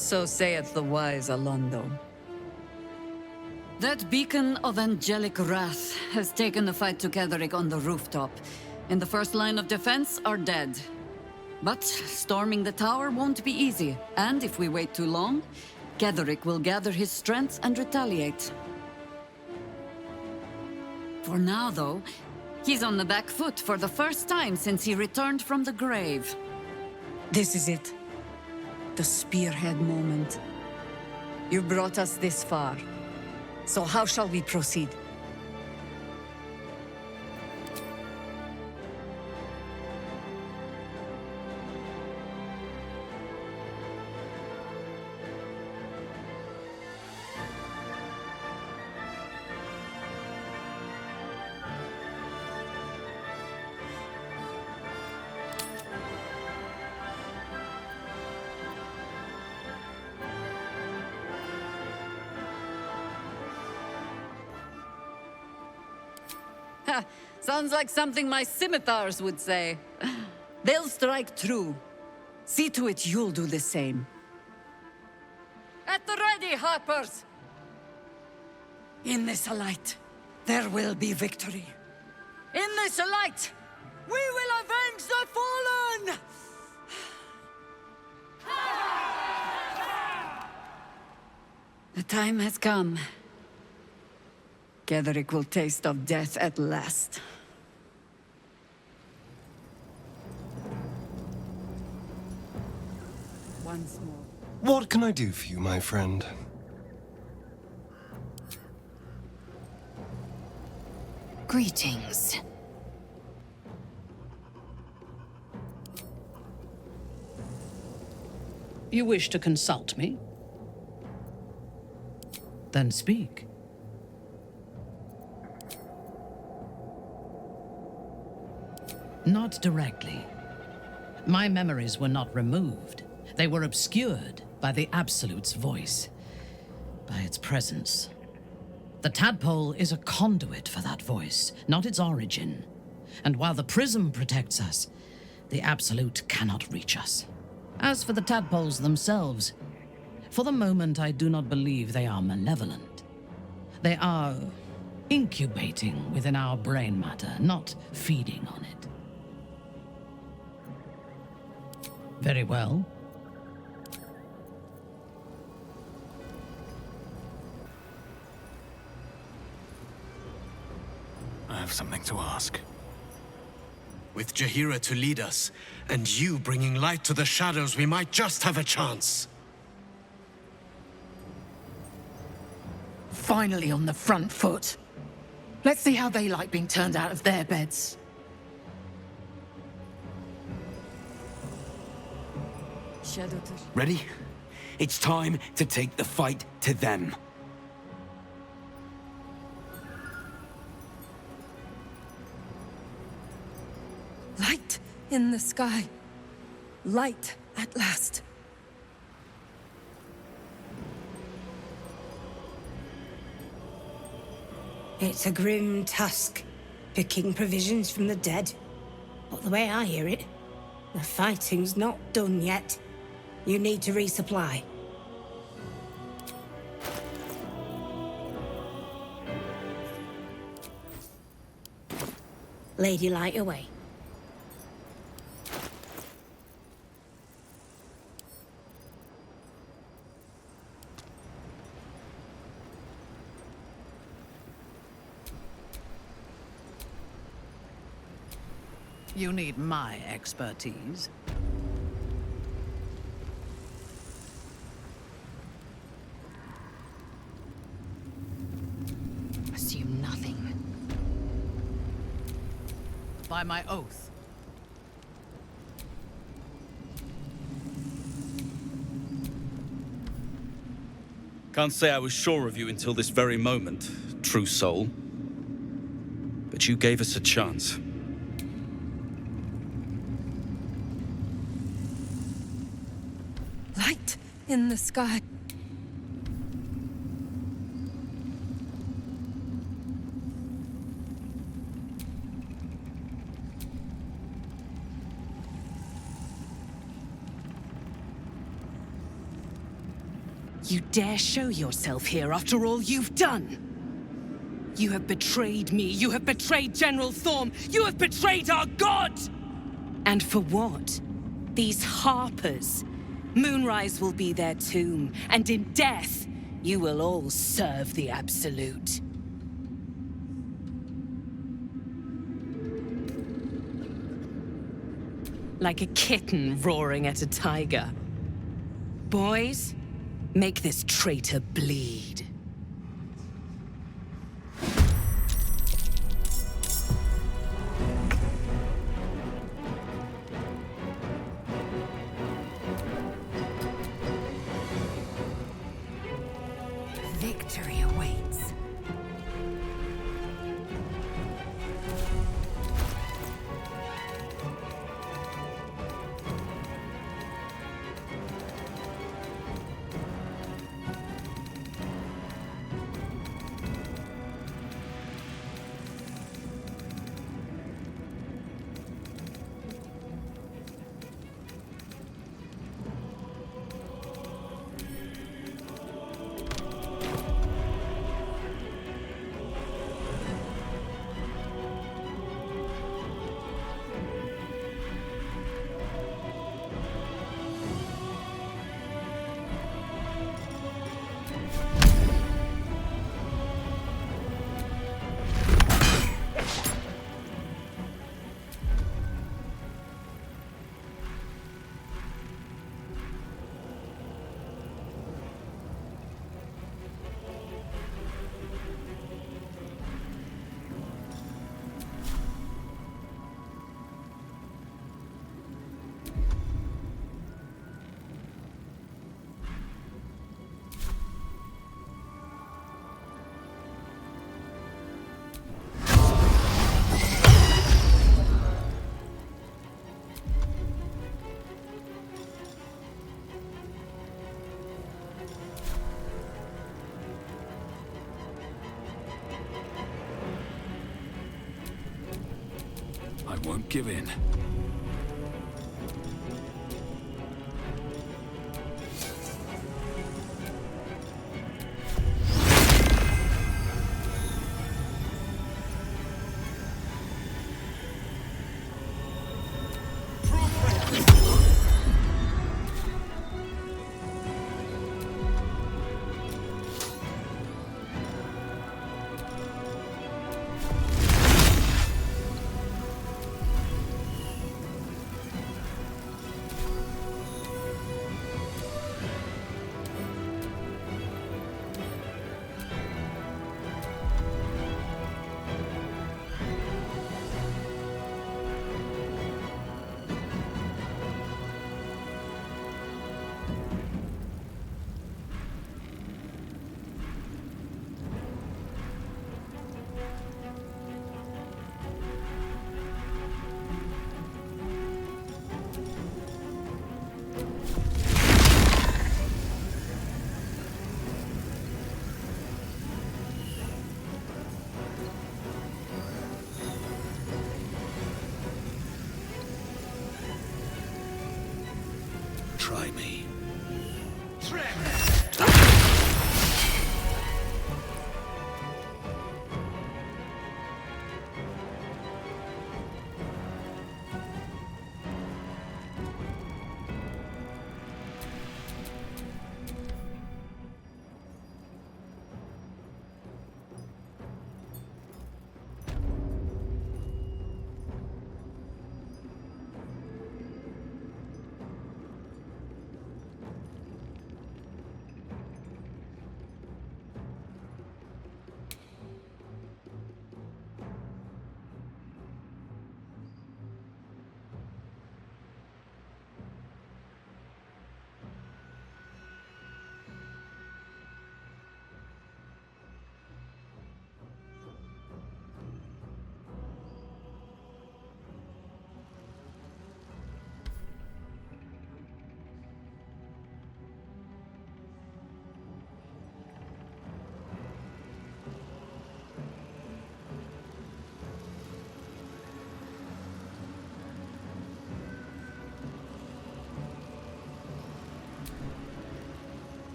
So saith the wise Alondo. That beacon of angelic wrath has taken the fight to Ketheric on the rooftop. And the first line of defense are dead. But storming the tower won't be easy. And if we wait too long, Ketheric will gather his strength and retaliate. For now, though, he's on the back foot for the first time since he returned from the grave. This is it. The spearhead moment. You brought us this far. So how shall we proceed? Sounds like something my scimitars would say. They'll strike true. See to it you'll do the same. At the ready, Harpers! In this light, there will be victory. In this light, we will avenge the fallen! The time has come. Ketheric will taste of death at last. Once more. What can I do for you, my friend? Greetings. You wish to consult me? Then speak. Not directly. My memories were not removed. They were obscured by the Absolute's voice, by its presence. The tadpole is a conduit for that voice, not its origin. And while the prism protects us, the Absolute cannot reach us. As for the tadpoles themselves, for the moment I do not believe they are malevolent. They are incubating within our brain matter, not feeding on it. Very well. I have something to ask. With Jaheira to lead us, and you bringing light to the shadows, we might just have a chance. Finally on the front foot. Let's see how they like being turned out of their beds. Ready? It's time to take the fight to them. Light in the sky. Light at last. It's a grim task, picking provisions from the dead. But the way I hear it, the fighting's not done yet. You need to resupply. Lady, light away. You need my expertise. Assume nothing. By my oath. Can't say I was sure of you until this very moment, true soul. But you gave us a chance. Light in the sky. You dare show yourself here after all you've done? You have betrayed me. You have betrayed General Thorm. You have betrayed our god! And for what? These Harpers. Moonrise will be their tomb, and in death, you will all serve the Absolute. Like a kitten roaring at a tiger. Boys, make this traitor bleed. Victory awaits. I won't give in. Try me.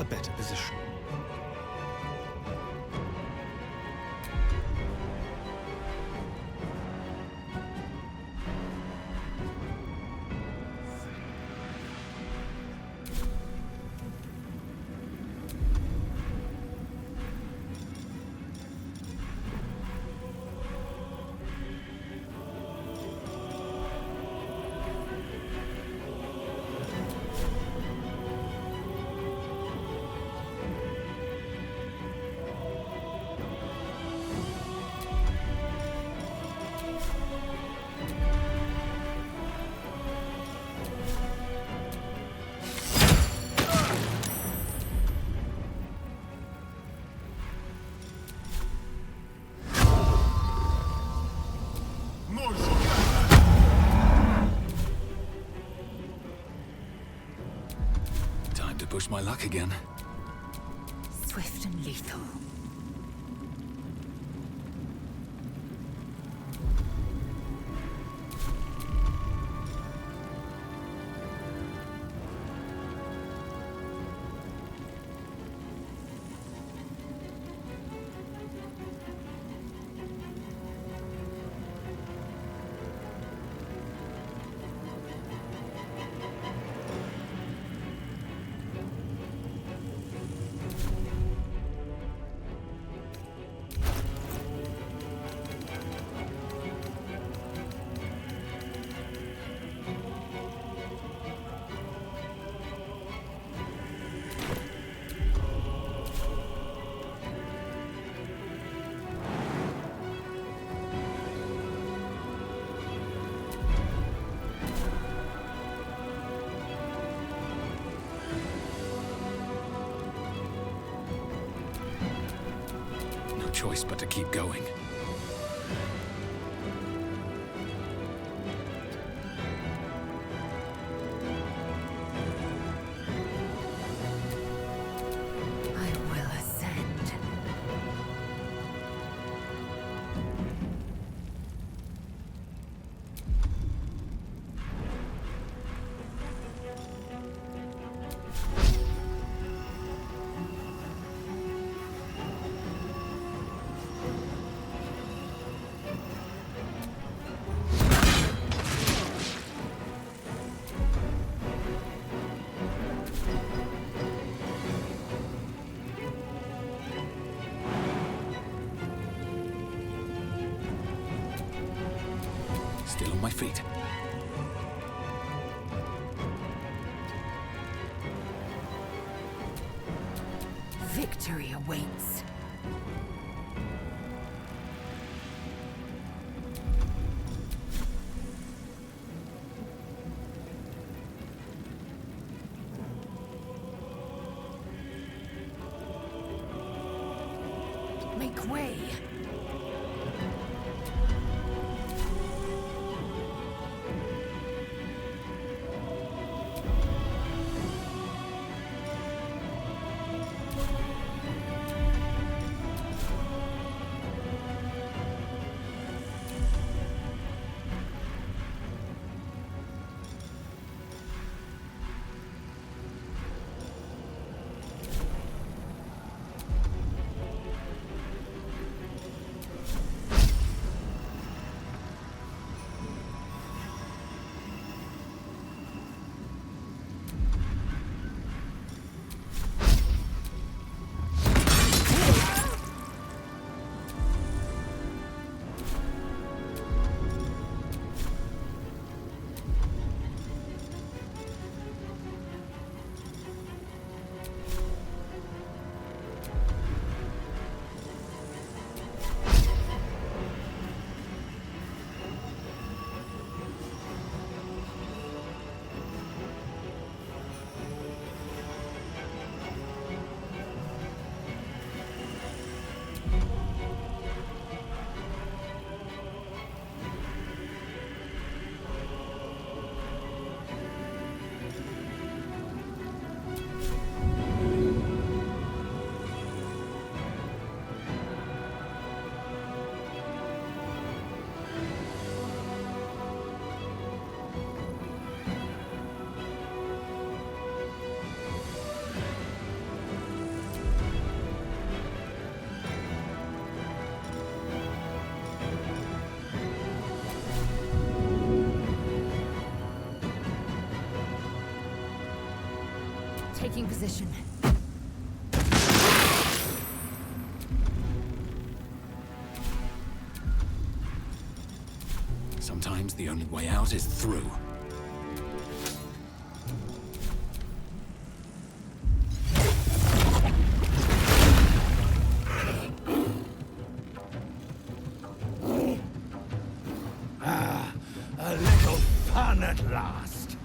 better position. Time to push my luck again. Swift and lethal. Choice but to keep going. I will ascend. Still on my feet. Victory awaits. Make way. Taking position. Sometimes the only way out is through. A little fun at last.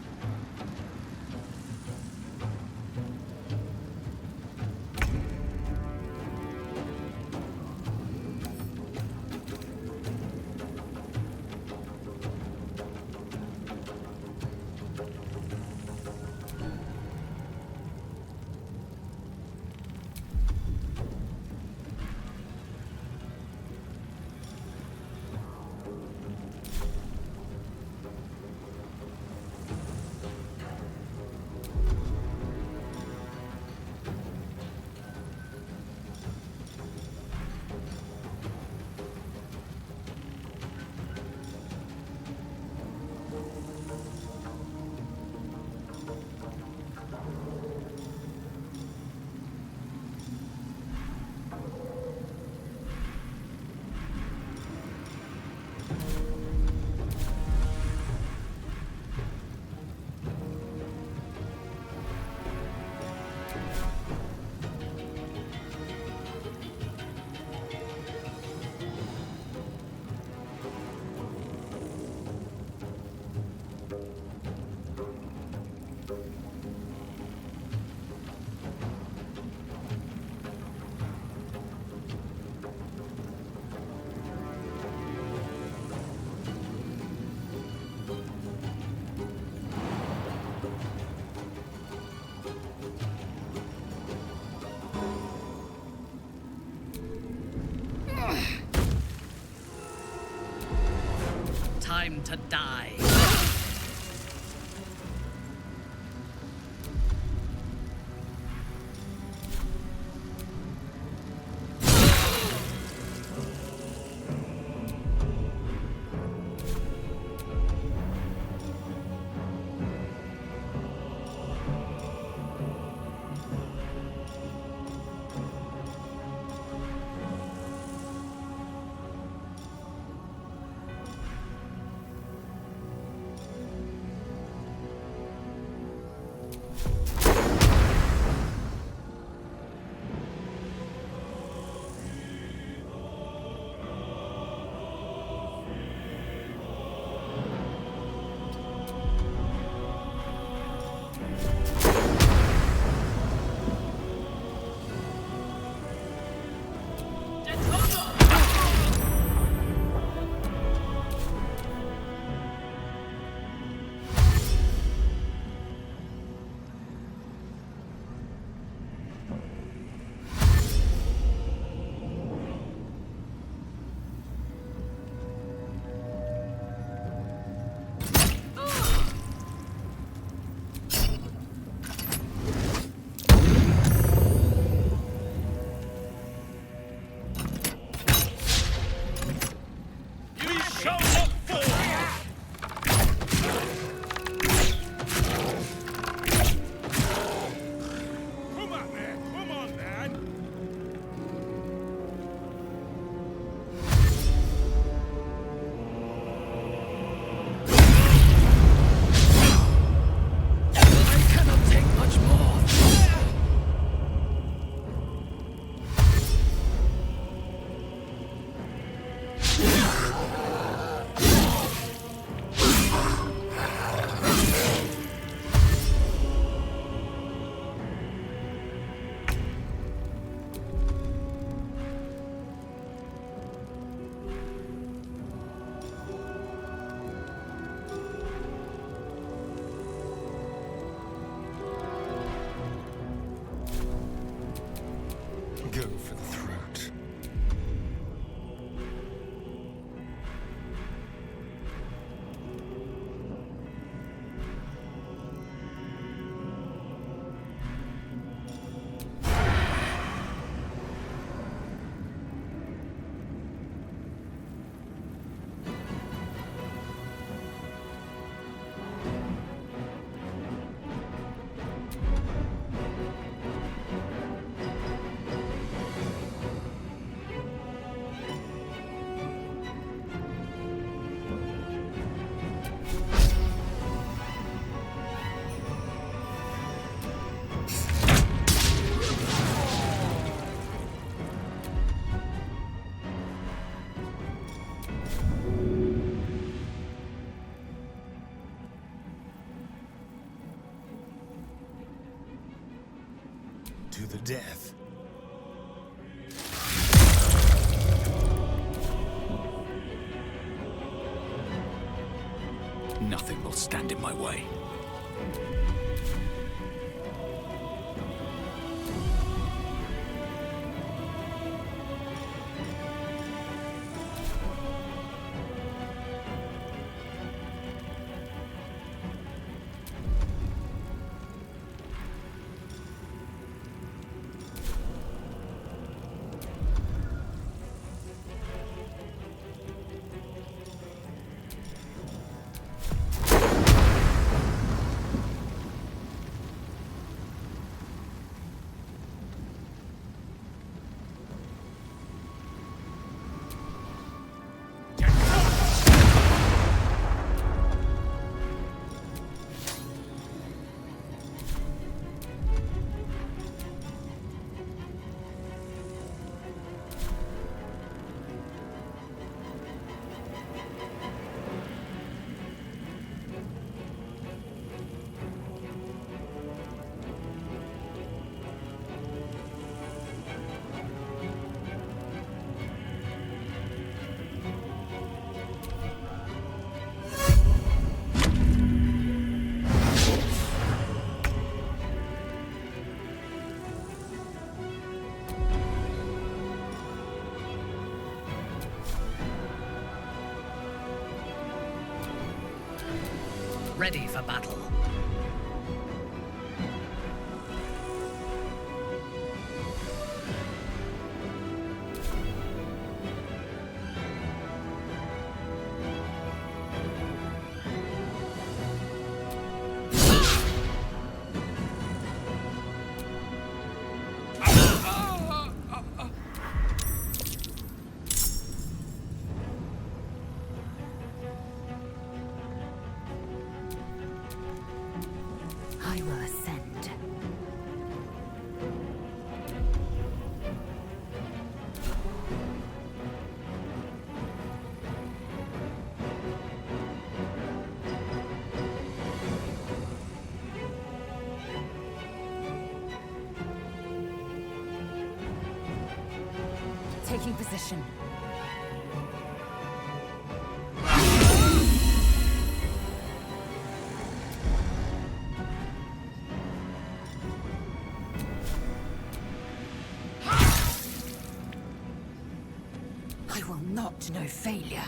Time to die. death. Nothing will stand in my way. Ready for battle. I will ascend. Taking position. I will not know failure.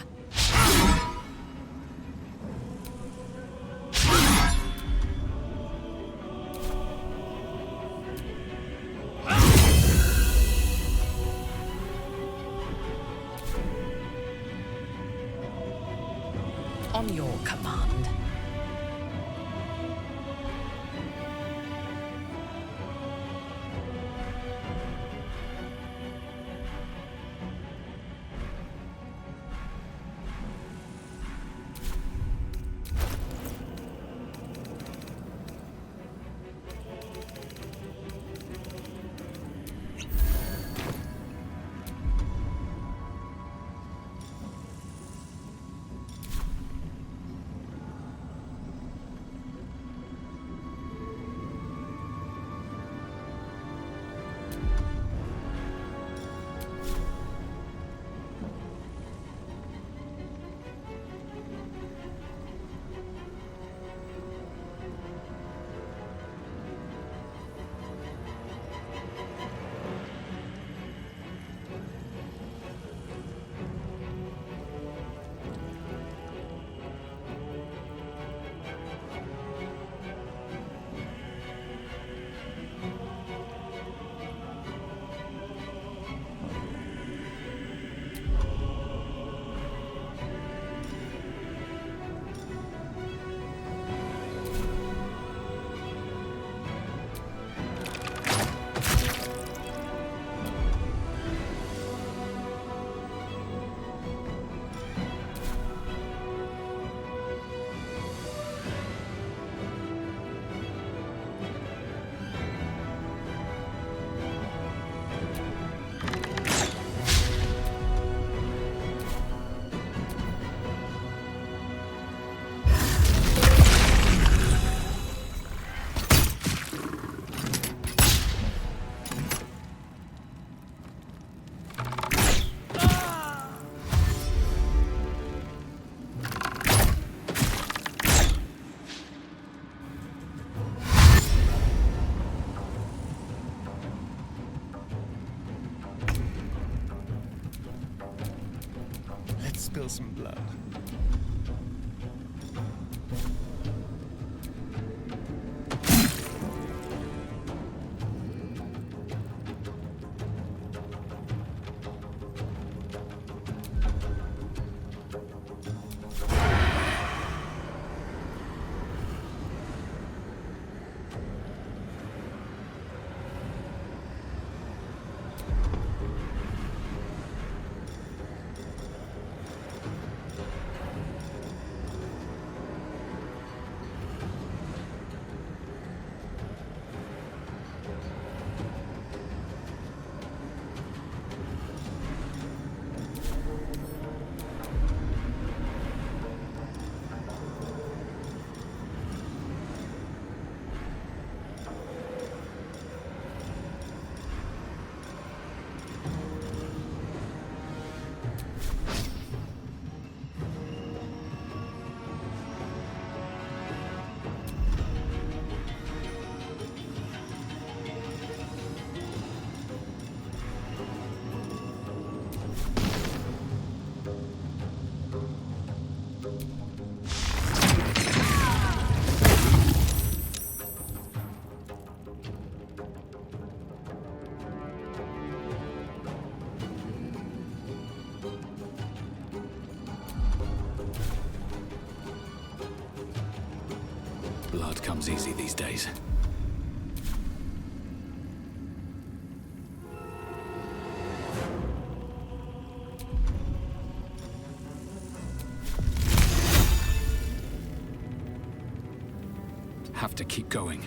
On your command. spill some blood. Blood comes easy these days. Have to keep going.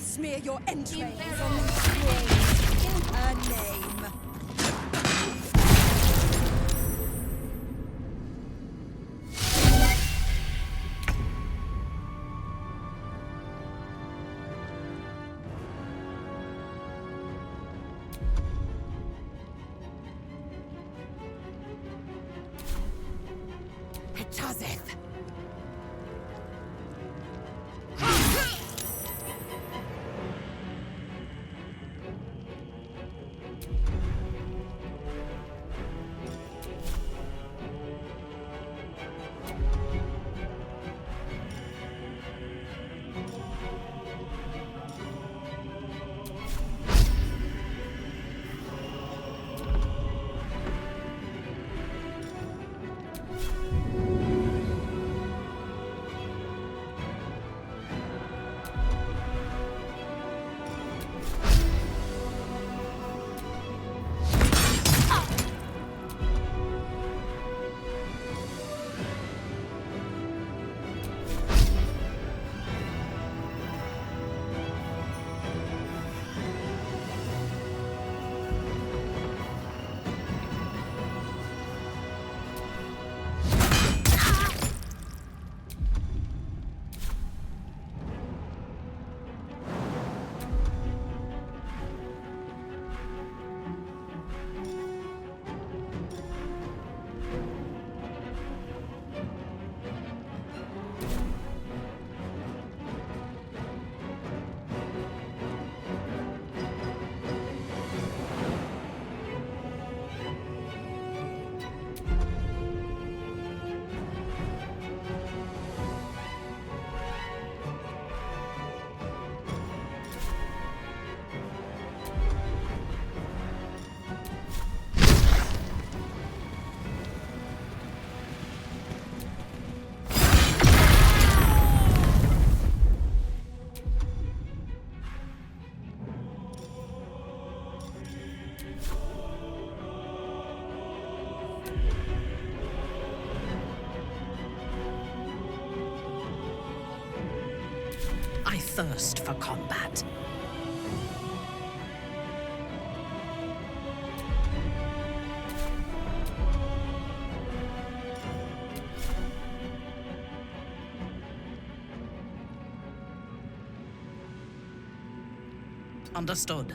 smear your entrails on the scroll in her name. Tazeth. I thirst for combat. Understood.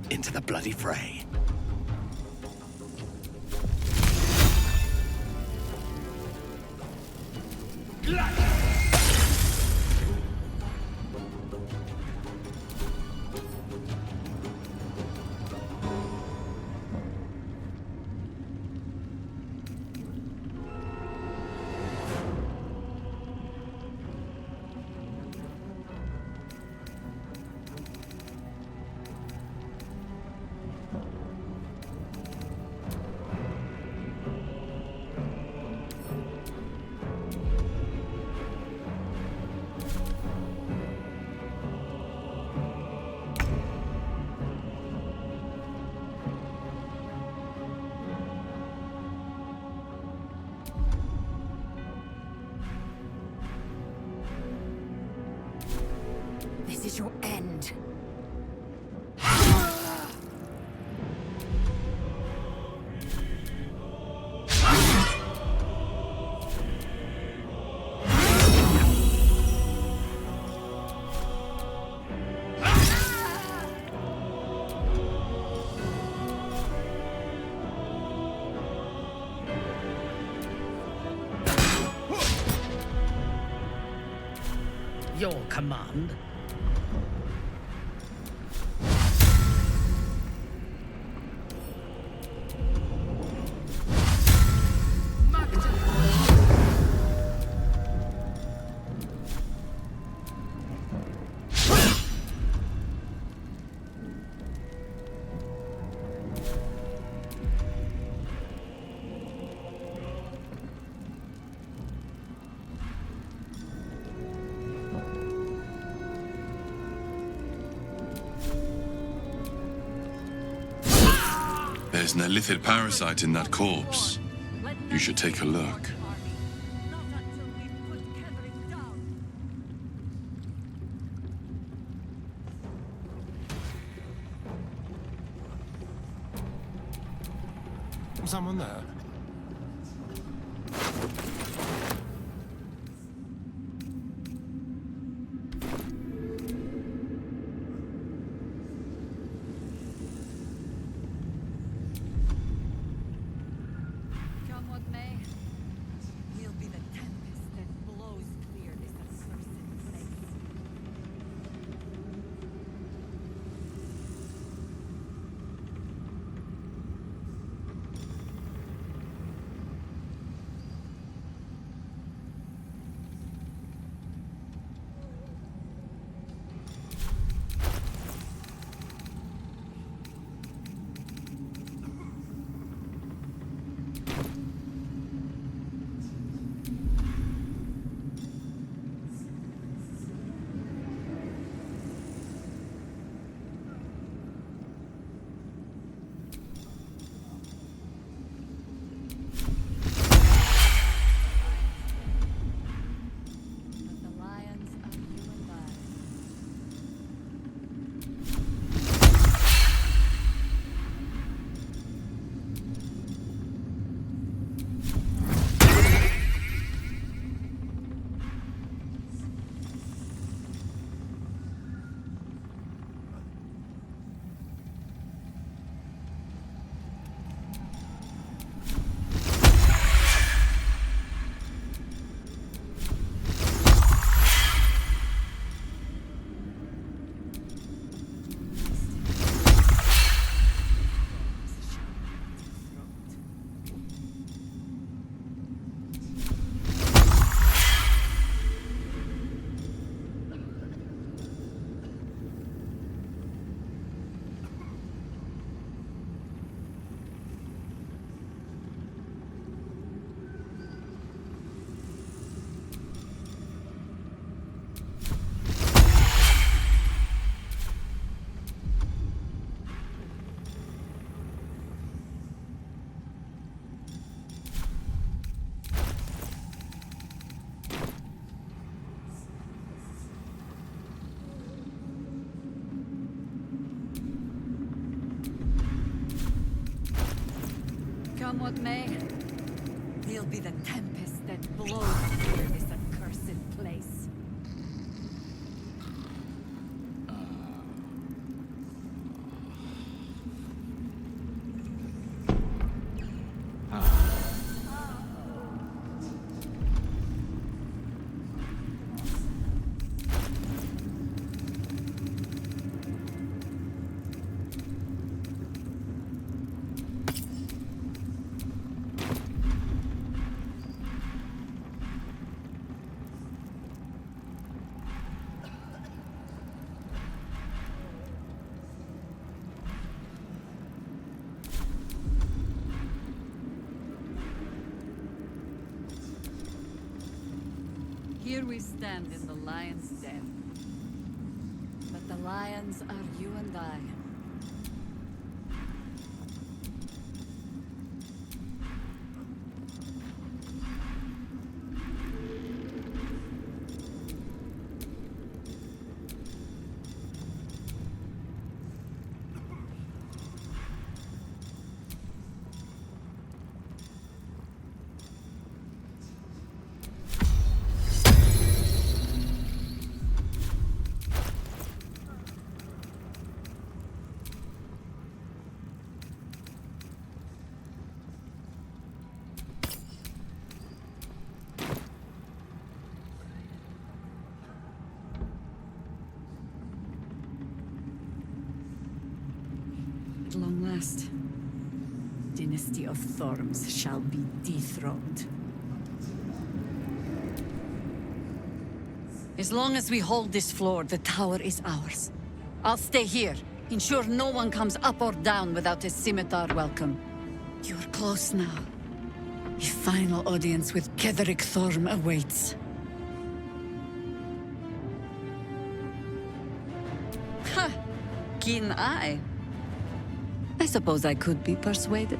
into the bloody fray. This is your end. Your command. There's an illithid parasite in that corpse. You should take a look. Someone there? Come what may, we'll be the tempest that blows clear this accursed place. Come what may, we'll be the tempest that blows clear this accursed place. Here we stand in the lion's den. But the lions are you and I. At long last, Dynasty of Thorms shall be dethroned. As long as we hold this floor, the tower is ours. I'll stay here. Ensure no one comes up or down without a scimitar welcome. You're close now. A final audience with Ketheric Thorm awaits. Ha! Keen eye. I suppose I could be persuaded.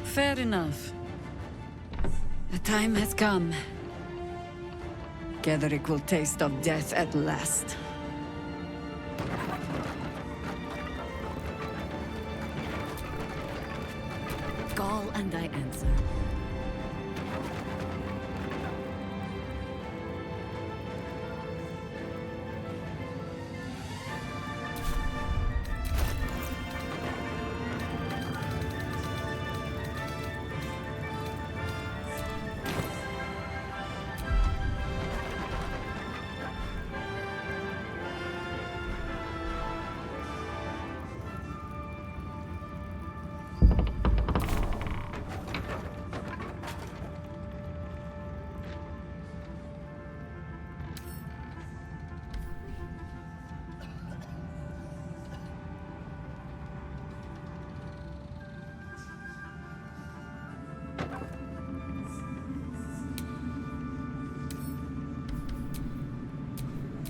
Fair enough. The time has come. Ketheric will taste of death at last. Call and I answer.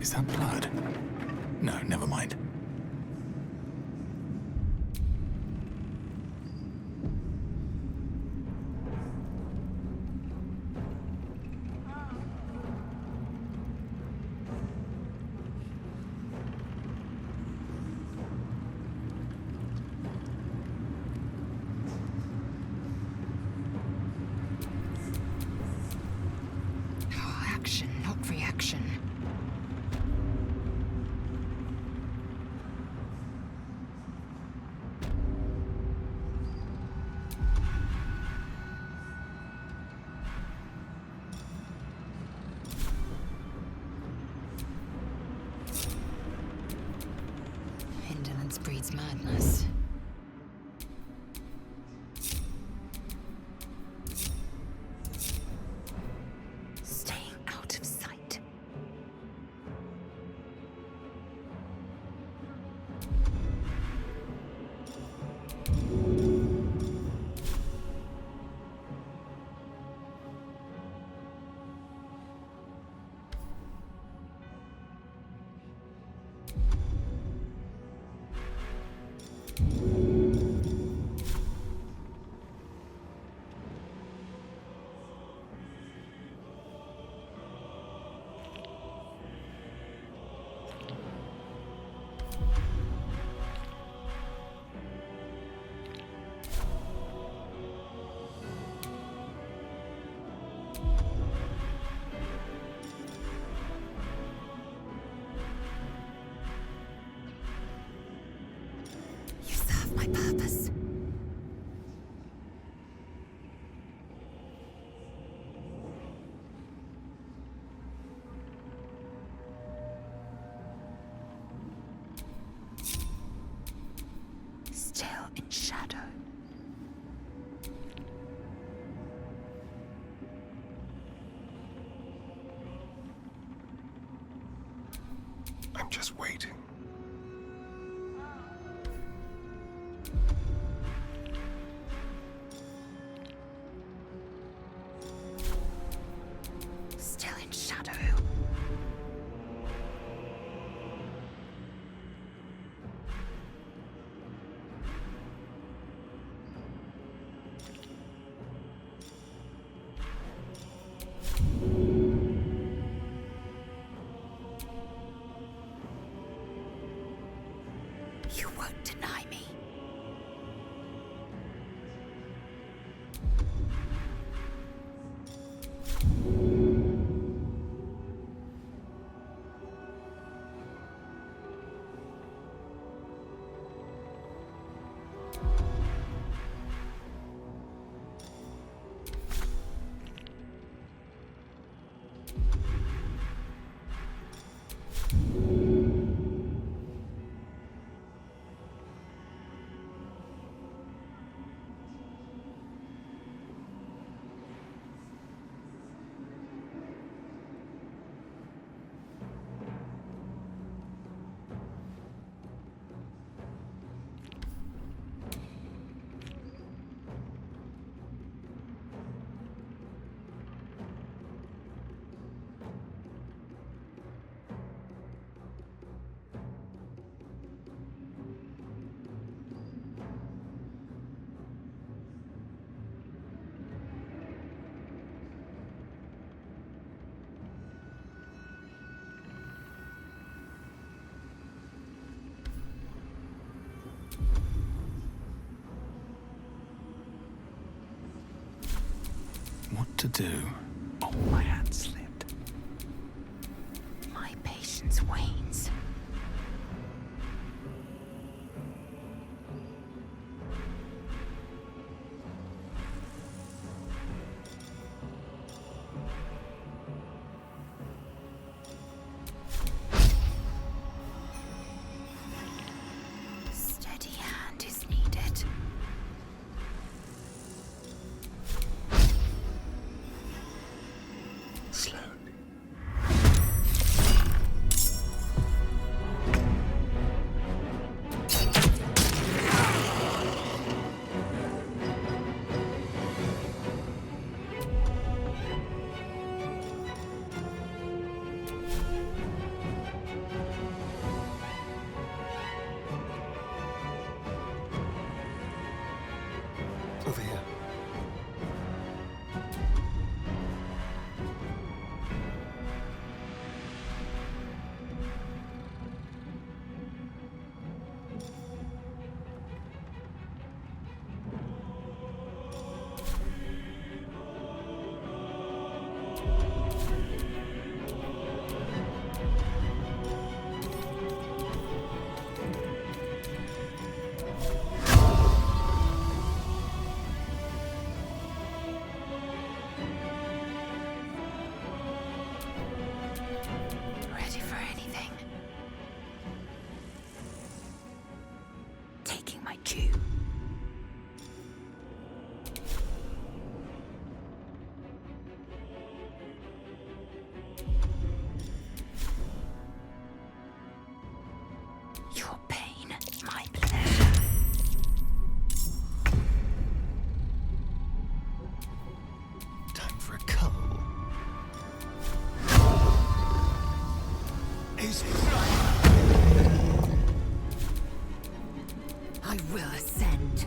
Is that blood? No, never mind. Action, not reaction. Indolence breeds madness. Staying out of sight. You serve my purpose. Still in shadow. I'm just waiting. You won't deny me. What to do? Oh, my hand slipped. My patience wanes. Steady hand is needed. Slowly. Over here. Ready for anything. Taking my cue. Your pain, my pleasure. Time for a cull. Is it I will ascend.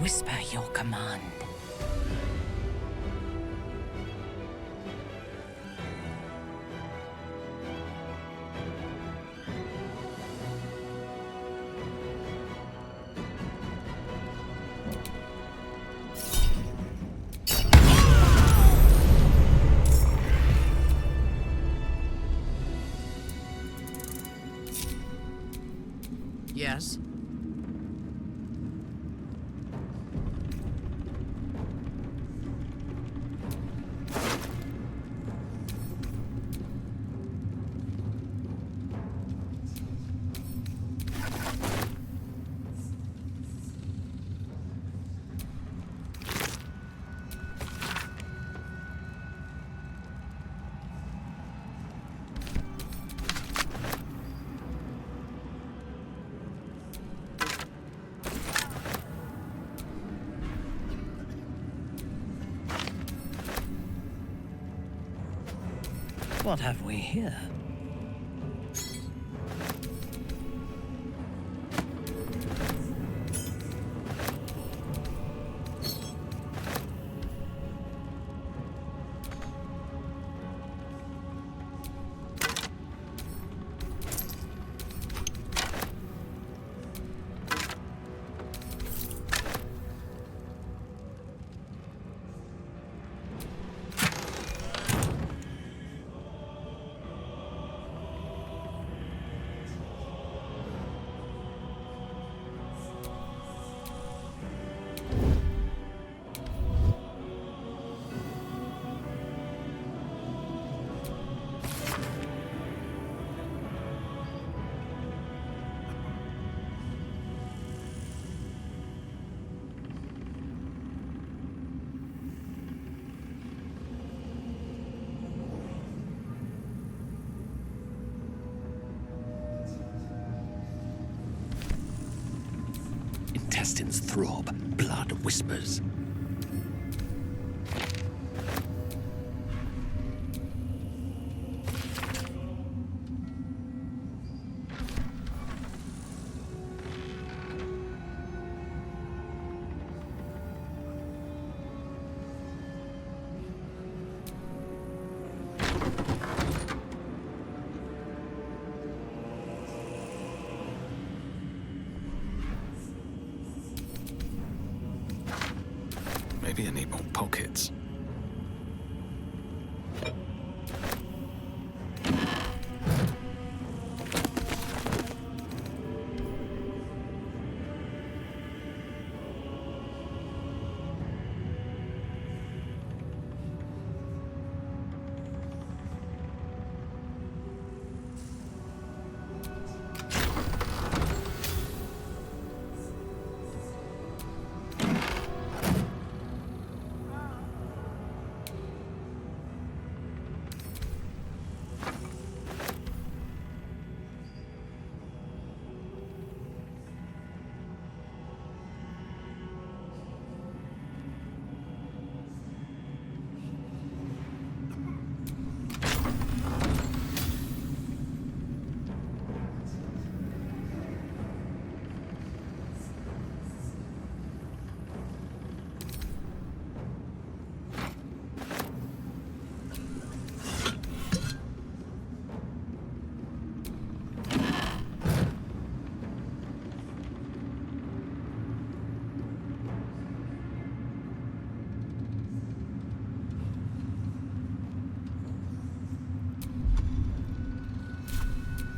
Whisper your command. Yes? What have we here? Intestines throb, blood whispers. Maybe I need more pockets.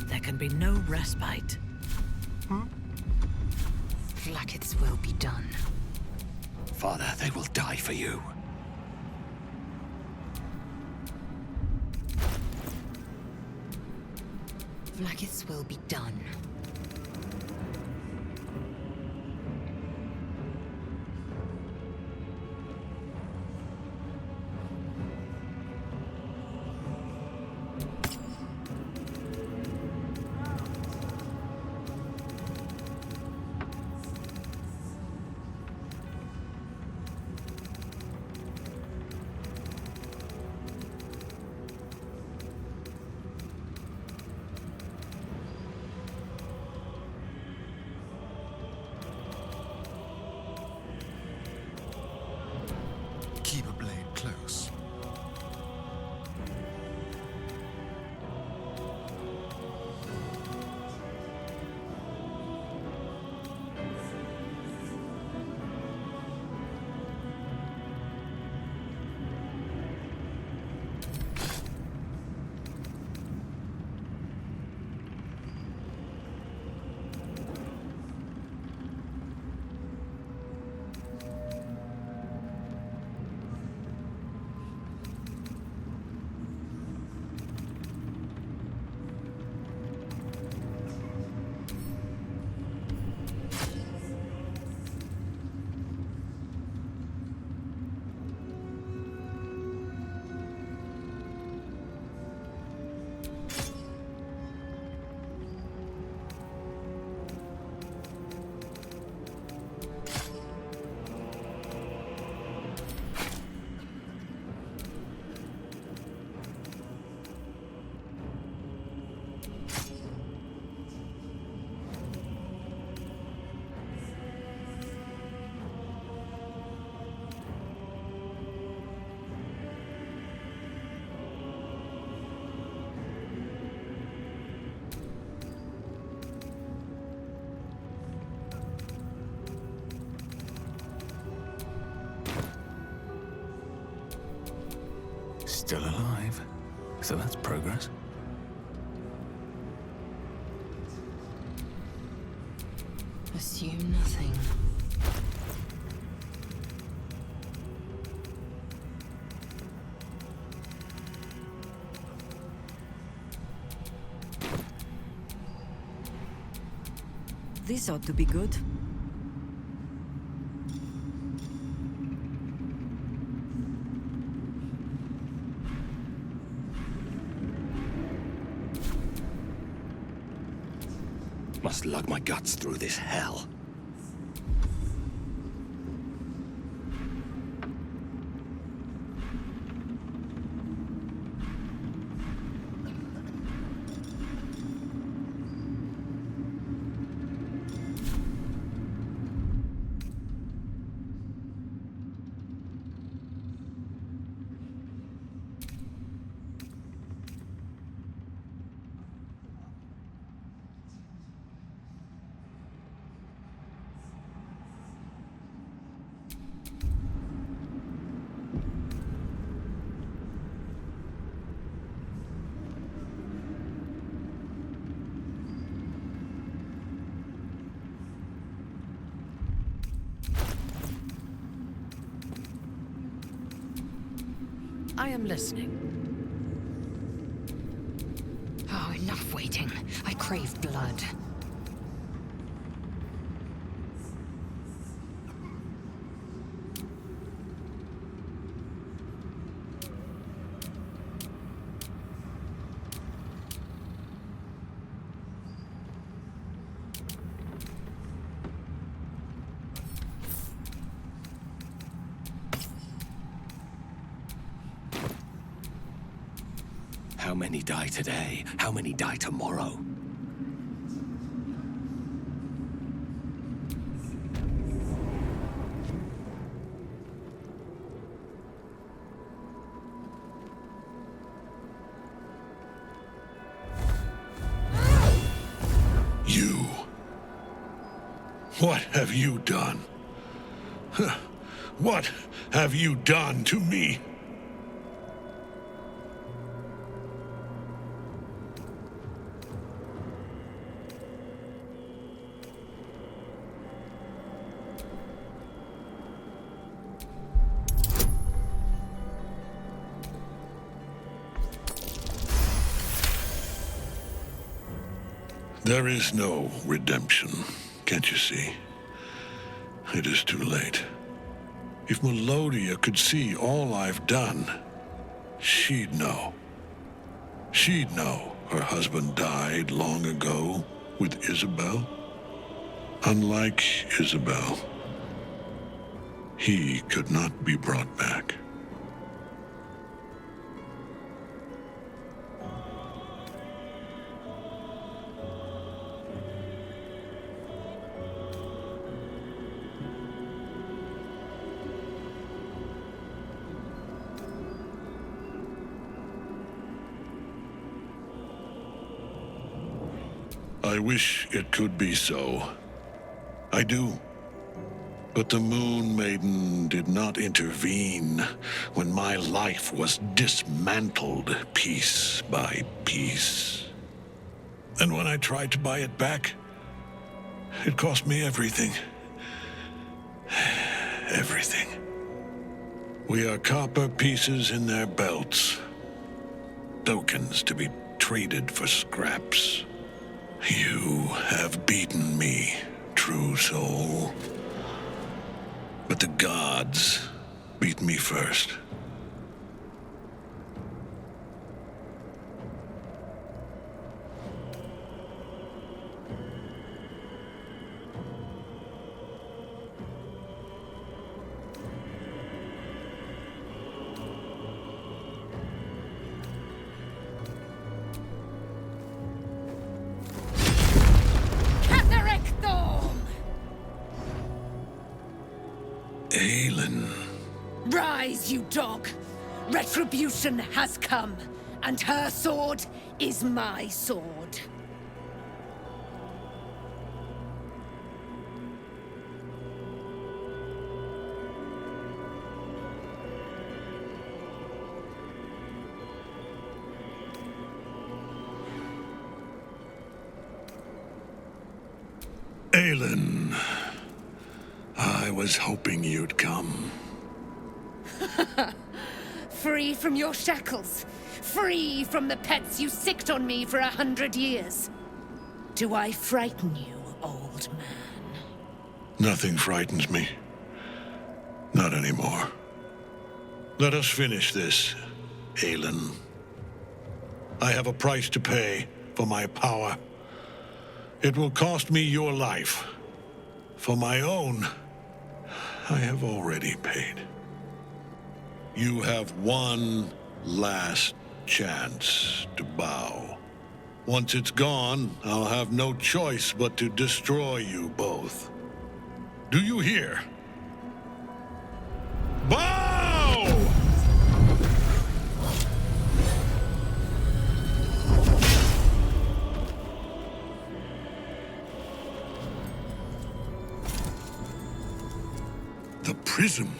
There can be no respite. Vlaakith's will be done. Father, they will die for you. Vlaakith's will be done. Still alive. So that's progress. Assume nothing. This ought to be good. Must lug my guts through this hell. I am listening. Oh, enough waiting. I crave blood. How many die today? How many die tomorrow? You. What have you done? What have you done to me? There is no redemption, can't you see? It is too late. If Melodia could see all I've done, she'd know. She'd know her husband died long ago with Isabel. Unlike Isabel, he could not be brought back. I wish it could be so. I do. But the Moon Maiden did not intervene when my life was dismantled piece by piece. And when I tried to buy it back, it cost me everything. Everything. We are copper pieces in their belts. Tokens to be traded for scraps. You have beaten me, true soul. But the gods beat me first. Rise, you dog! Retribution has come, and her sword is my sword. Aelin, I was hoping you'd come. Free from your shackles. Free from the pets you sicked on me for 100 years. Do I frighten you, old man? Nothing frightens me. Not anymore. Let us finish this, Aelin. I have a price to pay for my power. It will cost me your life. For my own, I have already paid. You have one last chance to bow. Once it's gone, I'll have no choice but to destroy you both. Do you hear? Bow! The prism.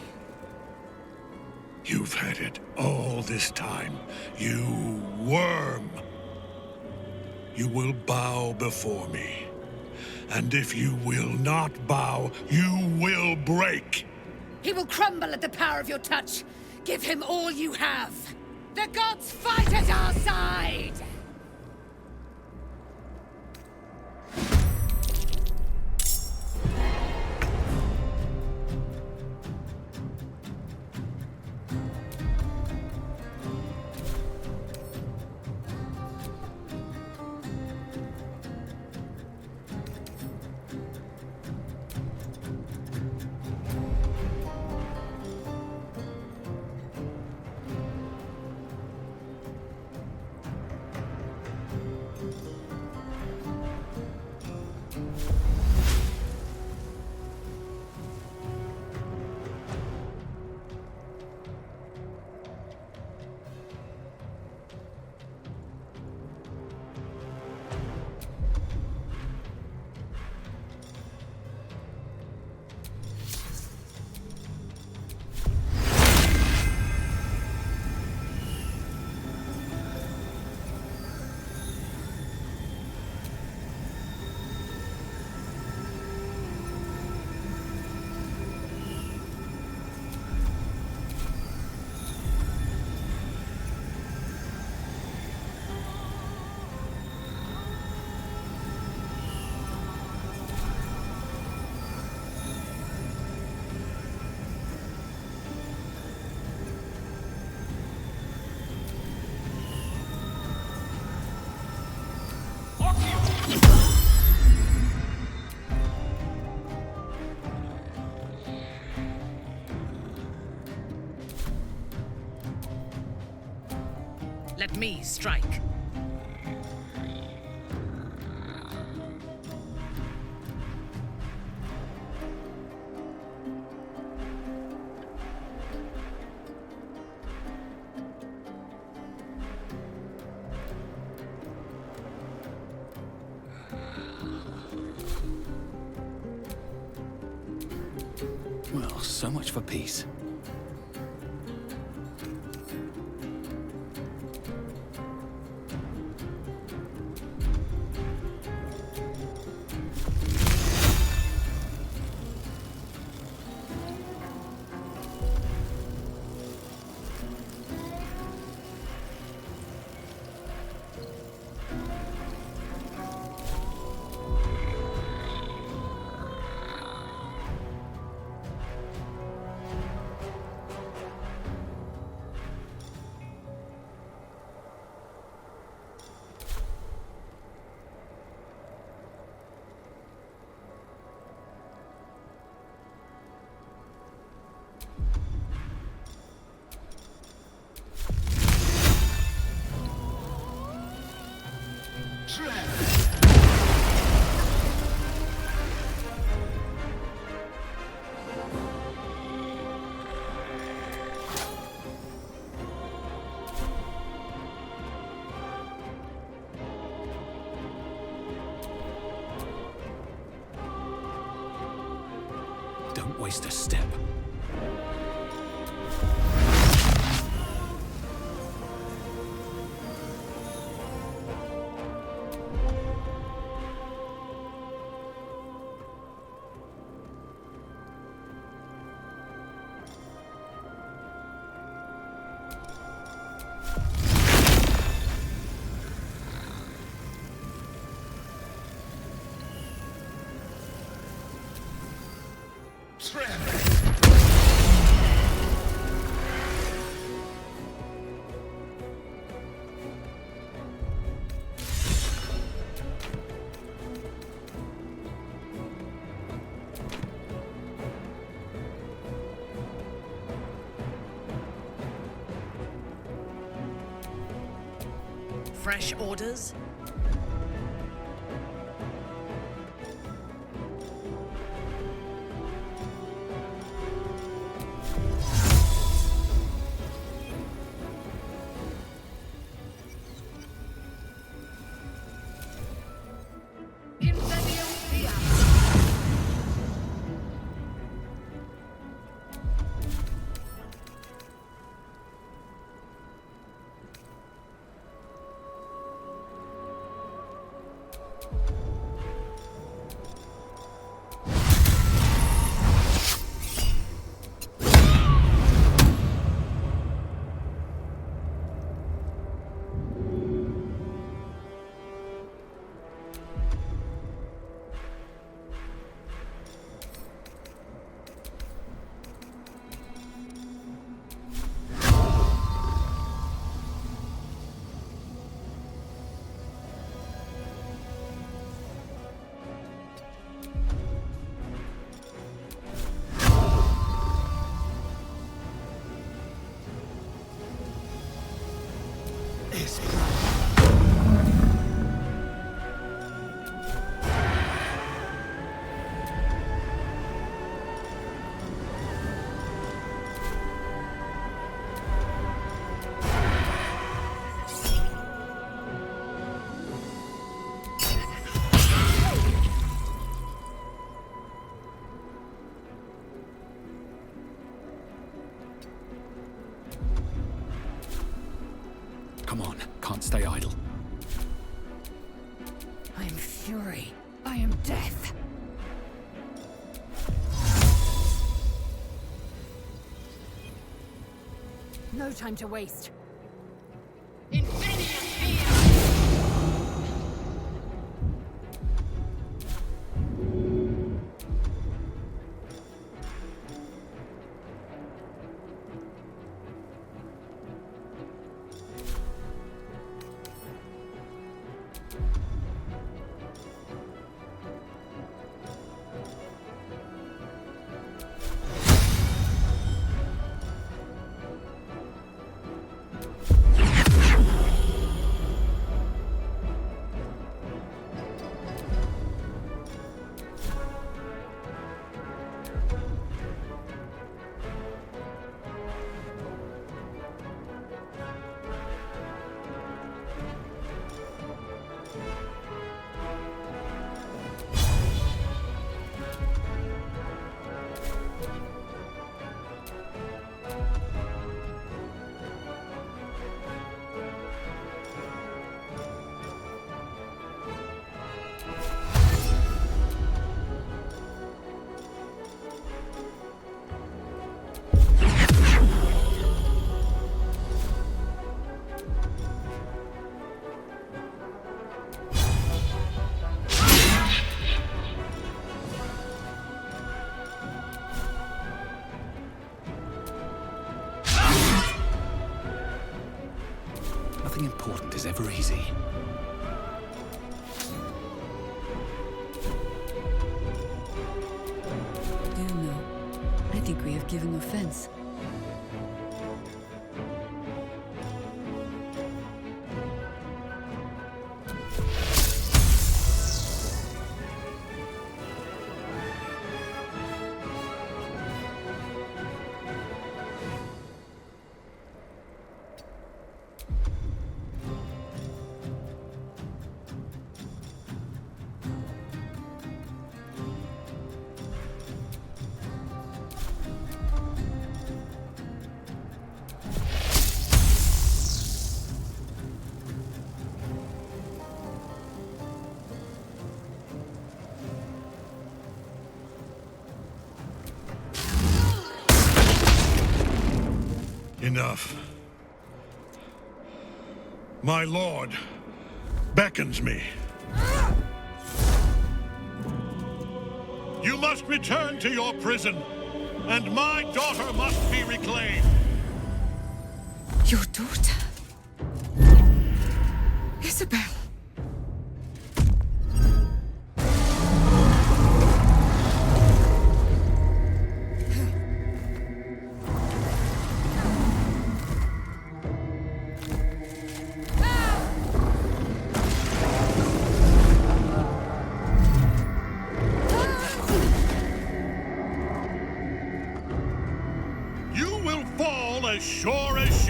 You've had it all this time, you worm. You will bow before me. And if you will not bow, you will break. He will crumble at the power of your touch. Give him all you have. The gods fight at our side! Let me strike. Well, so much for peace. Don't waste a step. fresh orders? Come on, can't stay idle. I am fury. I am death. No time to waste. Nothing important is ever easy. Do you know, I think we have given offense. Enough. My lord beckons me. You must return to your prison, and my daughter must be reclaimed. Your daughter? Isabel.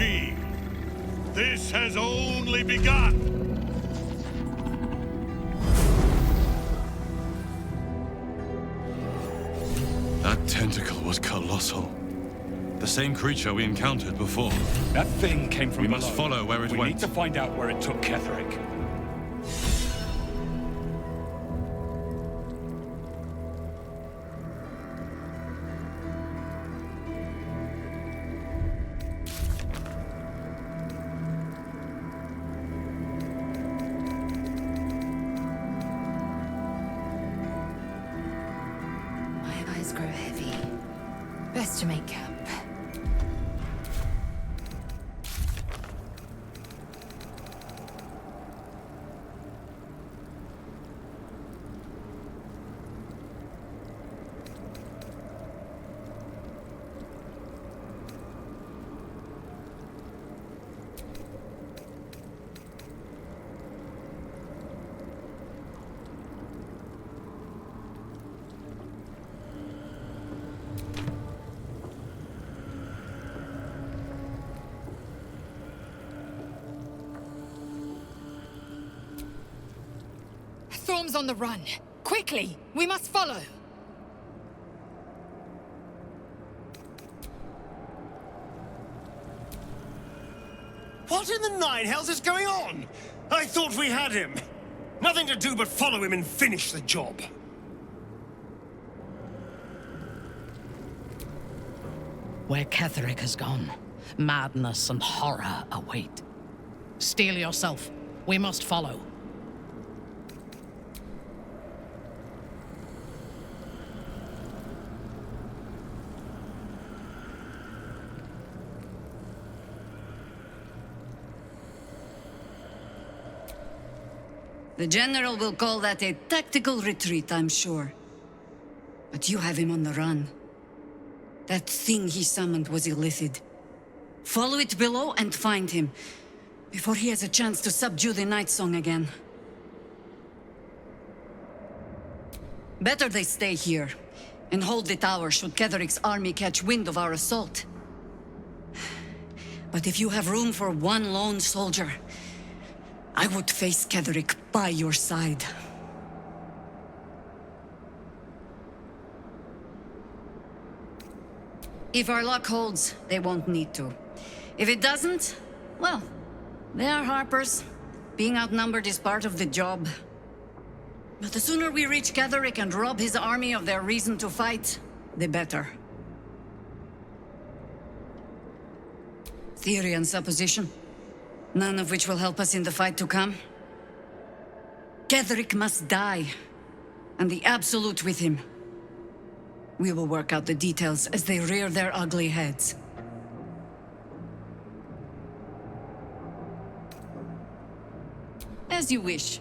see. This has only begun. That tentacle was colossal. The same creature we encountered before. That thing came from We below. must follow where it we went. need to find out where it took Ketherick. My eyes grow heavy. Best to make camp. Thorm's on the run. Quickly! We must follow! What in the nine hells is going on? I thought we had him. Nothing to do but follow him and finish the job. Where Ketherick has gone, madness and horror await. Steel yourself. We must follow. The General will call that a tactical retreat, I'm sure. But you have him on the run. That thing he summoned was illithid. Follow it below and find him, before he has a chance to subdue the Night Song again. Better they stay here, and hold the tower should Ketherick's army catch wind of our assault. But if you have room for one lone soldier, I would face Ketherick by your side. If our luck holds, they won't need to. If it doesn't, well, they are Harpers. Being outnumbered is part of the job. But the sooner we reach Ketherick and rob his army of their reason to fight, the better. Theory and supposition, none of which will help us in the fight to come. Ketherick must die, and the Absolute with him. We will work out the details as they rear their ugly heads. As you wish.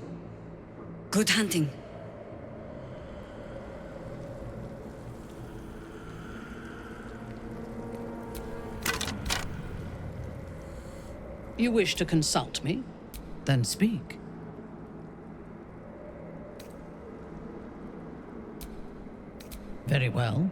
Good hunting. You wish to consult me? Then speak. Very well.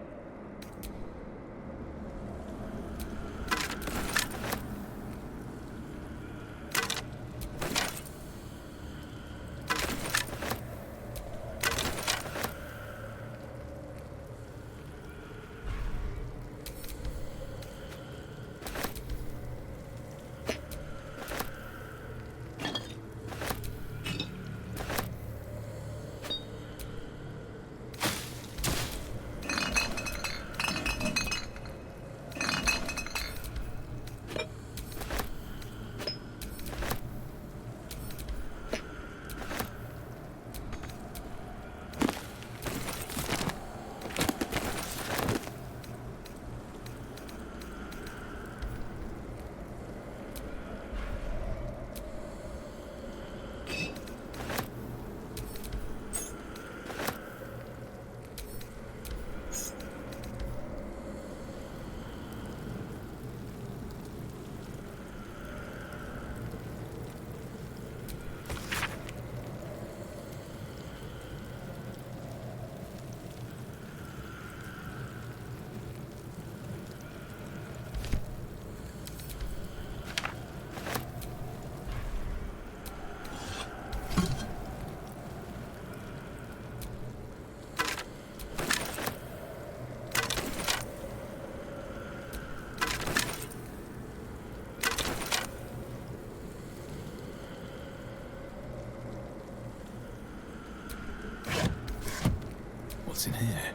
What's in here?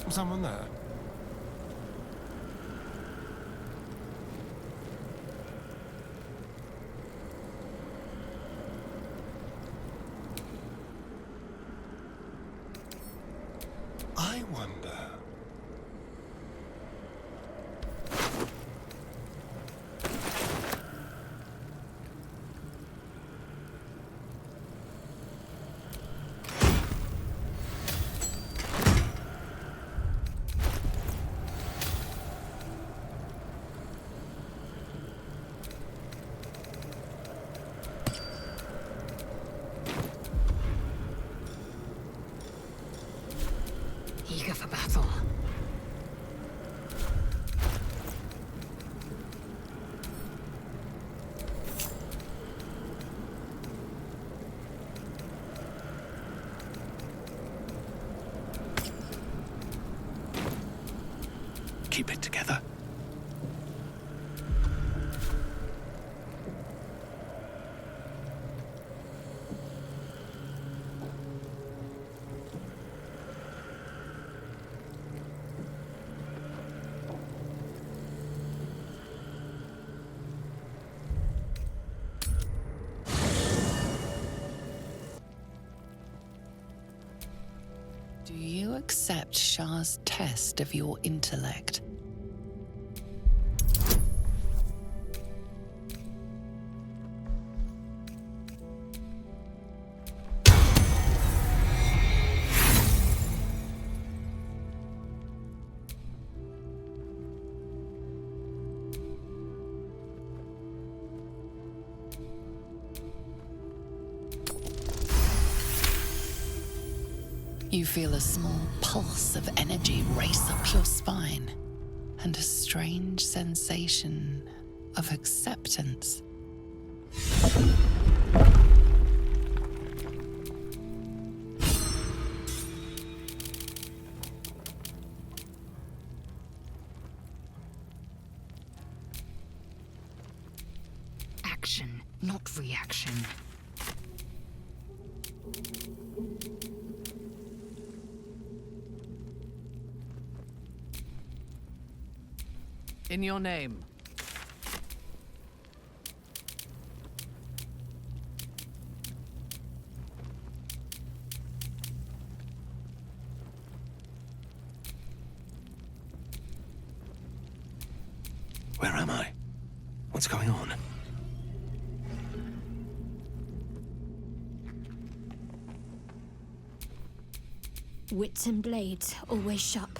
Someone there? I wonder. Eager for battle. Keep it together. Do you accept Shah's test of your intellect? You feel a small pulse of energy race up your spine, and a strange sensation of acceptance. Action, not reaction. In your name. Where am I? What's going on? Wits and blades, always sharp.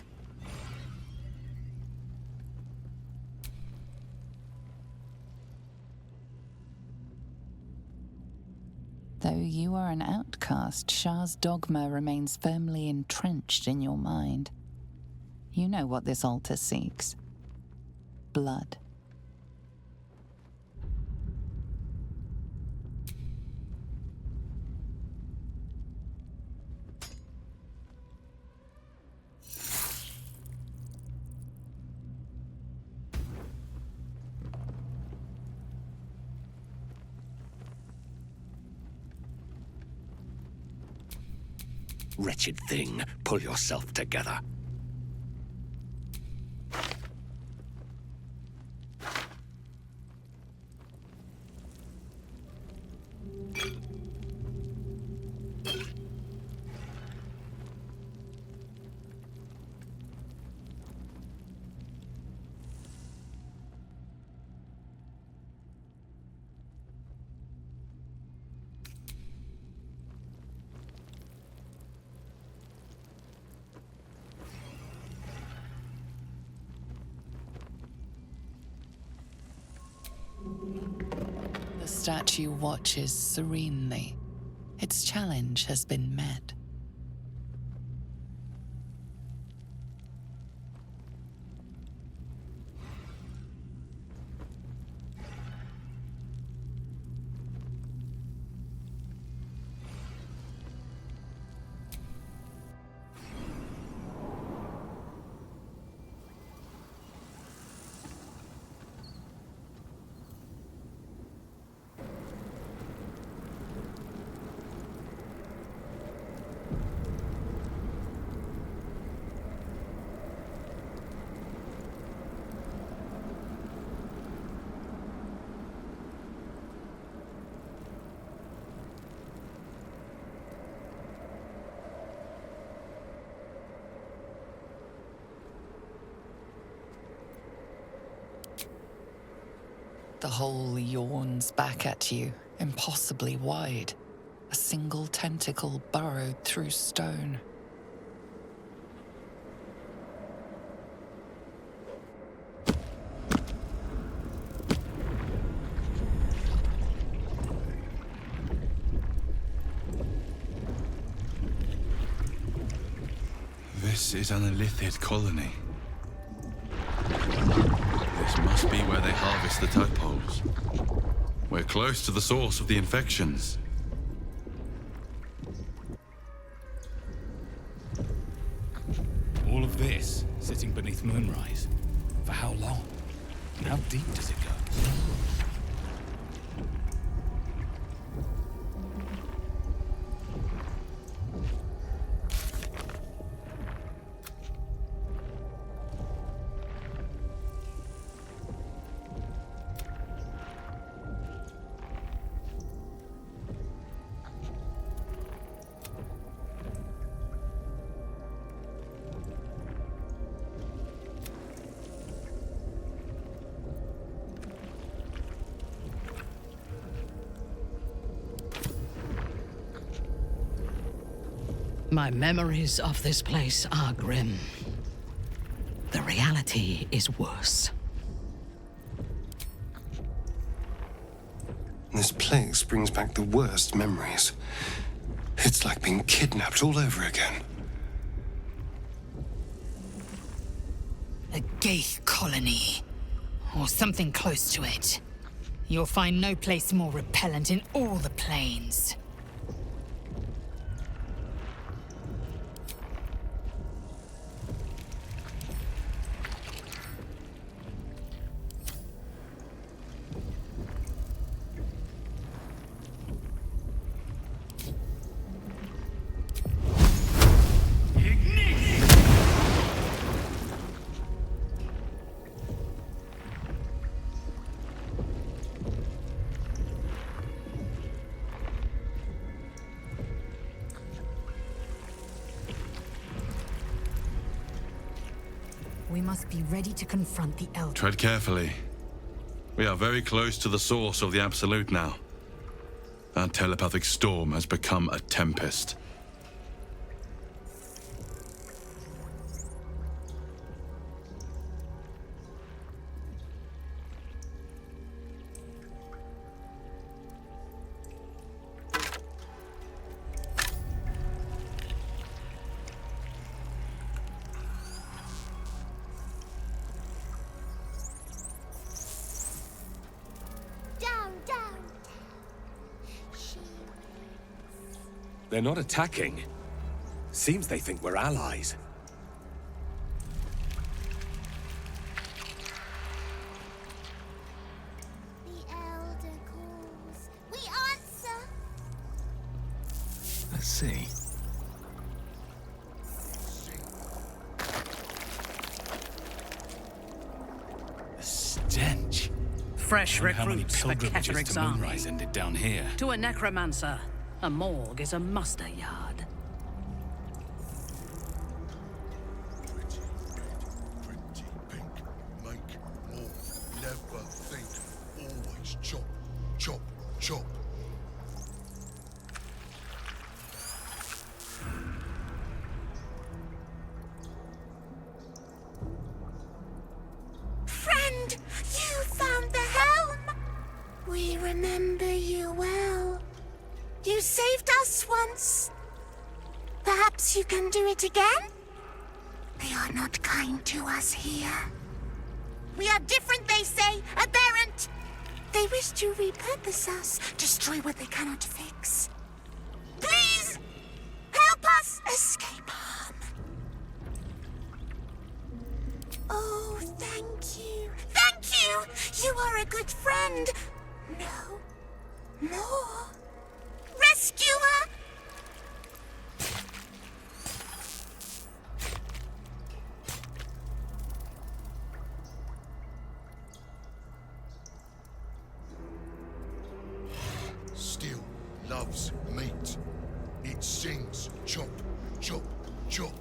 Though you are an outcast, Shah's dogma remains firmly entrenched in your mind. You know what this altar seeks. Blood. Wretched thing, pull yourself together. statue watches serenely. Its challenge has been met. The hole yawns back at you, impossibly wide. A single tentacle burrowed through stone. This is an Illithid colony. This must be where they harvest the tadpoles. We're close to the source of the infections. All of this sitting beneath moonrise. For how long? And how deep does it go? My memories of this place are grim. The reality is worse. This place brings back the worst memories. It's like being kidnapped all over again. A Gaith colony. Or something close to it. You'll find no place more repellent in all the plains. We must be ready to confront the Elder. Tread carefully. We are very close to the source of the Absolute now. Our telepathic storm has become a tempest. They're not attacking. Seems they think we're allies. The Elder calls. We answer. Let's see. The stench. Fresh How many recruits for pilgrimages Ketheric's to army. Moonrise ended down here? To a necromancer, a morgue is a muster yard. Never think, always chop, chop, chop. Friend, you found the helm. We remember you well. You saved us once. Perhaps you can do it again? They are not kind to us here. We are different, they say, aberrant. They wish to repurpose us, destroy what they cannot fix. Please, help us escape harm. Oh, thank you. Thank you! You are a good friend. No. More. Rescuer! Still loves meat. It sings chop, chop, chop.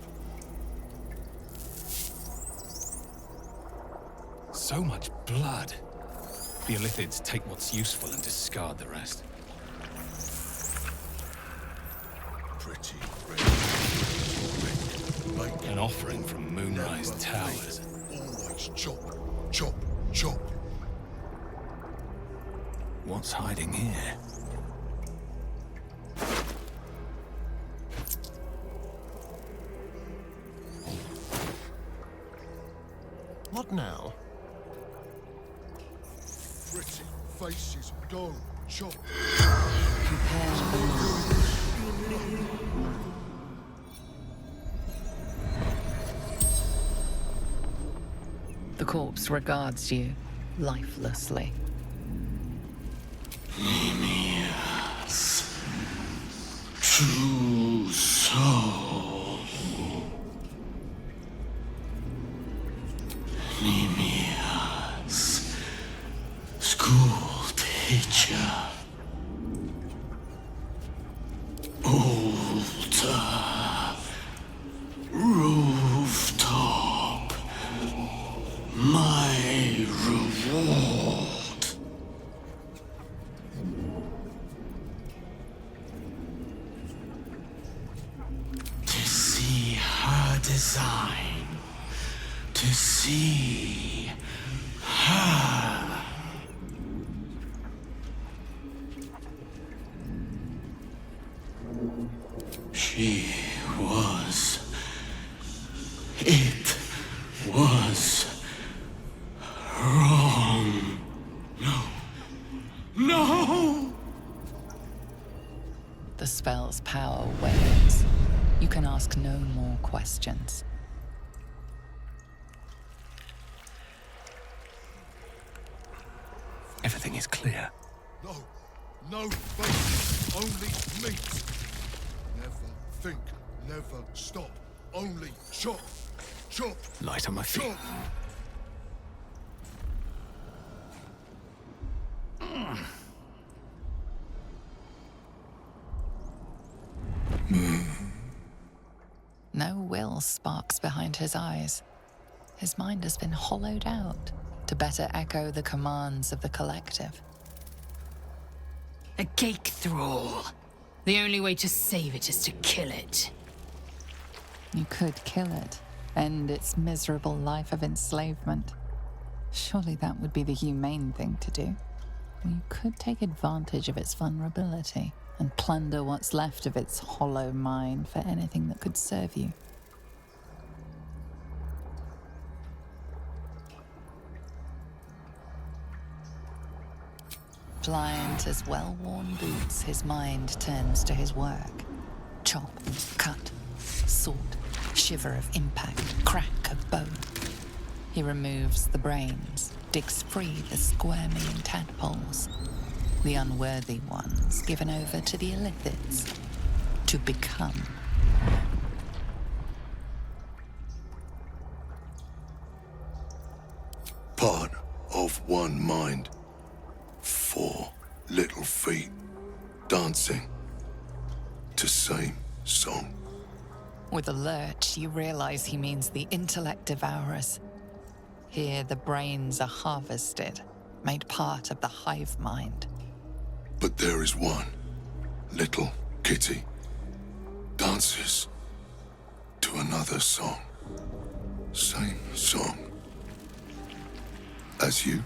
So much blood. The Illithids take what's useful and discard the rest. Pretty red. An offering from Moonrise Towers. Always chop, chop, chop. What's hiding here? What now? Pretty faces go chop. The corpse regards you lifelessly. Nimia's true soul. Nimia's school teacher. Altar. Rooftop. My reward. To see her design. To see her. She was. It was wrong. No. No! The spell's power wanes. You can ask no more questions. Everything is clear. No faith, only meat. Never think, never stop. Only chop, chop. Light on my feet. Chop. No will sparks behind his eyes. His mind has been hollowed out to better echo the commands of the collective. A cake thrall. The only way to save it is to kill it. You could kill it, end its miserable life of enslavement. Surely that would be the humane thing to do. Or you could take advantage of its vulnerability and plunder what's left of its hollow mind for anything that could serve you. Pliant as well-worn boots, his mind turns to his work. Chop, cut, sword, shiver of impact, crack of bone. He removes the brains, digs free the squirming tadpoles, the unworthy ones given over to the Illithids to become. Part of one mind. 4 little feet dancing to same song. With a lurch, you realize he means the intellect devourers. Here, the brains are harvested, made part of the hive mind. But there is one little kitty dances to another song. Same song as you.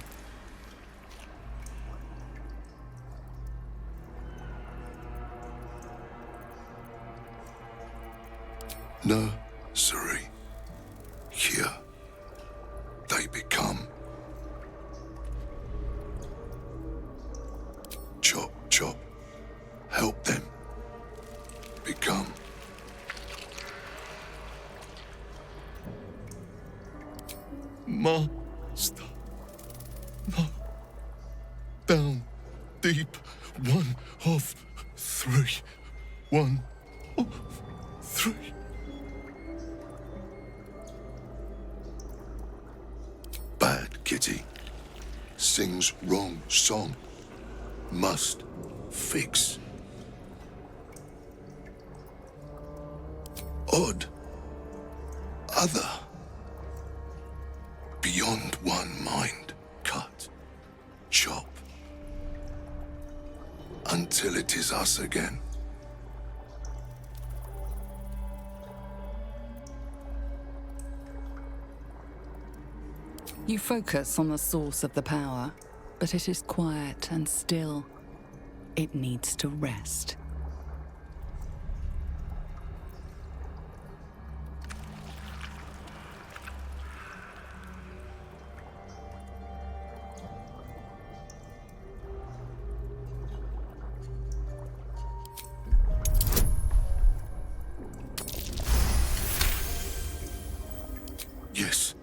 nursery. Here, they become. Chop, chop. Help them become. Master. No. Down deep. 1 of 3. 1 of 3. Bad kitty. Sings wrong song. Must fix. Odd. Other. Beyond one mind. Cut. Chop. Until it is us again. You focus on the source of the power, but it is quiet and still. It needs to rest. Yes.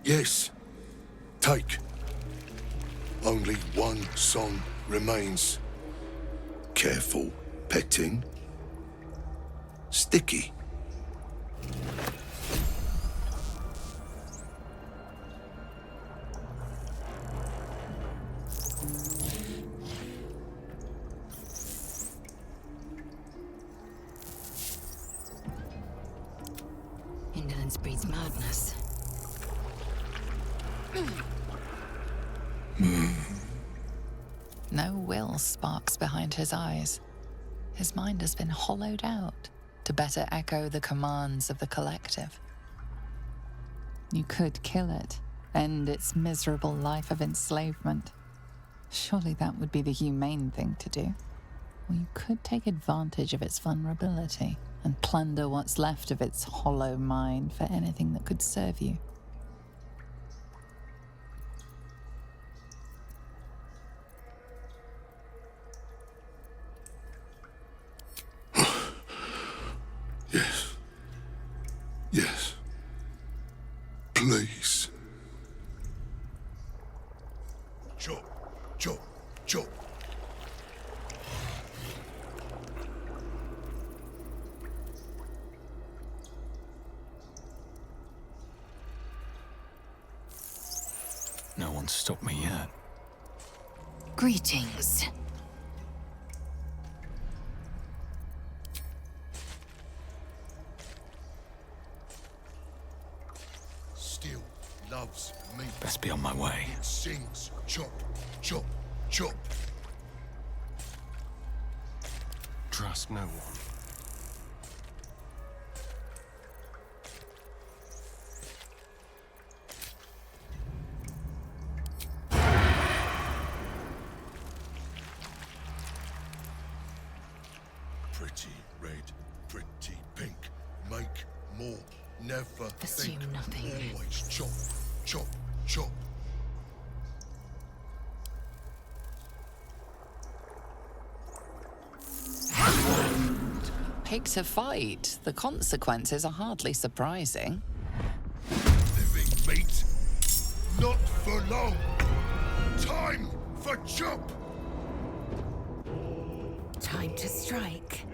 Yes. Take. Only one song remains. Careful petting. Sticky. Indolence breeds madness. No will sparks behind his eyes. His mind has been hollowed out to better echo the commands of the collective. You could kill it, end its miserable life of enslavement. Surely that would be the humane thing to do. Or you could take advantage of its vulnerability and plunder what's left of its hollow mind for anything that could serve you. Yes. Yes. Please. Chop, chop, chop. No one's stopped me yet. Greetings. Still loves me. Best be on my way. It sings chop, chop, chop. Trust no one. Pretty red, pretty pink. Make more. Never Assume think. nothing. Always chop, chop, chop. Pick to fight. The consequences are hardly surprising. Living meat. Not for long. Time for chop. Time to strike.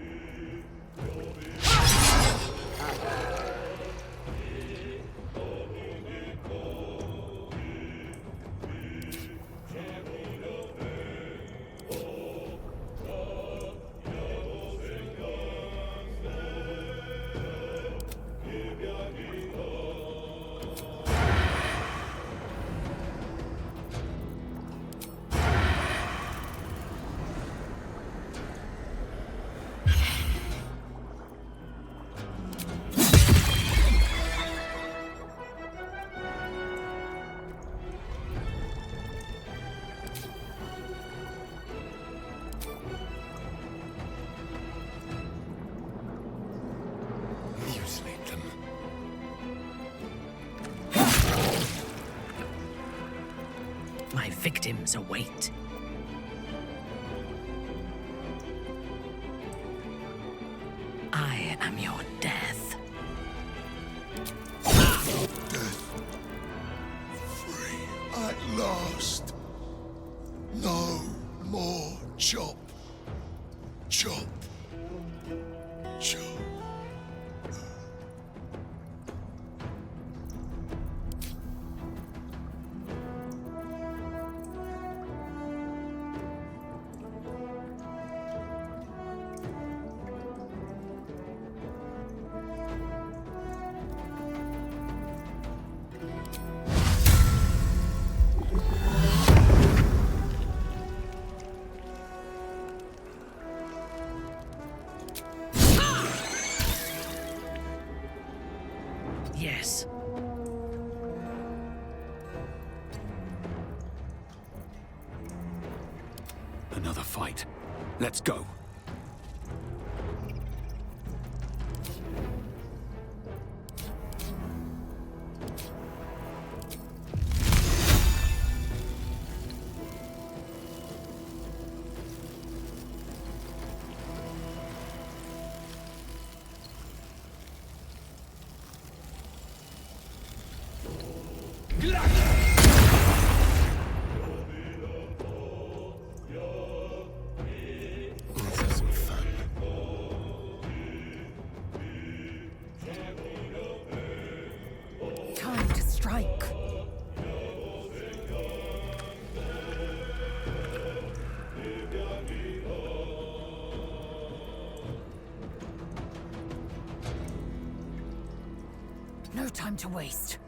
My victims await. I am your death. Death. Free at last. No more chop. Chop. Chop. Yes. Another fight. Let's go. Let's have some fun. Time to strike. No time to waste.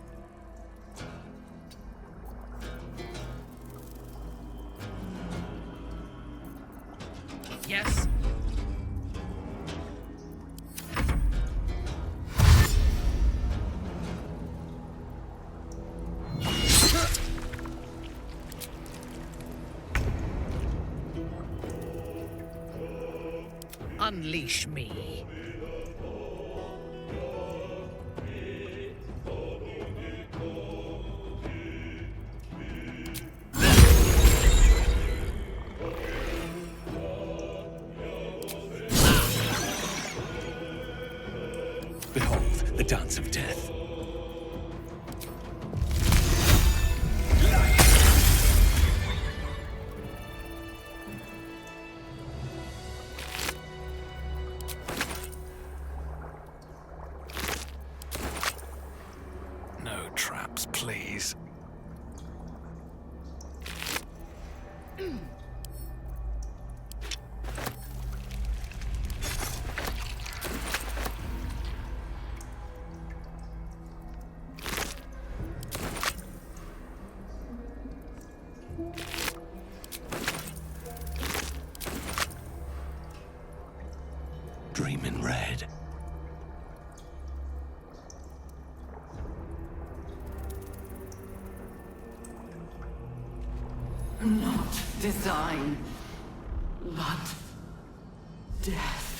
Yes. Unleash me. Behold, the dance of death. No traps, please. Dream in red. Not design, but death.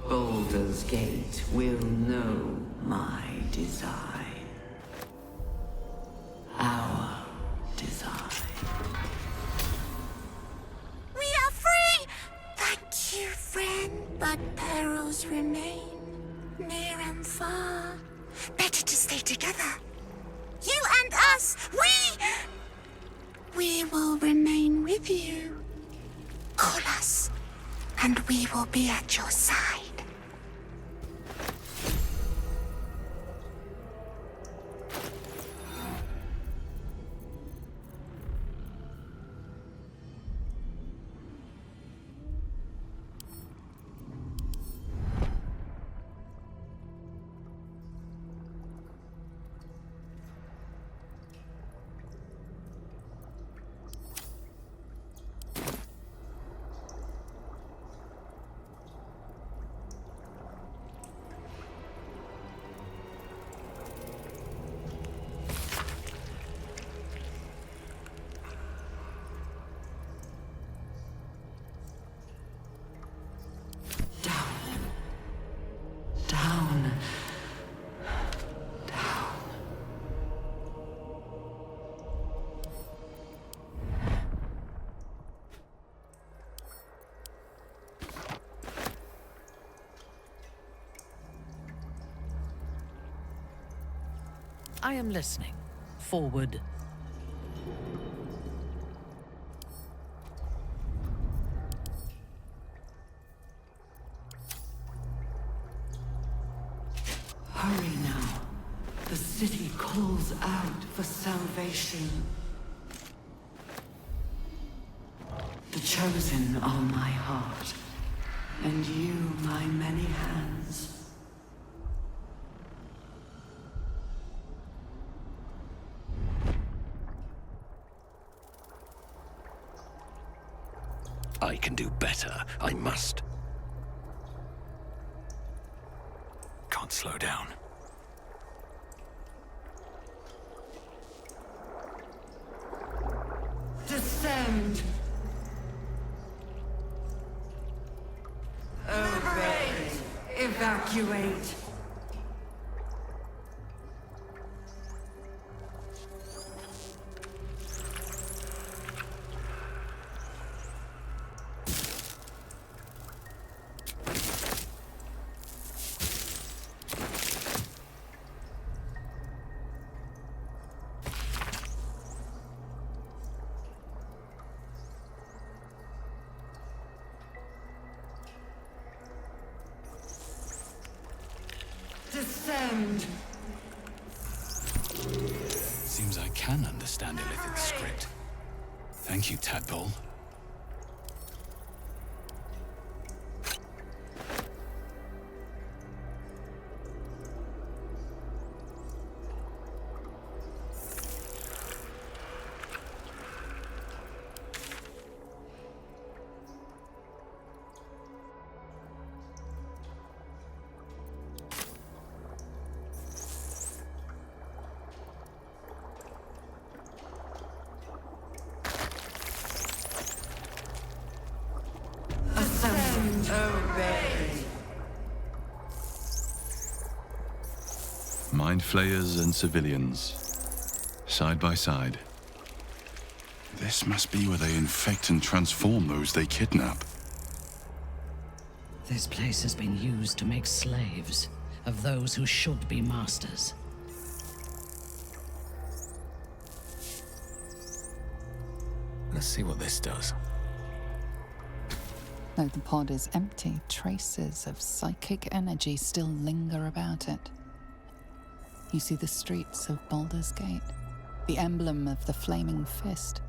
Baldur's Gate will know my design. Our design. We are free! Thank you, friend. But perils remain, near and far. Better to stay together. You and us, we will remain with you. Call us, and we will be at your side. I am listening. Forward. Hurry now. The city calls out for salvation. The chosen are my heart, and you my many hands. I can do better. I must. Can't slow down. Descend! Obey! Evacuate! Descend! Seems I can understand Illithid's script. Thank you, Tadpole. Obey! Mind flayers and civilians, side by side. This must be where they infect and transform those they kidnap. This place has been used to make slaves of those who should be masters. Let's see what this does. Though the pod is empty, traces of psychic energy still linger about it. You see the streets of Baldur's Gate, the emblem of the flaming fist.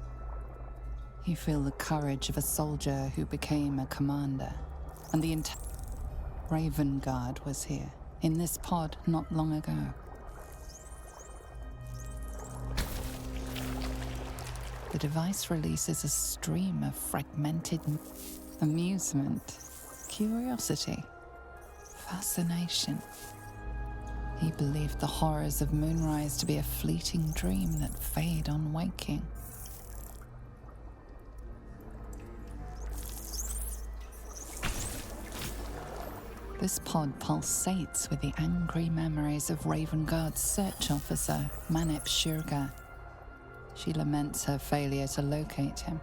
You feel the courage of a soldier who became a commander, and the entire Raven Guard was here, in this pod not long ago. The device releases a stream of fragmented amusement, curiosity, fascination. He believed the horrors of Moonrise to be a fleeting dream that fade on waking. This pod pulsates with the angry memories of Raven Guard's search officer, Manip Shurga. She laments her failure to locate him.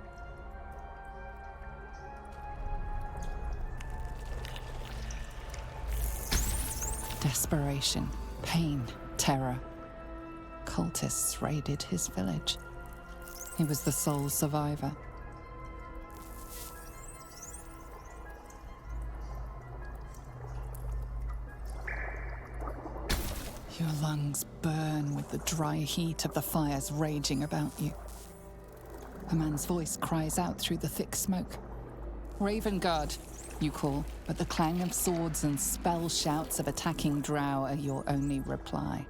Desperation, pain, terror. Cultists raided his village. He was the sole survivor. Your lungs burn with the dry heat of the fires raging about you. A man's voice cries out through the thick smoke. Raven Guard, you call, but the clang of swords and spell shouts of attacking drow are your only reply.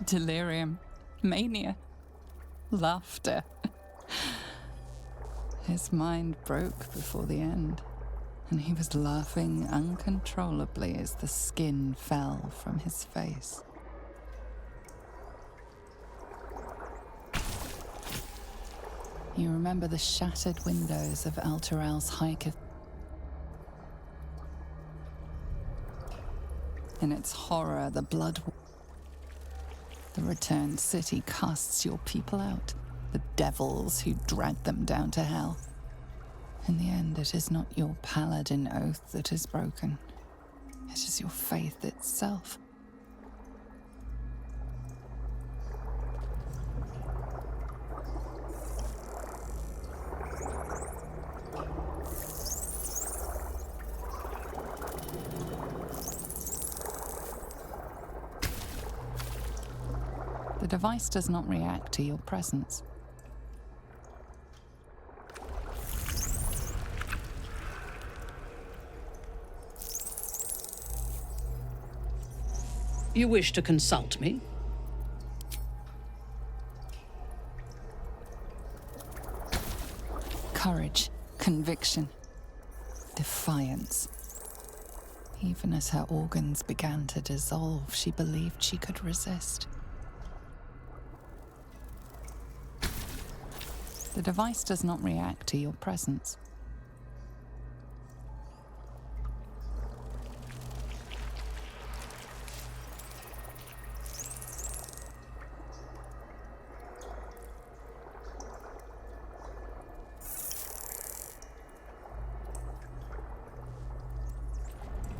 Delirium, mania, laughter. His mind broke before the end, and he was laughing uncontrollably as the skin fell from his face. You remember the shattered windows of Alteral's High Cathedral. In its horror, the returned city casts your people out, the devils who dragged them down to hell. In the end, it is not your paladin oath that is broken. It is your faith itself. The device does not react to your presence. You wish to consult me? Courage, conviction, defiance. Even as her organs began to dissolve, she believed she could resist. The device does not react to your presence.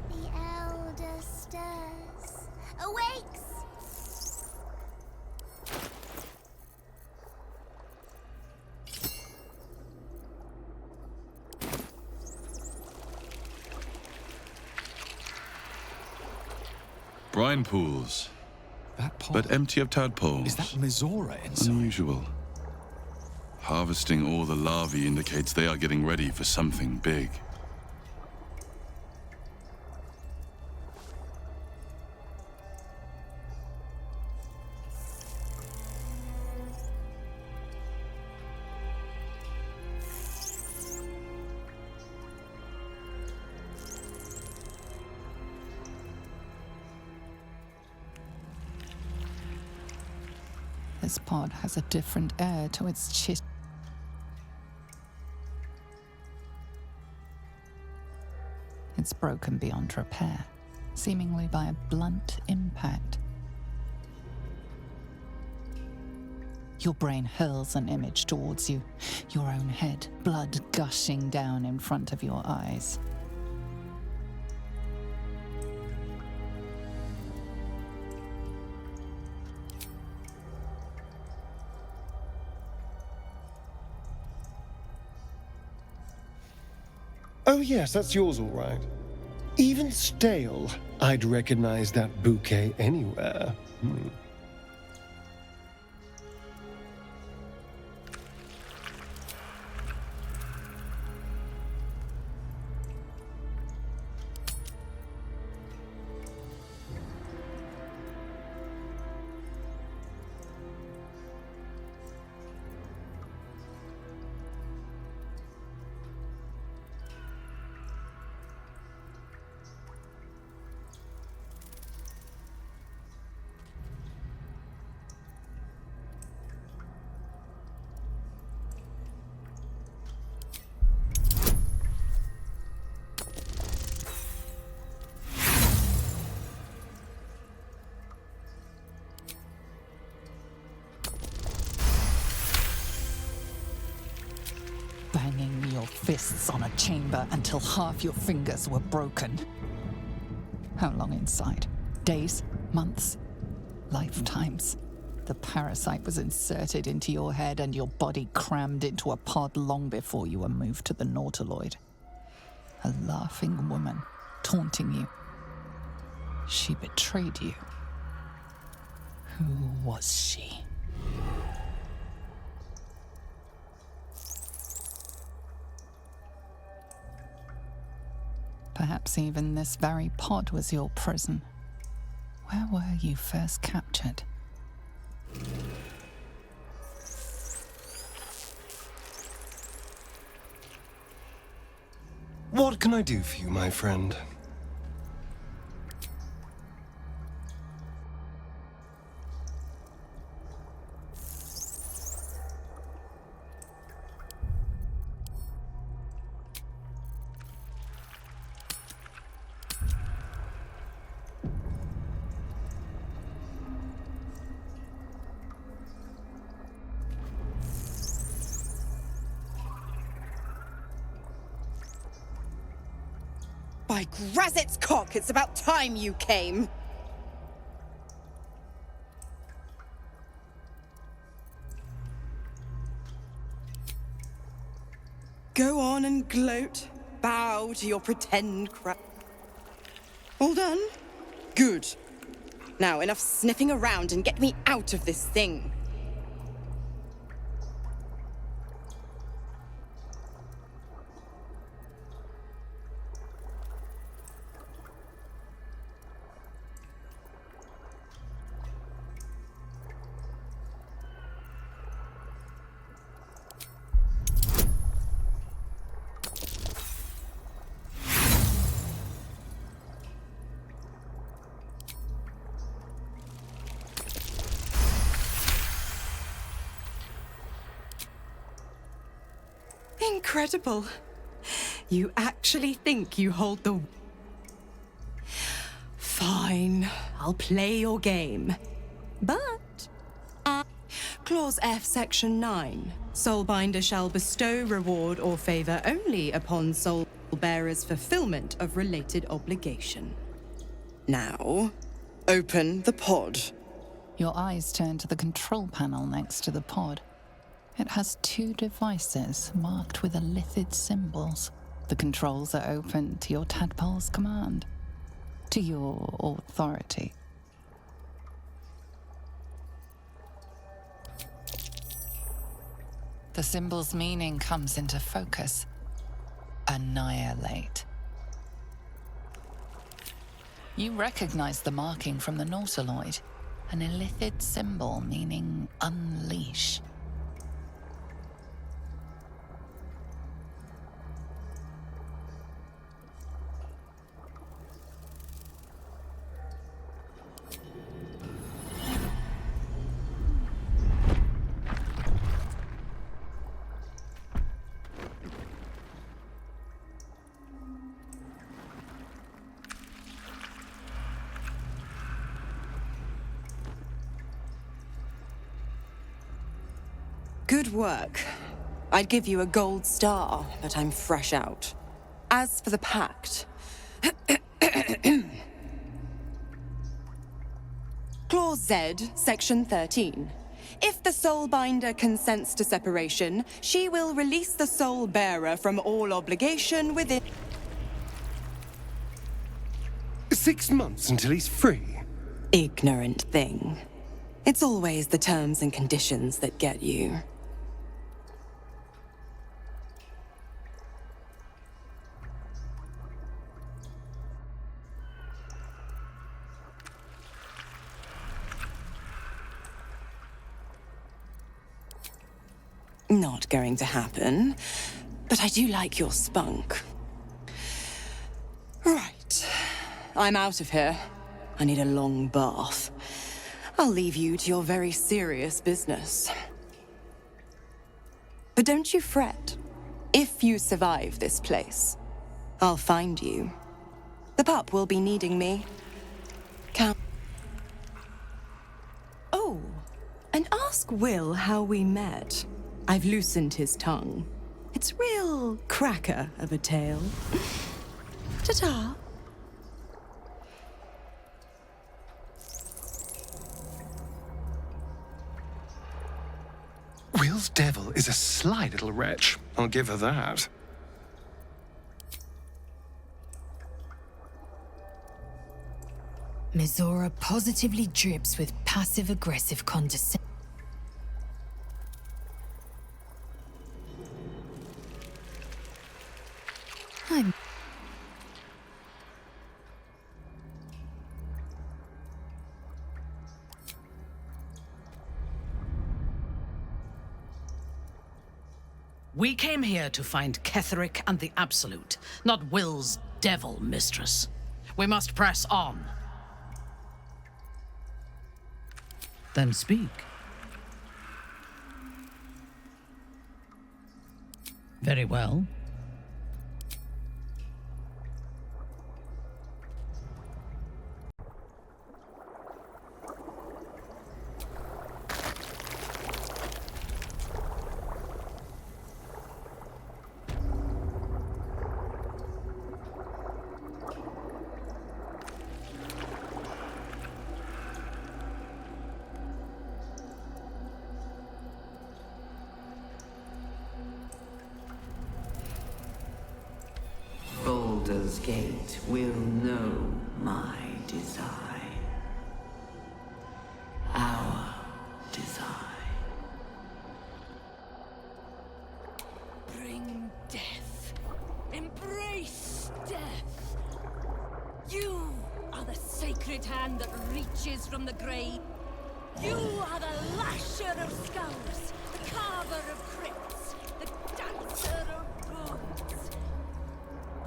The elder stirs, awakes. Brine pools. That pond? But empty of tadpoles. Is that Mizora inside? Unusual. Harvesting all the larvae indicates they are getting ready for something big. This pod has a different air to its chit. It's broken beyond repair, seemingly by a blunt impact. Your brain hurls an image towards you, your own head, blood gushing down in front of your eyes. Oh yes, that's yours all right. Even stale, I'd recognize that bouquet anywhere. Banging your fists on a chamber until half your fingers were broken. How long inside? Days? Months? Lifetimes? The parasite was inserted into your head and your body crammed into a pod long before you were moved to the Nautiloid. A laughing woman, taunting you. She betrayed you. Who was she? Perhaps even this very pod was your prison. Where were you first captured? What can I do for you, my friend? By Grazit's cock, it's about time you came! Go on and gloat. Bow to your pretend crap. All done? Good. Now, enough sniffing around and get me out of this thing. Incredible. You actually think you hold the... Fine, I'll play your game. But... Clause F, Section 9. Soulbinder shall bestow reward or favor only upon soul bearer's fulfillment of related obligation. Now, open the pod. Your eyes turn to the control panel next to the pod. It has 2 devices marked with elithid symbols. The controls are open to your tadpole's command, to your authority. The symbol's meaning comes into focus. Annihilate. You recognize the marking from the Nautiloid, an elithid symbol meaning unleash. Good work. I'd give you a gold star, but I'm fresh out. As for the pact... Clause Z, Section 13. If the Soulbinder consents to separation, she will release the Soul Bearer from all obligation within... 6 months until he's free. Ignorant thing. It's always the terms and conditions that get you. Not going to happen, but I do like your spunk. Right. I'm out of here. I need a long bath. I'll leave you to your very serious business. But don't you fret. If you survive this place, I'll find you. The pup will be needing me. Oh, and ask Will how we met. I've loosened his tongue. It's real cracker of a tale. Ta-ta. Will's devil is a sly little wretch. I'll give her that. Mizora positively drips with passive-aggressive condescension. We came here to find Ketheric and the Absolute, not Will's devil mistress. We must press on. Then speak. Very well. Baldur's Gate will know my design. Our design. Bring death. Embrace death. You are the sacred hand that reaches from the grave. You are the lasher of skulls, the carver of crypts, the dancer of bones.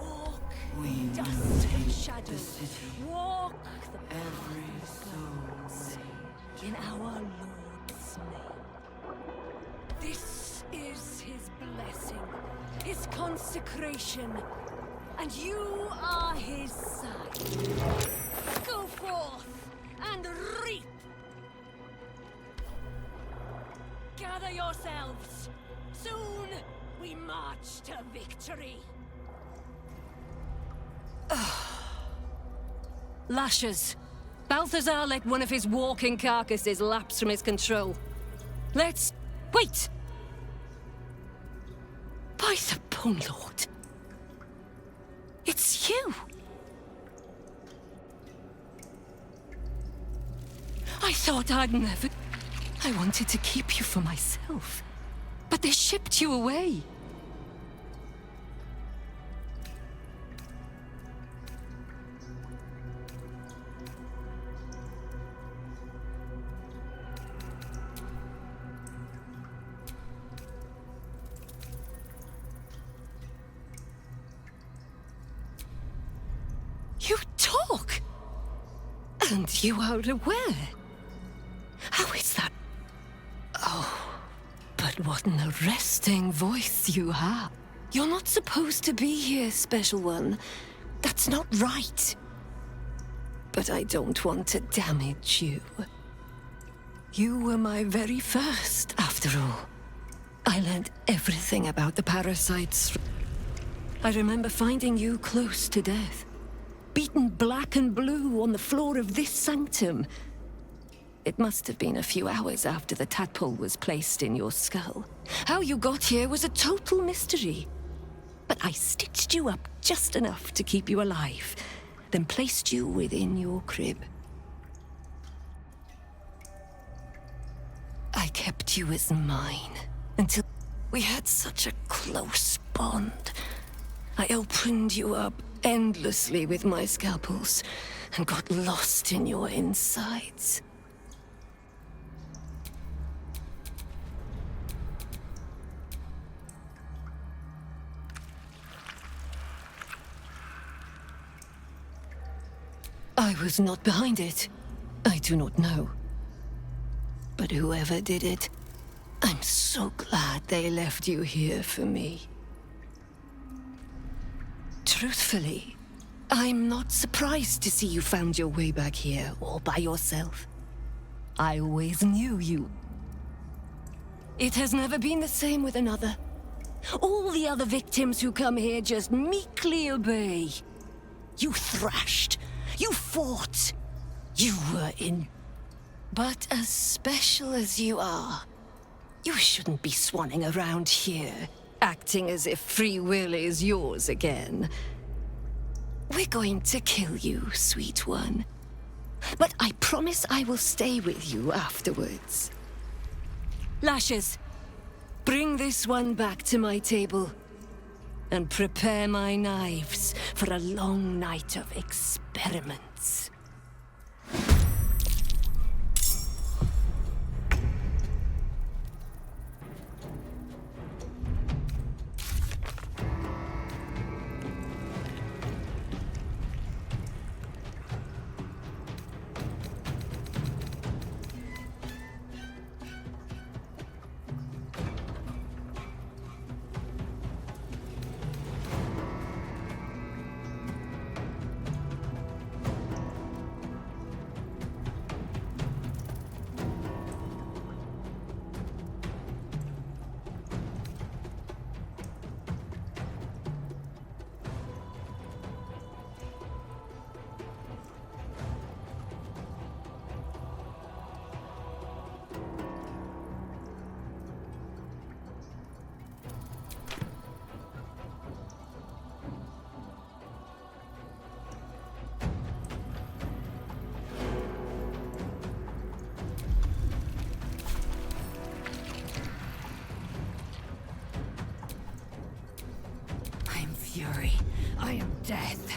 Walk the dust of shadows. Walk the every soul in our Lord's name. This is his blessing, his consecration, and you are his sign. Go forth and reap. Gather yourselves. Soon we march to victory. Lashers. Balthazar let one of his walking carcasses lapse from his control. Let's... wait! By the Bone Lord. It's you! I thought I'd never... I wanted to keep you for myself. But they shipped you away. You talk! And you are aware. How is that? Oh, but what an arresting voice you have. You're not supposed to be here, Special One. That's not right. But I don't want to damage you. You were my very first, after all. I learned everything about the parasites. I remember finding you close to death. Beaten black and blue on the floor of this sanctum. It must have been a few hours after the tadpole was placed in your skull. How you got here was a total mystery. But I stitched you up just enough to keep you alive, then placed you within your crib. I kept you as mine until we had such a close bond. I opened you up endlessly with my scalpels and got lost in your insides. I was not behind it. I do not know. But whoever did it, I'm so glad they left you here for me. Truthfully, I'm not surprised to see you found your way back here all by yourself. I always knew you. It has never been the same with another. All the other victims who come here just meekly obey. You thrashed. You fought. You were in... But as special as you are, you shouldn't be swanning around here, acting as if free will is yours again. We're going to kill you, sweet one. But I promise I will stay with you afterwards. Lashes, bring this one back to my table. And prepare my knives for a long night of experiments. fury. I am death.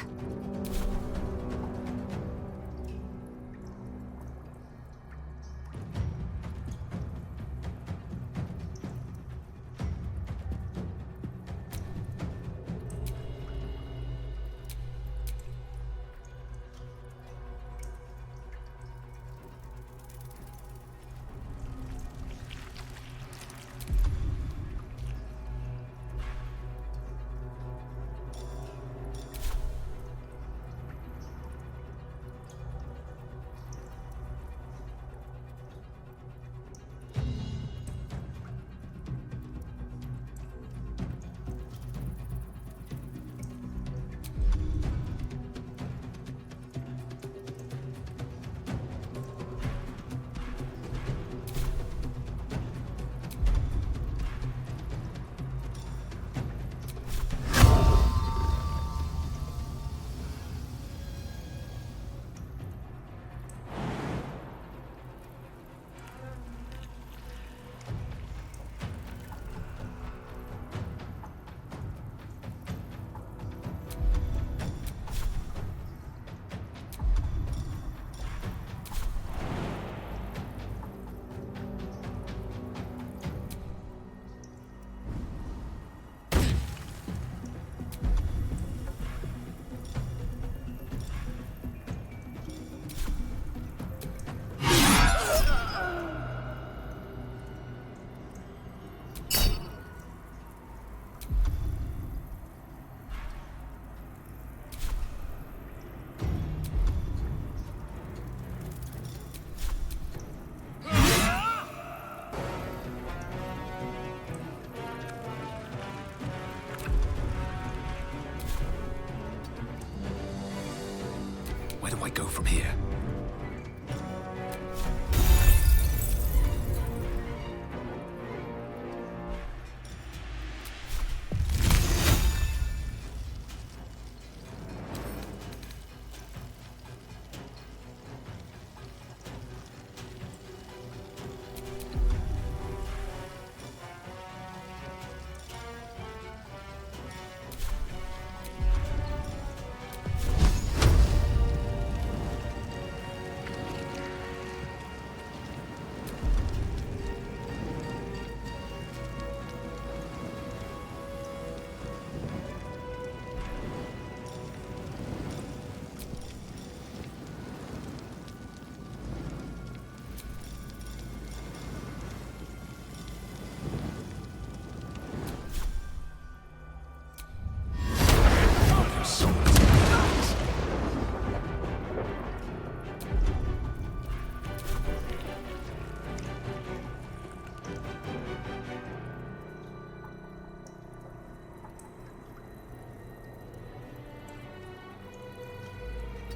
Where do I go from here?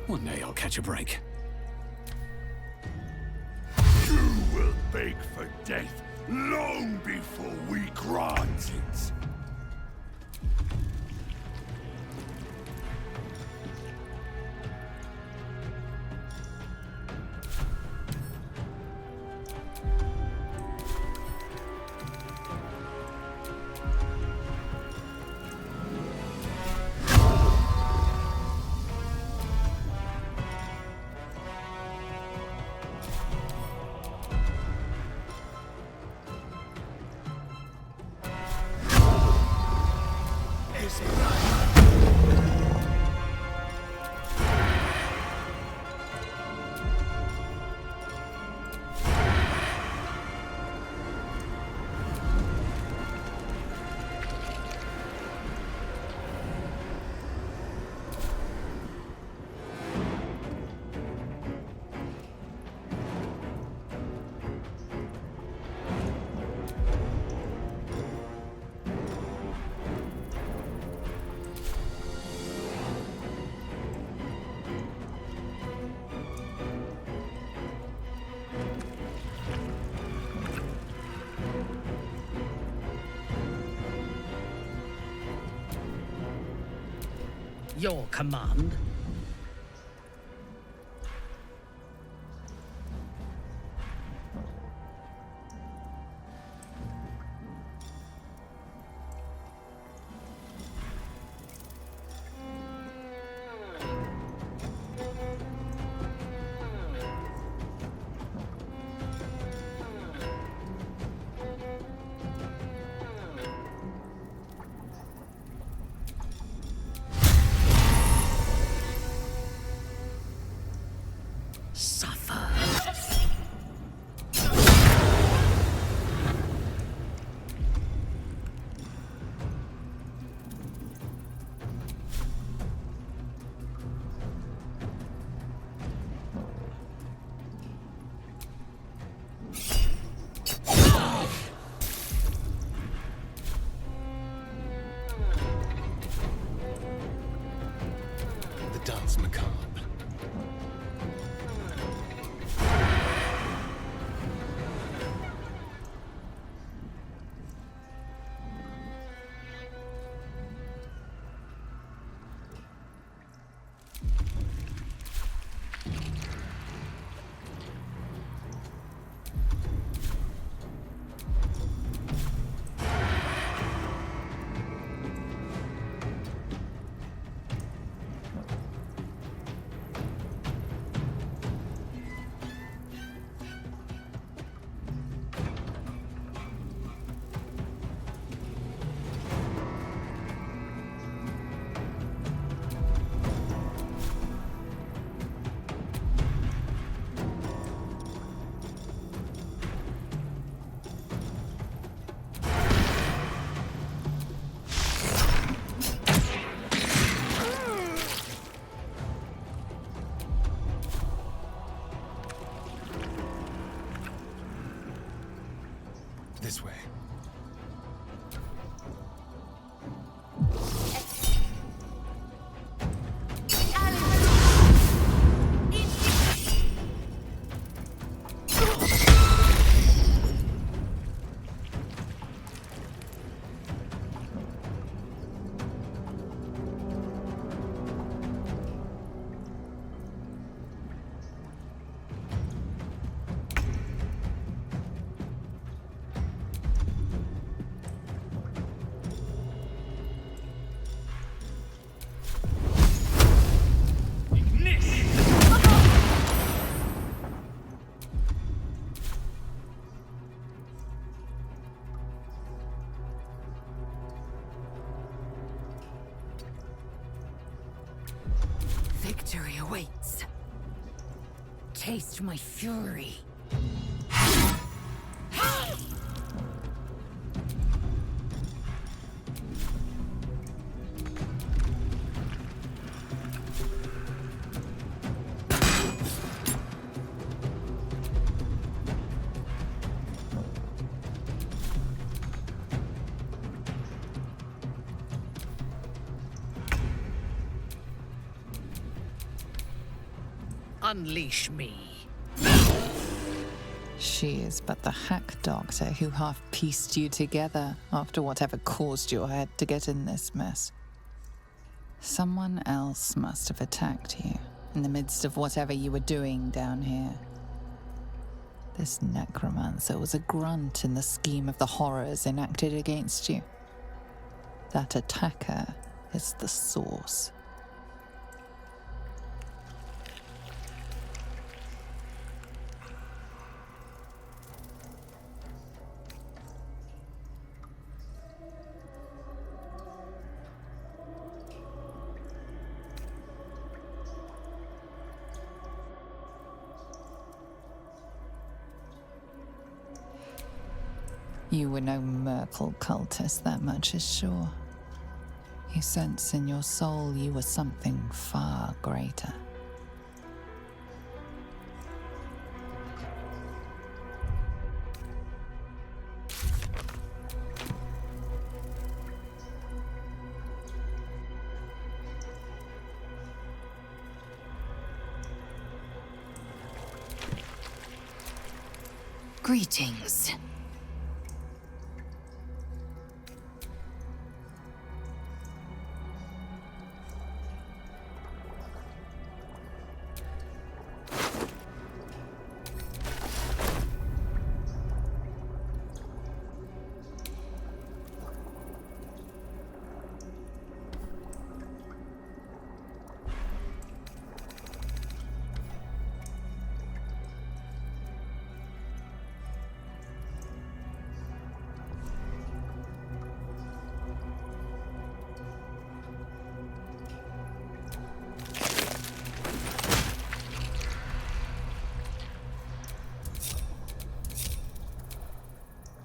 One day I'll catch a break. You will beg for death long before we grant it. Your command? The dance macabre. This way. Victory awaits. Taste my fury. Unleash me. She is but the hack doctor who half pieced you together after whatever caused your head to get in this mess. Someone else must have attacked you in the midst of whatever you were doing down here. This necromancer was a grunt in the scheme of the horrors enacted against you. That attacker is the source. You were no Merkel cultist, that much is sure. You sense in your soul you were something far greater. Greetings.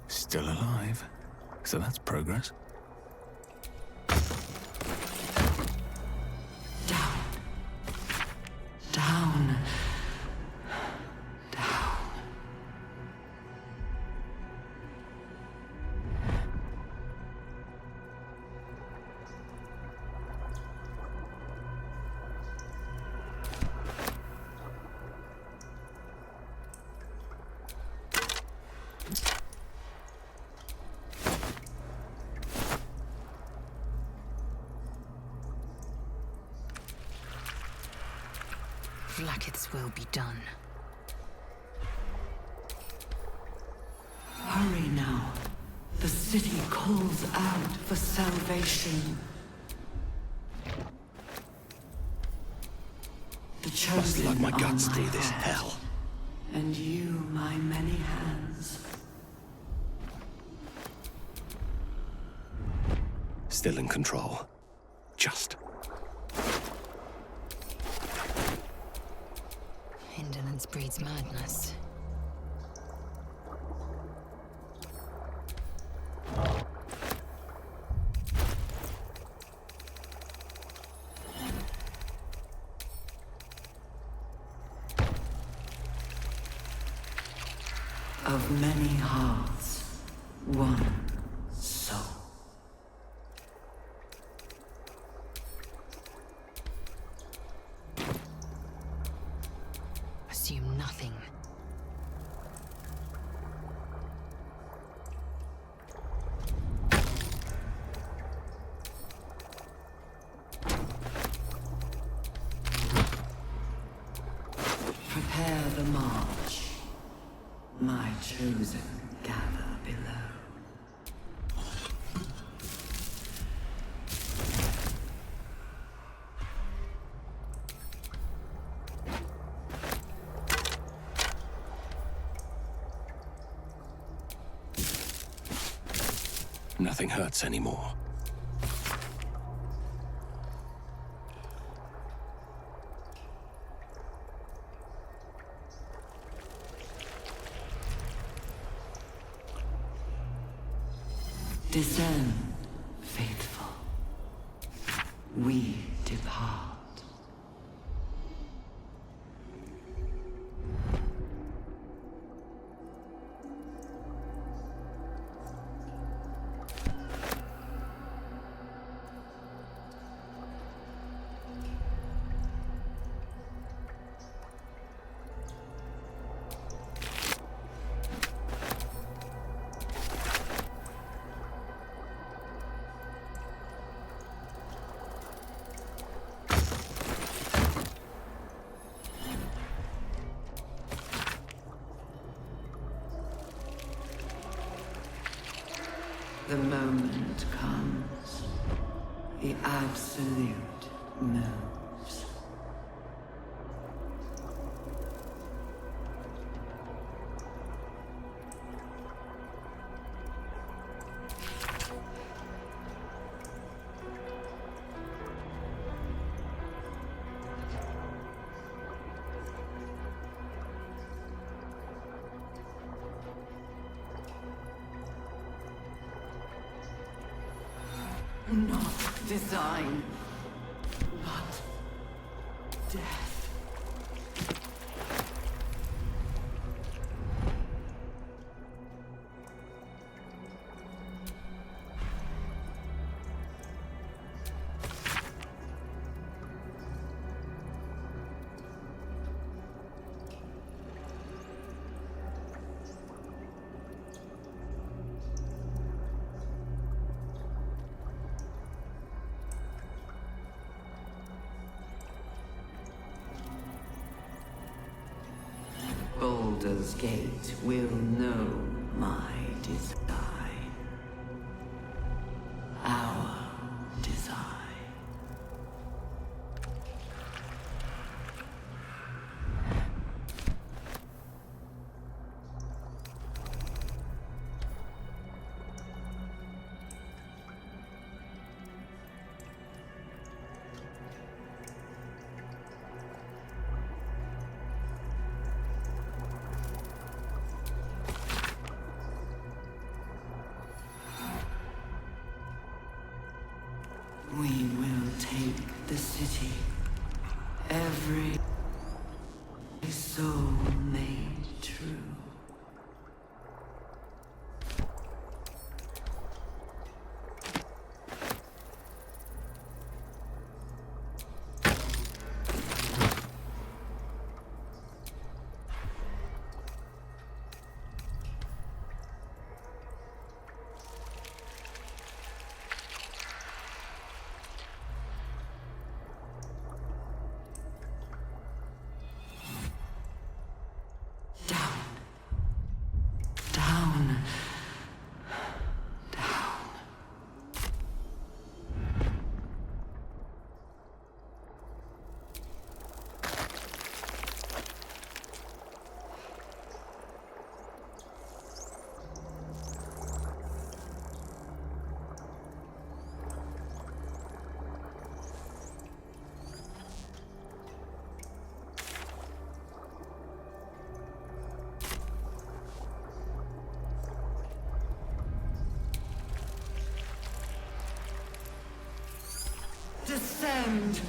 Still alive. So that's progress. Down. Down. Vlaakith's will be done. Hurry now. The city calls out for salvation. The chosen Must lug my are guts my through this heart, hell. and you my many hands. Still in control. Just. Indolence breeds madness. Of many hearts, one soul. Assume nothing. Prepare the march. My chosen gather below. Nothing hurts anymore. Descend, faithful. We depart. The moment comes. The absolute moves. Not design, but death. Baldur's Gate will know my design. Our design. We will take the city. Every soul made true. Descend!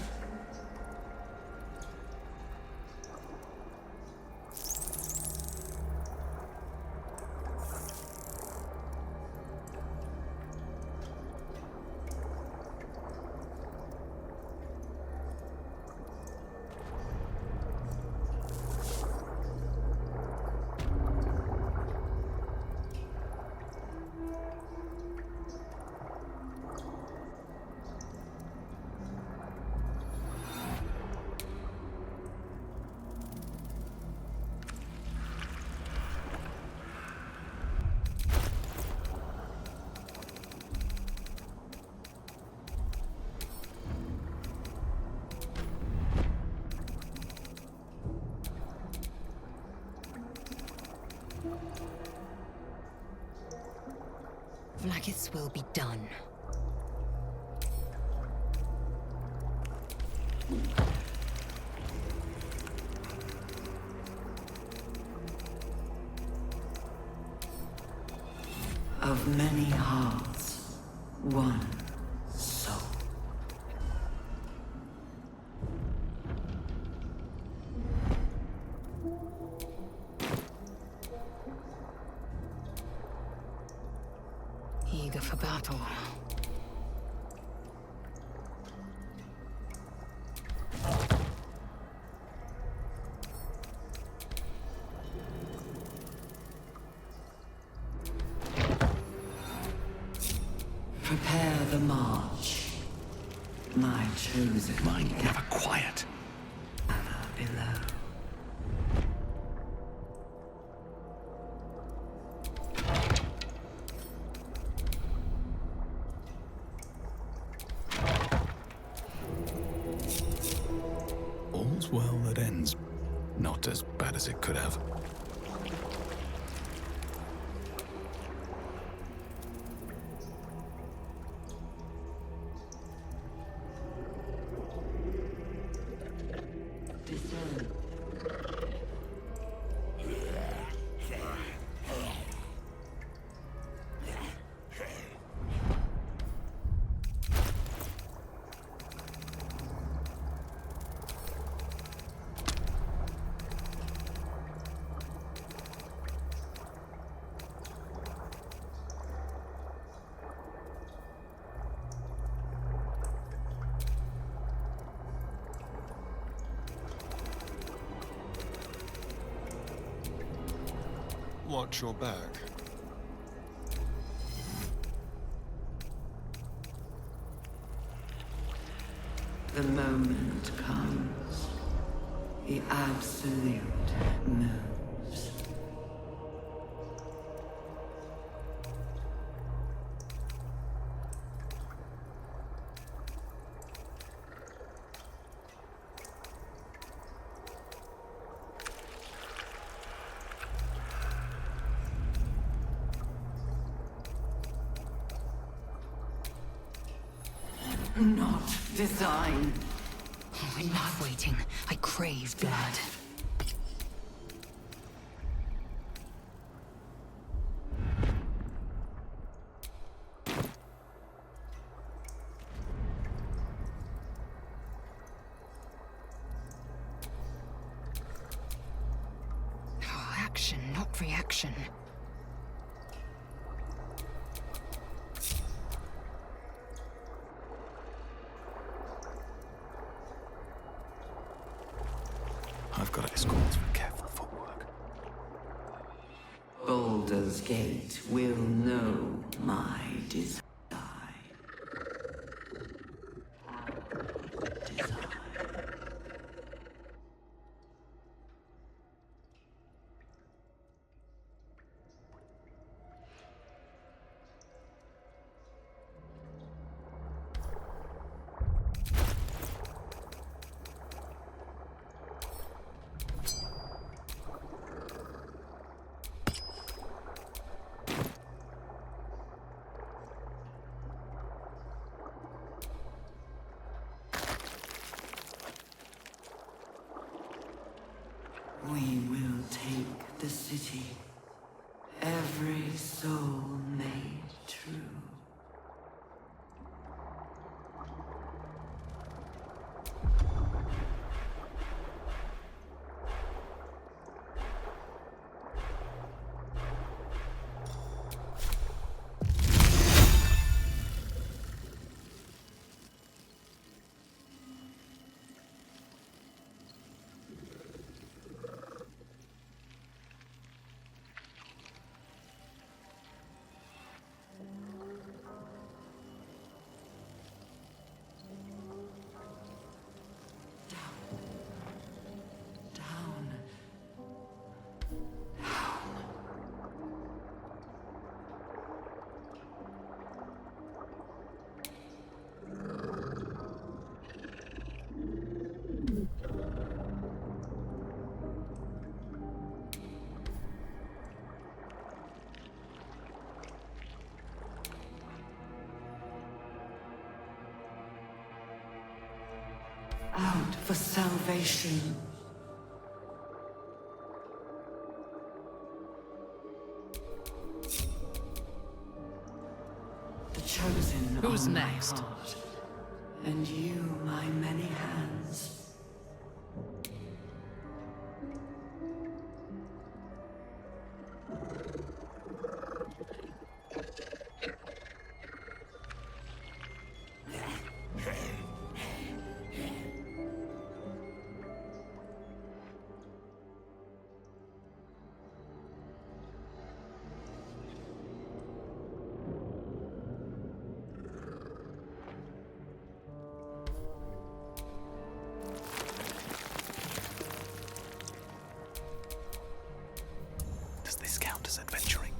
Vlagis will be done. Of many hearts, one soul. Eager for battle. Prepare the march. My chosen. Mine never quiet. Ever below. All's well that ends. Not as bad as it could have. Watch your back. The moment comes. The absolute moves. Not design. Enough waiting. I crave blood. Oh, action, not reaction. I've got escorts for careful footwork. Baldur's Gate will know my design. We will take the city, every soul made true. out for salvation. The chosen Who's are next? my heart, and you my many hands. Does this count as adventuring?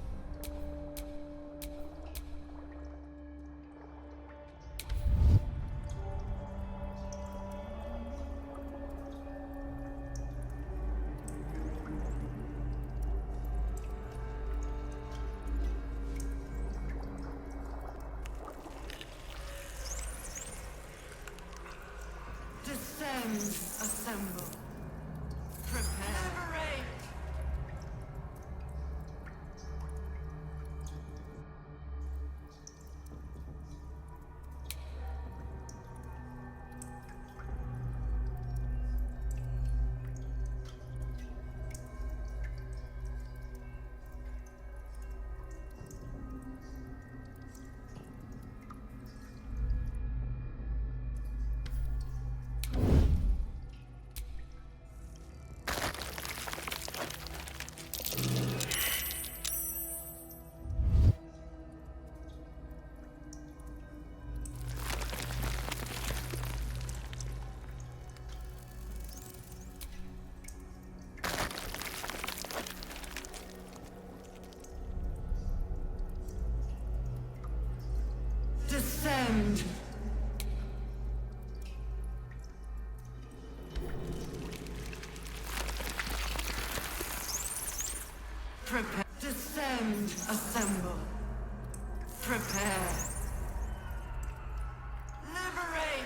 Descend, assemble. Prepare. Liberate. Descend. Prepare. Descend. Assemble. Prepare. Liberate.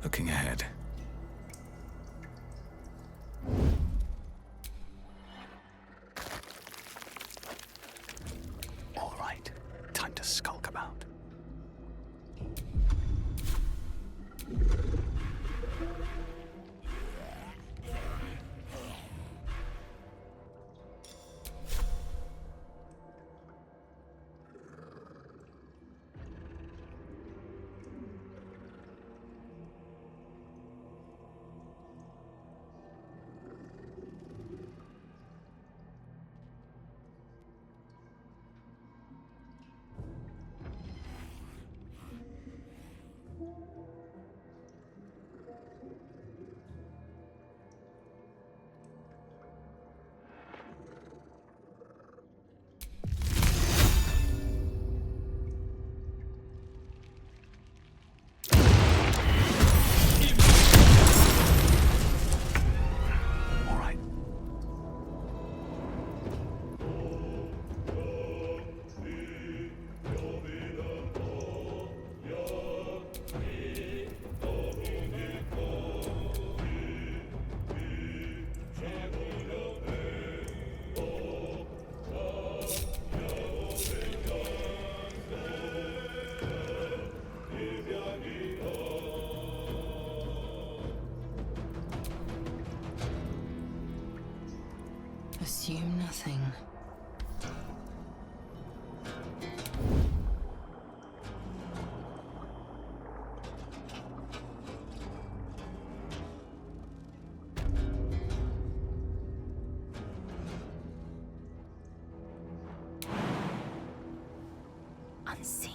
Looking ahead. All right, time to skulk about. Assume nothing. Unseen.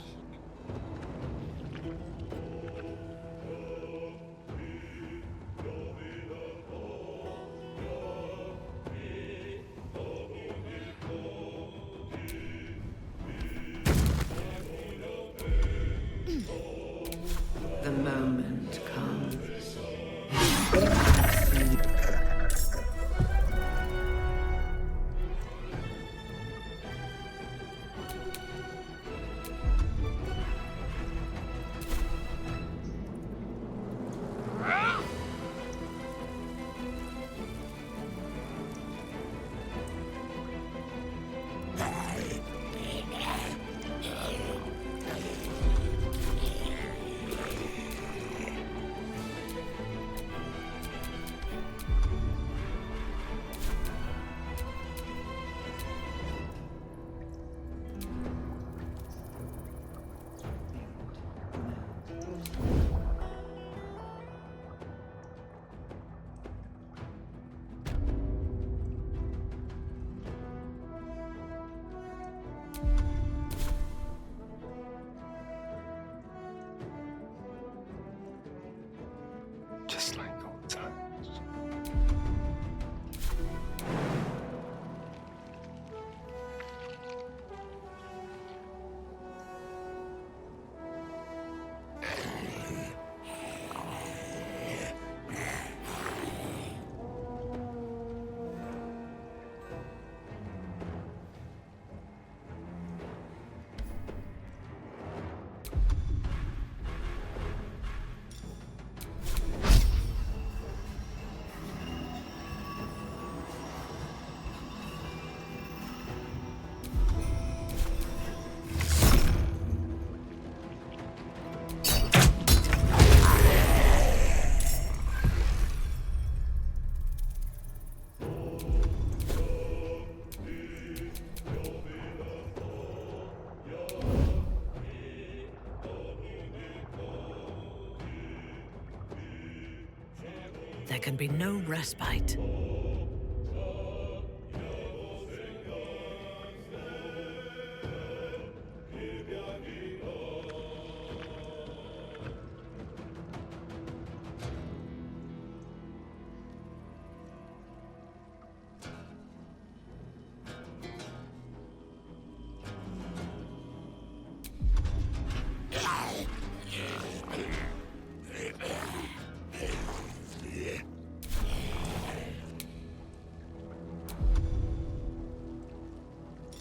there can be no respite.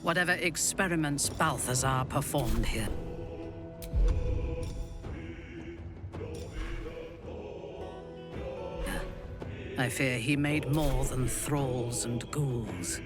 Whatever experiments Balthazar performed here. I fear he made more than thralls and ghouls.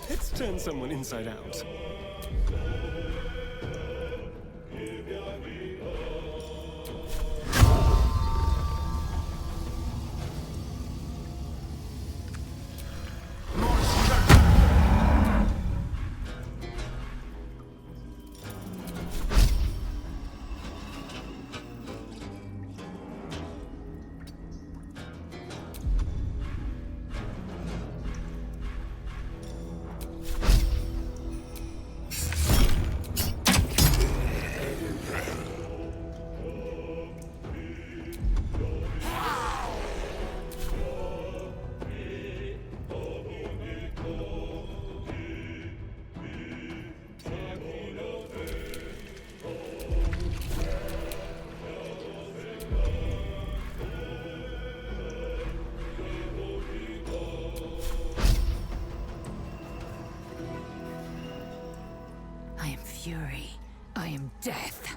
Let's turn someone inside out. fury. I am death.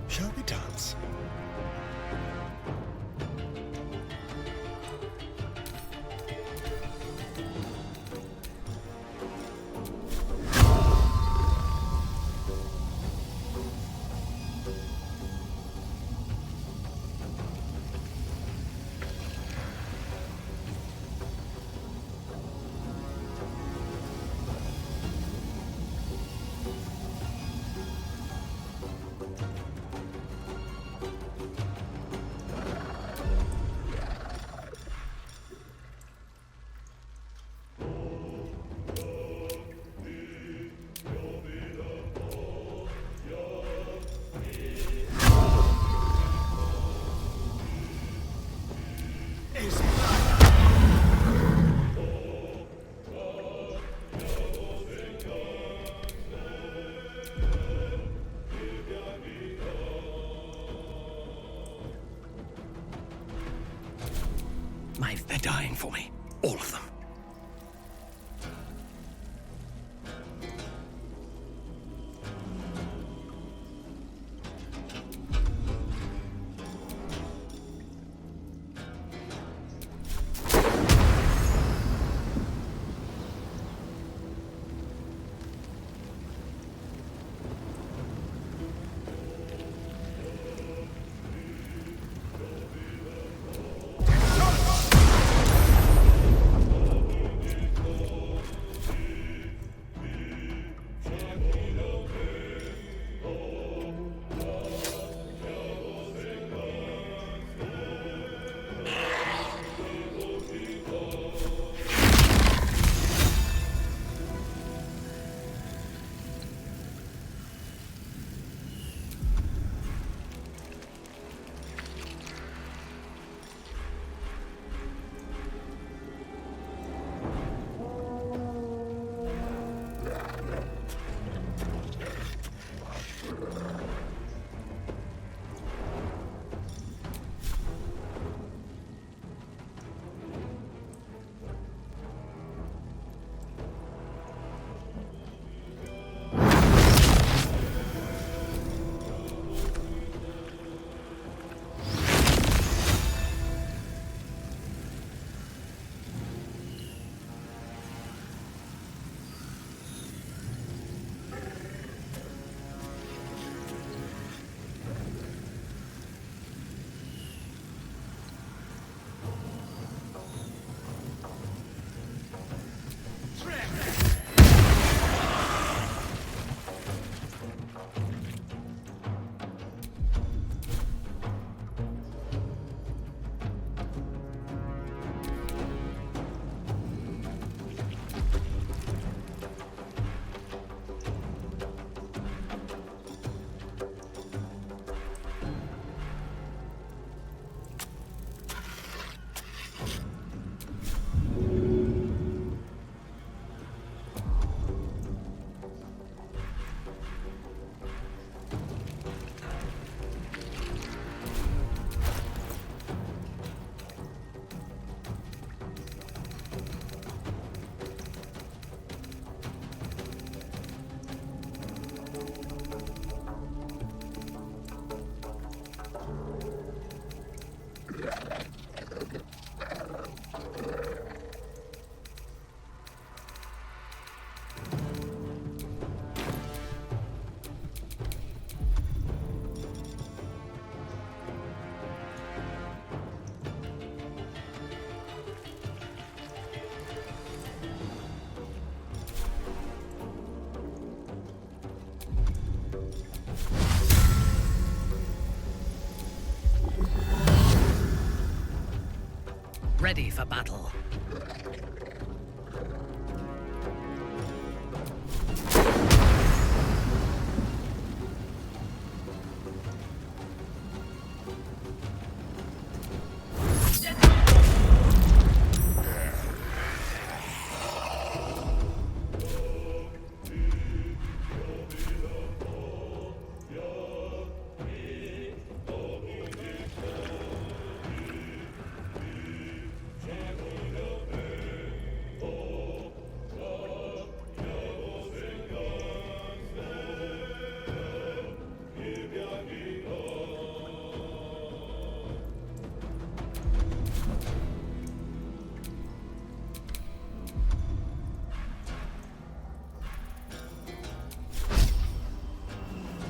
Shall we dance? They're dying for me. All of them. ready for battle.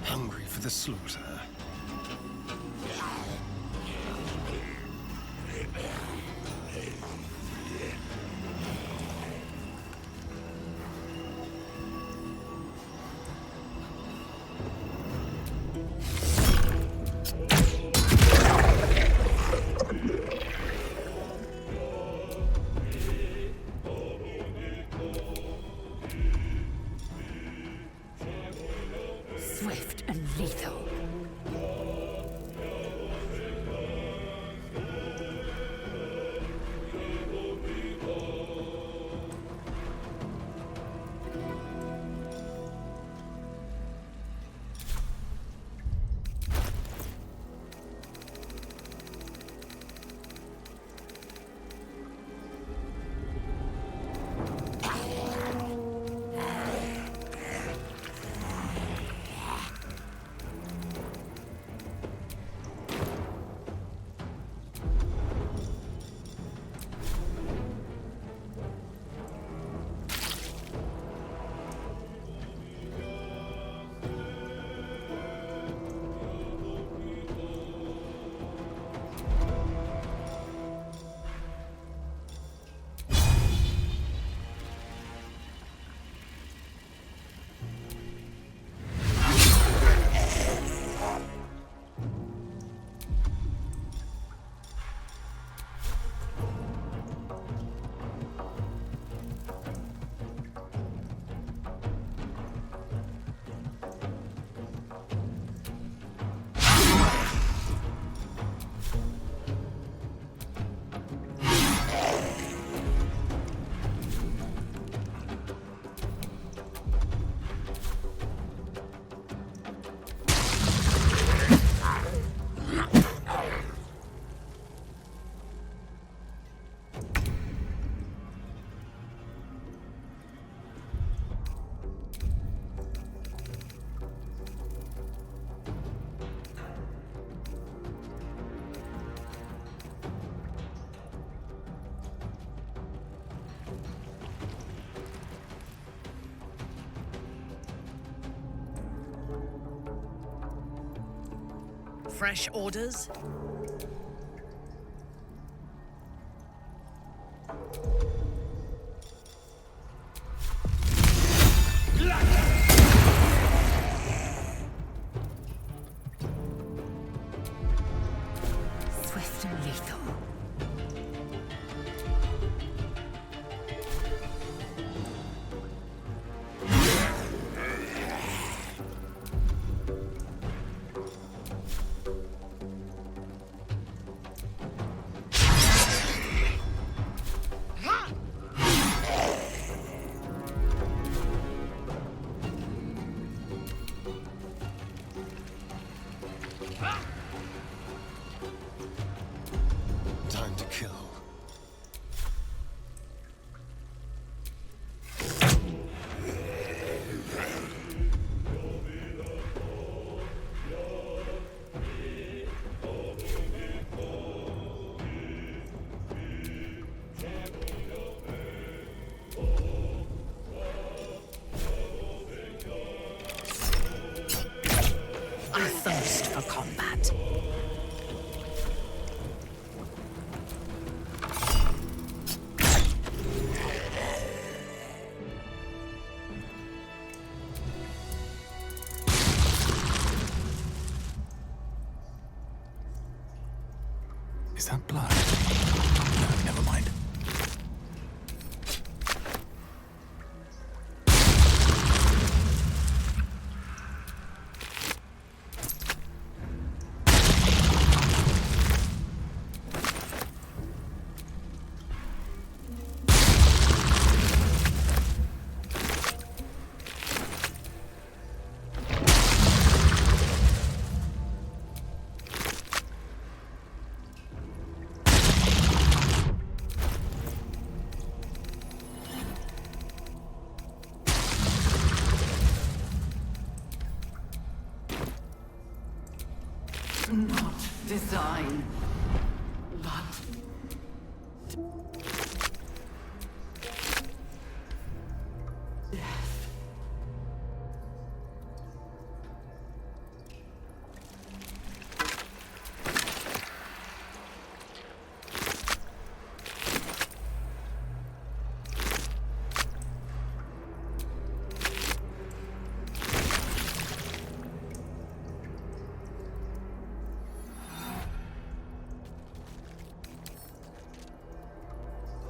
Hungry for the slaughter. Swift and lethal. Fresh orders? Swift and lethal. Time to kill. I thirst for combat. Is that blood? never mind. Not design, but death.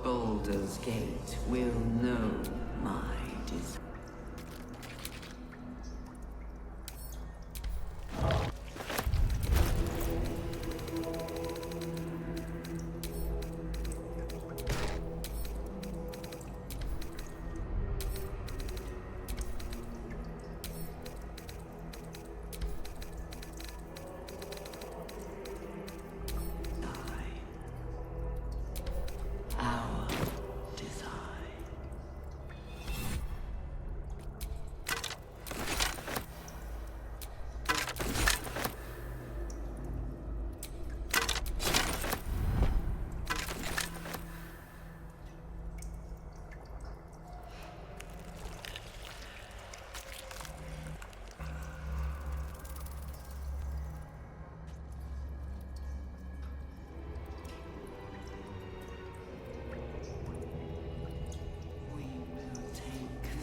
Baldur's Gate will know my desire. Our design.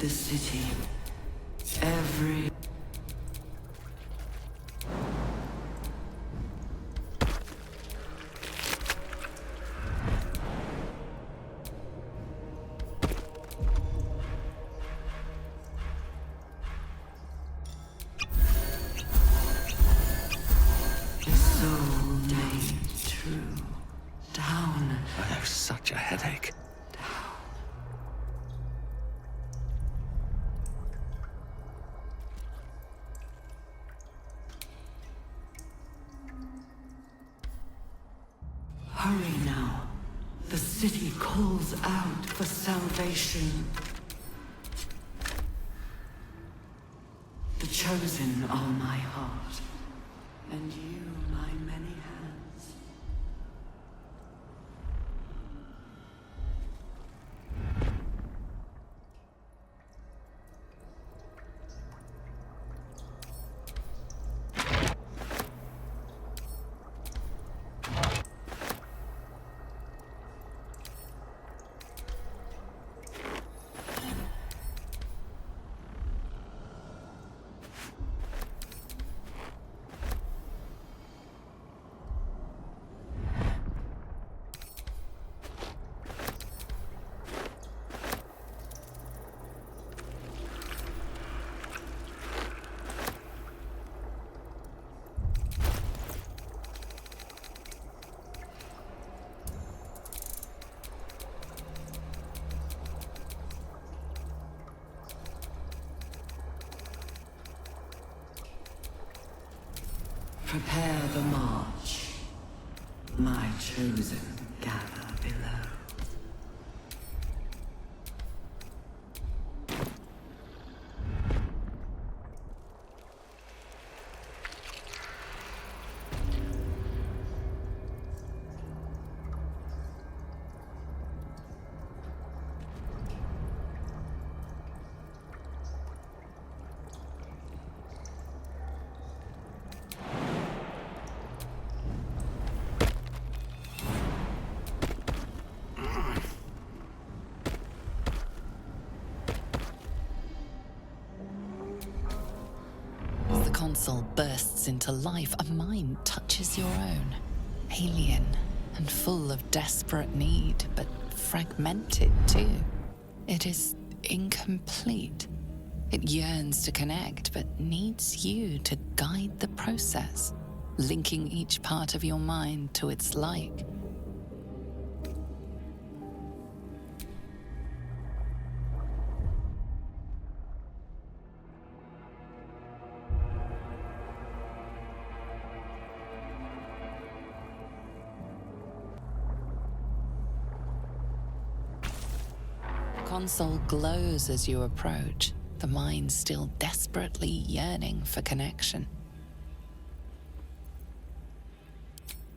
The city. Every... soul made true. Down. I have such a headache. Hurry now. The city calls out for salvation. The chosen are my heart, and you my many hands. Prepare the march. My chosen gather below. As the console bursts into life, a mind touches your own. Alien, and full of desperate need, but fragmented too. It is incomplete. It yearns to connect, but needs you to guide the process, linking each part of your mind to its like. The console glows as you approach, the mind still desperately yearning for connection.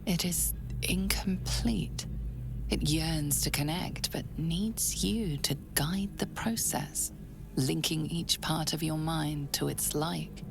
It is incomplete. It yearns to connect, but needs you to guide the process, linking each part of your mind to its like.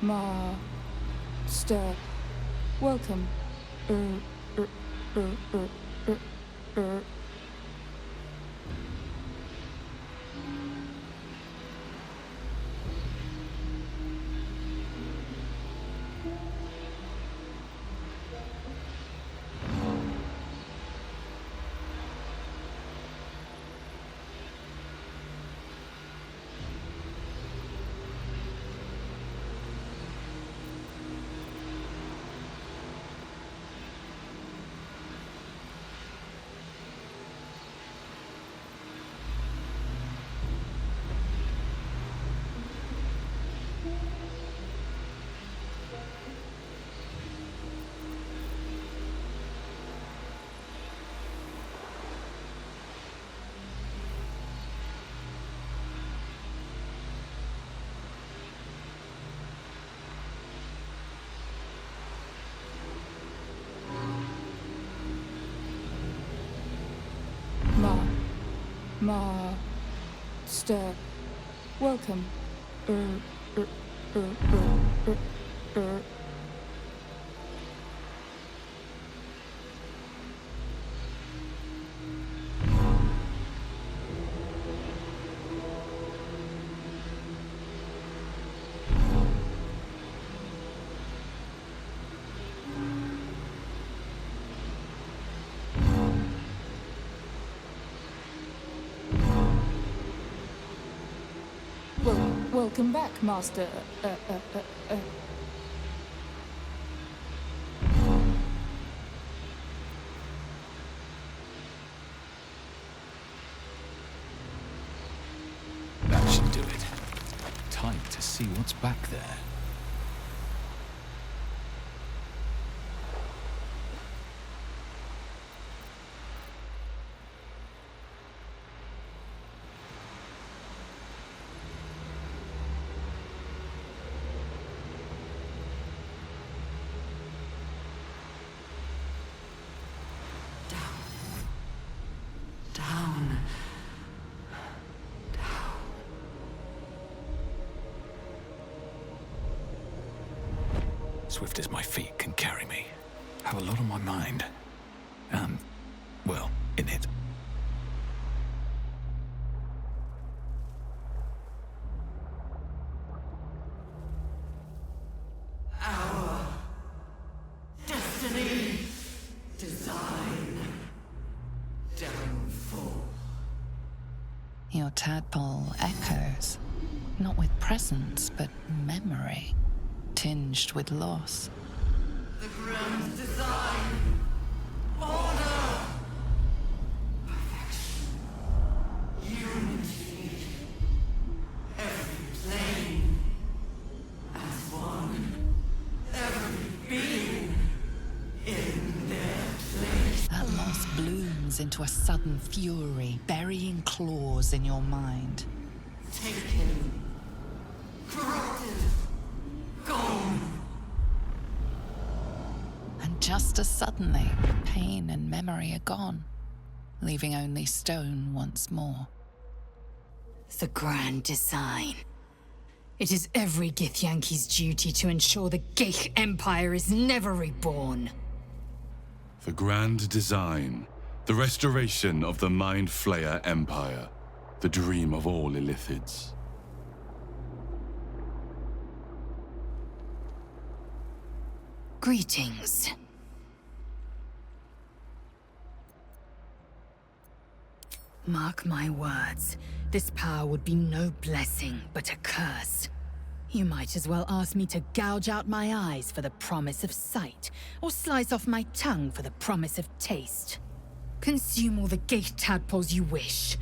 Master, welcome. Master, welcome. Welcome back, Master. That should do it. Time to see what's back there. swift as my feet can carry me. Have a lot on my mind. And, well, in it. Our destiny, design, downfall. Your tadpole echoes, not with presence, but memory, tinged with loss. The grand design, order, perfection, unity, every plane as one, every being in their place. That loss blooms into a sudden fury, burying claws in your mind. Taken, corrupted, gone. And just as suddenly, pain and memory are gone, leaving only stone once more. The grand design. It is every Githyanki's duty to ensure the Geich Empire is never reborn. The grand design. The restoration of the Mind Flayer Empire. The dream of all Illithids. Greetings. Mark my words, this power would be no blessing, but a curse. You might as well ask me to gouge out my eyes for the promise of sight, or slice off my tongue for the promise of taste. Consume all the gate tadpoles you wish.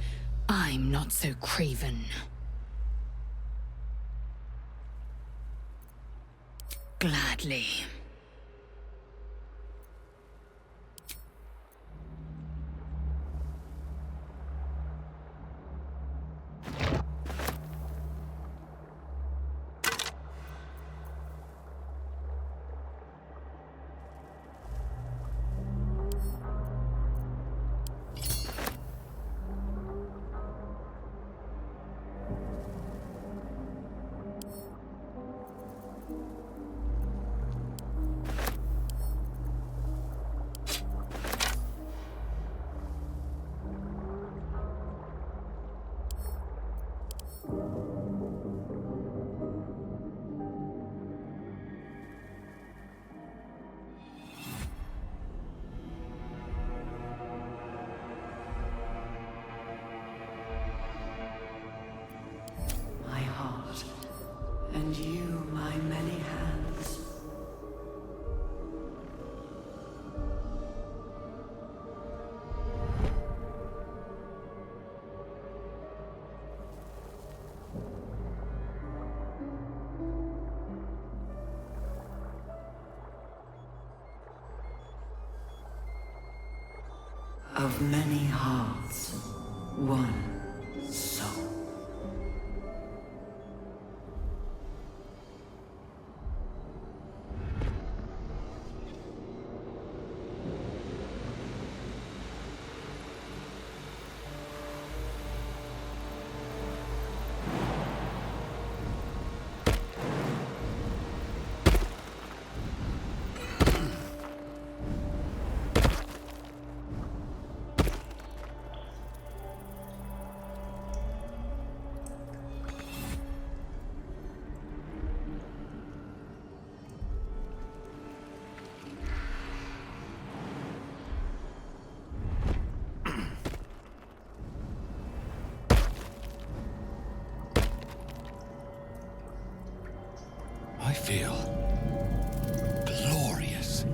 I'm not so craven. Gladly. And you, my many hands. Of many hearts, one soul. I feel glorious.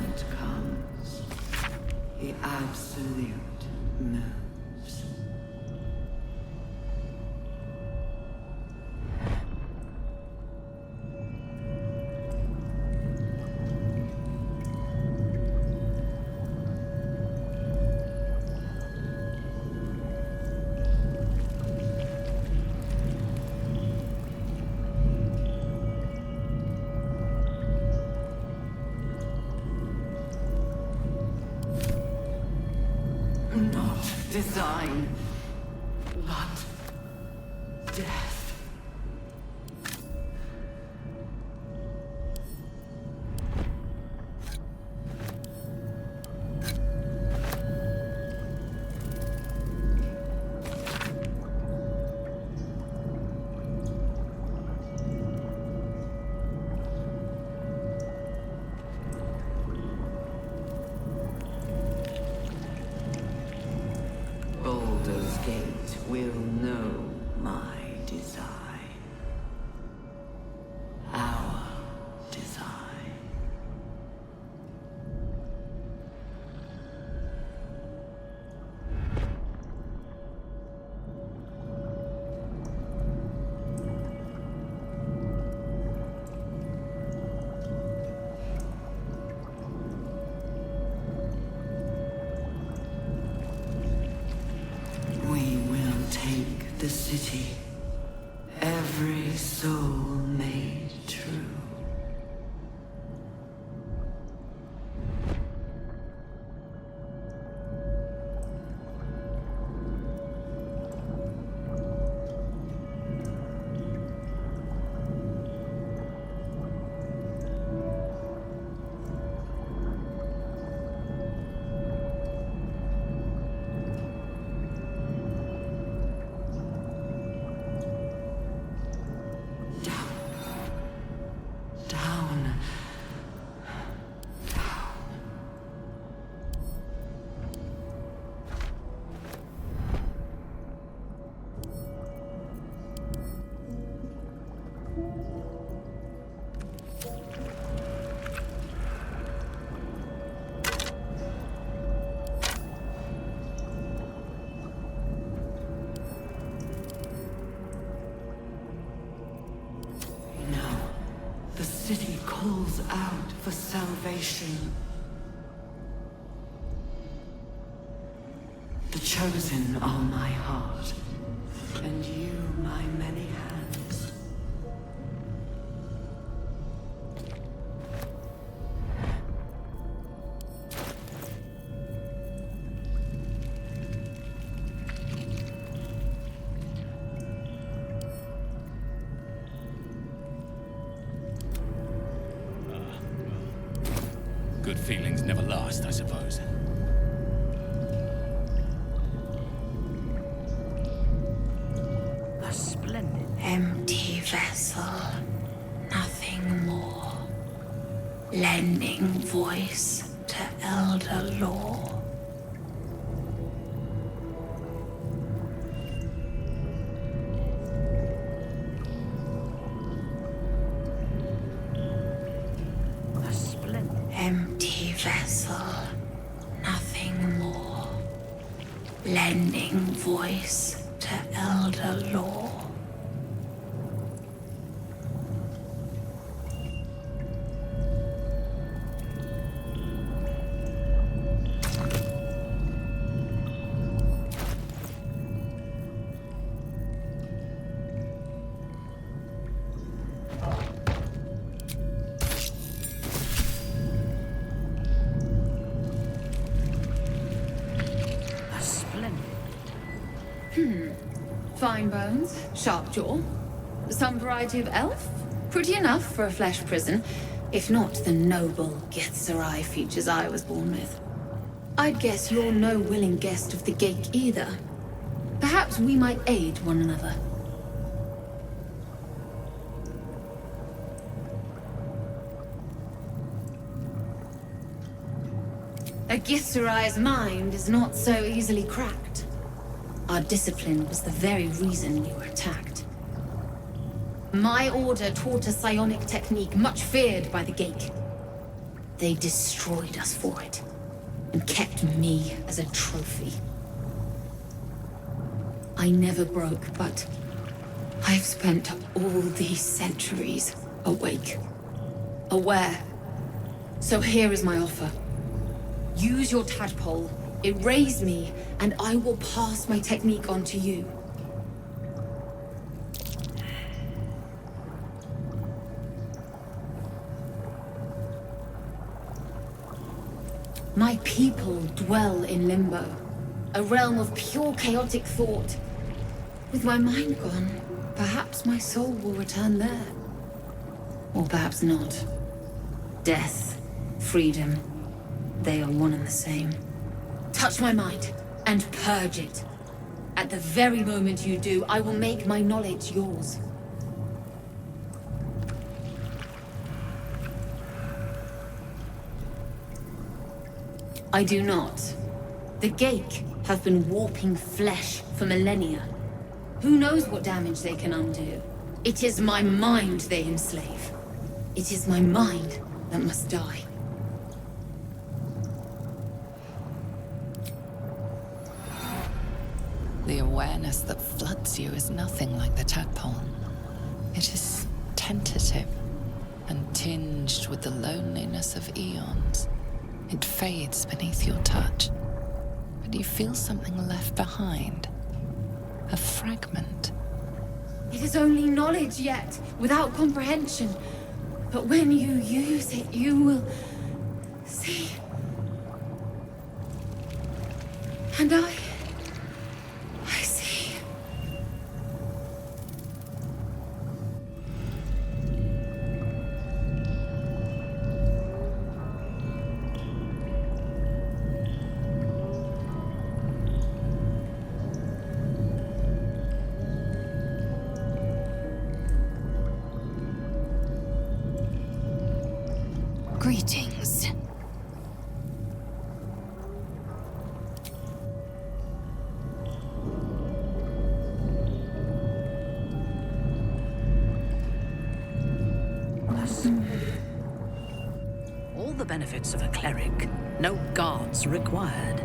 moment comes, the absolute moves. Not design, but death. Baldur's Gate will know my design. Our design. We will take the city, every soul made true. Down. The city calls out for salvation. The chosen are my heart, and you my many hands. Good feelings never last, I suppose. A splendid Empty vessel, nothing more. Lending voice to elder law. a splendid Empty vessel, nothing more. Lending voice to elder law. a splendid Fine bones, sharp jaw. Some variety of elf? Pretty enough for a flesh prison, if not the noble Githzerai features I was born with. I'd guess you're no willing guest of the gate either. Perhaps we might aid one another. A Githzerai's mind is not so easily cracked. Our discipline was the very reason we were attacked. My order taught a psionic technique much feared by the Gate. They destroyed us for it, and kept me as a trophy. I never broke, but I've spent all these centuries awake, aware. So here is my offer. Use your tadpole, erase me, and I will pass my technique on to you. My people dwell in limbo, a realm of pure chaotic thought. With my mind gone, perhaps my soul will return there. Or perhaps not. Death, freedom, they are one and the same. Touch my mind, and purge it. At the very moment you do, I will make my knowledge yours. I do not. The Geik have been warping flesh for millennia. Who knows what damage they can undo? It is my mind they enslave. It is my mind that must die. The awareness that floods you is nothing like the tadpole. It is tentative and tinged with the loneliness of eons. It fades beneath your touch, but you feel something left behind. A fragment. It is only knowledge yet, without comprehension. But when you use it, you will see. And I see. Greetings. All the benefits of a cleric, no guards required.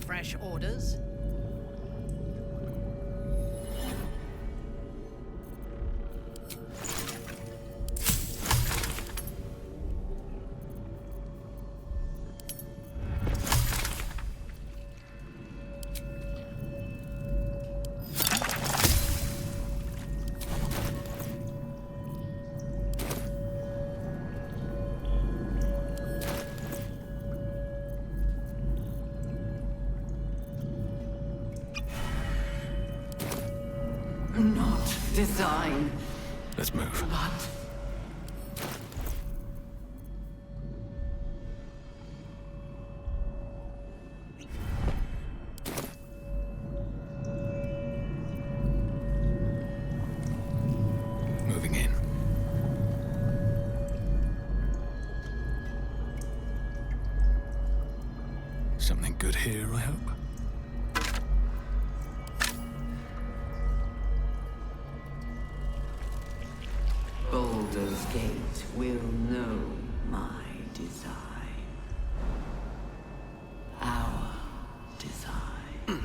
Fresh orders? Not design. Let's move. But Moving in. Something good here, I hope. Baldur's Gate will know my design. Our design.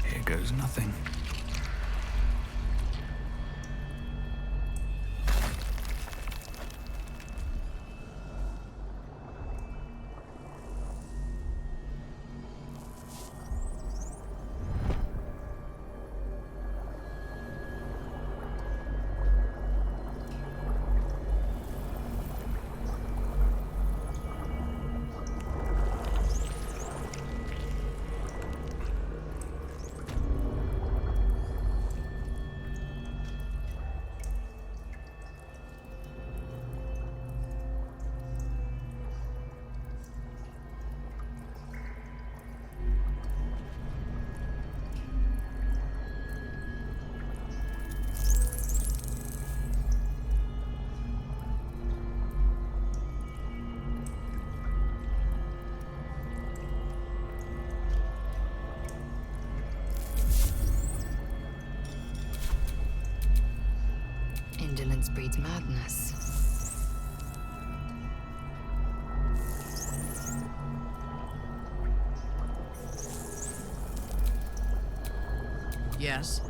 Here goes nothing. Indolence breeds madness. Yes?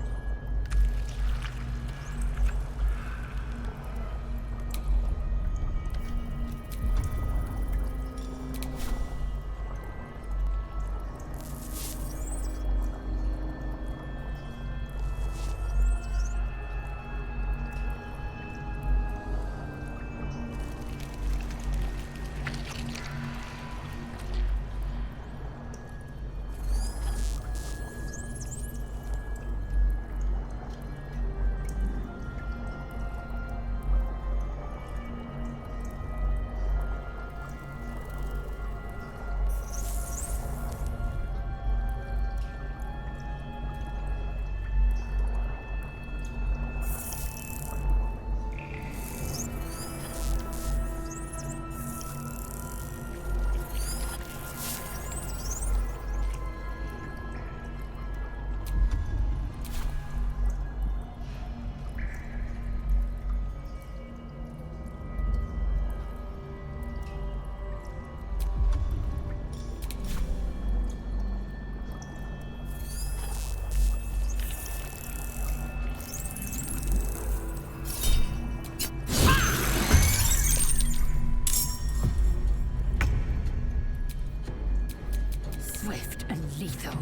Swift and lethal.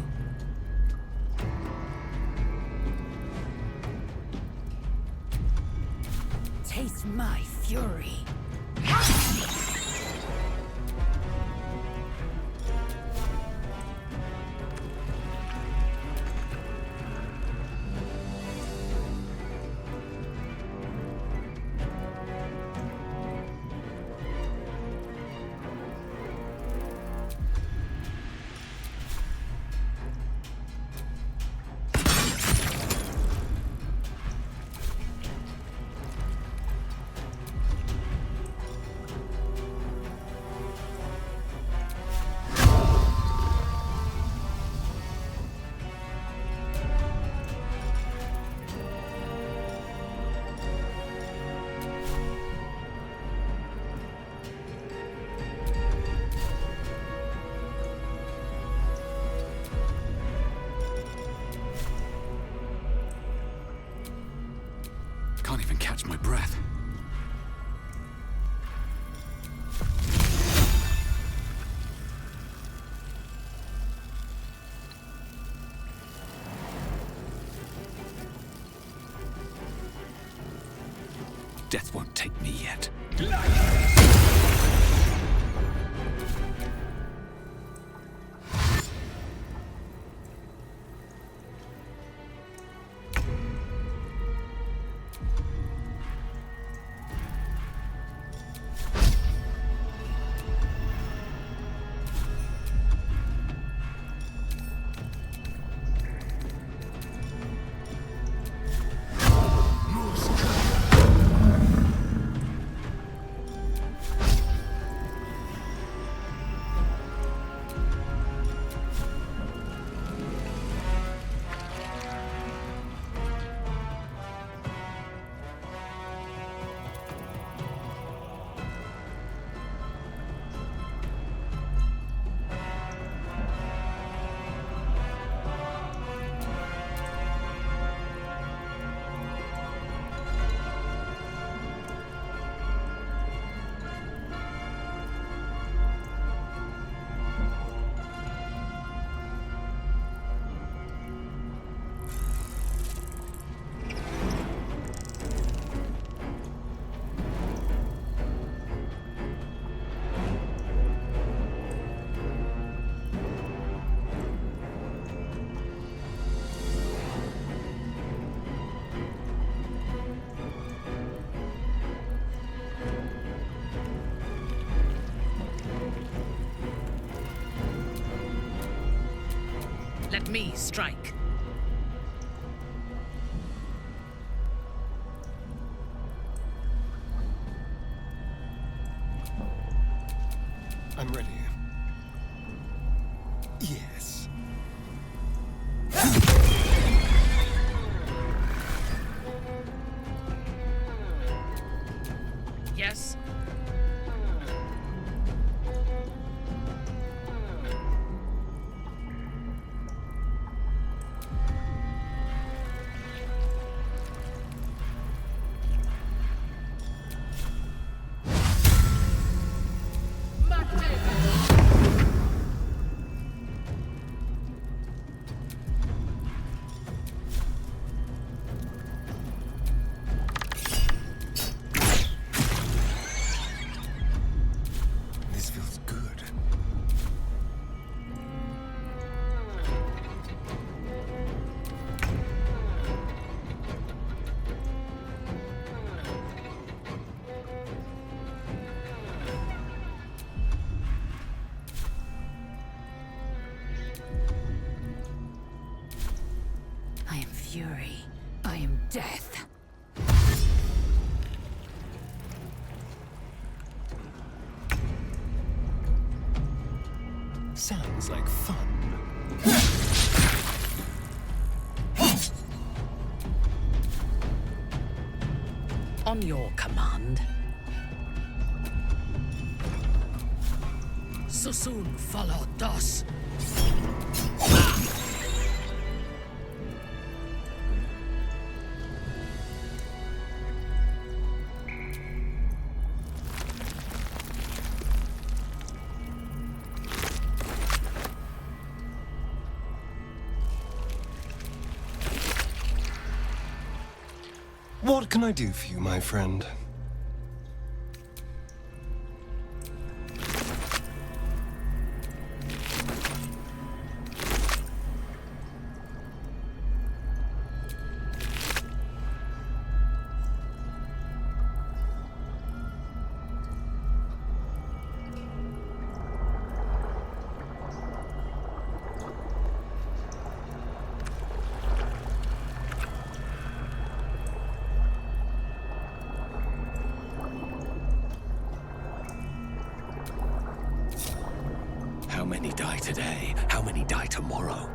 Taste my fury. Can't even catch my breath. Death won't take me yet. Let me strike. I'm ready. Yes. Yes. This feels good. I am fury. I am death. Sounds like fun. On your command. Susun follow dos. What can I do for you, my friend? How many die today? How many die tomorrow?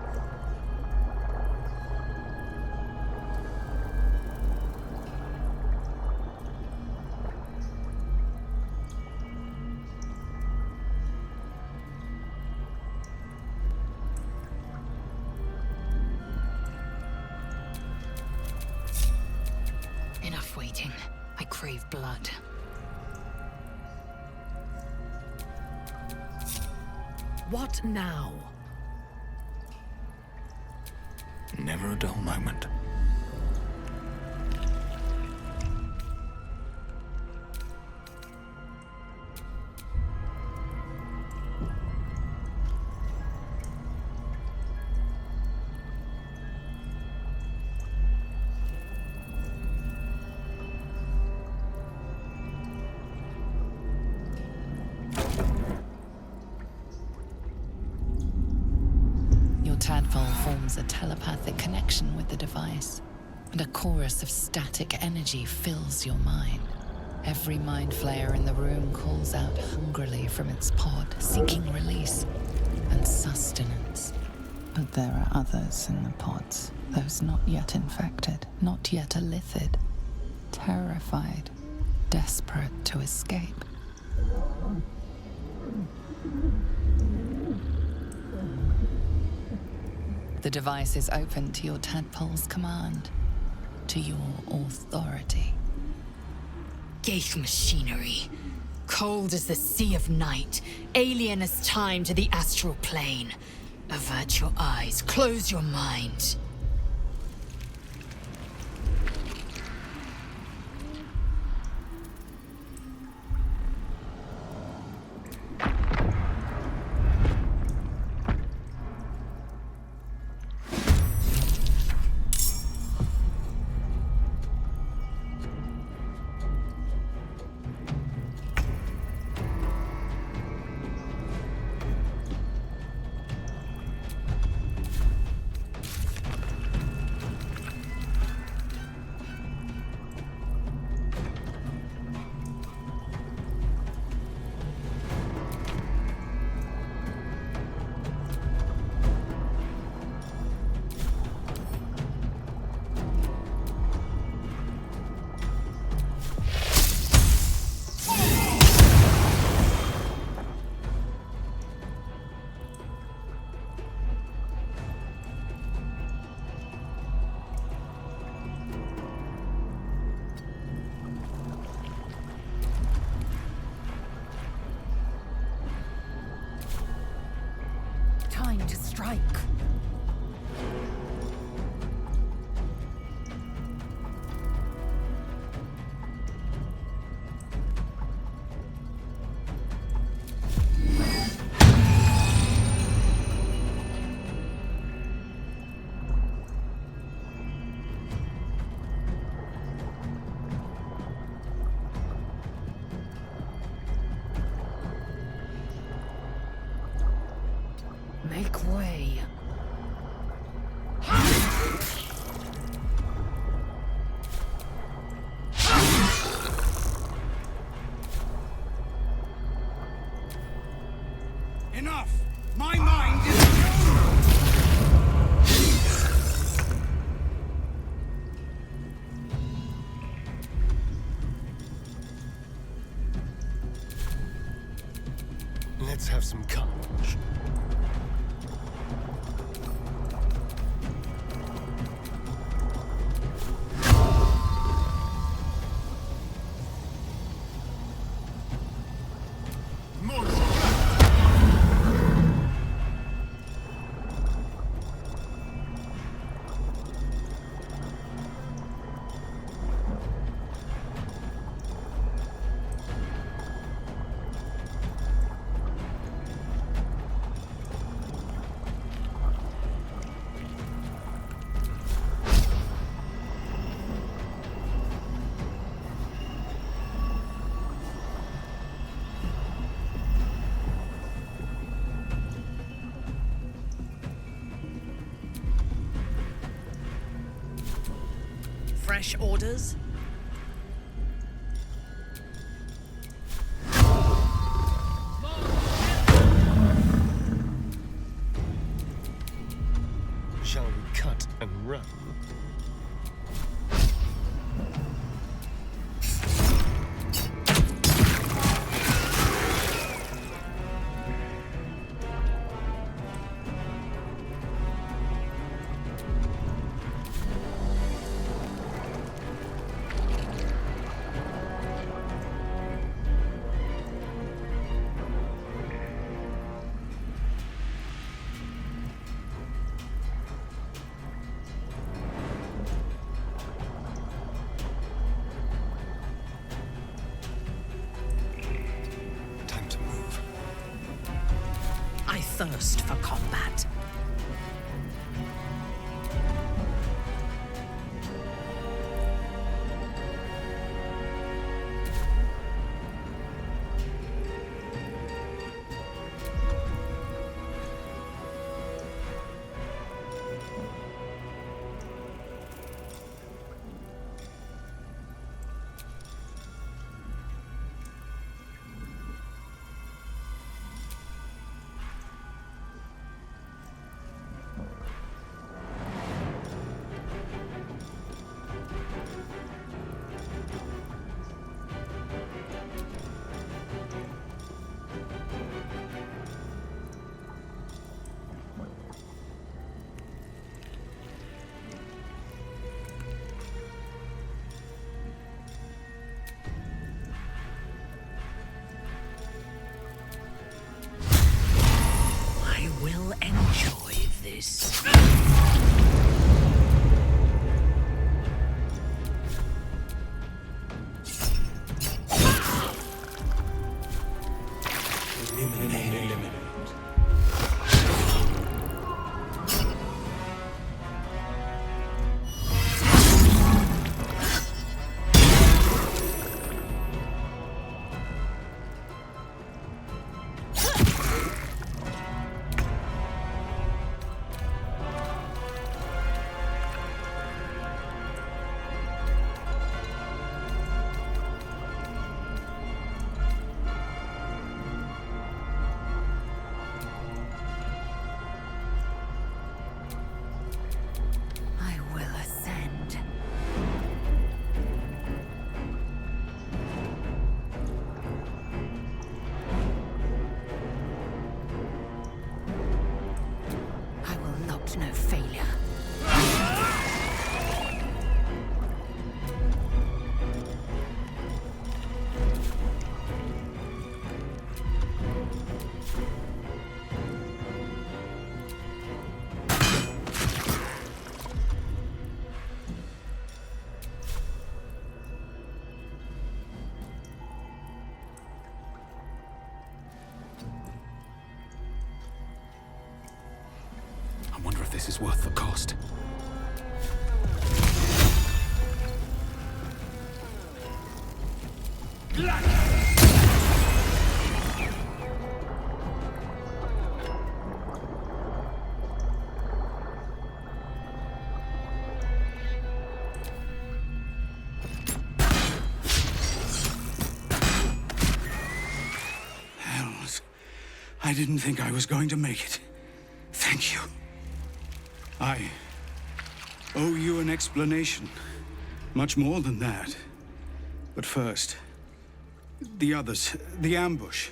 Enough waiting. I crave blood. What now? Never a dull moment. forms a telepathic connection with the device, and a chorus of static energy fills your mind. Every mind flayer in the room calls out hungrily from its pod, seeking release and sustenance. But there are others in the pods, those not yet infected, not yet elithid, terrified, desperate to escape. The device is open to your tadpole's command, to your authority. Geich machinery. Cold as the sea of night, alien as time to the astral plane. Avert your eyes, close your mind. Time to strike. Make way. Enough! My mind is... Let's have some courage. Fresh orders? Shall we cut and run? I thirst for combat. no failure. I wonder if this is worth the cost. Hells. I didn't think I was going to make it. Thank you. I owe you an explanation. Much more than that. But first, the others, the ambush.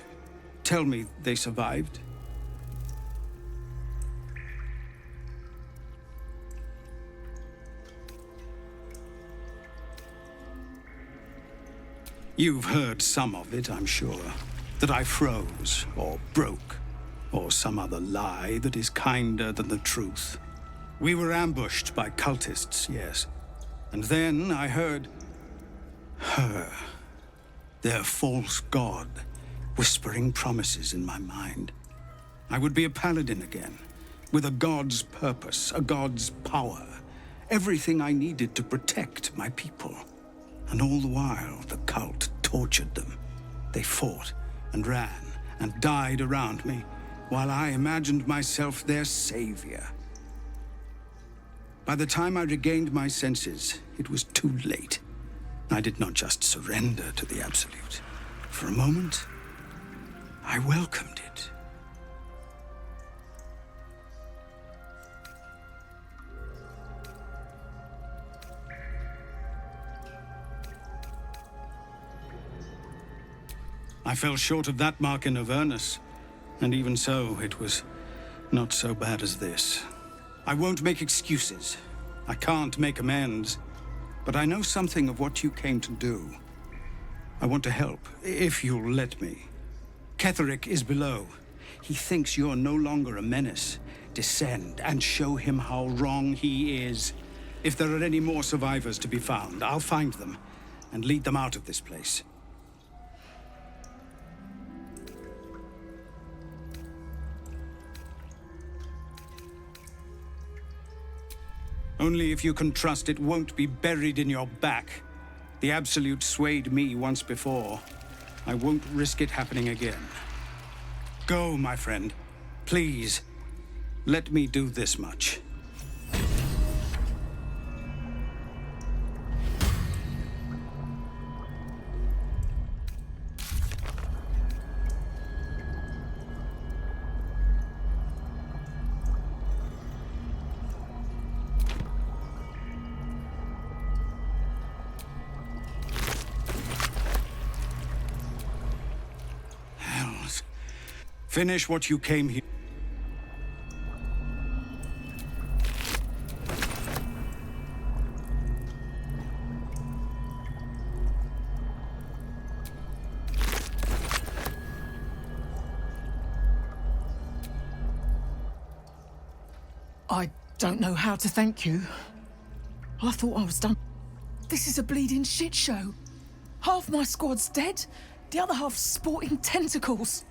Tell me they survived? You've heard some of it, I'm sure. That I froze, or broke, or some other lie that is kinder than the truth. We were ambushed by cultists, yes. And then I heard her, their false god, whispering promises in my mind. I would be a paladin again, with a god's purpose, a god's power, everything I needed to protect my people. And all the while, the cult tortured them. They fought and ran and died around me, while I imagined myself their savior. By the time I regained my senses, it was too late. I did not just surrender to the Absolute. For a moment, I welcomed it. I fell short of that mark in Avernus, and even so, it was not so bad as this. I won't make excuses. I can't make amends. But I know something of what you came to do. I want to help, if you'll let me. Ketherick is below. He thinks you're no longer a menace. Descend and show him how wrong he is. If there are any more survivors to be found, I'll find them and lead them out of this place. Only if you can trust it won't be buried in your back. The Absolute swayed me once before. I won't risk it happening again. Go, my friend. Please, let me do this much. Finish what you came here. I don't know how to thank you. I thought I was done. This is a bleeding shit show. Half my squad's dead, the other half sporting tentacles.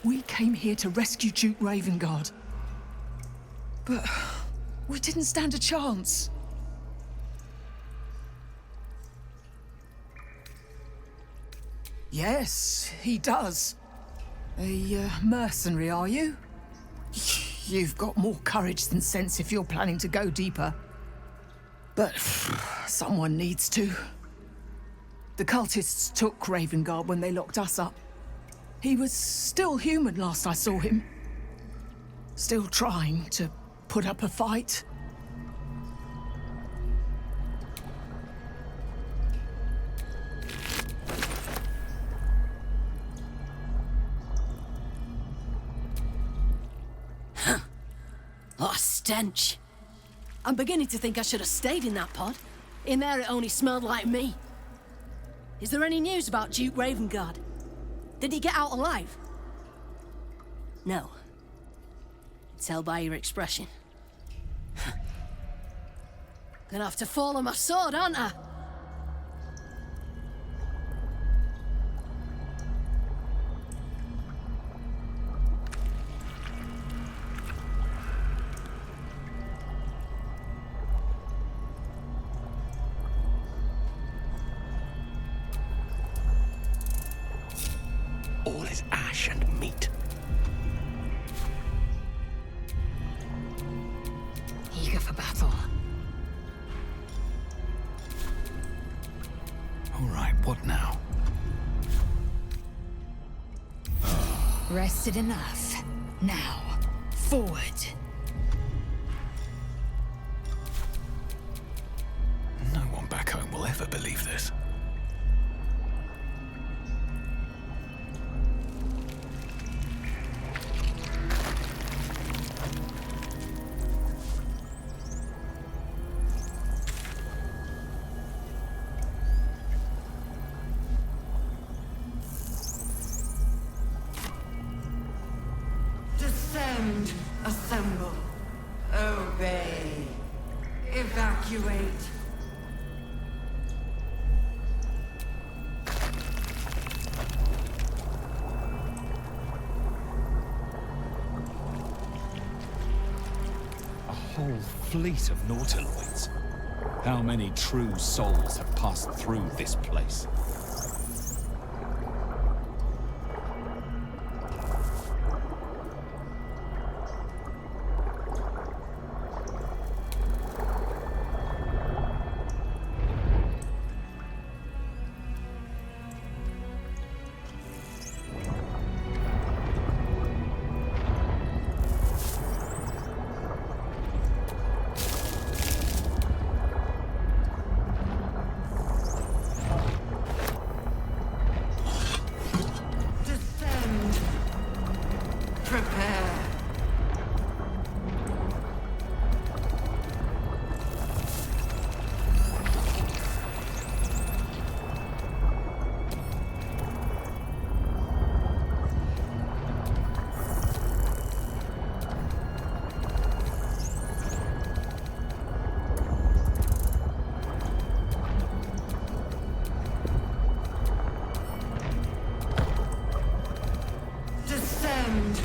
We came here to rescue Duke Ravengard. But we didn't stand a chance. Yes, he does. A mercenary, are you? You've got more courage than sense if you're planning to go deeper. But someone needs to. The cultists took Ravengard when they locked us up. He was still human last I saw him. Still trying to put up a fight. stench. I'm beginning to think I should have stayed in that pod. In there it only smelled like me. Is there any news about Duke Ravengard? Did he get out alive? No. Tell by your expression. Gonna have to fall on my sword, aren't I? All is ash and meat. Eager for battle. All right, what now? Rested enough. Now, forward. No one back home will ever believe this. Descend, assemble, obey, evacuate. A whole fleet of nautiloids. How many true souls have passed through this place? Prepare. Descend.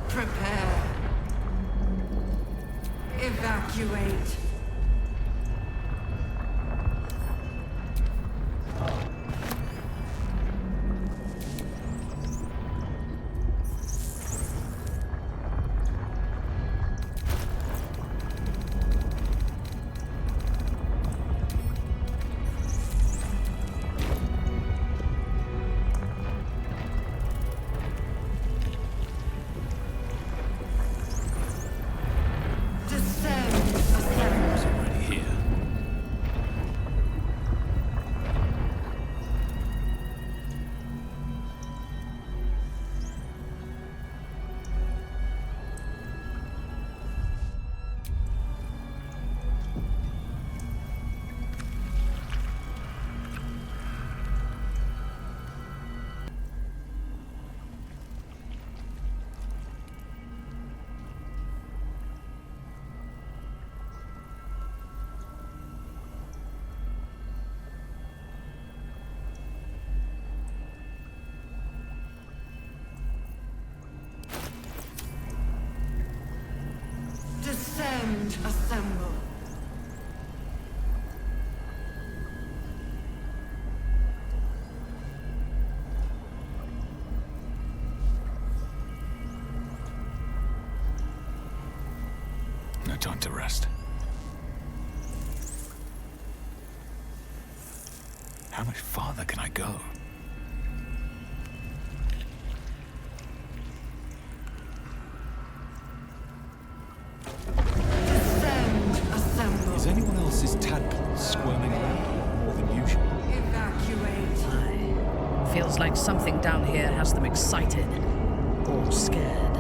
Prepare. Evacuate. Descend, assemble. No time to rest. How much farther can I go? Is anyone else's tadpole squirming around more than usual? Evacuate. Feels like something down here has them excited or scared.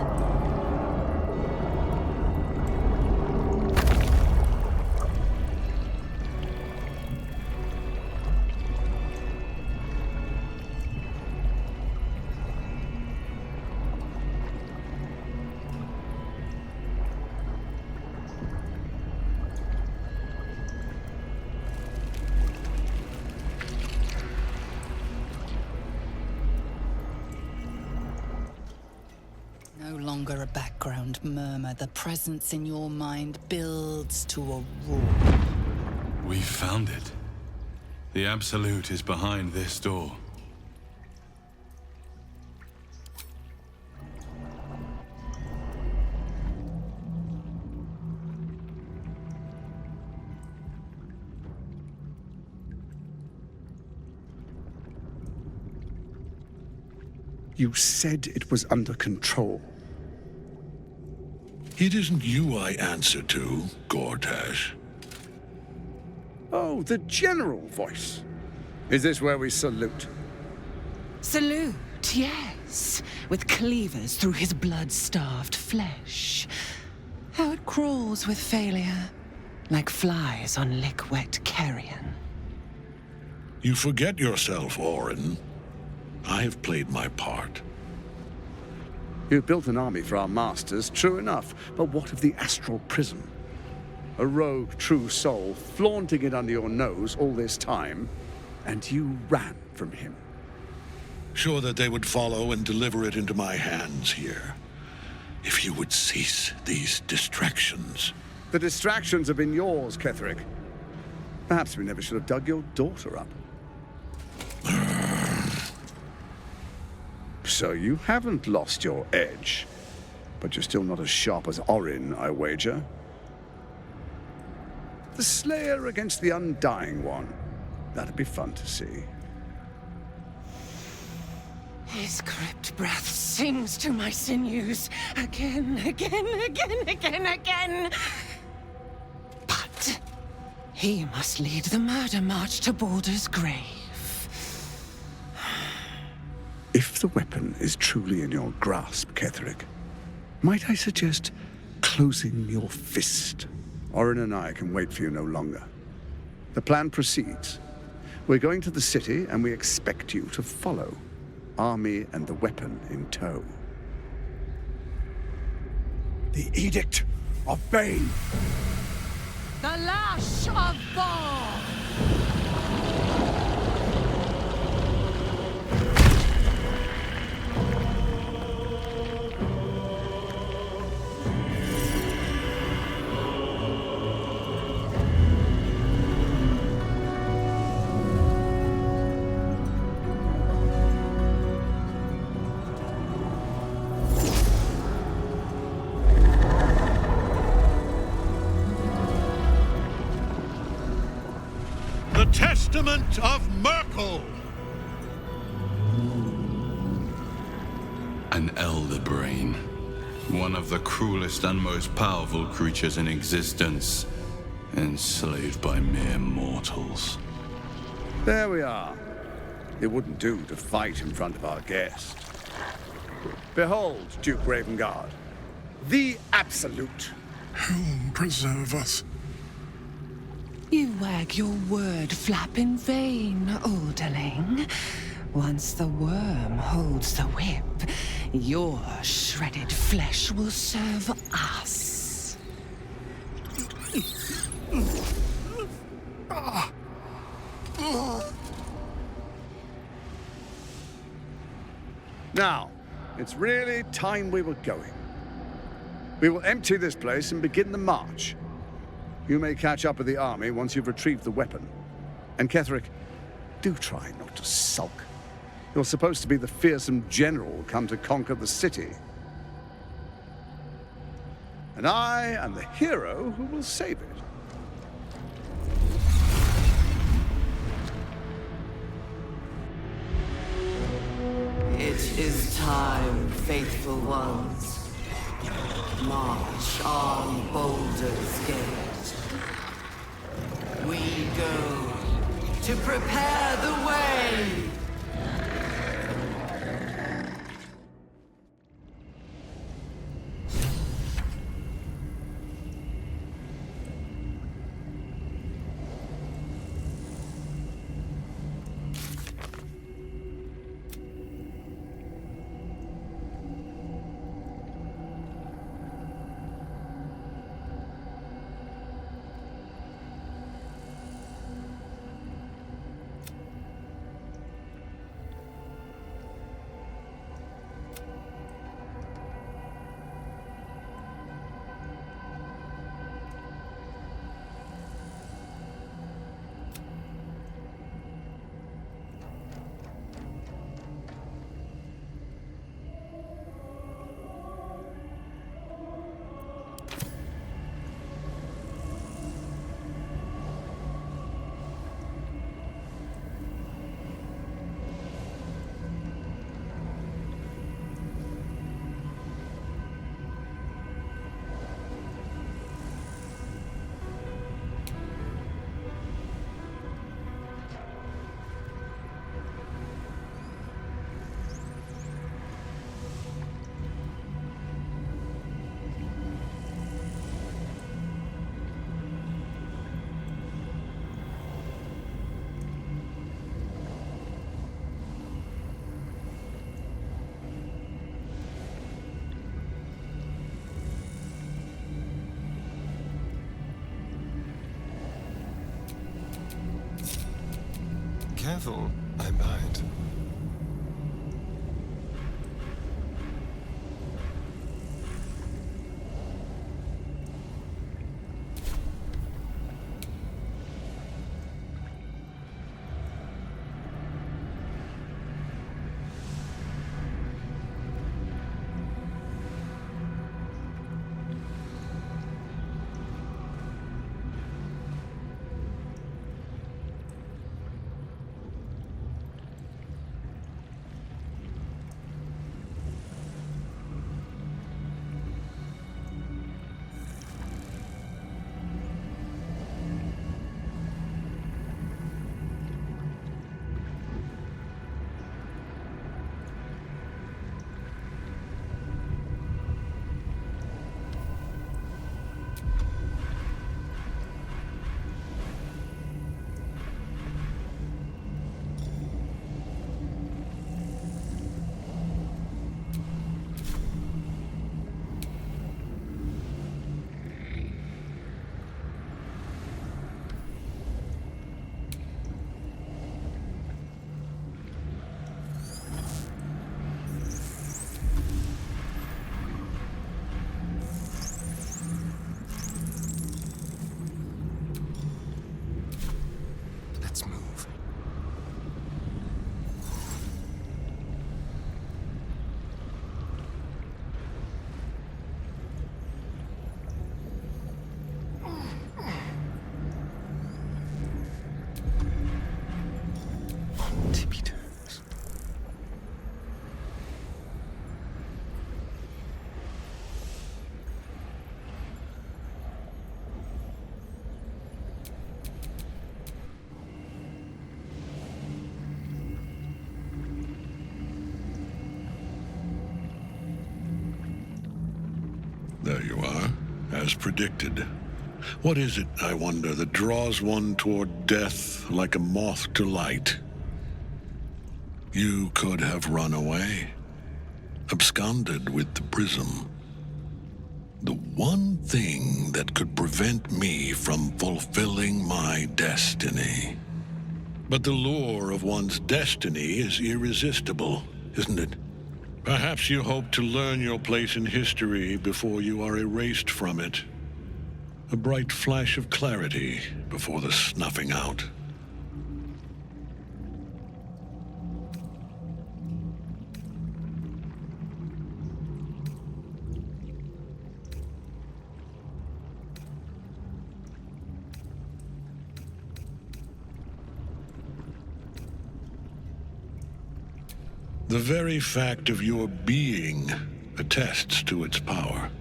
longer a background murmur. The presence in your mind builds to a roar. We found it. The Absolute is behind this door. You said it was under control. It isn't you I answer to, Gortash. Oh, the general voice. Is this where we salute? Salute, yes. With cleavers through his blood-starved flesh. How it crawls with failure, like flies on lick-wet carrion. You forget yourself, Orin. I have played my part. You built an army for our masters, true enough. But what of the astral prism? A rogue true soul flaunting it under your nose all this time, and you ran from him. Sure that they would follow and deliver it into my hands here. If you would cease these distractions. The distractions have been yours, Ketherick. Perhaps we never should have dug your daughter up. So you haven't lost your edge, but you're still not as sharp as Orin, I wager. The Slayer against the Undying One. That'd be fun to see. His crypt breath sings to my sinews again. But he must lead the murder march to Baldur's grave. If the weapon is truly in your grasp, Ketherick, might I suggest closing your fist? Orin and I can wait for you no longer. The plan proceeds. We're going to the city, and we expect you to follow. Army and the weapon in tow. The Edict of Bane. The Lash of Thor! Testament of Merkel! An elder brain. One of the cruelest and most powerful creatures in existence. Enslaved by mere mortals. There we are. It wouldn't do to fight in front of our guest. Behold, Duke Ravengard. The Absolute. Whom preserve us? You wag your word flap in vain, Alderling. Once the worm holds the whip, your shredded flesh will serve us. Now, it's really time we were going. We will empty this place and begin the march. You may catch up with the army once you've retrieved the weapon. And Ketherick, do try not to sulk. You're supposed to be the fearsome general come to conquer the city. And I am the hero who will save it. It is time, faithful ones. March on Baldur's Gate. We go to prepare the way. careful, I might. Let's move. On tippy toes. There you are, as predicted. What is it, I wonder, that draws one toward death like a moth to light? You could have run away, absconded with the prism. The one thing that could prevent me from fulfilling my destiny. But the lure of one's destiny is irresistible, isn't it? Perhaps you hope to learn your place in history before you are erased from it. A bright flash of clarity before the snuffing out. The very fact of your being attests to its power.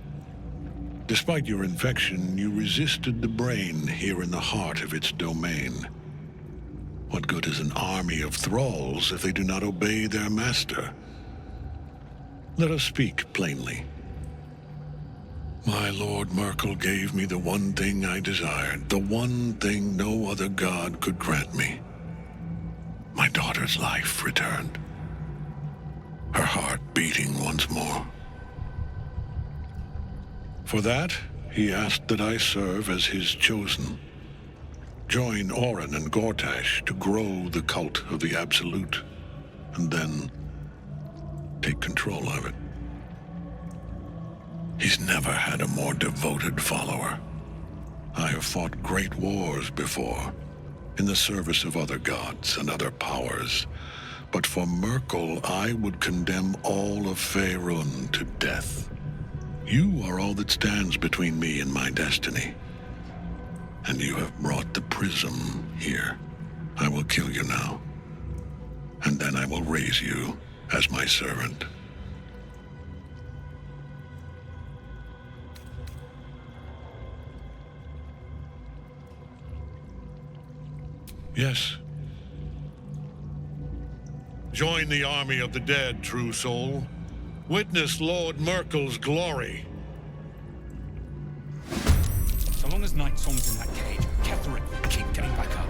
Despite your infection, you resisted the brain here in the heart of its domain. What good is an army of thralls if they do not obey their master? Let us speak plainly. My Lord Merkel gave me the one thing I desired, the one thing no other god could grant me. My daughter's life returned. Her heart beating once more. For that, he asked that I serve as his chosen. Join Orin and Gortash to grow the cult of the Absolute, and then take control of it. He's never had a more devoted follower. I have fought great wars before, in the service of other gods and other powers. But for Merkel, I would condemn all of Faerun to death. You are all that stands between me and my destiny. And you have brought the prism here. I will kill you now. And then I will raise you as my servant. Yes. Join the army of the dead, true soul. Witness Lord Merkel's glory. So long as Night Song's in that cage, Ketheric will keep getting back up.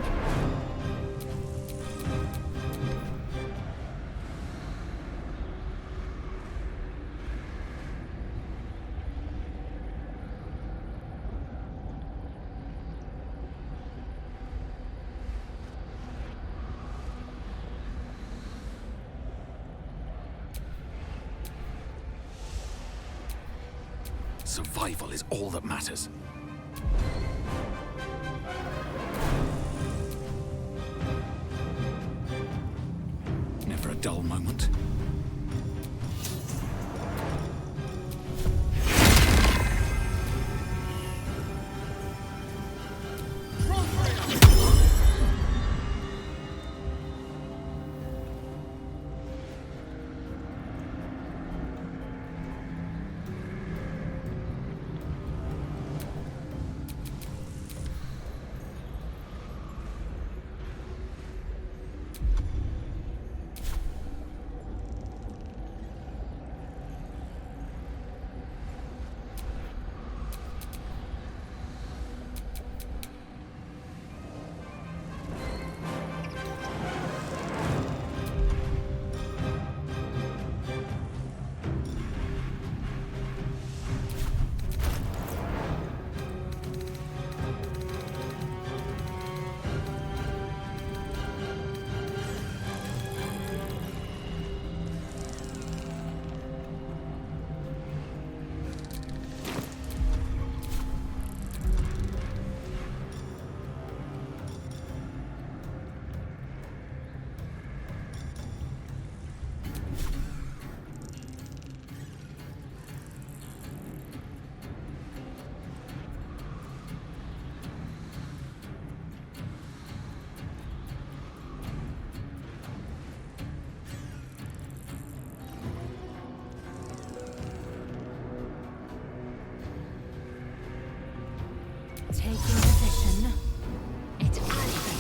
Survival is all that matters. Never a dull moment. Taking position. It's active.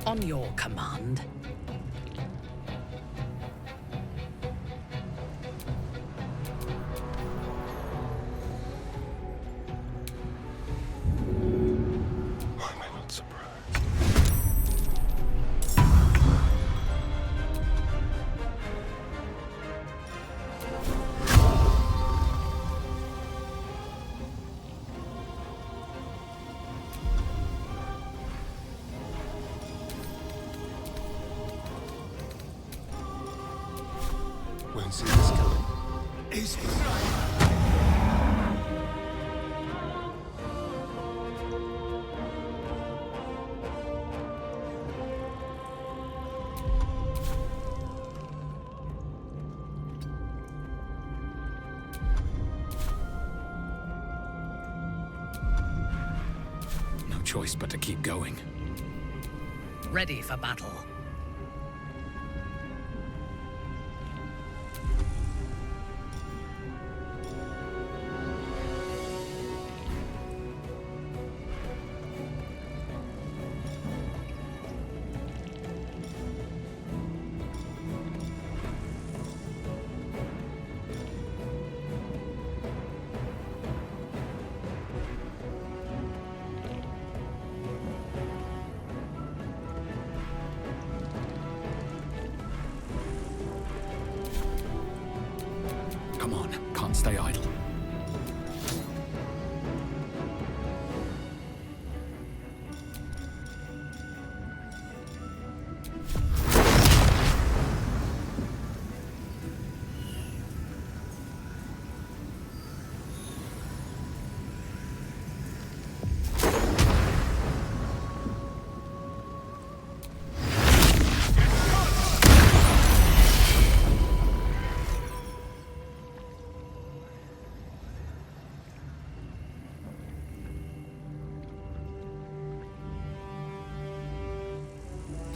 On your command. Why am I not surprised? can't see this coming. Is it? No choice but to keep going. Ready for battle. Come on, can't stay idle.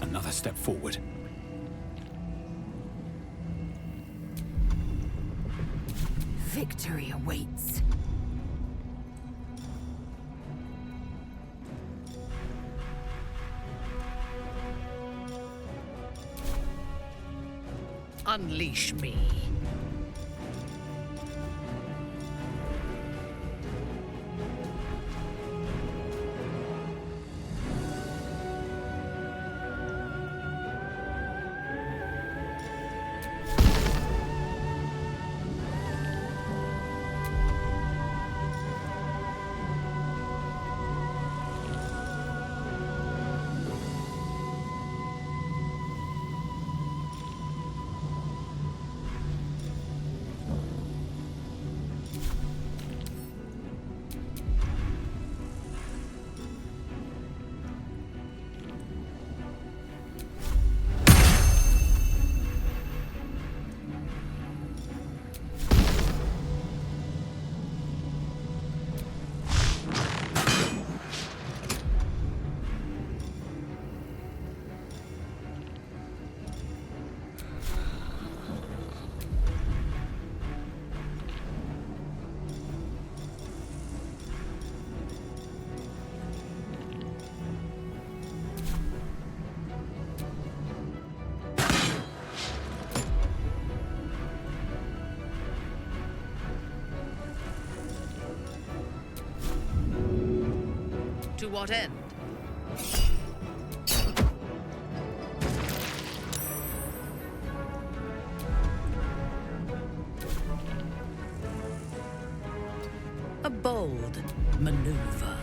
Another step forward. Victory awaits. Unleash me. To what end? A bold maneuver.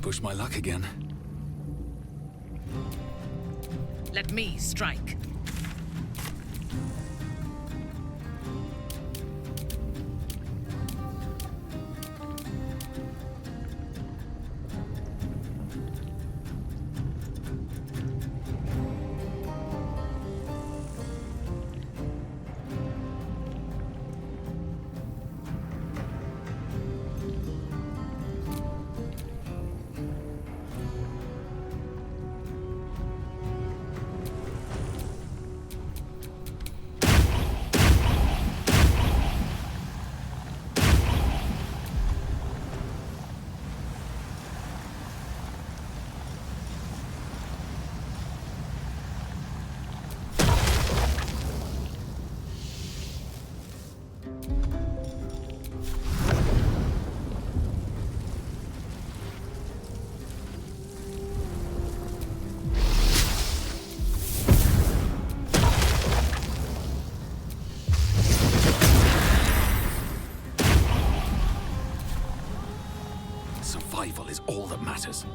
Push my luck again. Let me strike. evil is all that matters.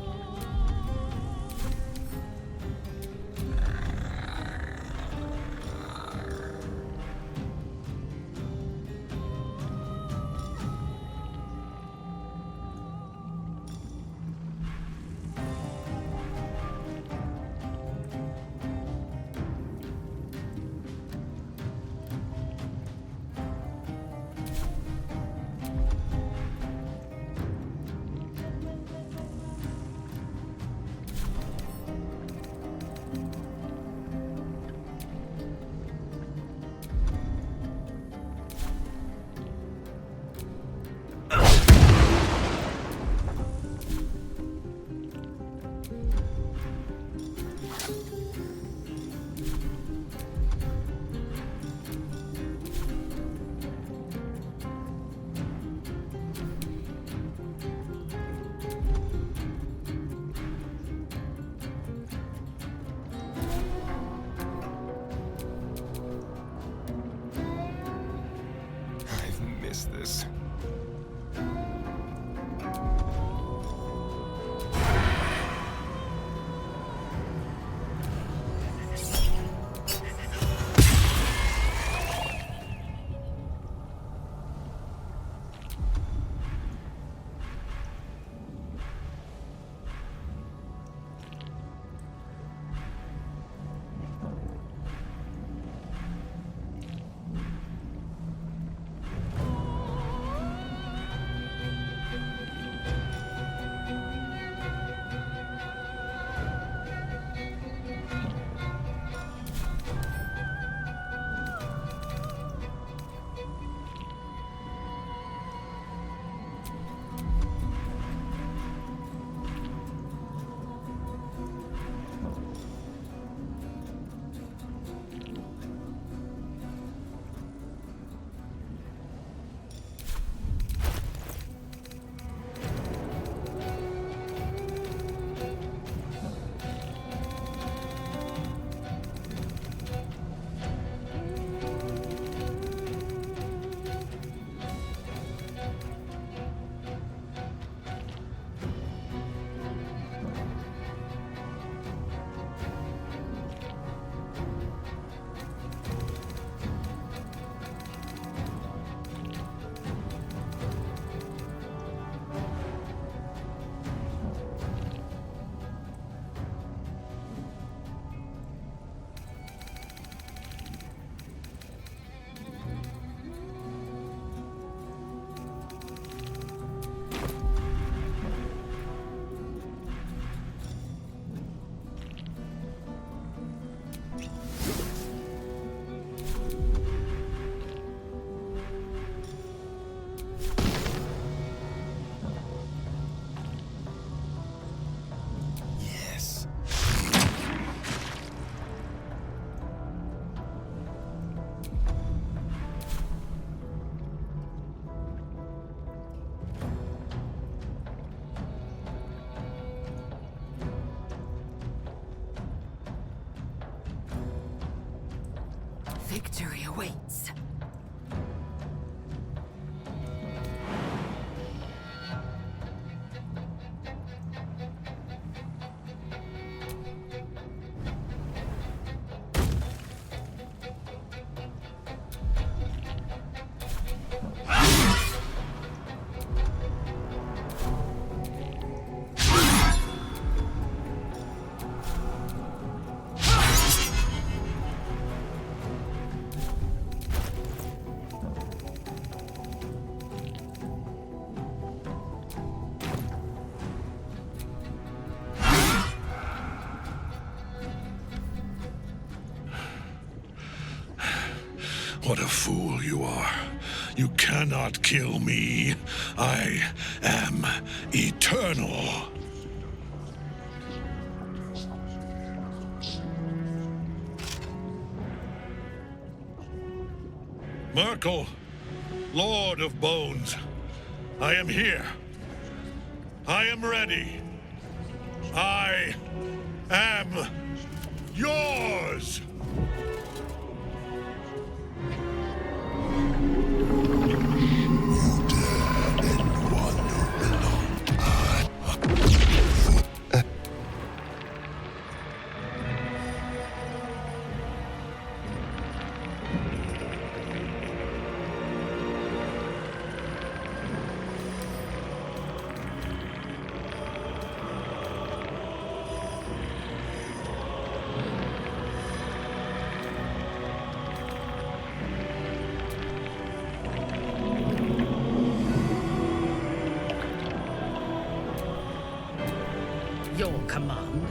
This. Victory awaits. What a fool you are. You cannot kill me. I am eternal. Merkel, Lord of Bones, I am here. I am ready. I am yours. young.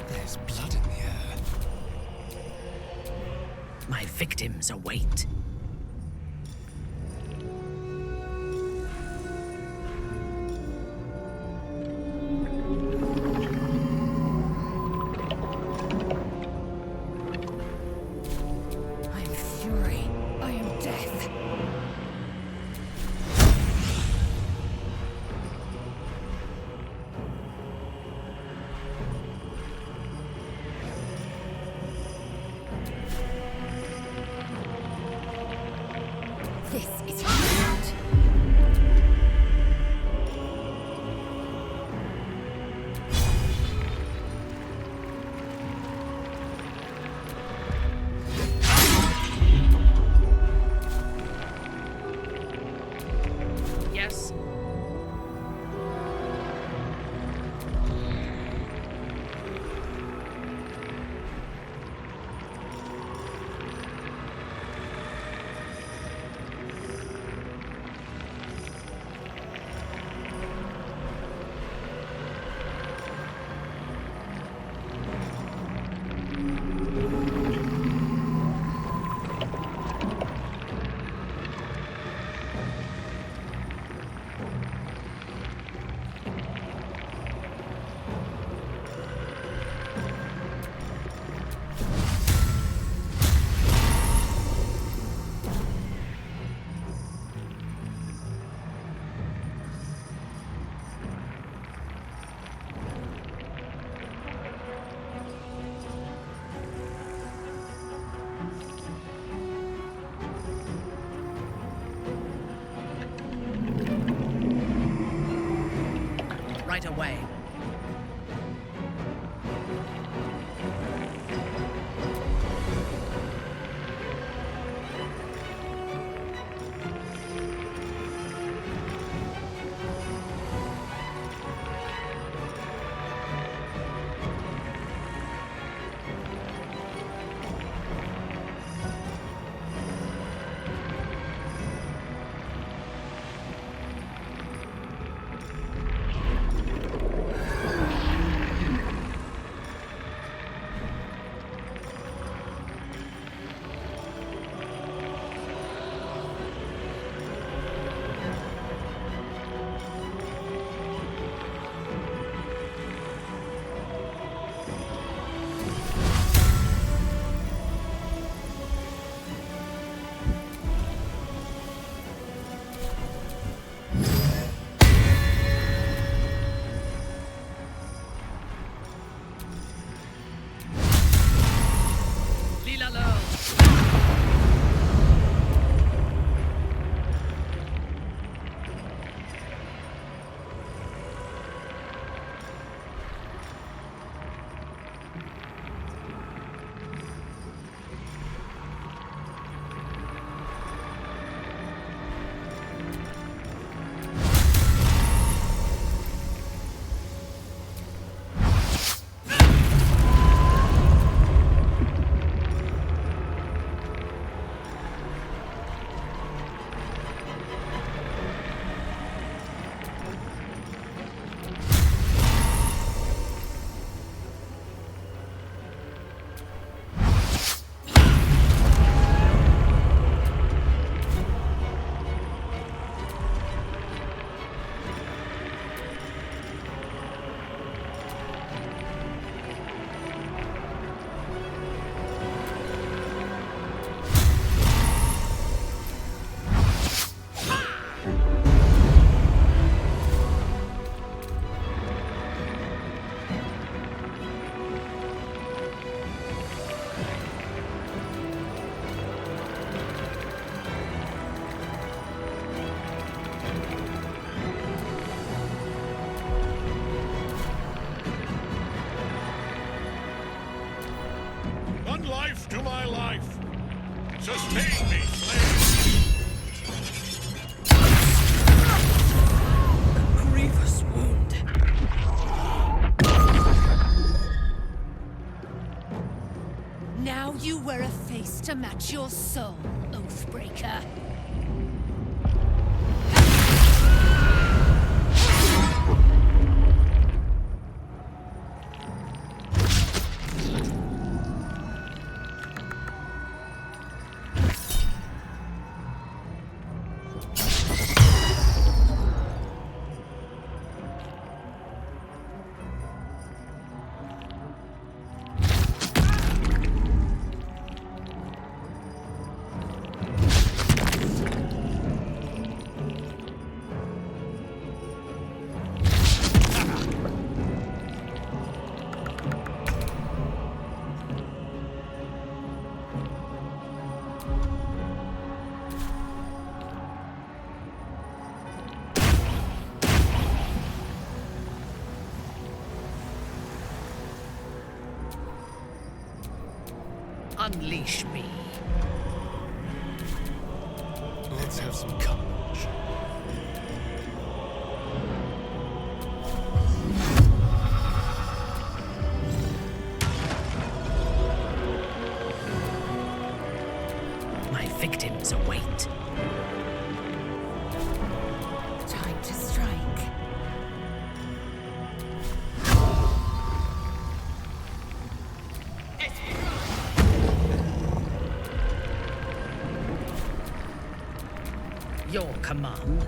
There's blood in the air. My victims await. I am fury. I am death. This is your moment. Yes. Right away. Sustain me, slave! A grievous wound. Now you wear a face to match your soul, Oathbreaker. Unleash me. Let's have some courage. My victims await. Time to strike. Your command.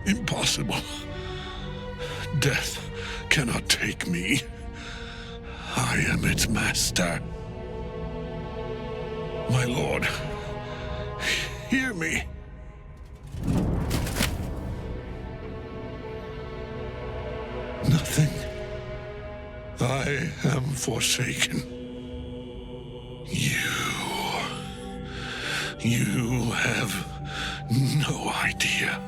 Impossible. Death cannot take me. I am its master. My lord, hear me. Nothing. I am forsaken. You have no idea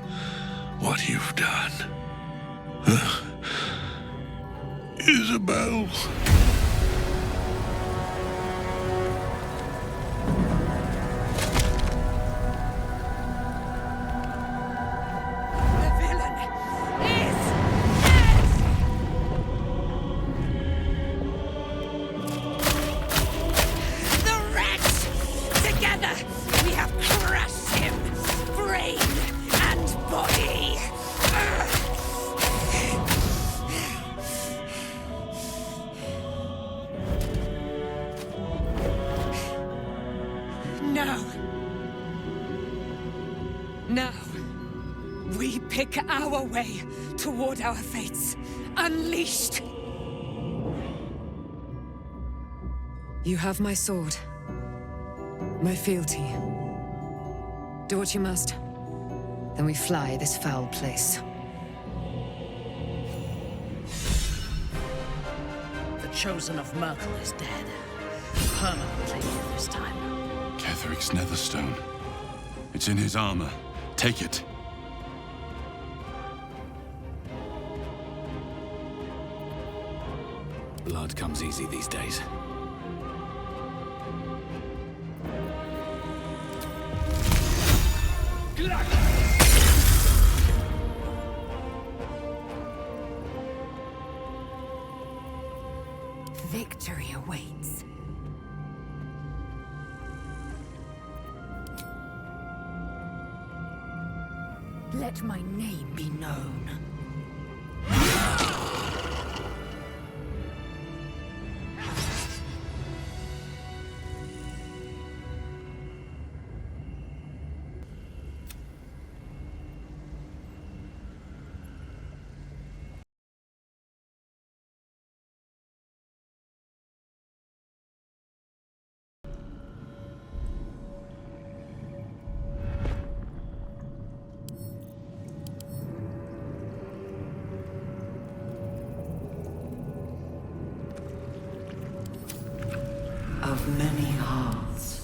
what you've done. Isabel. The villain is dead! The wretch! Together, we have crushed him, brain and body! Now, we pick our way toward our fates, unleashed. You have my sword, my fealty. Do what you must. Then we fly this foul place. The chosen of Merkel is dead. Permanently this time. Ketheric's Netherstone. It's in his armor. Take it. Blood comes easy these days. Victory awaits. Let my name be known. of many hearts.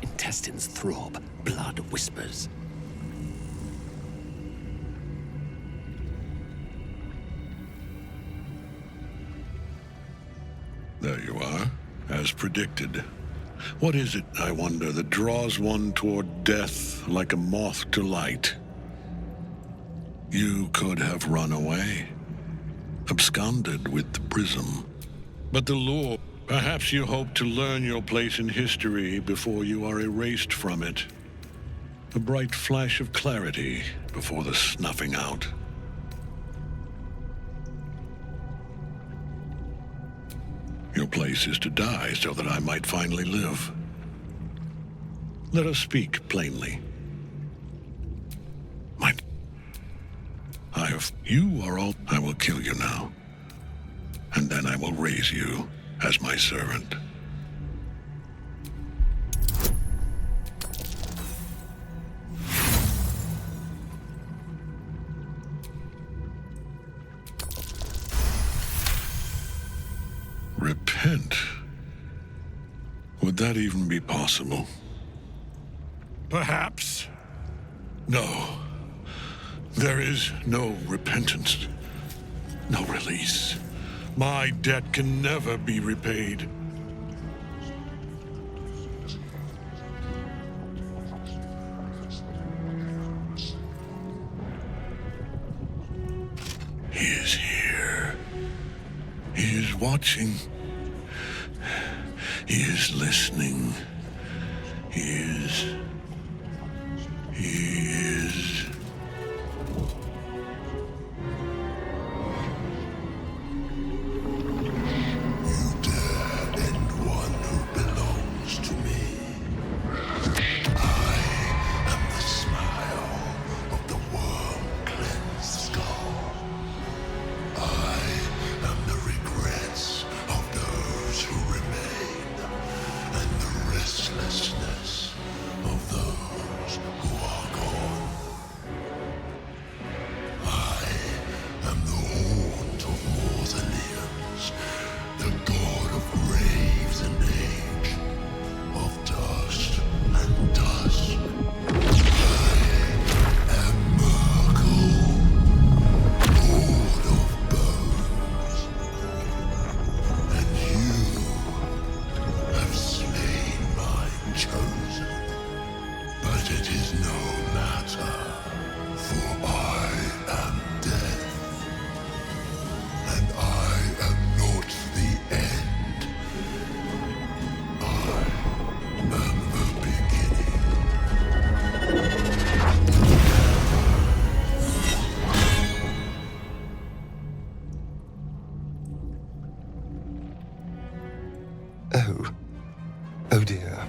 Intestines throb, blood whispers. There you are, as predicted. What is it, I wonder, that draws one toward death like a moth to light? You could have run away, absconded with the prism. But the lure, perhaps you hope to learn your place in history before you are erased from it. A bright flash of clarity before the snuffing out. Your place is to die so that I might finally live. Let us speak plainly. You are all... I will kill you now. And then I will raise you as my servant. Repent? Would that even be possible? Perhaps. No. There is no repentance. No release. My debt can never be repaid. He is here. He is watching. He is listening. He is... Oh dear.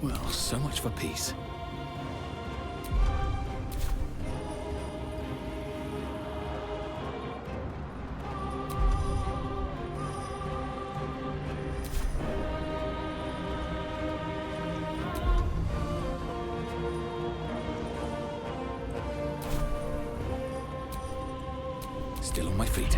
Well, so much for peace. Still on my feet.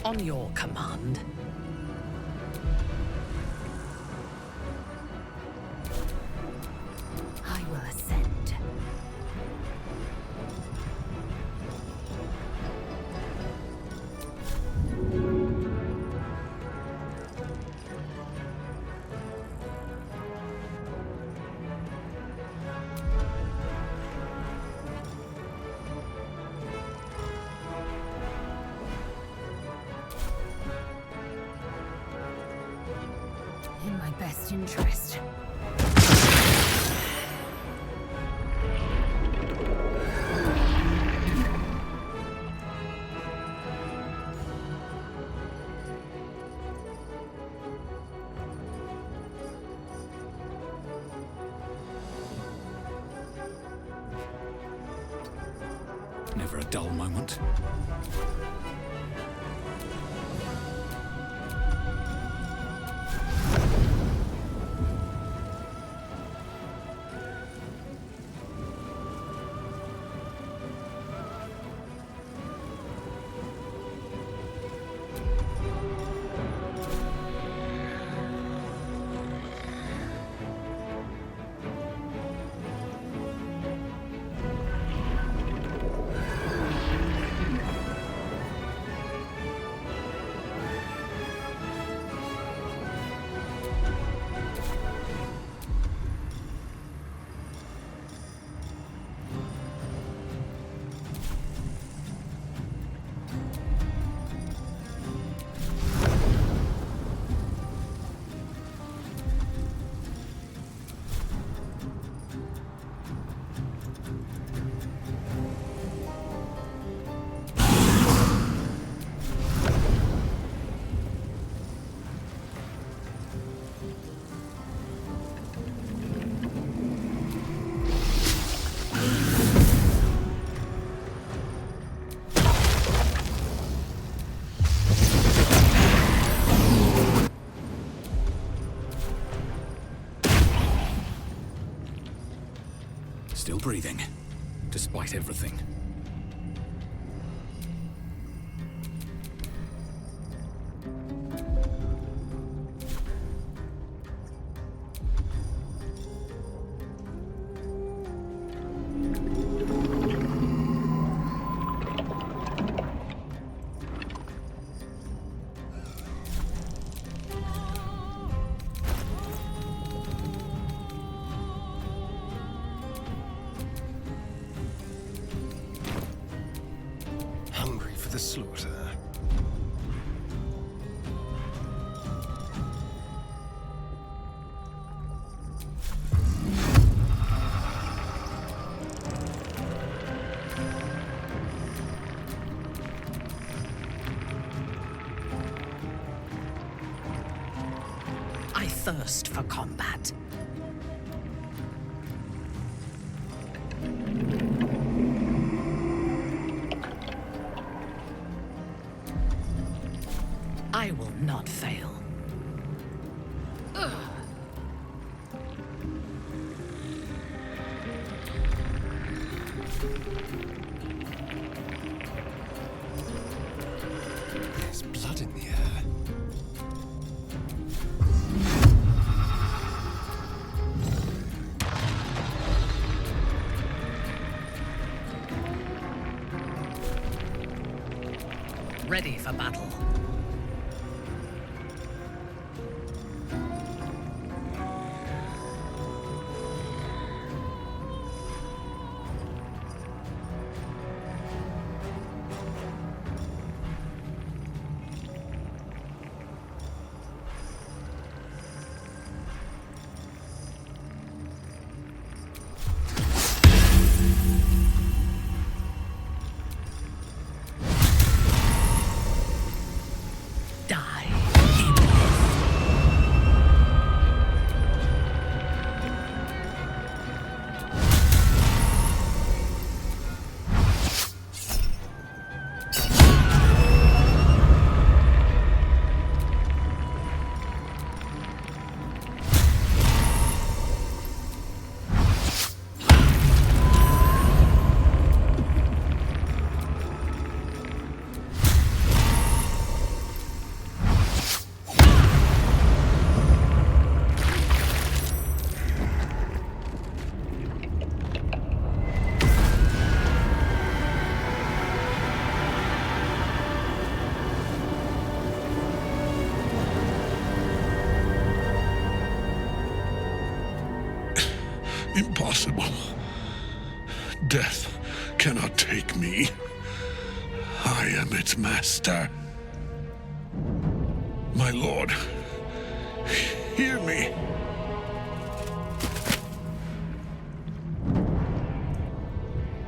On your command. I will ascend. In my best interest. Never a dull moment. that everything? Hungry for the slaughter. I thirst for combat. I will not fail. There's blood in the air. Ready for battle. Impossible. Death cannot take me. I am its master. My lord, hear me.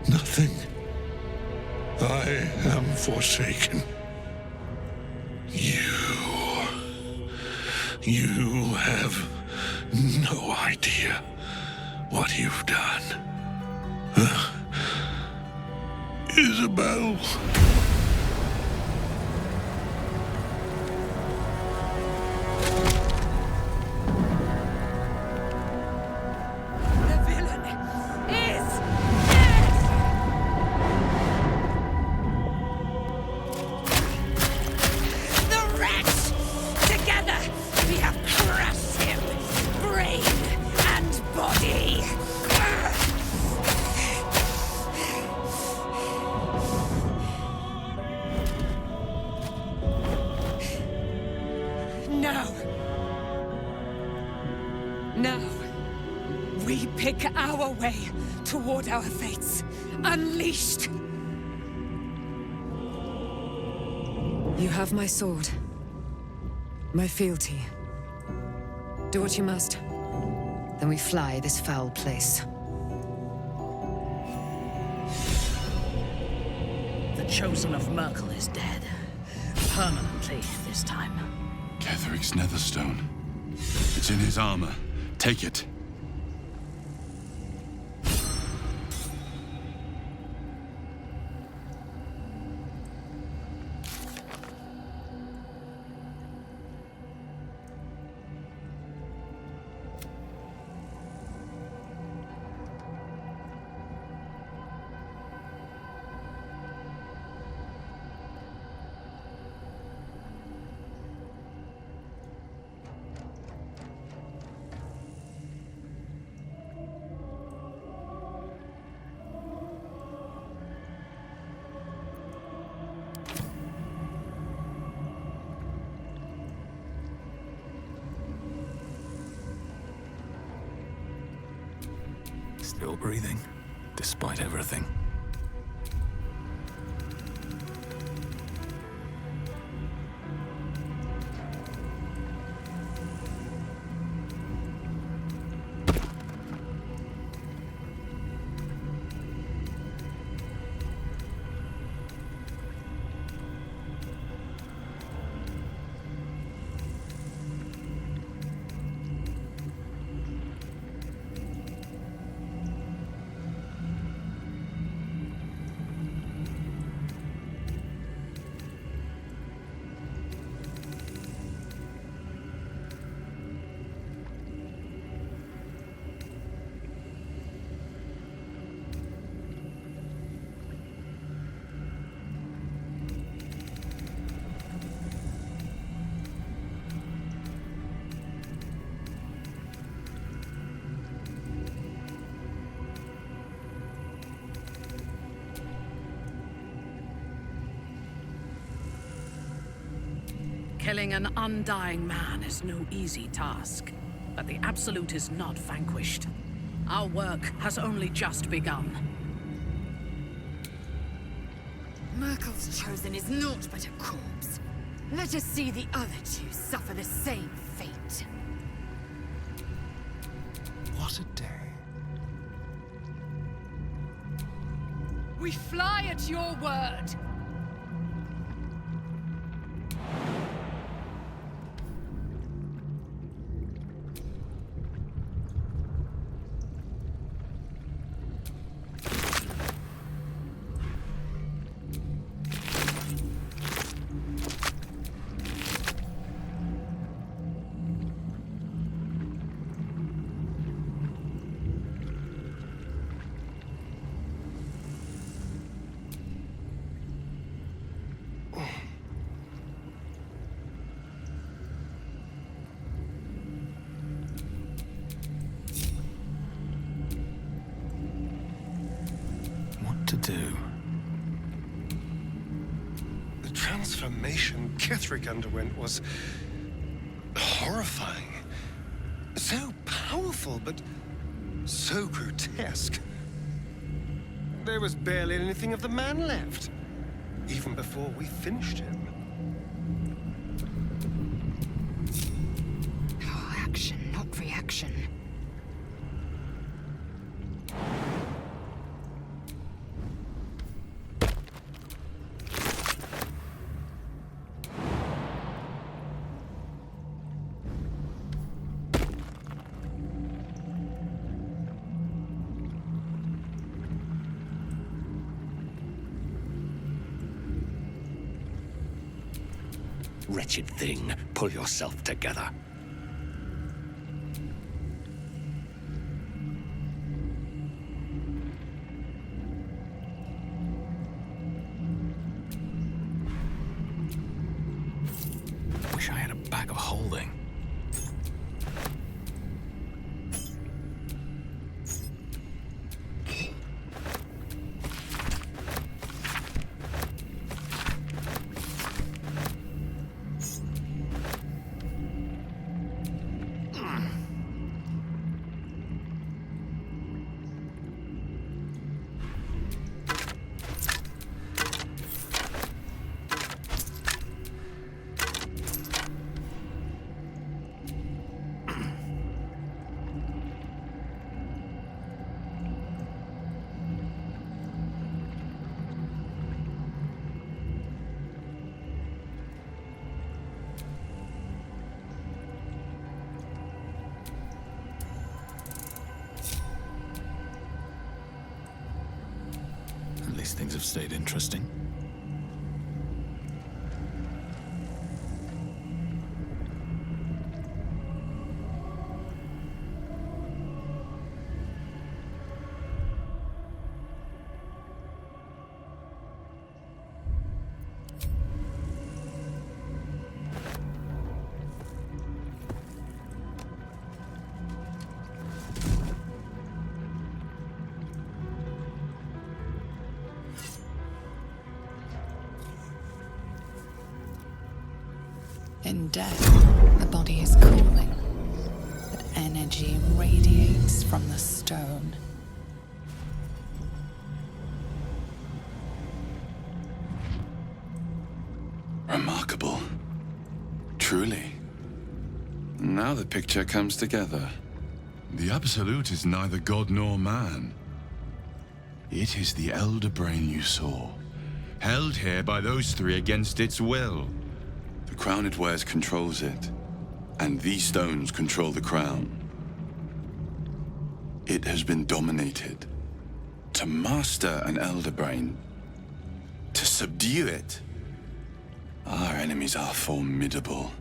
Nothing. I am forsaken. You have no idea what you've done. Isabel. The villain is dead! The wretch! Together, we have crushed him, brain and body. Now, we pick our way toward our fates, unleashed. You have my sword, my fealty. Do what you must. Then we fly this foul place. The chosen of Merkel is dead. Permanently this time. Ketheric's netherstone. It's in his armor. Take it. Still breathing, despite everything. Killing an undying man is no easy task, but the Absolute is not vanquished. Our work has only just begun. Merkel's chosen is naught but a corpse. Let us see the other two suffer the same fate. What a day. We fly at your word. To do. The transformation Kithric underwent was horrifying. So powerful, but so grotesque. There was barely anything of the man left, even before we finished him. Oh, action, not reaction. Wretched thing, pull yourself together. Wish I had a bag of holding. At least things have stayed interesting. In death, the body is cooling, but energy radiates from the stone. Remarkable. Truly. Now the picture comes together. The Absolute is neither god nor man. It is the Elder Brain you saw, held here by those three against its will. The crown it wears controls it, and these stones control the crown. It has been dominated. To master an Elder Brain, to subdue it, our enemies are formidable.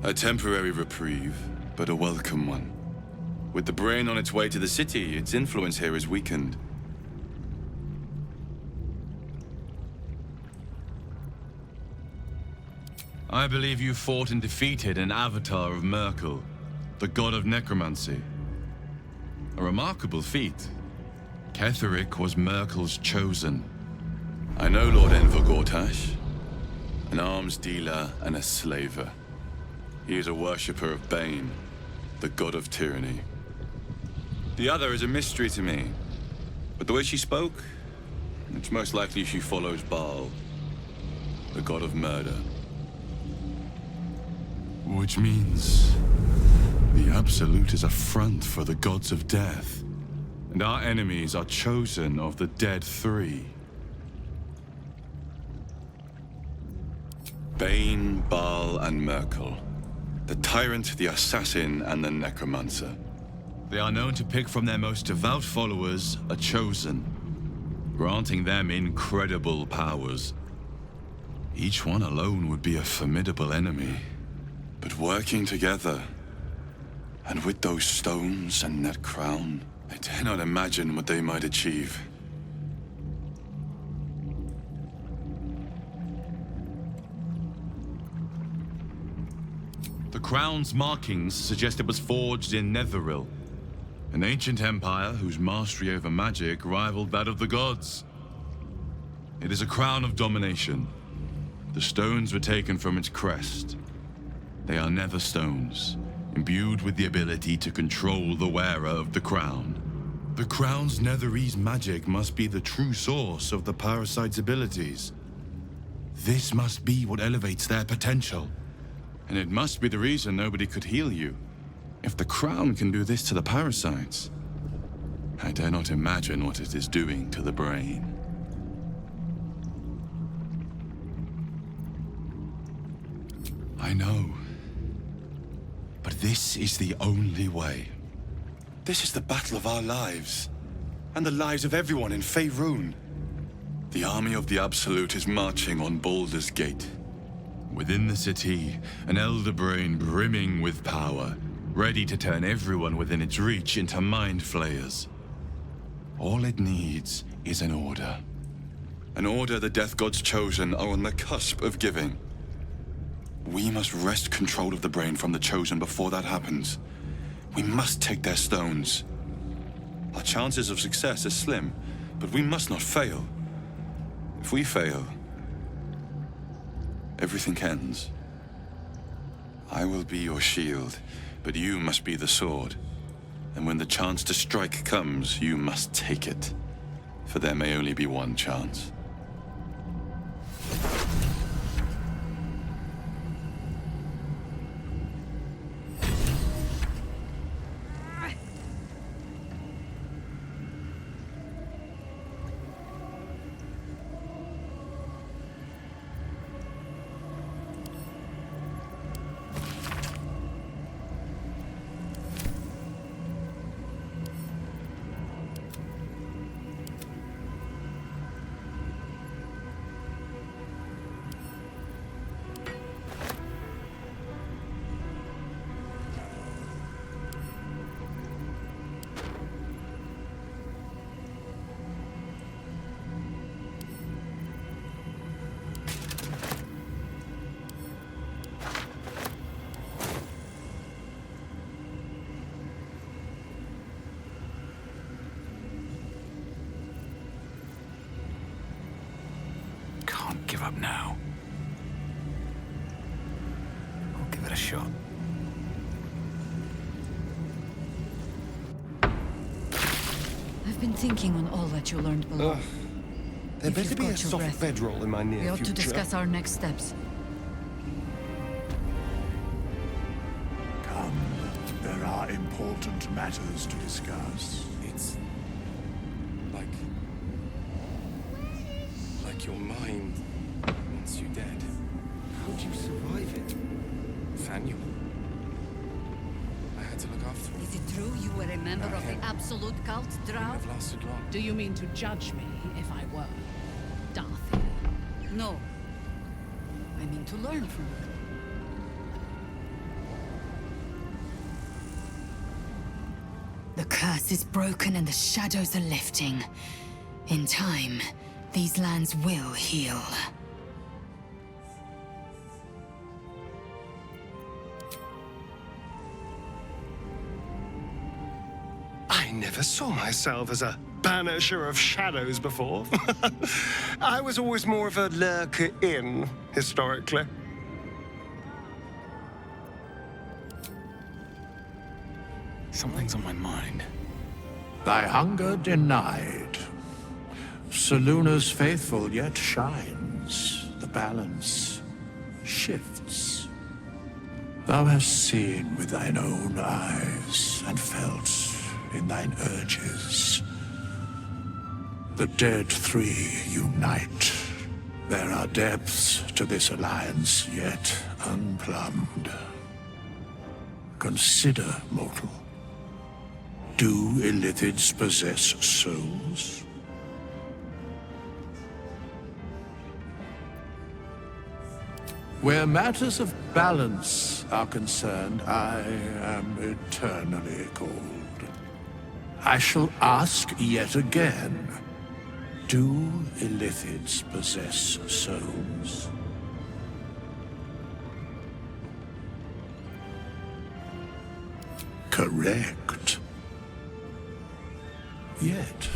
A temporary reprieve, but a welcome one. With the brain on its way to the city, its influence here is weakened. I believe you fought and defeated an avatar of Merkel, the god of necromancy. A remarkable feat. Ketheric was Merkel's chosen. I know Lord Enver Gortash, an arms dealer and a slaver. He is a worshipper of Bane, the god of tyranny. The other is a mystery to me, but the way she spoke, it's most likely she follows Baal, the god of murder. Which means the Absolute is a front for the gods of death, and our enemies are chosen of the dead three. Bane, Baal, and Merkel. The tyrant, the assassin, and the necromancer. They are known to pick from their most devout followers a chosen, granting them incredible powers. Each one alone would be a formidable enemy. But working together, and with those stones and that crown, I dare not imagine what they might achieve. The crown's markings suggest it was forged in Netheril, an ancient empire whose mastery over magic rivaled that of the gods. It is a crown of domination. The stones were taken from its crest. They are nether stones, imbued with the ability to control the wearer of the crown. The crown's Netherese magic must be the true source of the parasite's abilities. This must be what elevates their potential. And it must be the reason nobody could heal you. If the crown can do this to the parasites, I dare not imagine what it is doing to the brain. I know. But this is the only way. This is the battle of our lives, and the lives of everyone in Faerun. The army of the Absolute is marching on Baldur's Gate. Within the city, an Elder Brain brimming with power, ready to turn everyone within its reach into mind flayers. All it needs is an order. An order the Death Gods chosen are on the cusp of giving. We must wrest control of the brain from the Chosen before that happens. We must take their stones. Our chances of success are slim, but we must not fail. If we fail, everything ends. I will be your shield, but you must be the sword. And when the chance to strike comes, you must take it. For there may only be one chance. Give up now. I'll give it a shot. I've I've been thinking on all that you learned below. There If better you've be a got your soft breath, bedroll in my near we ought future. to discuss our next steps. Come, there are important matters to discuss. It's like your mind wants you dead. How'd you survive it? Nathaniel. I had to look after him. Is it true you were a member of the Absolute Cult, Drow? I've lasted long. Do you mean to judge me if I were Darthy? No. I mean to learn from you. The curse is broken and the shadows are lifting. In time, these lands will heal. I never saw myself as a banisher of shadows before. I was always more of a lurker-in, historically. Something's on my mind. Thy hunger denied. Seluna's faithful yet shines. The balance shifts. Thou hast seen with thine own eyes and felt in thine urges. The dead three unite. There are depths to this alliance yet unplumbed. Consider, mortal. Do illithids possess souls? Where matters of balance are concerned, I am eternally cold. I shall ask yet again, do illithids possess souls? Correct. Yet,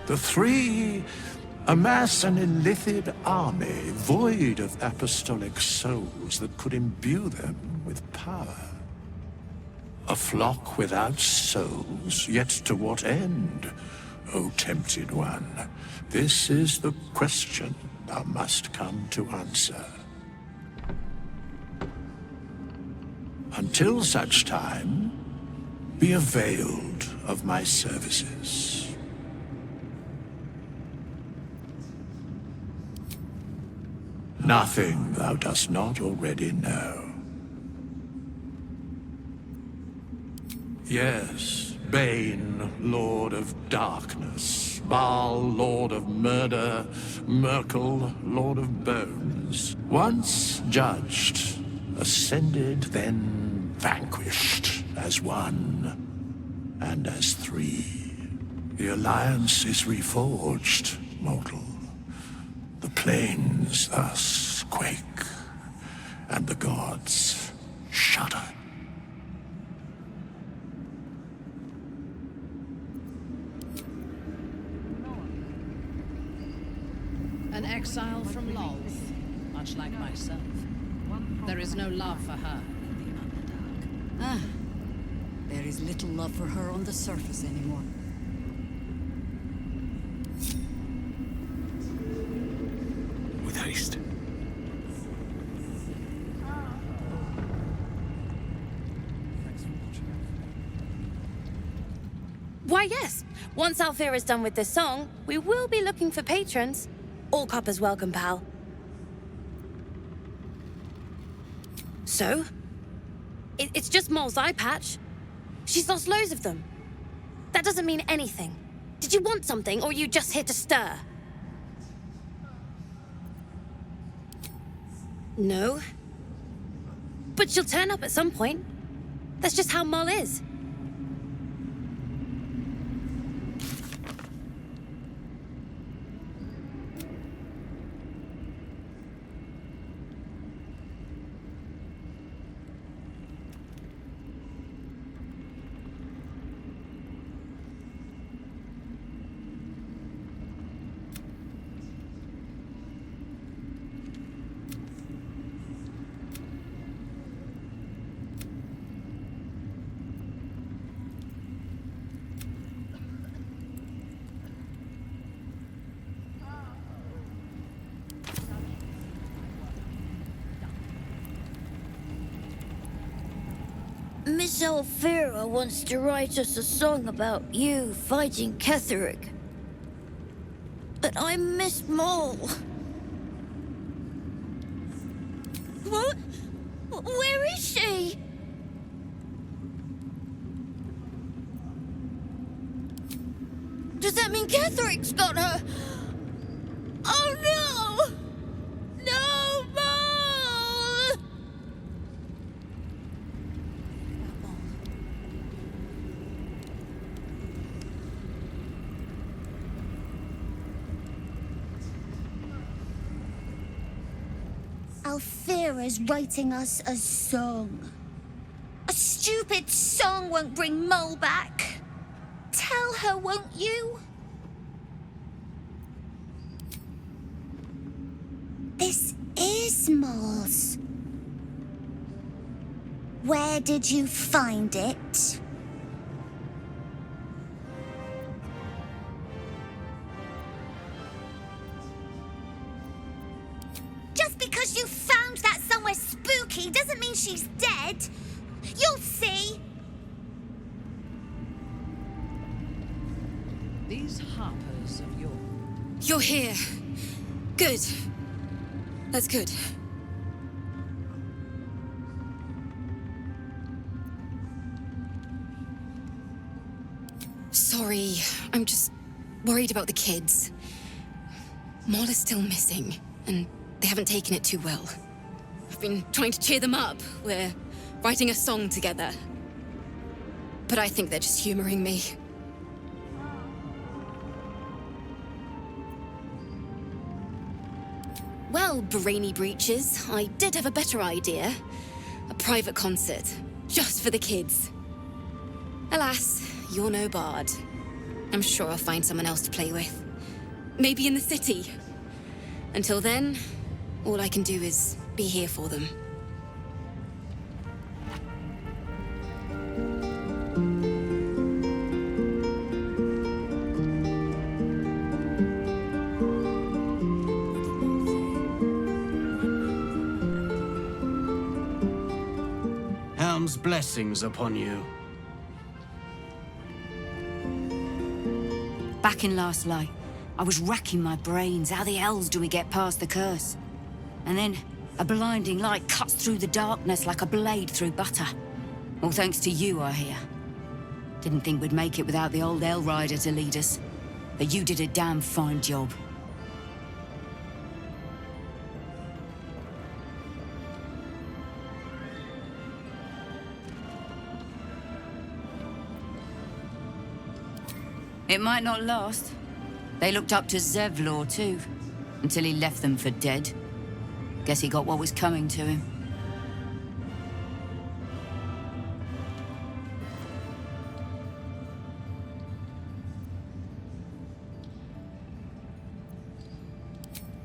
the three amass an illithid army void of apostolic souls that could imbue them with power. A flock without souls, yet to what end, O tempted one? This is the question thou must come to answer. Until such time, be availed of my services. Nothing thou dost not already know. Yes, Bane, Lord of Darkness, Baal, Lord of Murder, Merkel, Lord of Bones. Once judged, ascended, then vanquished as one and as three. The alliance is reforged, mortal. The plains thus quake, and the gods shudder. An exile from Lolth, much like myself. There is no love for her in the Underdark. Ah, there is little love for her on the surface anymore. With haste. Why, yes. Once Althea is done with this song, we will be looking for patrons. All coppers welcome, pal. So? It's just Mole's eye patch. She's lost loads of them. That doesn't mean anything. Did you want something, or are you just here to stir? No. But she'll turn up at some point. That's just how Mole is. Miss Alfira wants to write us a song about you fighting Ketheric. But I miss Maul. What? Where is she? Does that mean Ketheric's got her? Oh no! No, Maul! Alfira's writing us a song. A stupid song won't bring Mole back. Tell her, won't you? This is Mole's. Where did you find it? Just because you found that somewhere spooky doesn't mean she's dead. You'll see. These harpers of yours. You're here. Good. That's good. Sorry, I'm just worried about the kids. Maul is still missing, and they haven't taken it too well. I've been trying to cheer them up. We're writing a song together. But I think they're just humoring me. Well, Brainy Breeches, I did have a better idea. A private concert, just for the kids. Alas, you're no bard. I'm sure I'll find someone else to play with. Maybe in the city. Until then, all I can do is be here for them. Helm's blessings upon you. Back in Last Light, I was racking my brains. How the hells do we get past the curse? And then a blinding light cuts through the darkness like a blade through butter. All thanks to you, I hear. Didn't think we'd make it without the old Hell Rider to lead us. But you did a damn fine job. It might not last. They looked up to Zevlor too, until he left them for dead. Guess he got what was coming to him.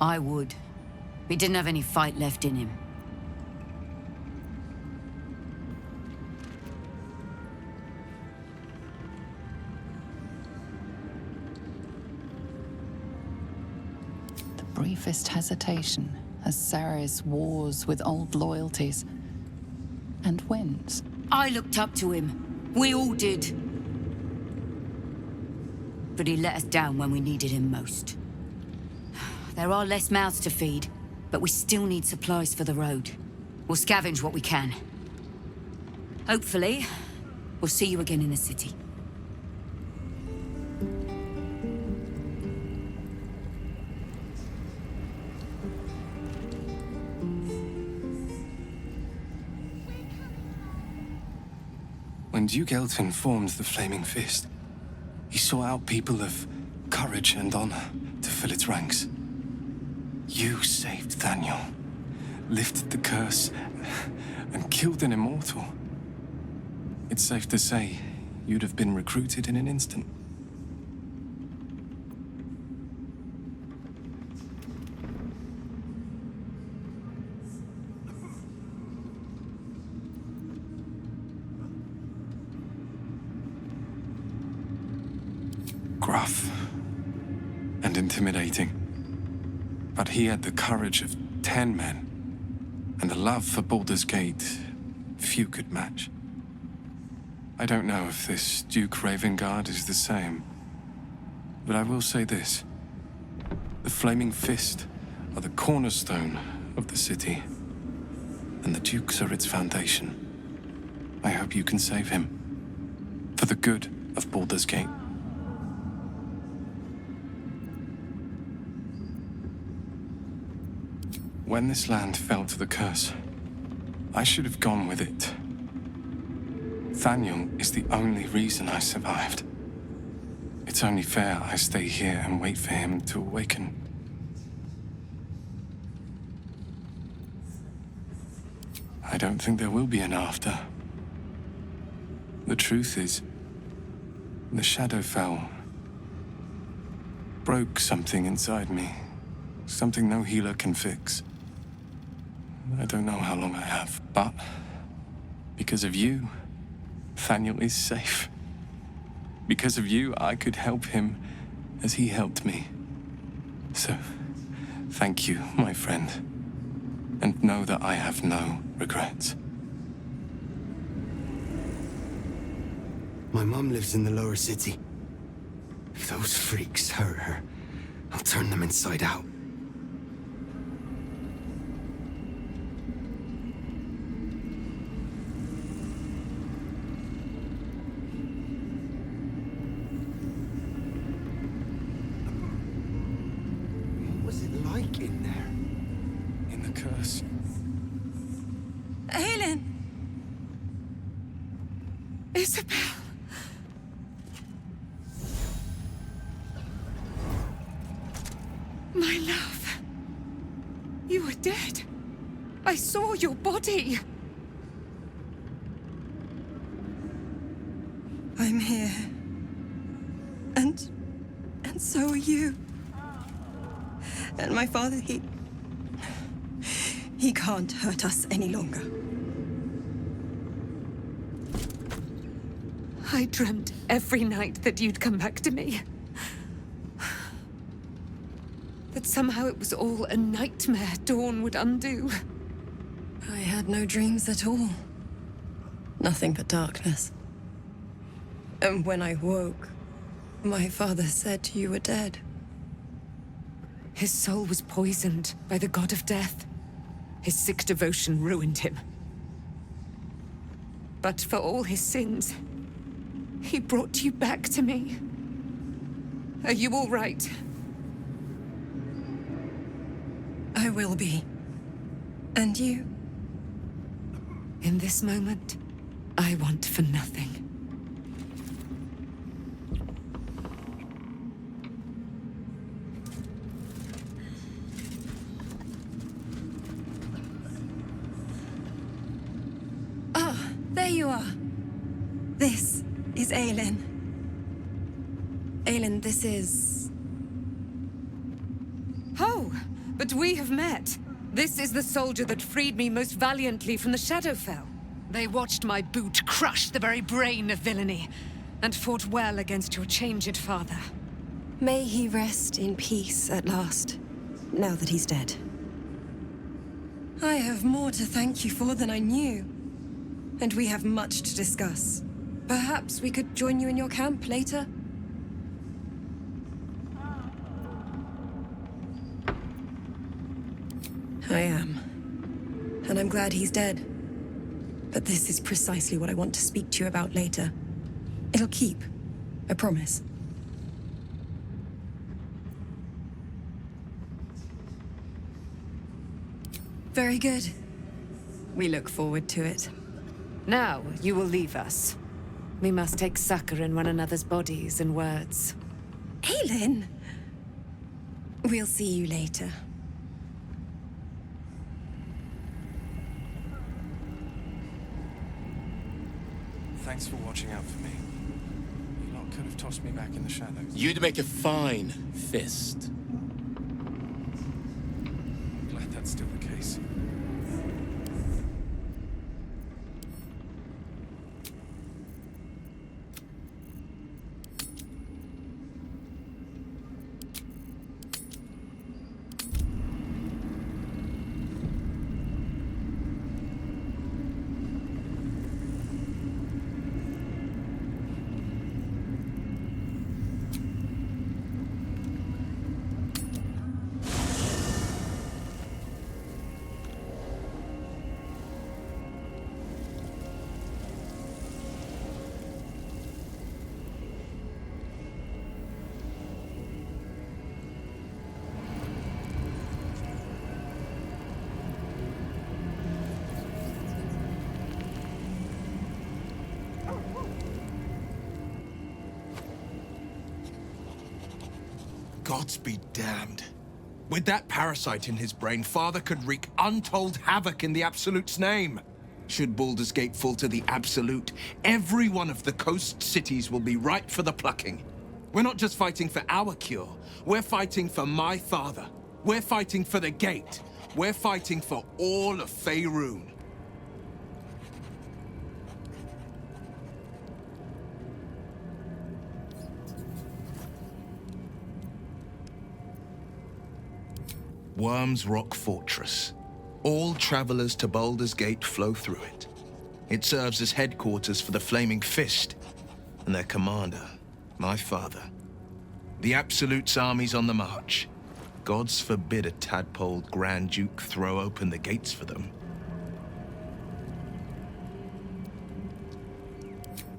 I would. He didn't have any fight left in him. Briefest hesitation as Saris wars with old loyalties and wins. I looked up to him. We all did. But he let us down when we needed him most. There are less mouths to feed, but we still need supplies for the road. We'll scavenge what we can. Hopefully, we'll see you again in the city. When Duke Elton formed the Flaming Fist, he sought out people of courage and honor to fill its ranks. You saved Daniel, lifted the curse, and killed an immortal. It's safe to say you'd have been recruited in an instant. Gruff and intimidating. But he had the courage of 10 men, and the love for Baldur's Gate few could match. I don't know if this Duke Ravengard is the same, but I will say this. The Flaming Fist are the cornerstone of the city, and the Dukes are its foundation. I hope you can save him, for the good of Baldur's Gate. When this land fell to the curse, I should have gone with it. Thaniel is the only reason I survived. It's only fair I stay here and wait for him to awaken. I don't think there will be an after. The truth is, the Shadowfell broke something inside me. Something no healer can fix. I don't know how long I have, but because of you, Thaniel is safe. Because of you, I could help him as he helped me. So, thank you, my friend. And know that I have no regrets. My mom lives in the lower city. If those freaks hurt her, I'll turn them inside out. What was it like in there? In the curse. Aelin! Isabel! My love. You were dead. I saw your body. I'm here. And so are you. And my father, he can't hurt us any longer. I dreamt every night that you'd come back to me. That somehow it was all a nightmare Dawn would undo. I had no dreams at all. Nothing but darkness. And when I woke, my father said you were dead. His soul was poisoned by the god of death. His sick devotion ruined him. But for all his sins, he brought you back to me. Are you all right? I will be. And you? In this moment, I want for nothing. Ah, there you are. This is Aelin. Aelin, this is... Oh, but we have met. This is the soldier that freed me most valiantly from the Shadowfell. They watched my boot crush the very brain of villainy, and fought well against your changed father. May he rest in peace at last, now that he's dead. I have more to thank you for than I knew. And we have much to discuss. Perhaps we could join you in your camp later? I am. And I'm glad he's dead. But this is precisely what I want to speak to you about later. It'll keep. I promise. Very good. We look forward to it. Now, you will leave us. We must take succor in one another's bodies and words. Aelin! We'll see you later. Thanks for watching out for me. You lot could have tossed me back in the shadows. You'd make a fine fist. Glad that's still the case. Gods be damned. With that parasite in his brain, Father could wreak untold havoc in the Absolute's name. Should Baldur's Gate fall to the Absolute, every one of the coast cities will be ripe for the plucking. We're not just fighting for our cure. We're fighting for my father. We're fighting for the Gate. We're fighting for all of Faerun. Worm's Rock Fortress. All travelers to Baldur's Gate flow through it. It serves as headquarters for the Flaming Fist and their commander, my father. The Absolute's army's on the march. Gods forbid a tadpole Grand Duke throw open the gates for them.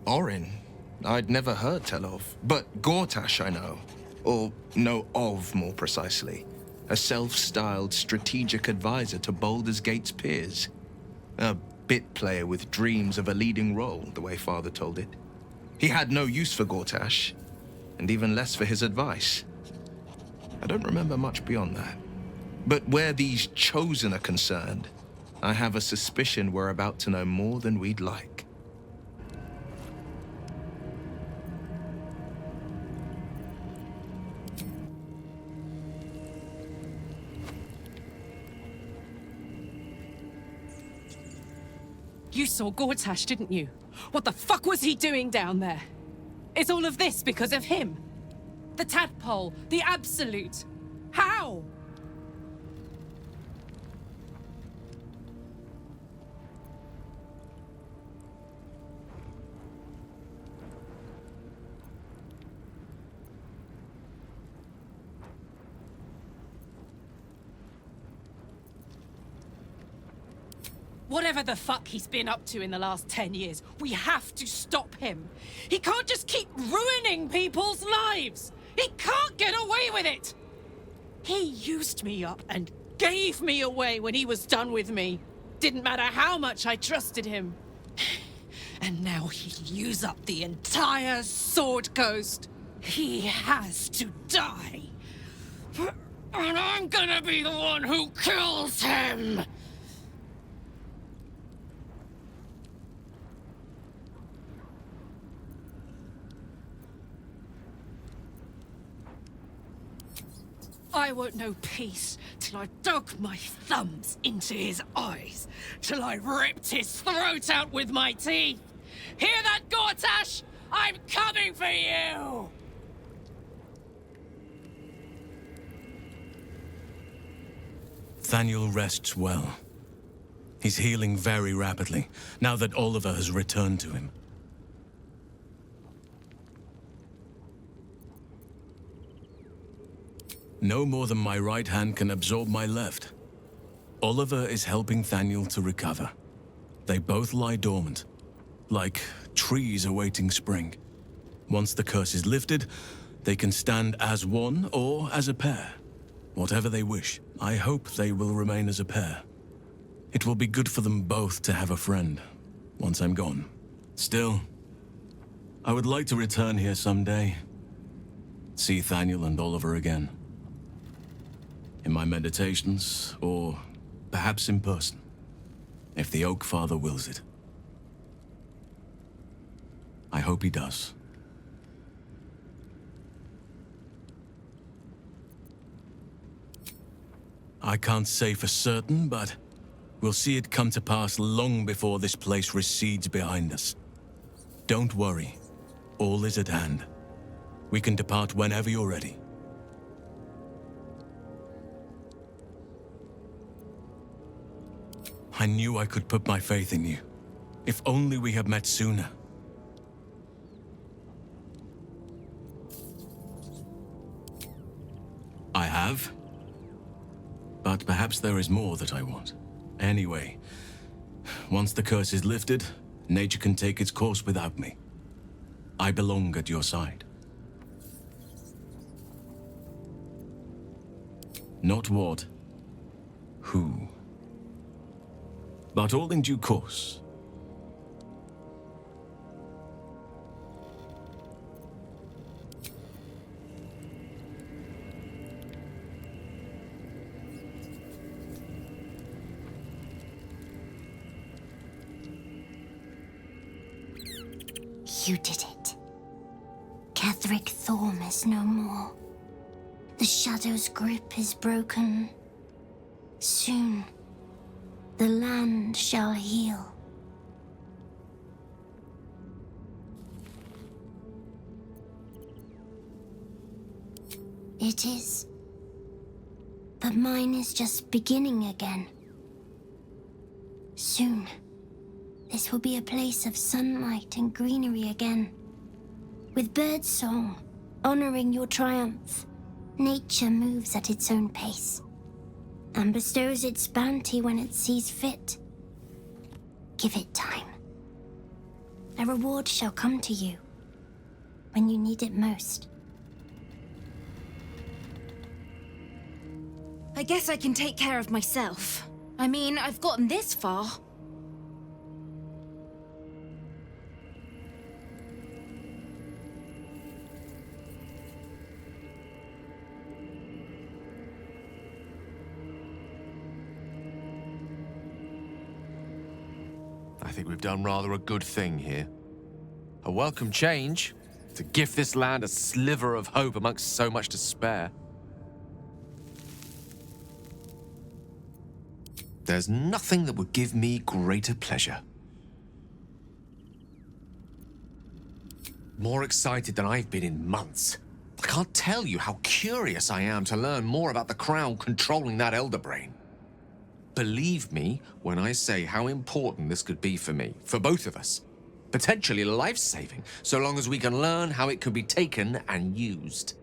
Orin, I'd never heard tell of, but Gortash I know. Or know of, more precisely. A self-styled strategic advisor to Baldur's Gate's peers. A bit player with dreams of a leading role, the way Father told it. He had no use for Gortash, and even less for his advice. I don't remember much beyond that. But where these Chosen are concerned, I have a suspicion we're about to know more than we'd like. You saw Gortash, didn't you? What the fuck was he doing down there? Is all of this because of him? The tadpole, the Absolute. How? Whatever the fuck he's been up to in the last 10 years, we have to stop him. He can't just keep ruining people's lives. He can't get away with it. He used me up and gave me away when he was done with me. Didn't matter how much I trusted him. And now he'll use up the entire Sword Coast. He has to die. And I'm gonna be the one who kills him. I won't know peace till I dug my thumbs into his eyes, till I ripped his throat out with my teeth. Hear that, Gortash? I'm coming for you! Thaniel rests well. He's healing very rapidly, now that Oliver has returned to him. No more than my right hand can absorb my left. Oliver is helping Thaniel to recover. They both lie dormant, like trees awaiting spring. Once the curse is lifted, they can stand as one or as a pair. Whatever they wish, I hope they will remain as a pair. It will be good for them both to have a friend, once I'm gone. Still, I would like to return here someday. See Thaniel and Oliver again. In my meditations, or perhaps in person, if the Oak Father wills it. I hope he does. I can't say for certain, but we'll see it come to pass long before this place recedes behind us. Don't worry, all is at hand. We can depart whenever you're ready. I knew I could put my faith in you. If only we had met sooner. I have. But perhaps there is more that I want. Anyway, once the curse is lifted, nature can take its course without me. I belong at your side. Not what, who. But all in due course. You did it. Ketheric Thorm is no more. The Shadow's grip is broken. Soon, the land shall heal. It is. But mine is just beginning again. Soon, this will be a place of sunlight and greenery again. With birdsong, honoring your triumph, nature moves at its own pace and bestows its bounty when it sees fit. Give it time. A reward shall come to you when you need it most. I guess I can take care of myself. I mean, I've gotten this far. I think we've done rather a good thing here. A welcome change to give this land a sliver of hope amongst so much despair. There's nothing that would give me greater pleasure. More excited than I've been in months. I can't tell you how curious I am to learn more about the Crown controlling that Elder Brain. Believe me when I say how important this could be for me, for both of us. Potentially life-saving, so long as we can learn how it could be taken and used.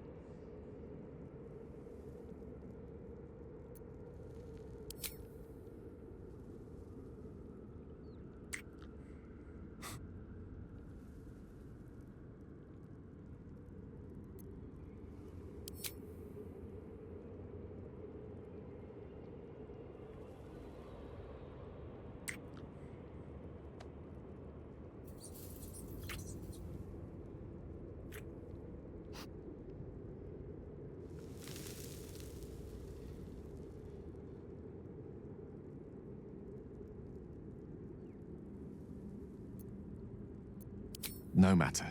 No matter.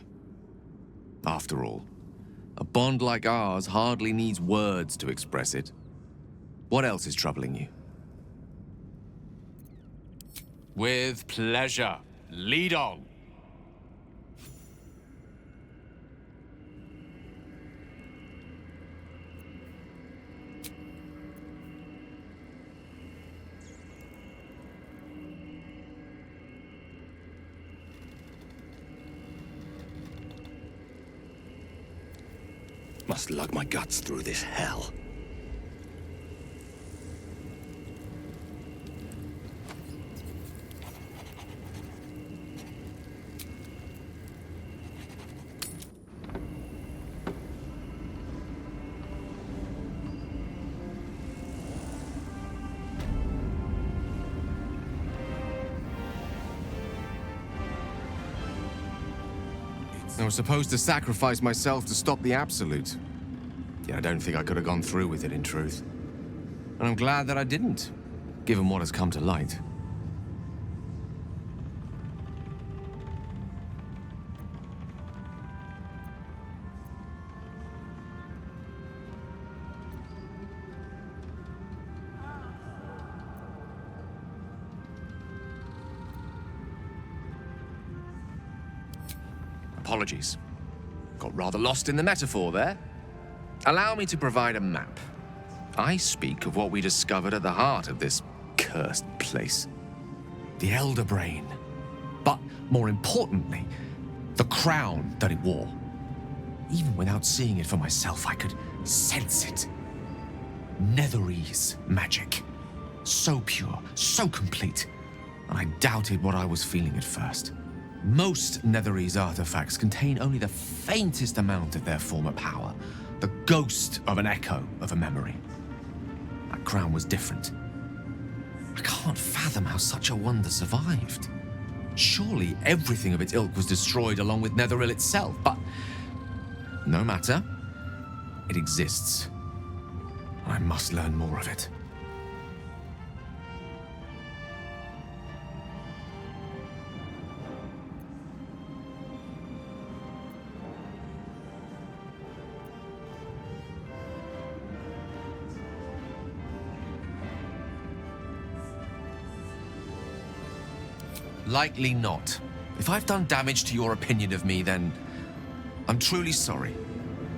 After all, a bond like ours hardly needs words to express it. What else is troubling you? With pleasure. Lead on. Must lug my guts through this hell. I was supposed to sacrifice myself to stop the Absolute. Yet I don't think I could have gone through with it, in truth. And I'm glad that I didn't, given what has come to light. Apologies. Got rather lost in the metaphor there. Allow me to provide a map. I speak of what we discovered at the heart of this cursed place. The Elder Brain. But more importantly, the crown that it wore. Even without seeing it for myself, I could sense it. Netherese magic. So pure, so complete. And I doubted what I was feeling at first. Most Netherese artifacts contain only the faintest amount of their former power, the ghost of an echo of a memory. That crown was different. I can't fathom how such a wonder survived. Surely everything of its ilk was destroyed along with Netheril itself, but no matter. It exists. I must learn more of it. Likely not. If I've done damage to your opinion of me, then I'm truly sorry.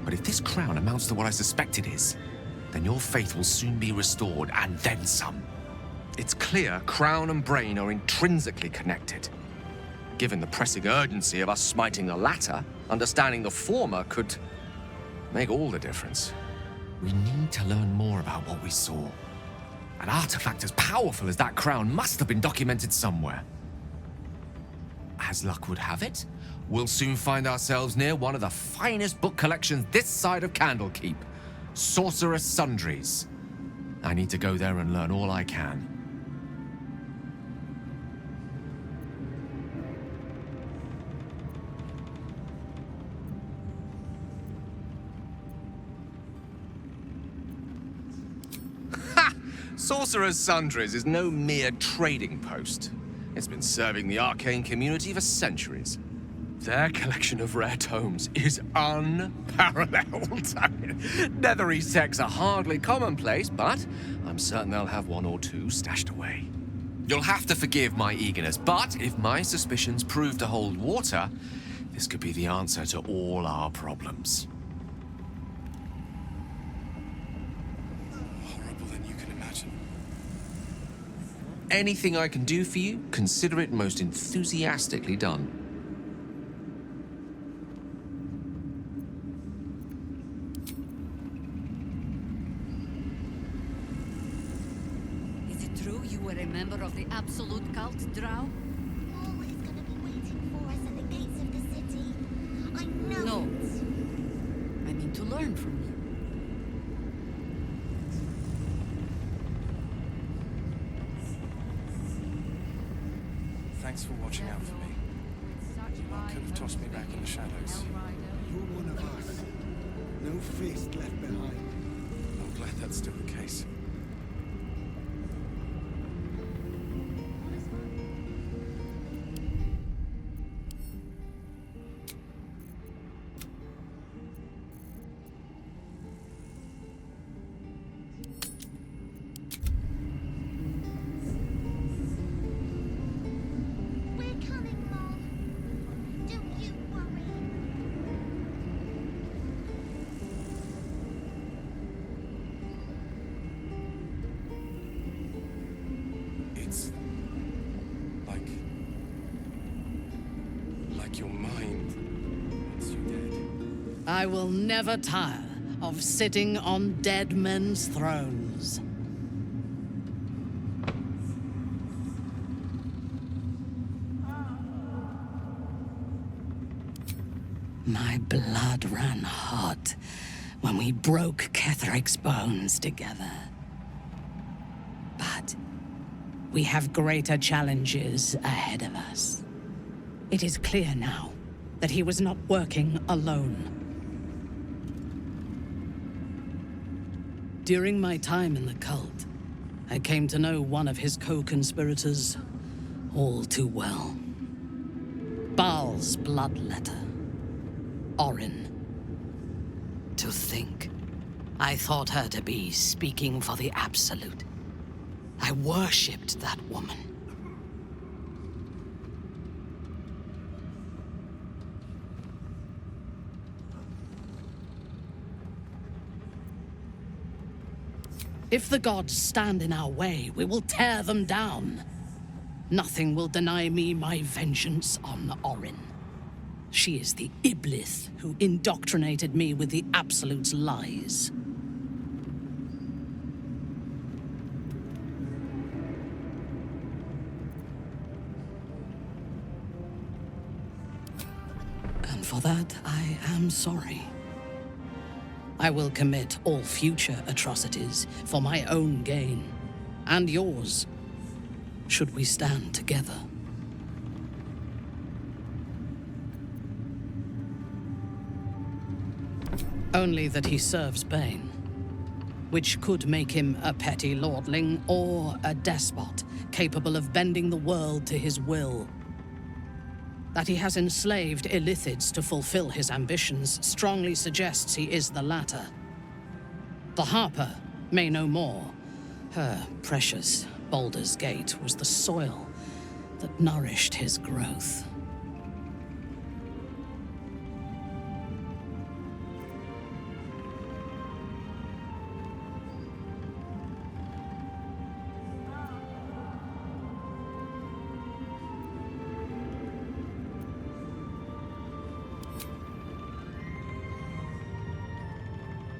But if this crown amounts to what I suspect it is, then your faith will soon be restored, and then some. It's clear crown and brain are intrinsically connected. Given the pressing urgency of us smiting the latter, understanding the former could make all the difference. We need to learn more about what we saw. An artifact as powerful as that crown must have been documented somewhere. As luck would have it, we'll soon find ourselves near one of the finest book collections this side of Candlekeep, Sorcerer's Sundries. I need to go there and learn all I can. Ha! Sorcerer's Sundries is no mere trading post. It's been serving the arcane community for centuries. Their collection of rare tomes is unparalleled. Netherese texts are hardly commonplace, but I'm certain they'll have one or two stashed away. You'll have to forgive my eagerness, but if my suspicions prove to hold water, this could be the answer to all our problems. Horrible than you can imagine. Anything I can do for you, consider it most enthusiastically done. Is it true you were a member of the Absolute Cult, Drow? All is gonna be waiting for us at the gates of the city. I know No. it. I mean to learn from you. Thanks for watching out for me. I could have tossed me back in the shadows. You're one of us. No fist left behind. I'm glad that's still the case. We're coming, Mom. Don't you worry. It's like your mind wants you dead. I will never tire of sitting on dead men's thrones. My blood ran hot when we broke Ketheric's bones together. But we have greater challenges ahead of us. It is clear now that he was not working alone. During my time in the cult, I came to know one of his co-conspirators all too well. Baal's bloodletter. Orin. To think, I thought her to be speaking for the Absolute. I worshipped that woman. If the gods stand in our way, we will tear them down. Nothing will deny me my vengeance on Orin. She is the Iblis who indoctrinated me with the Absolute's lies. And for that, I am sorry. I will commit all future atrocities for my own gain, and yours, should we stand together. Only that he serves Bane, which could make him a petty lordling or a despot capable of bending the world to his will. That he has enslaved Illithids to fulfill his ambitions strongly suggests he is the latter. The Harper may know more. Her precious Baldur's Gate was the soil that nourished his growth.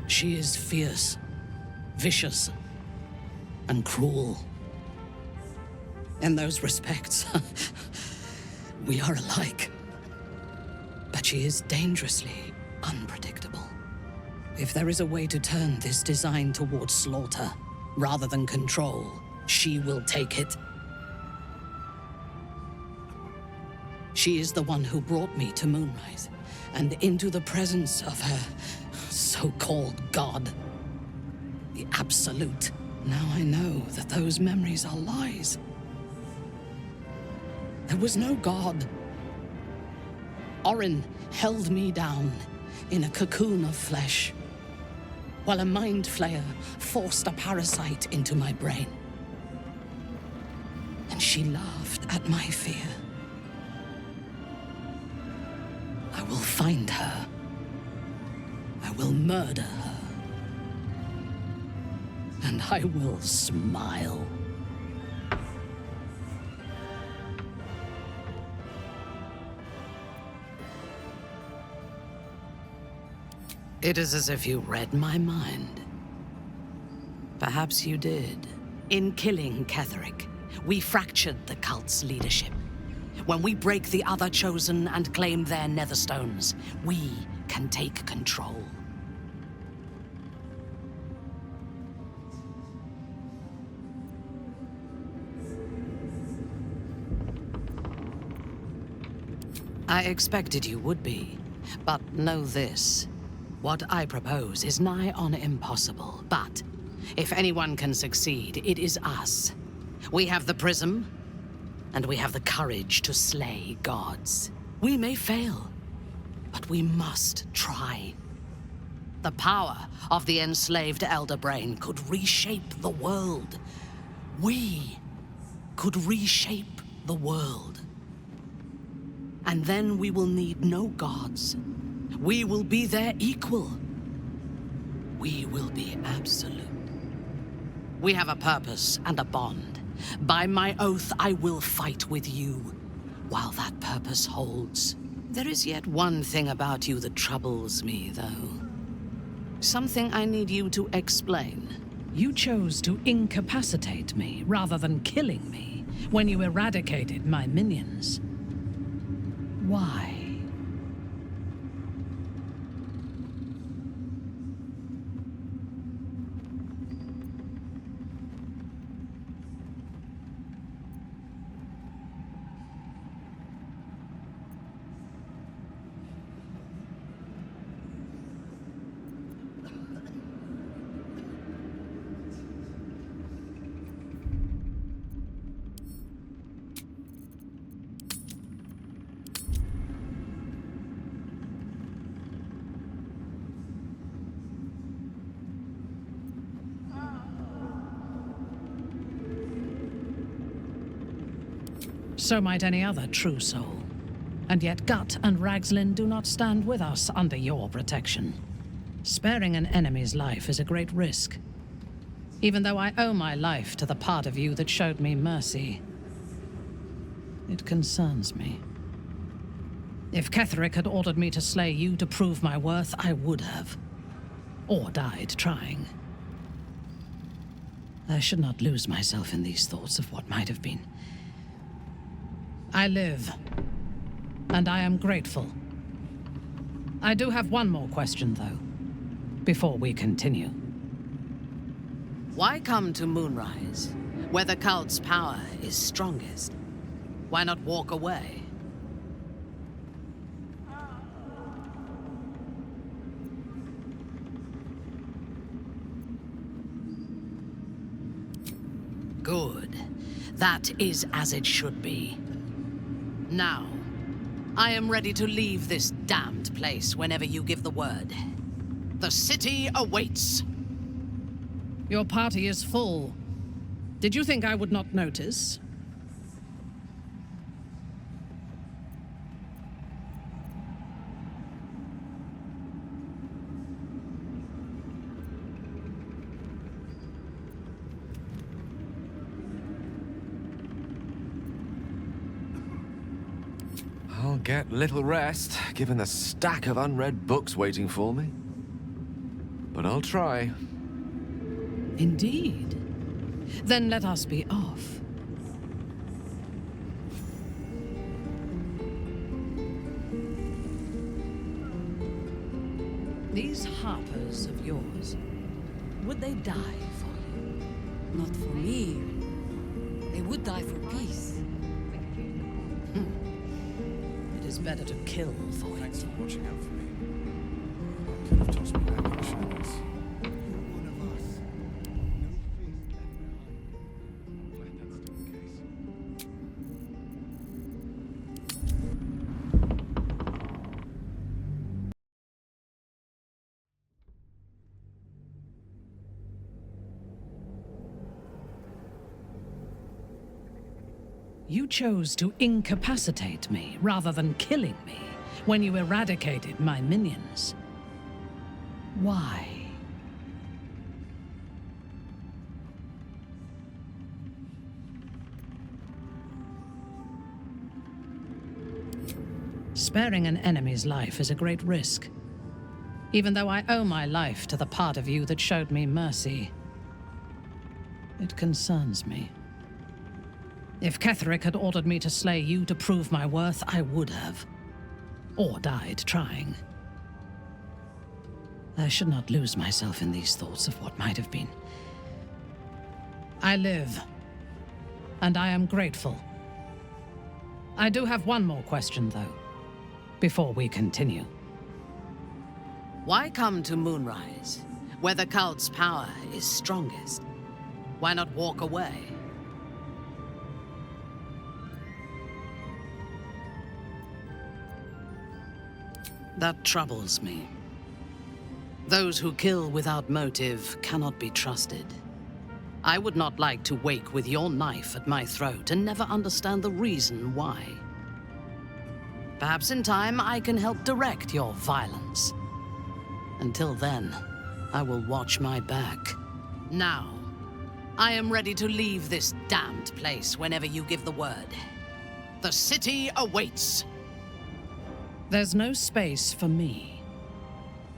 She is fierce, vicious, and cruel. In those respects, we are alike. But she is dangerously unpredictable. If there is a way to turn this design towards slaughter, rather than control, she will take it. She is the one who brought me to Moonrise, and into the presence of her so-called God. The Absolute. Now I know that those memories are lies. There was no God. Orin held me down in a cocoon of flesh, while a mind flayer forced a parasite into my brain. And she laughed at my fear. I will find her. I will murder her. And I will smile. It is as if you read my mind. Perhaps you did. In killing Ketheric, we fractured the cult's leadership. When we break the other chosen and claim their netherstones, we can take control. I expected you would be, but know this. What I propose is nigh on impossible, but if anyone can succeed, it is us. We have the prism, and we have the courage to slay gods. We may fail, but we must try. The power of the enslaved Elder Brain could reshape the world. We could reshape the world. And then we will need no gods. We will be their equal. We will be absolute. We have a purpose and a bond. By my oath, I will fight with you while that purpose holds. There is yet one thing about you that troubles me, though. Something I need you to explain. You chose to incapacitate me rather than killing me when you eradicated my minions. Why? So might any other true soul. And yet Gut and Ragslin do not stand with us under your protection. Sparing an enemy's life is a great risk. Even though I owe my life to the part of you that showed me mercy, it concerns me. If Ketheric had ordered me to slay you to prove my worth, I would have. Or died trying. I should not lose myself in these thoughts of what might have been. I live, and I am grateful. I do have one more question, though, before we continue. Why come to Moonrise, where the cult's power is strongest? Why not walk away? Good. That is as it should be. Now, I am ready to leave this damned place whenever you give the word. The city awaits. Your party is full. Did you think I would not notice? get little rest, given the stack of unread books waiting for me. But I'll try. Indeed. Then let us be off. These harpers of yours, would they die for you? Not for me. They would die for peace. It is better to kill for it. Thanks for watching out for me. Could have tossed me back in the shadows. You chose to incapacitate me rather than killing me when you eradicated my minions. Why? Sparing an enemy's life is a great risk. Even though I owe my life to the part of you that showed me mercy, it concerns me. If Ketherick had ordered me to slay you to prove my worth, I would have. Or died trying. I should not lose myself in these thoughts of what might have been. I live, and I am grateful. I do have one more question, though, before we continue. Why come to Moonrise, where the cult's power is strongest? Why not walk away? That troubles me. Those who kill without motive cannot be trusted. I would not like to wake with your knife at my throat and never understand the reason why. Perhaps in time I can help direct your violence. Until then, I will watch my back. Now, I am ready to leave this damned place whenever you give the word. The city awaits. There's no space for me.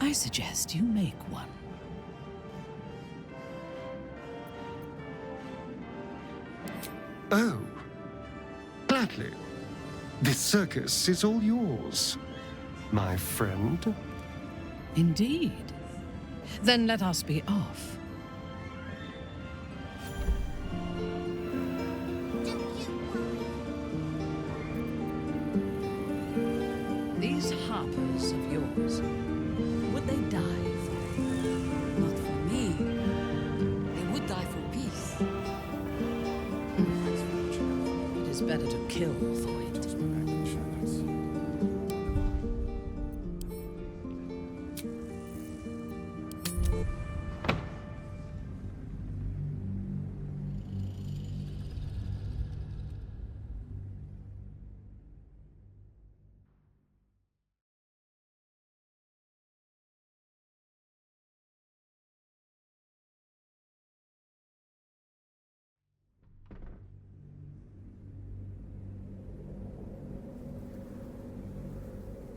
I suggest you make one. Oh, gladly. This circus is all yours, my friend. Indeed. Then let us be off. These harpers of yours, would they die for you? Not for me. They would die for peace. It is better to kill for it.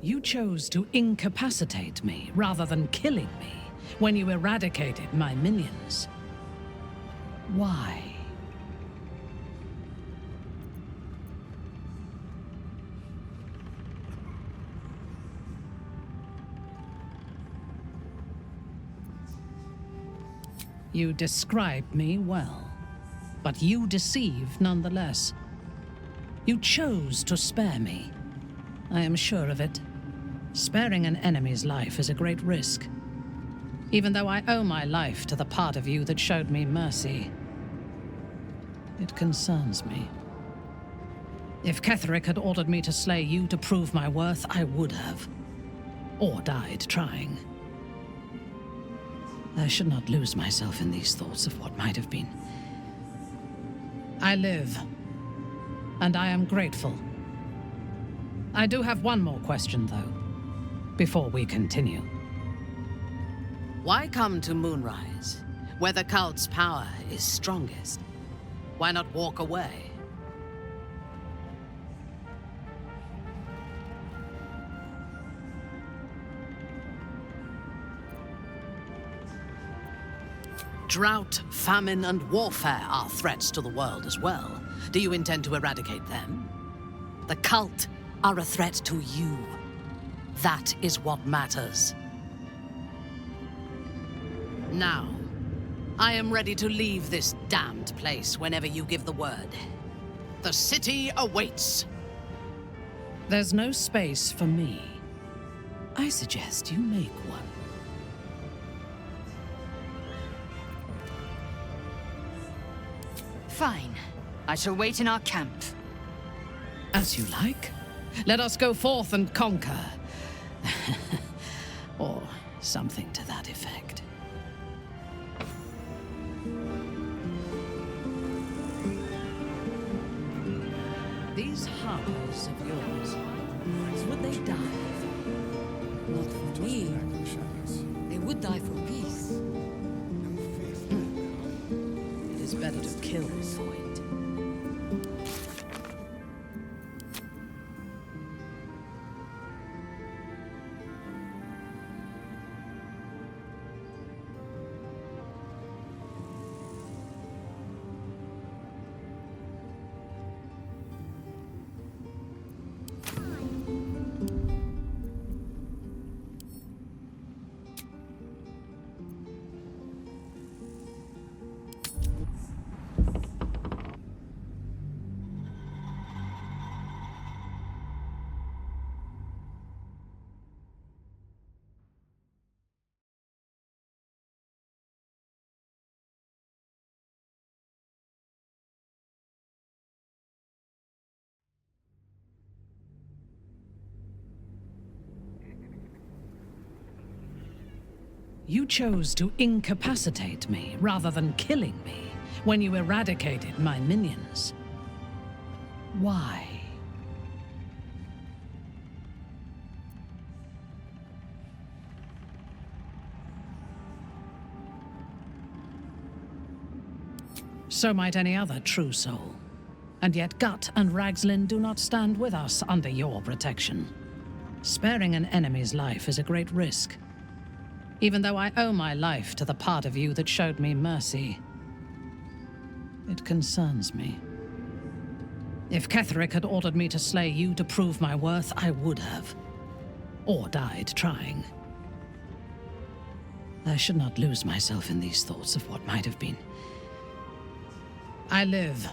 You chose to incapacitate me rather than killing me when you eradicated my minions. Why? You described me well, but you deceived nonetheless. You chose to spare me. I am sure of it. Sparing an enemy's life is a great risk. Even though I owe my life to the part of you that showed me mercy, it concerns me. If Ketherick had ordered me to slay you to prove my worth, I would have. Or died trying. I should not lose myself in these thoughts of what might have been. I live, and I am grateful. I do have one more question, though, before we continue. Why come to Moonrise, where the cult's power is strongest? Why not walk away? Drought, famine, and warfare are threats to the world as well. Do you intend to eradicate them? The cult are a threat to you. That is what matters. Now, I am ready to leave this damned place whenever you give the word. The city awaits. There's no space for me. I suggest you make one. Fine. I shall wait in our camp. As you like. Let us go forth and conquer. Or something to that effect. These harpers of yours, would they die? Not for me. They would die for peace. It is better to kill for it. You chose to incapacitate me rather than killing me when you eradicated my minions. Why? So might any other true soul. And yet Gut and Ragslin do not stand with us under your protection. Sparing an enemy's life is a great risk. Even though I owe my life to the part of you that showed me mercy, it concerns me. If Ketheric had ordered me to slay you to prove my worth, I would have. Or died trying. I should not lose myself in these thoughts of what might have been. I live,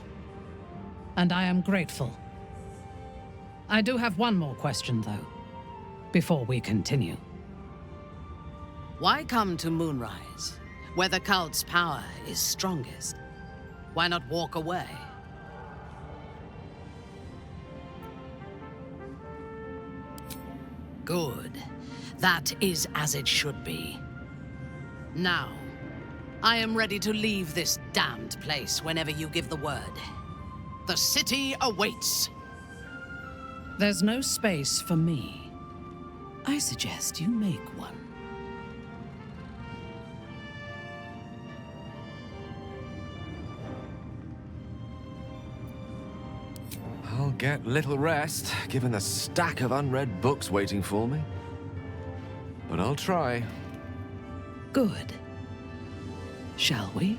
and I am grateful. I do have one more question, though, before we continue. Why come to Moonrise, where the cult's power is strongest? Why not walk away? Good. That is as it should be. Now, I am ready to leave this damned place whenever you give the word. The city awaits. There's no space for me. I suggest you make one. I'll get little rest, given the stack of unread books waiting for me. But I'll try. Good. Shall we?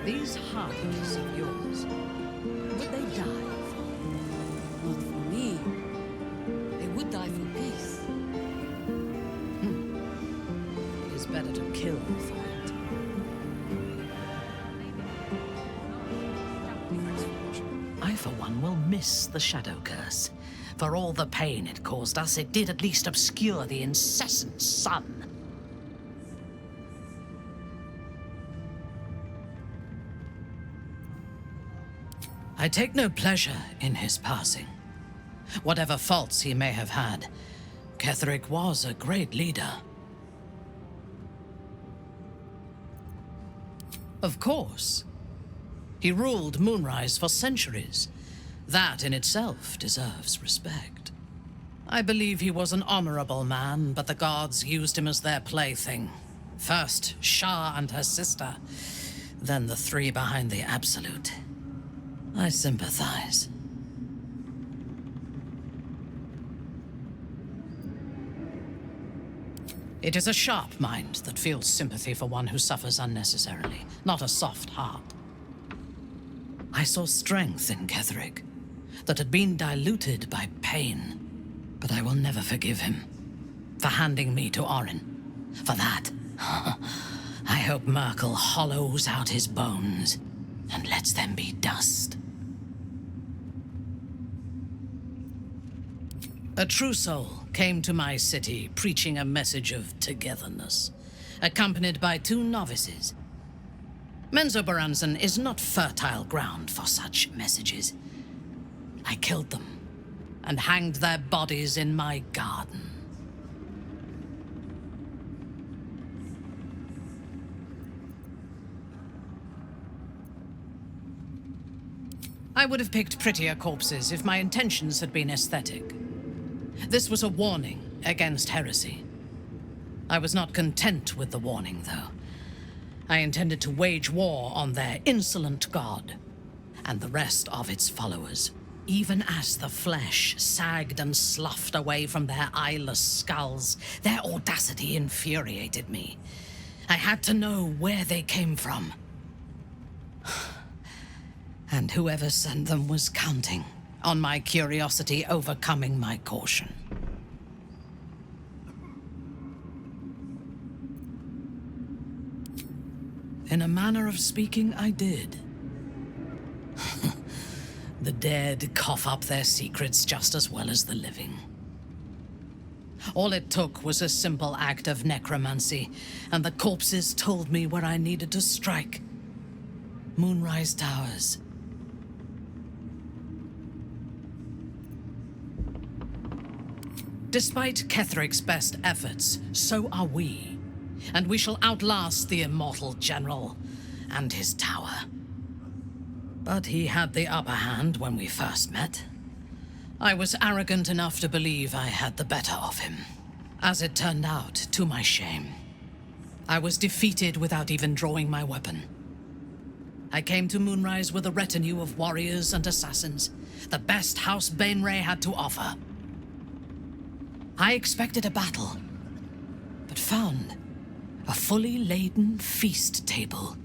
These harpies of yours, would they die? Not for me. They would die for peace. It is better to kill for it. I, for one, will miss the Shadow Curse. For all the pain it caused us, it did at least obscure the incessant sun. I take no pleasure in his passing. Whatever faults he may have had, Ketheric was a great leader. Of course. He ruled Moonrise for centuries. That in itself deserves respect. I believe he was an honorable man, but the gods used him as their plaything. First Shah and her sister, then the three behind the Absolute. I sympathize. It is a sharp mind that feels sympathy for one who suffers unnecessarily, not a soft heart. I saw strength in Ketherick that had been diluted by pain, but I will never forgive him for handing me to Orin. For that, I hope Merkel hollows out his bones and lets them be dust. A true soul came to my city preaching a message of togetherness, accompanied by 2 novices. Menzoberranzan is not fertile ground for such messages. I killed them and hanged their bodies in my garden. I would have picked prettier corpses if my intentions had been aesthetic. This was a warning against heresy. I was not content with the warning, though. I intended to wage war on their insolent god and the rest of its followers. Even as the flesh sagged and sloughed away from their eyeless skulls, their audacity infuriated me. I had to know where they came from. And whoever sent them was counting on my curiosity overcoming my caution. In a manner of speaking, I did. The dead cough up their secrets just as well as the living. All it took was a simple act of necromancy, and the corpses told me where I needed to strike. Moonrise Towers. Despite Ketherick's best efforts, so are we. And we shall outlast the immortal general and his tower. But he had the upper hand when we first met. I was arrogant enough to believe I had the better of him. As it turned out, to my shame, I was defeated without even drawing my weapon. I came to Moonrise with a retinue of warriors and assassins, the best House Bainray had to offer. I expected a battle, but found a fully laden feast table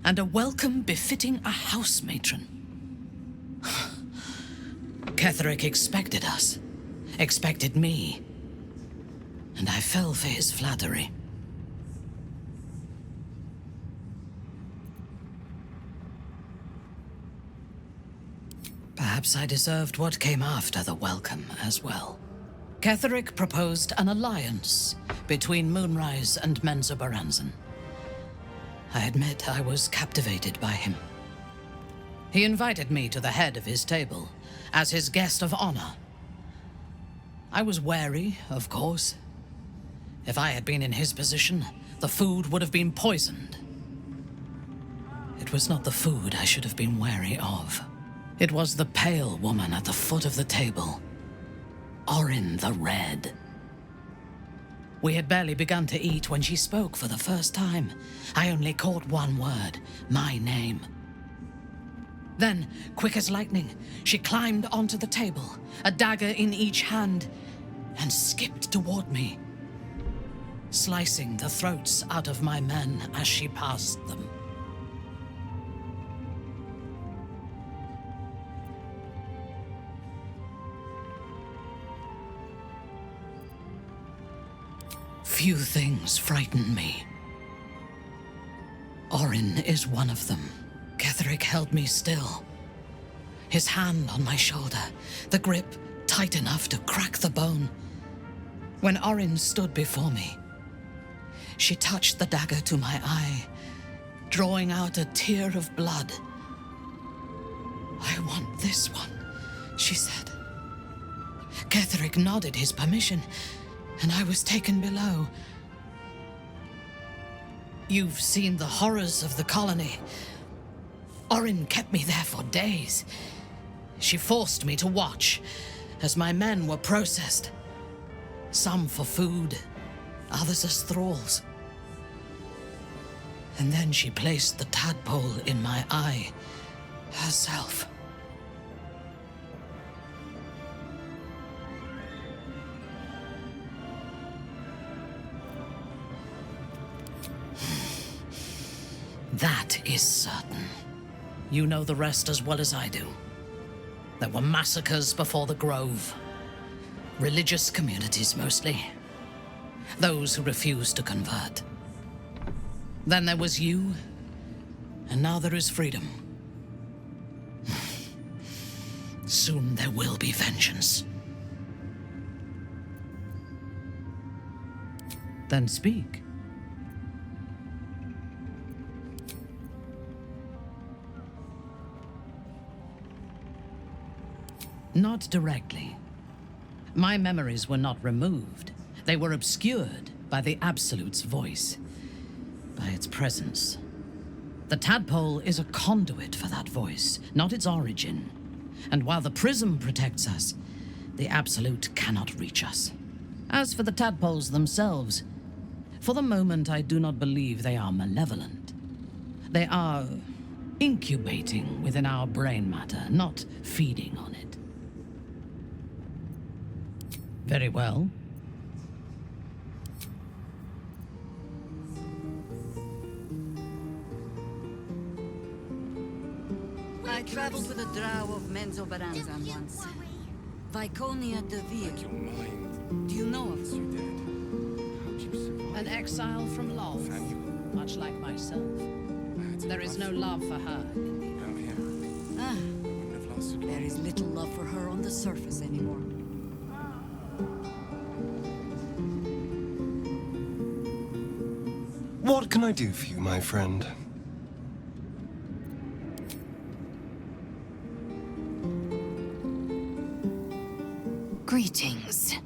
and a welcome befitting a house matron. Ketherick expected us, expected me, and I fell for his flattery. Perhaps I deserved what came after the welcome as well. Ketherick proposed an alliance between Moonrise and Menzoberranzan. I admit I was captivated by him. He invited me to the head of his table as his guest of honor. I was wary, of course. If I had been in his position, the food would have been poisoned. It was not the food I should have been wary of. It was the pale woman at the foot of the table. Orin the Red. We had barely begun to eat when she spoke for the first time. I only caught one word, my name. Then, quick as lightning, she climbed onto the table, a dagger in each hand, and skipped toward me, slicing the throats out of my men as she passed them. Few things frighten me. Orin is one of them. Ketherick held me still, his hand on my shoulder, the grip tight enough to crack the bone. When Orin stood before me, she touched the dagger to my eye, drawing out a tear of blood. "I want this one," she said. Ketherick nodded his permission, and I was taken below. You've seen the horrors of the colony. Orin kept me there for days. She forced me to watch as my men were processed. Some for food, others as thralls. And then she placed the tadpole in my eye herself. That is certain. You know the rest as well as I do. There were massacres before the Grove. Religious communities, mostly. Those who refused to convert. Then there was you, and now there is freedom. Soon there will be vengeance. Then speak. Not directly. My memories were not removed. They were obscured by the Absolute's voice, by its presence. The tadpole is a conduit for that voice, not its origin. And while the prism protects us, the Absolute cannot reach us. As for the tadpoles themselves, for the moment I do not believe they are malevolent. They are incubating within our brain matter, not feeding on it. Very well. I traveled with a drow of Menzoberranzan once. Viconia de Vir. Do you know of her? An exile from Lol, much like myself. There is no love for her. Ah, there is little love for her on the surface anymore. What can I do for you, my friend? Greetings.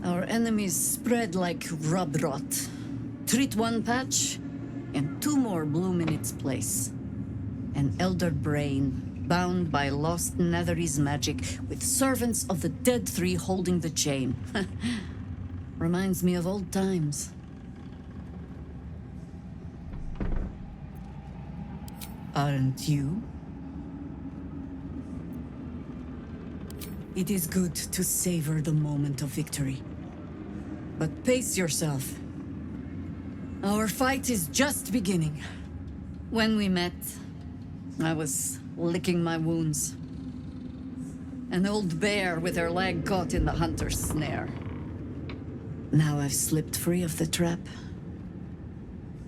Our enemies spread like rub rot. Treat one patch, and two more bloom in its place. An elder brain, bound by lost Netherese magic, with servants of the dead three holding the chain. Reminds me of old times. Aren't you? It is good to savor the moment of victory. But pace yourself. Our fight is just beginning. When we met, I was licking my wounds. An old bear with her leg caught in the hunter's snare. Now I've slipped free of the trap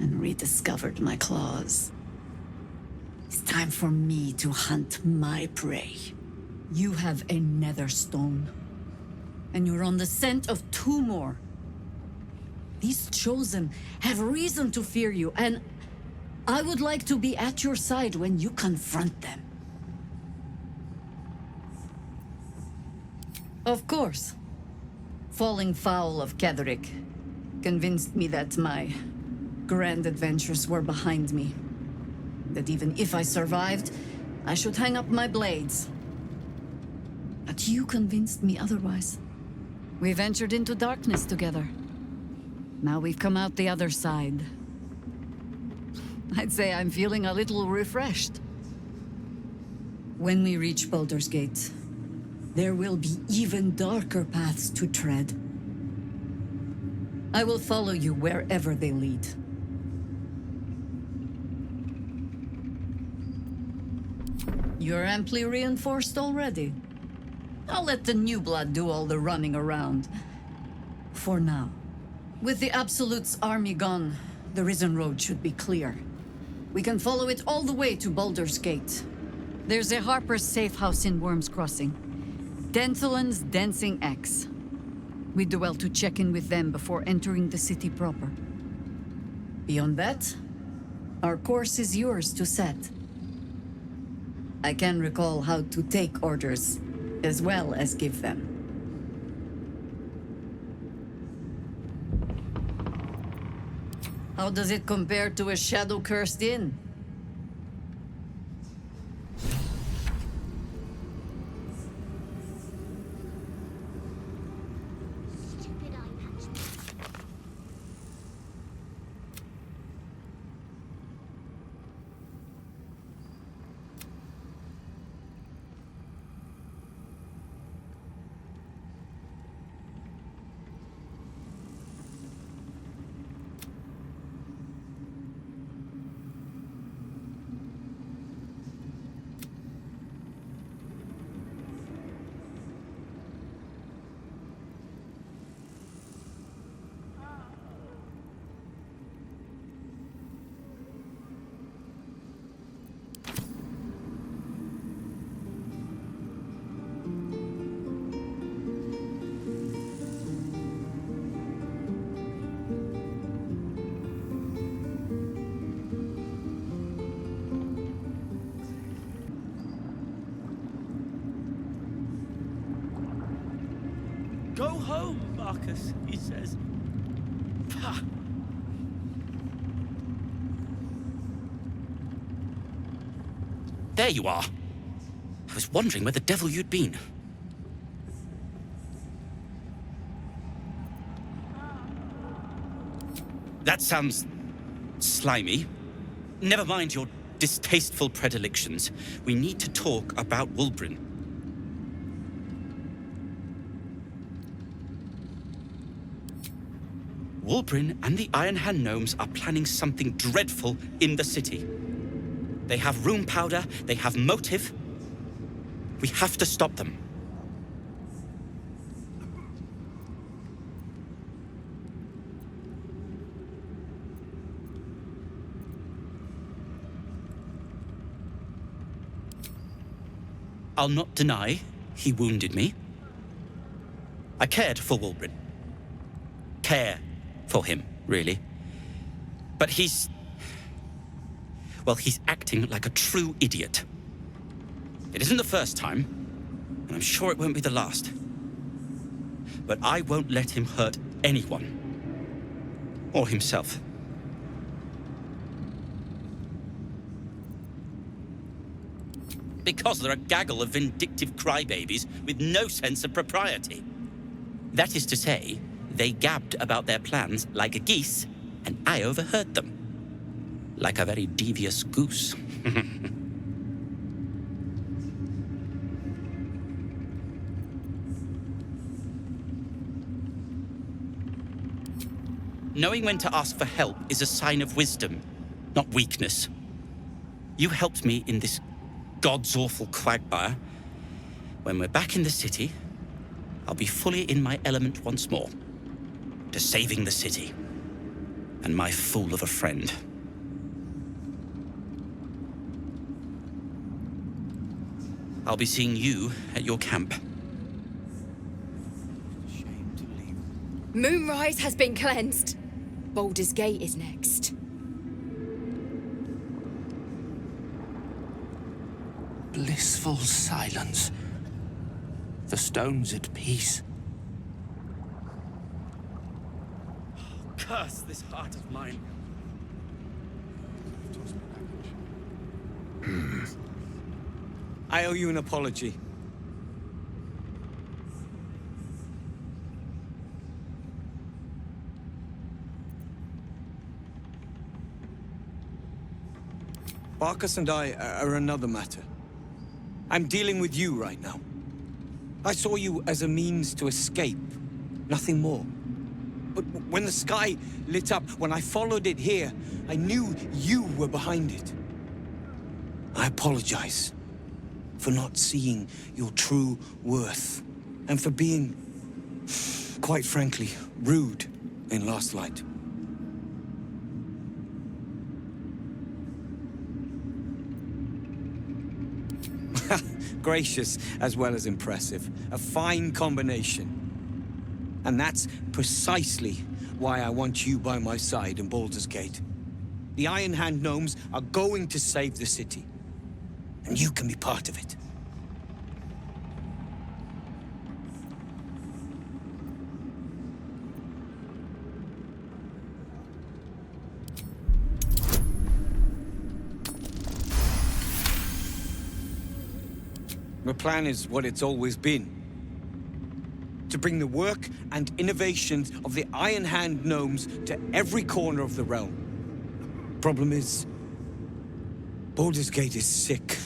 and rediscovered my claws. It's time for me to hunt my prey. You have a nether stone, and you're on the scent of two more. These chosen have reason to fear you, and I would like to be at your side when you confront them. Of course, falling foul of Ketheric convinced me that my grand adventures were behind me. That even if I survived, I should hang up my blades. But you convinced me otherwise. We ventured into darkness together. Now we've come out the other side. I'd say I'm feeling a little refreshed. When we reach Baldur's Gate, there will be even darker paths to tread. I will follow you wherever they lead. You're amply reinforced already. I'll let the new blood do all the running around. For now. With the Absolute's army gone, the Risen Road should be clear. We can follow it all the way to Baldur's Gate. There's a Harper's safe house in Worm's Crossing. Denthalen's Dancing Axe. We'd do well to check in with them before entering the city proper. Beyond that, our course is yours to set. I can recall how to take orders, as well as give them. How does it compare to a shadow-cursed inn? carcass, he says. Pah! There you are. I was wondering where the devil you'd been. That sounds slimy. Never mind your distasteful predilections. We need to talk about Wulbren. Wulbren and the Iron Hand Gnomes are planning something dreadful in the city. They have room powder, they have motive. We have to stop them. I'll not deny he wounded me. I cared for Wulbren. Care for him, really. But he's acting like a true idiot. It isn't the first time, and I'm sure it won't be the last. But I won't let him hurt anyone. Or himself. Because they're a gaggle of vindictive crybabies with no sense of propriety. That is to say, they gabbed about their plans like a geese, and I overheard them. Like a very devious goose. Knowing when to ask for help is a sign of wisdom, not weakness. You helped me in this God's awful quagmire. When we're back in the city, I'll be fully in my element once more. To saving the city. And my fool of a friend. I'll be seeing you at your camp. Moonrise has been cleansed. Baldur's Gate is next. Blissful silence. The stone's at peace. Curse this heart of mine. I owe you an apology. Barkus and I are another matter. I'm dealing with you right now. I saw you as a means to escape, nothing more. But when the sky lit up, when I followed it here, I knew you were behind it. I apologize for not seeing your true worth, and for being, quite frankly, rude in Last Light. Gracious as well as impressive. A fine combination. And that's precisely why I want you by my side in Baldur's Gate. The Iron Hand Gnomes are going to save the city. And you can be part of it. The plan is what it's always been. To bring the work and innovations of the Iron Hand Gnomes to every corner of the realm. Problem is, Baldur's Gate is sick.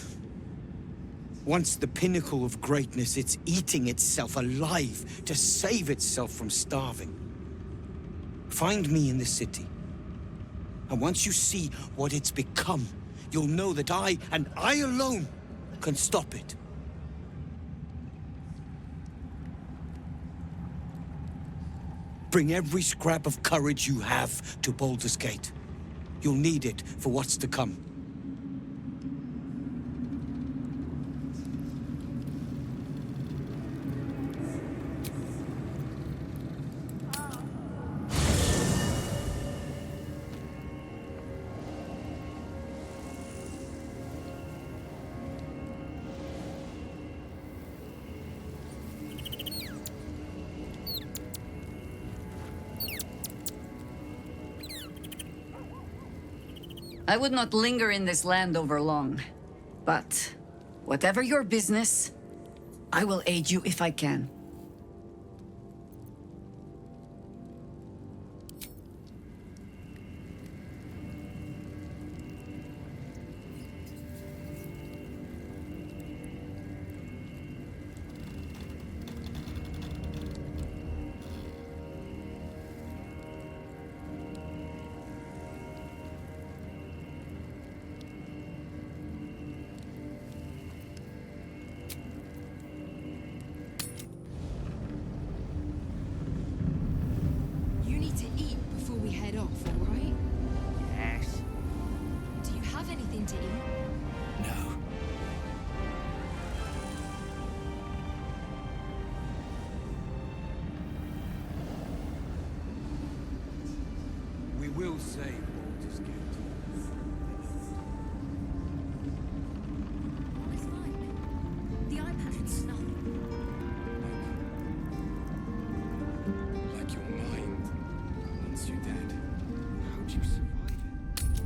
Once the pinnacle of greatness, it's eating itself alive to save itself from starving. Find me in the city. And once you see what it's become, you'll know that I, and I alone, can stop it. Bring every scrap of courage you have to Baldur's Gate. You'll need it for what's to come. I would not linger in this land over long. But whatever your business, I will aid you if I can. You need to eat before we head off, all right? Yes. Do you have anything to eat? No. We will save Baldur's Gate. It's fine. The eye patch and stuff. Like your mind, once you're dead. How'd you survive it?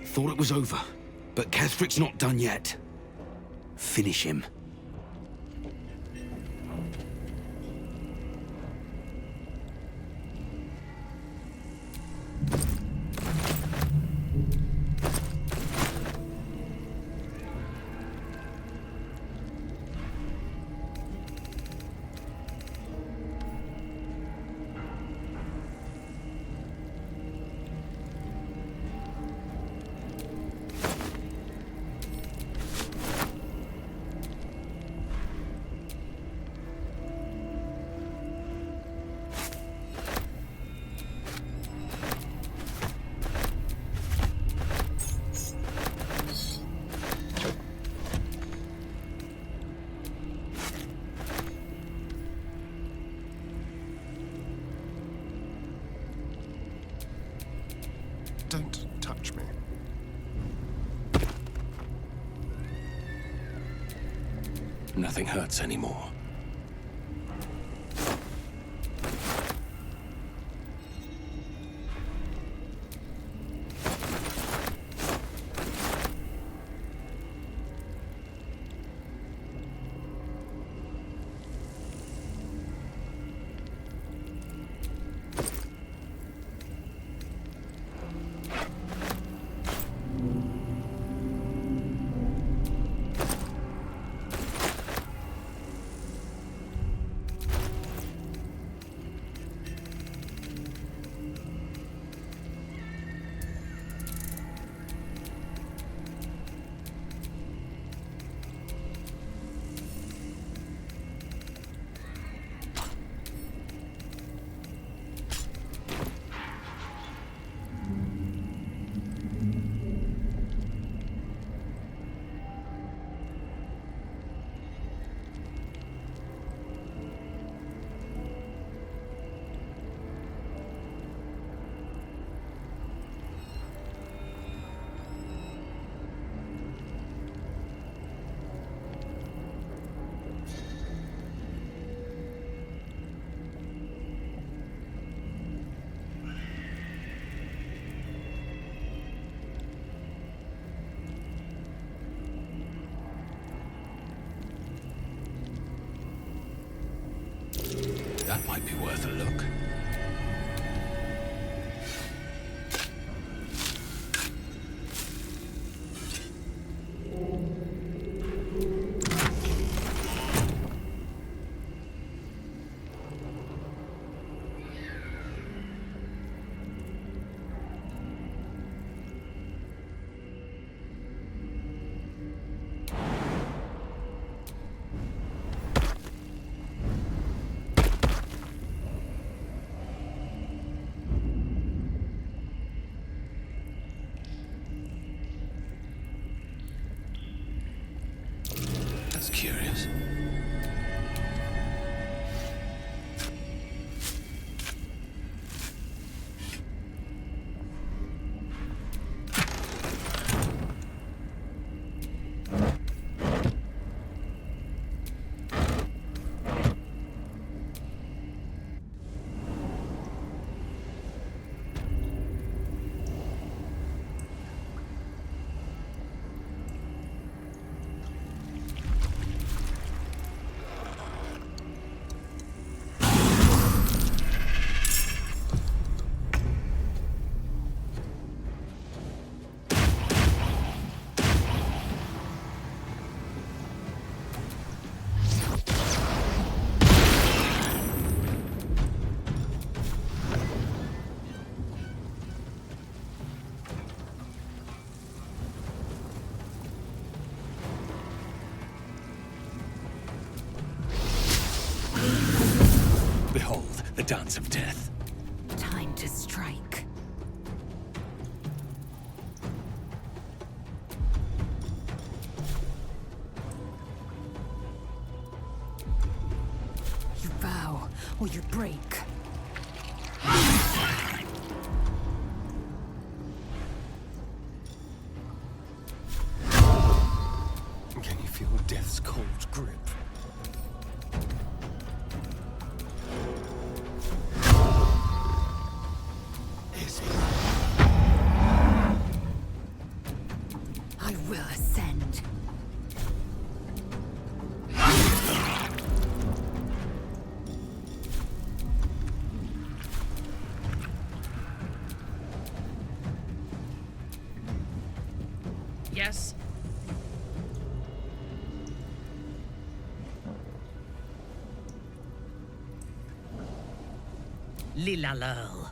Thought it was over, but Kethric's not done yet. Finish him. Don't touch me. Nothing hurts anymore. That might be worth a look. That's curious. Behold, the dance of death. Time to strike. You vow, or you break. Can you feel death's cold grip? I will ascend. Yes? Lila Lurl.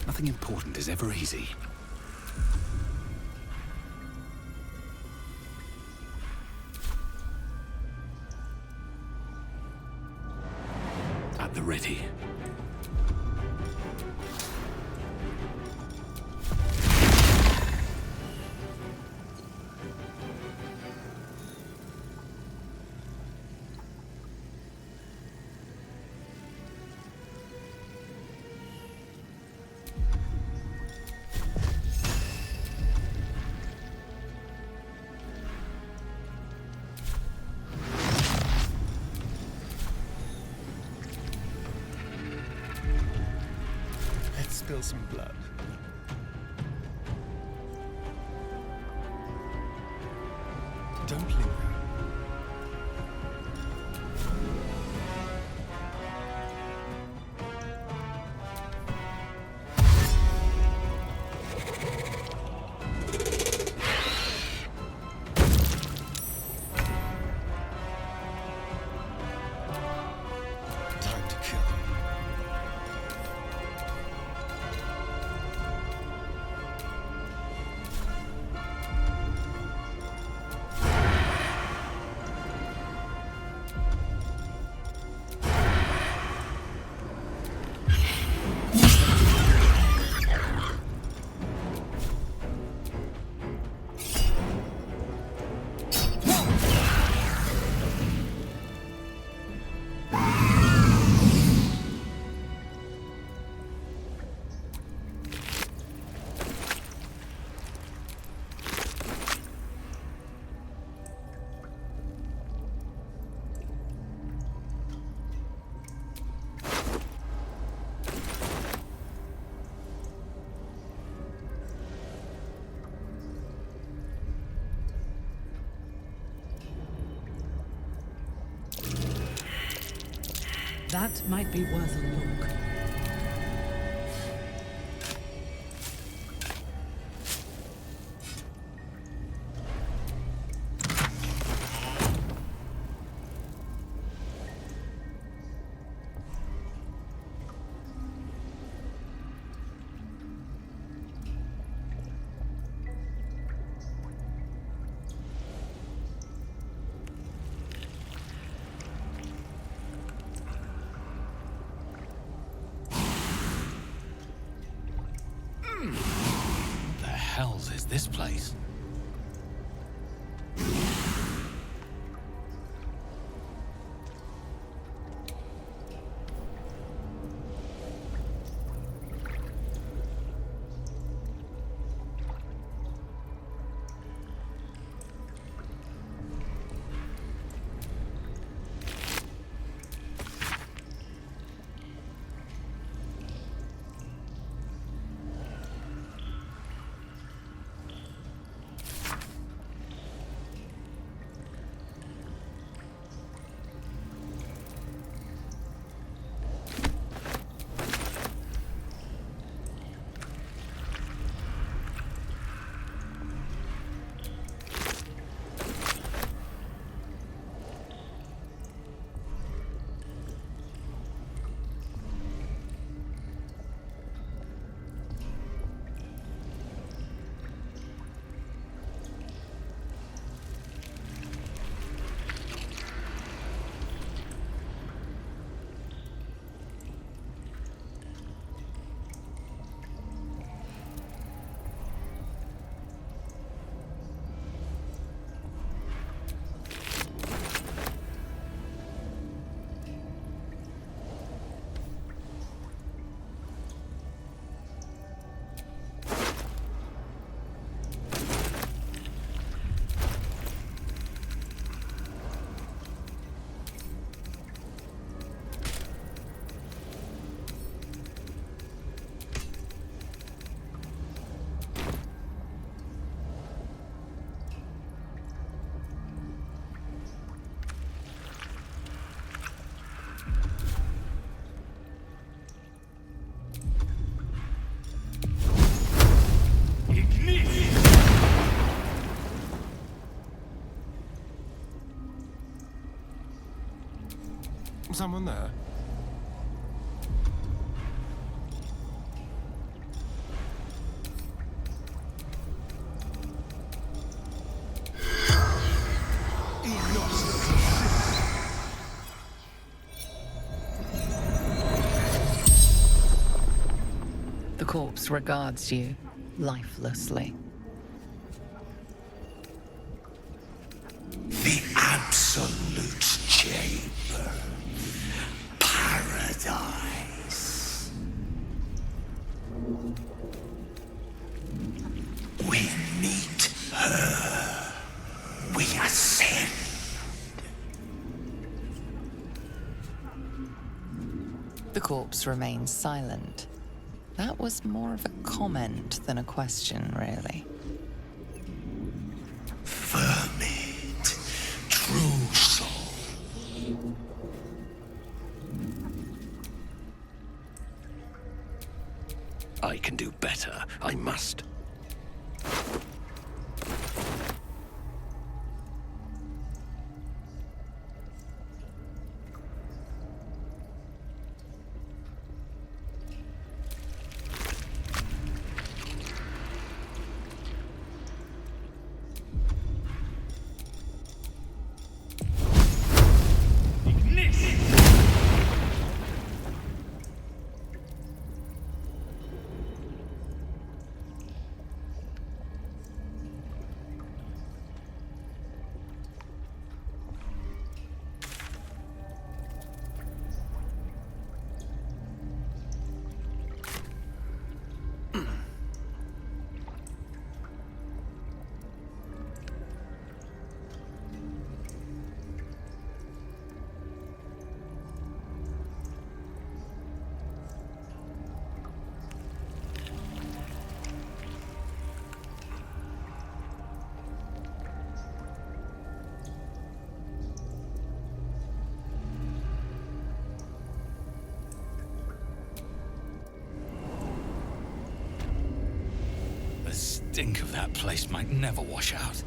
Nothing important is ever easy. At the ready. Spill some blood. Don't linger. Time to kill. That might be worth a look. What the hell is this place? Someone there? The corpse regards you lifelessly. The absolute chamber. Paradise. We meet her. We ascend. The corpse remains silent. That was more of a comment than a question, really. Vermit. True soul. I can do better. I must. stink of that place might never wash out.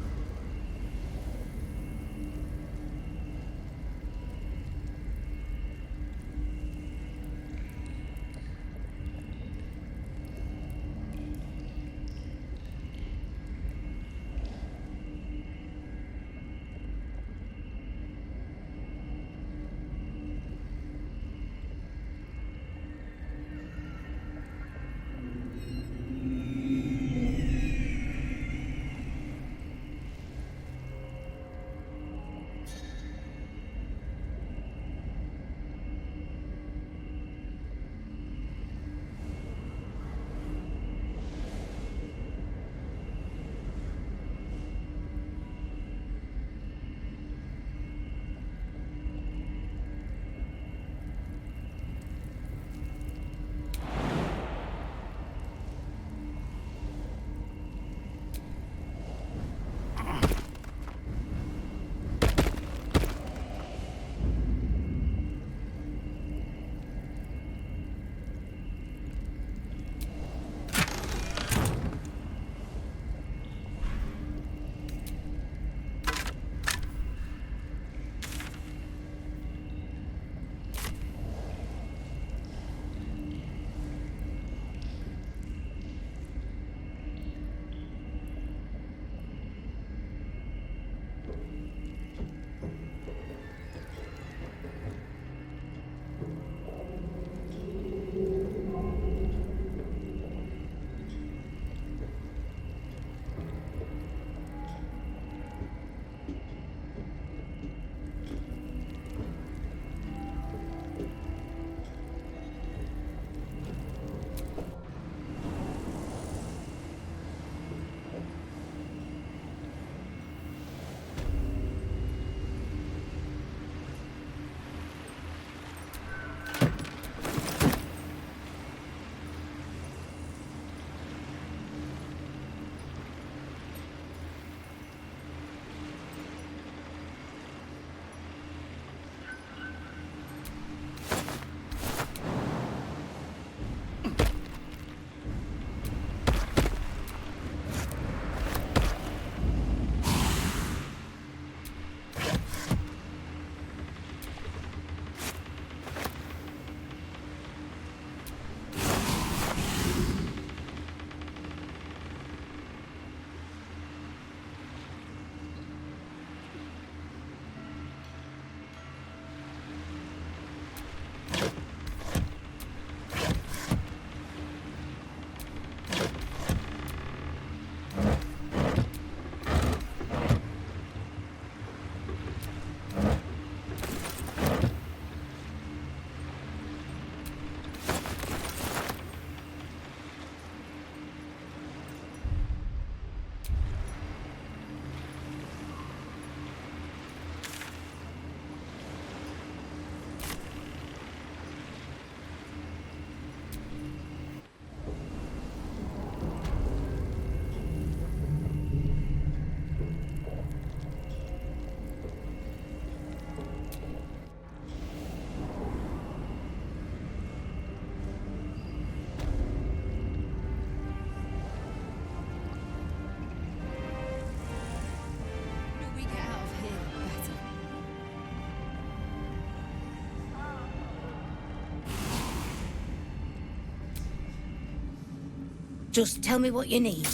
Just tell me what you need.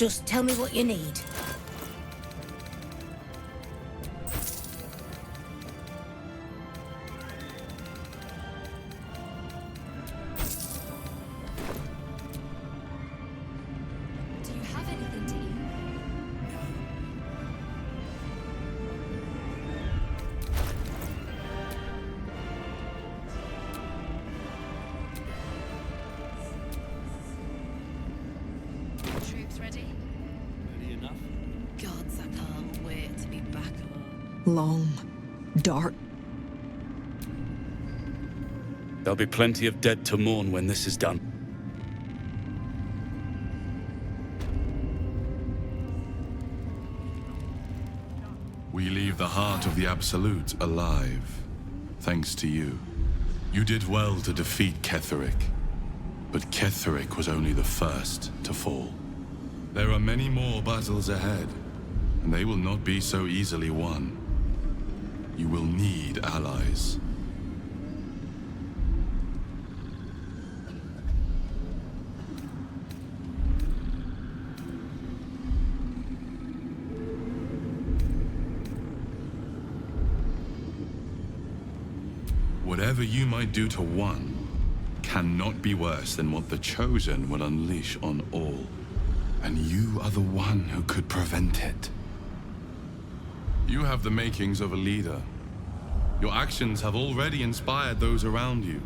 Just tell me what you need. Do you have anything to eat? Troops ready? Ready enough? Gods, I can't wait to be back home. Long, dark. There'll be plenty of dead to mourn when this is done. We leave the heart of the Absolute alive, thanks to you. You did well to defeat Ketheric, but Ketheric was only the first to fall. There are many more battles ahead, and they will not be so easily won. You will need allies. Whatever you might do to one cannot be worse than what the Chosen will unleash on all. And you are the one who could prevent it. You have the makings of a leader. Your actions have already inspired those around you.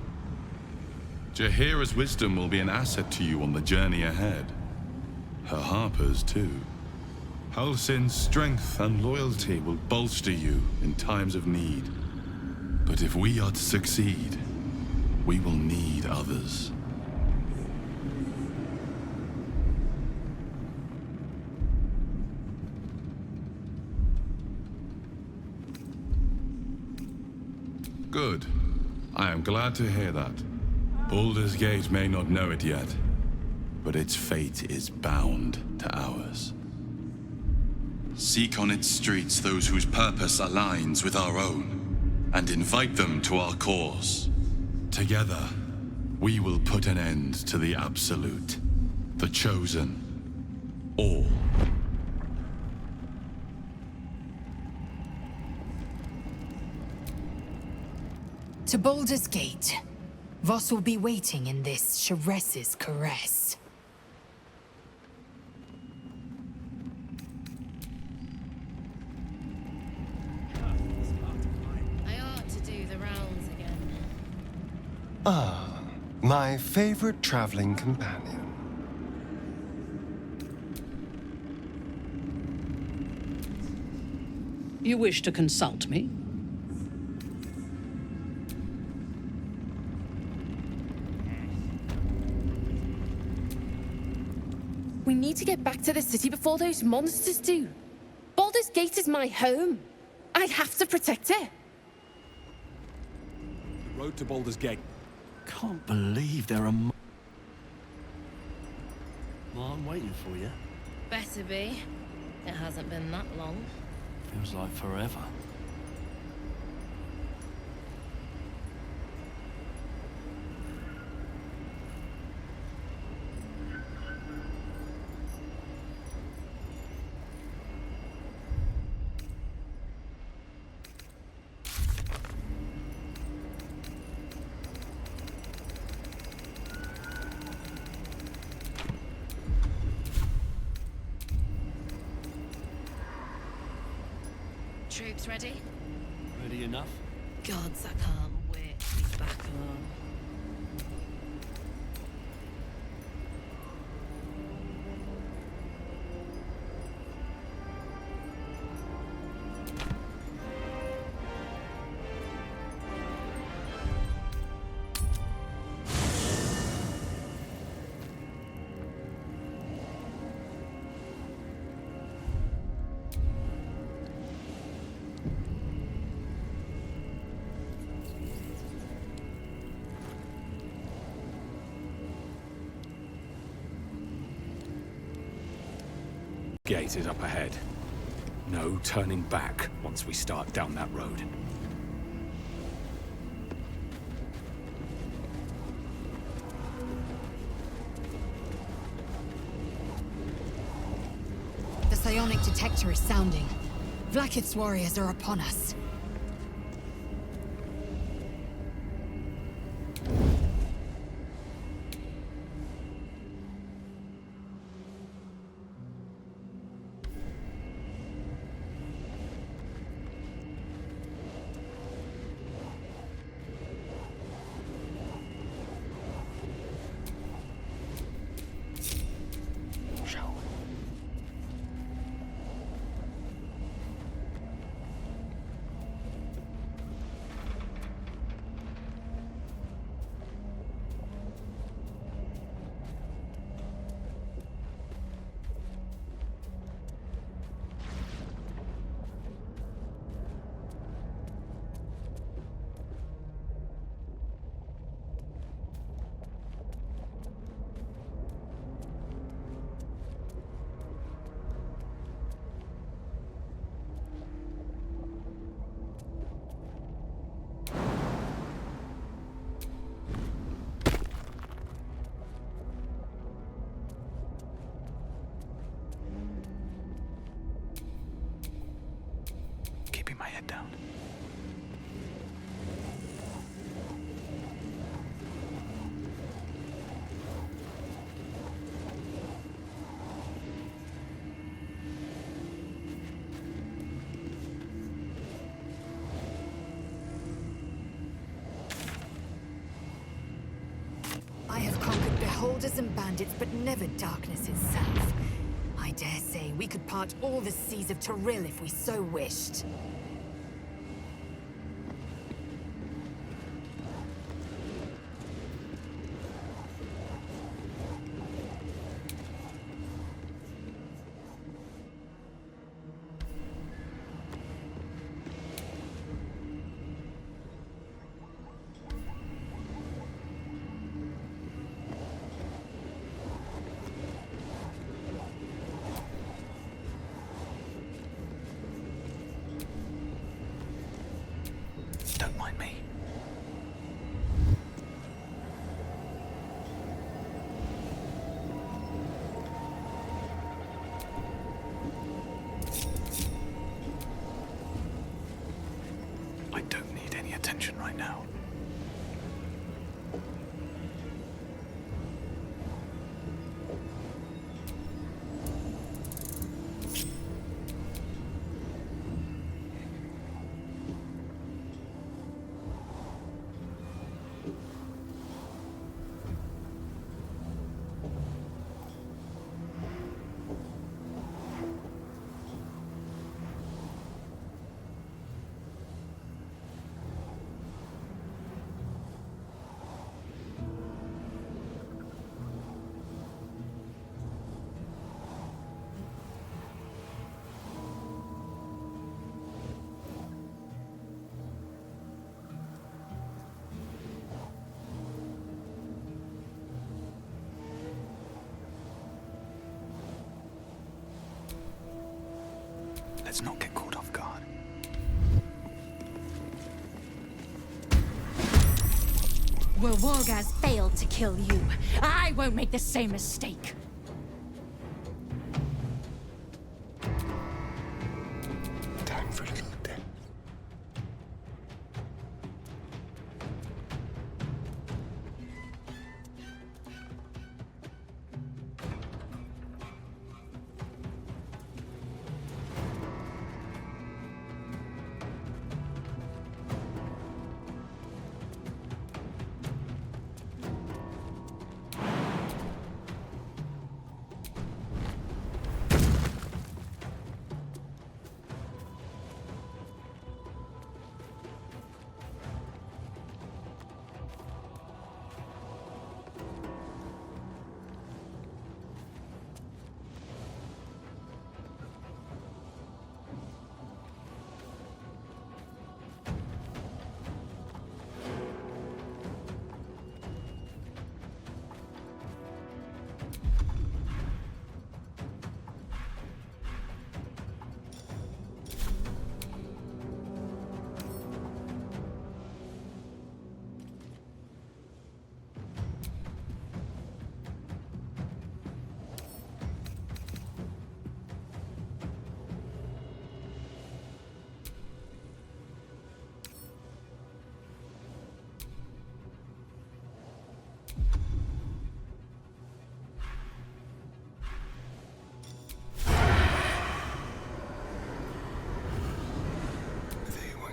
Jaheira's wisdom will be an asset to you on the journey ahead. Her Harper's too. Halsin's strength and loyalty will bolster you in times of need. But if we are to succeed, we will need others. Good. I am glad to hear that. Baldur's Gate may not know it yet, but its fate is bound to ours. Seek on its streets those whose purpose aligns with our own, and invite them to our cause. Together, we will put an end to the Absolute, the Chosen, all. To Baldur's Gate, Voss will be waiting in this Sharess's caress. I ought to do the rounds again. Ah, my favorite traveling companion. You wish to consult me? We need to get back to the city before those monsters do. Baldur's Gate is my home. I have to protect it. The road to Baldur's Gate. Can't believe there are Martin waiting for you. Better be. It hasn't been that long. Feels like forever. Troops ready? Ready enough? Gods, I can't wait to be back home. Gate is up ahead. No turning back once we start down that road. psionic detector is sounding. Vlaakith's warriors are upon us. Keeping my head down. I have conquered beholders and bandits, but never darkness itself. I dare say we could part all the seas of Toril if we so wished. Don't mind me. I don't need any attention right now. Let's not get caught off guard. Well, Wargaz failed to kill you. I won't make the same mistake. Time for a little death.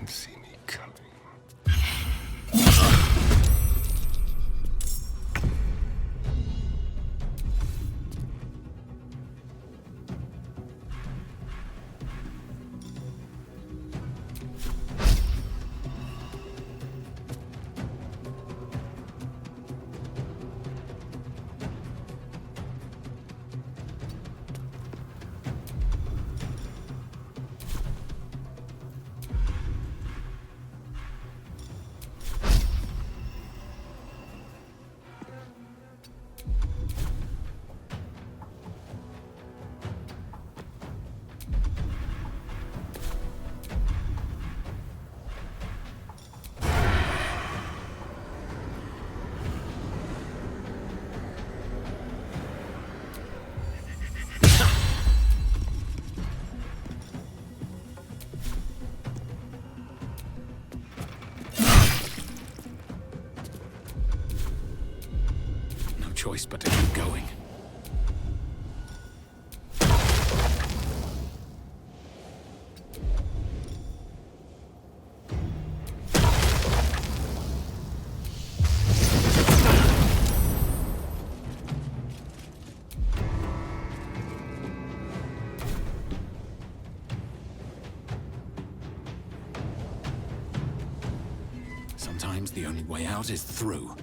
can see me coming. Choice but to keep going. Sometimes the only way out is through.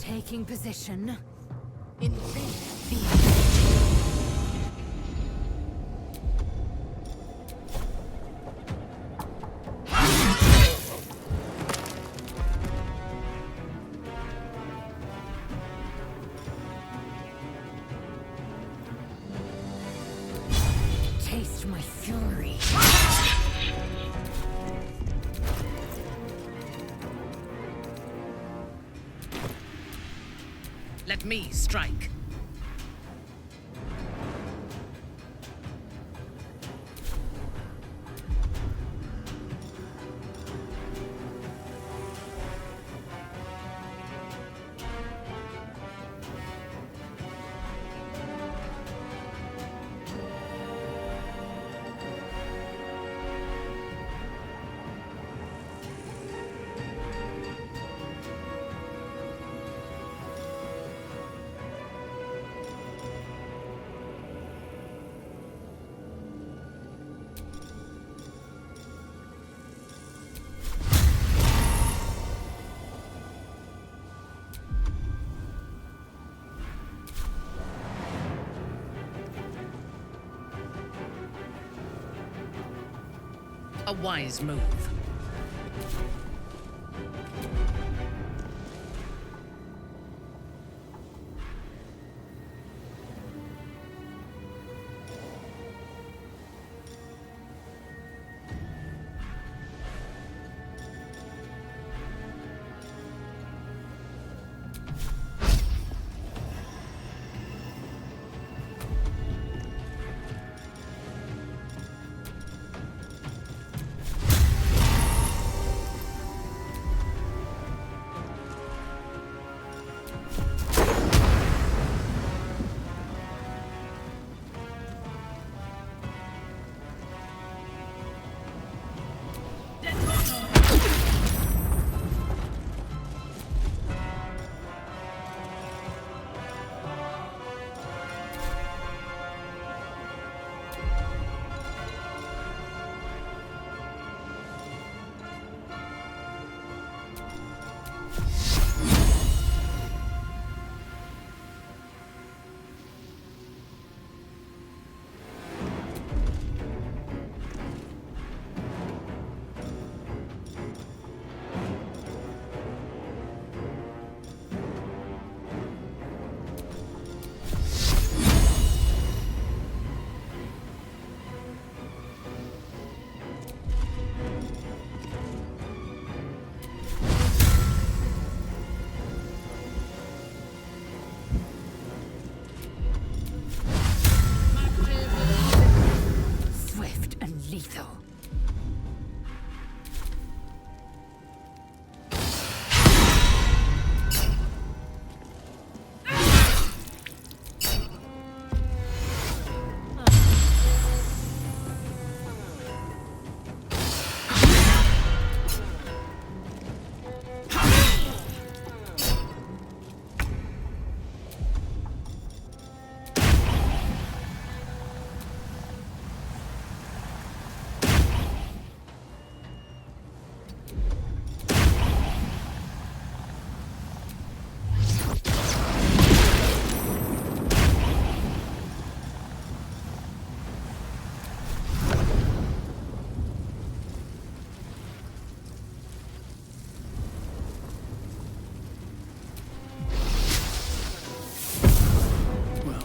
Taking position in the taste my fury. Let me strike. A wise move.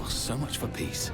So much for peace.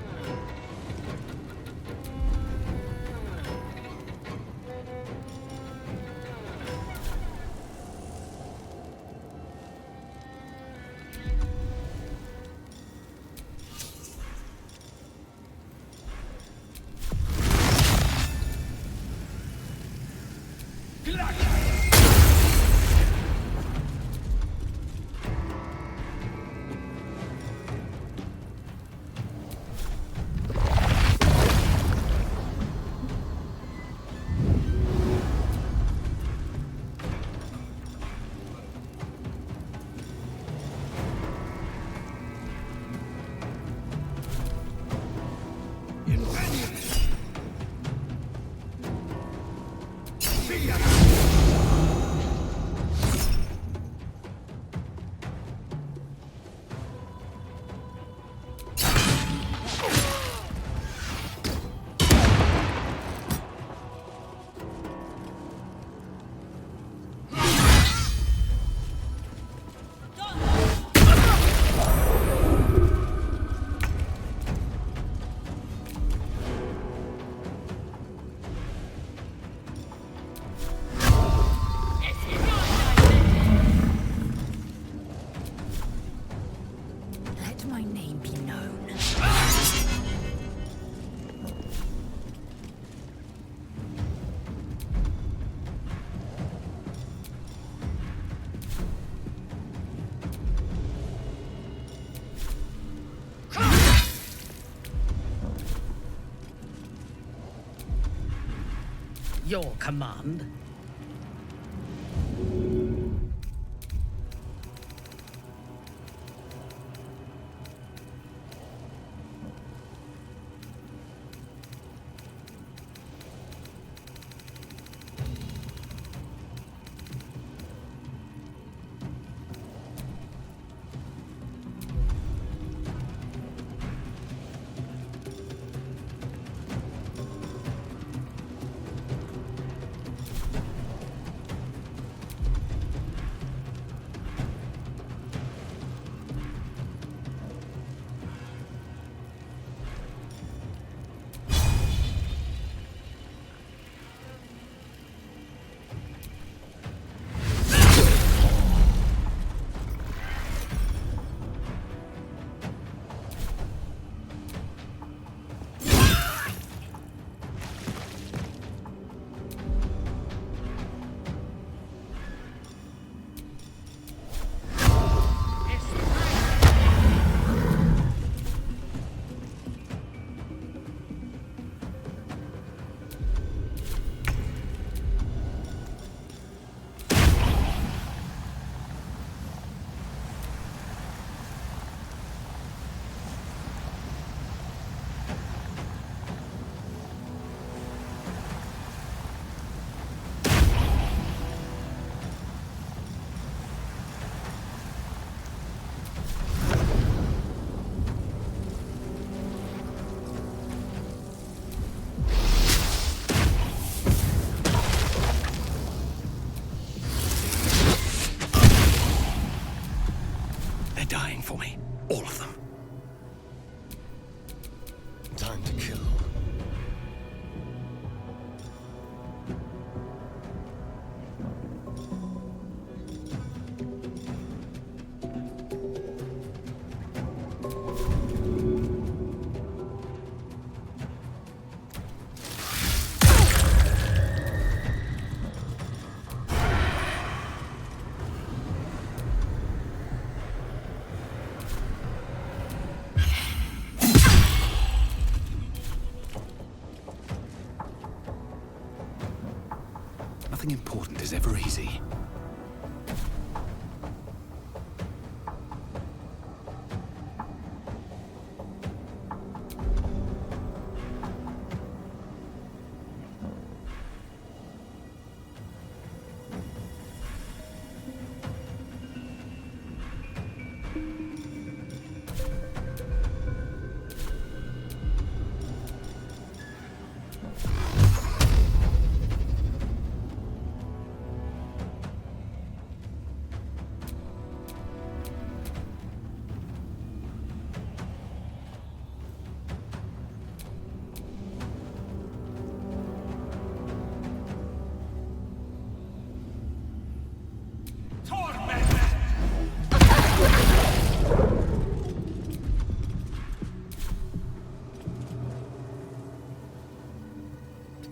your command. Dying for me. All of them. Time to kill. Nothing important is ever easy.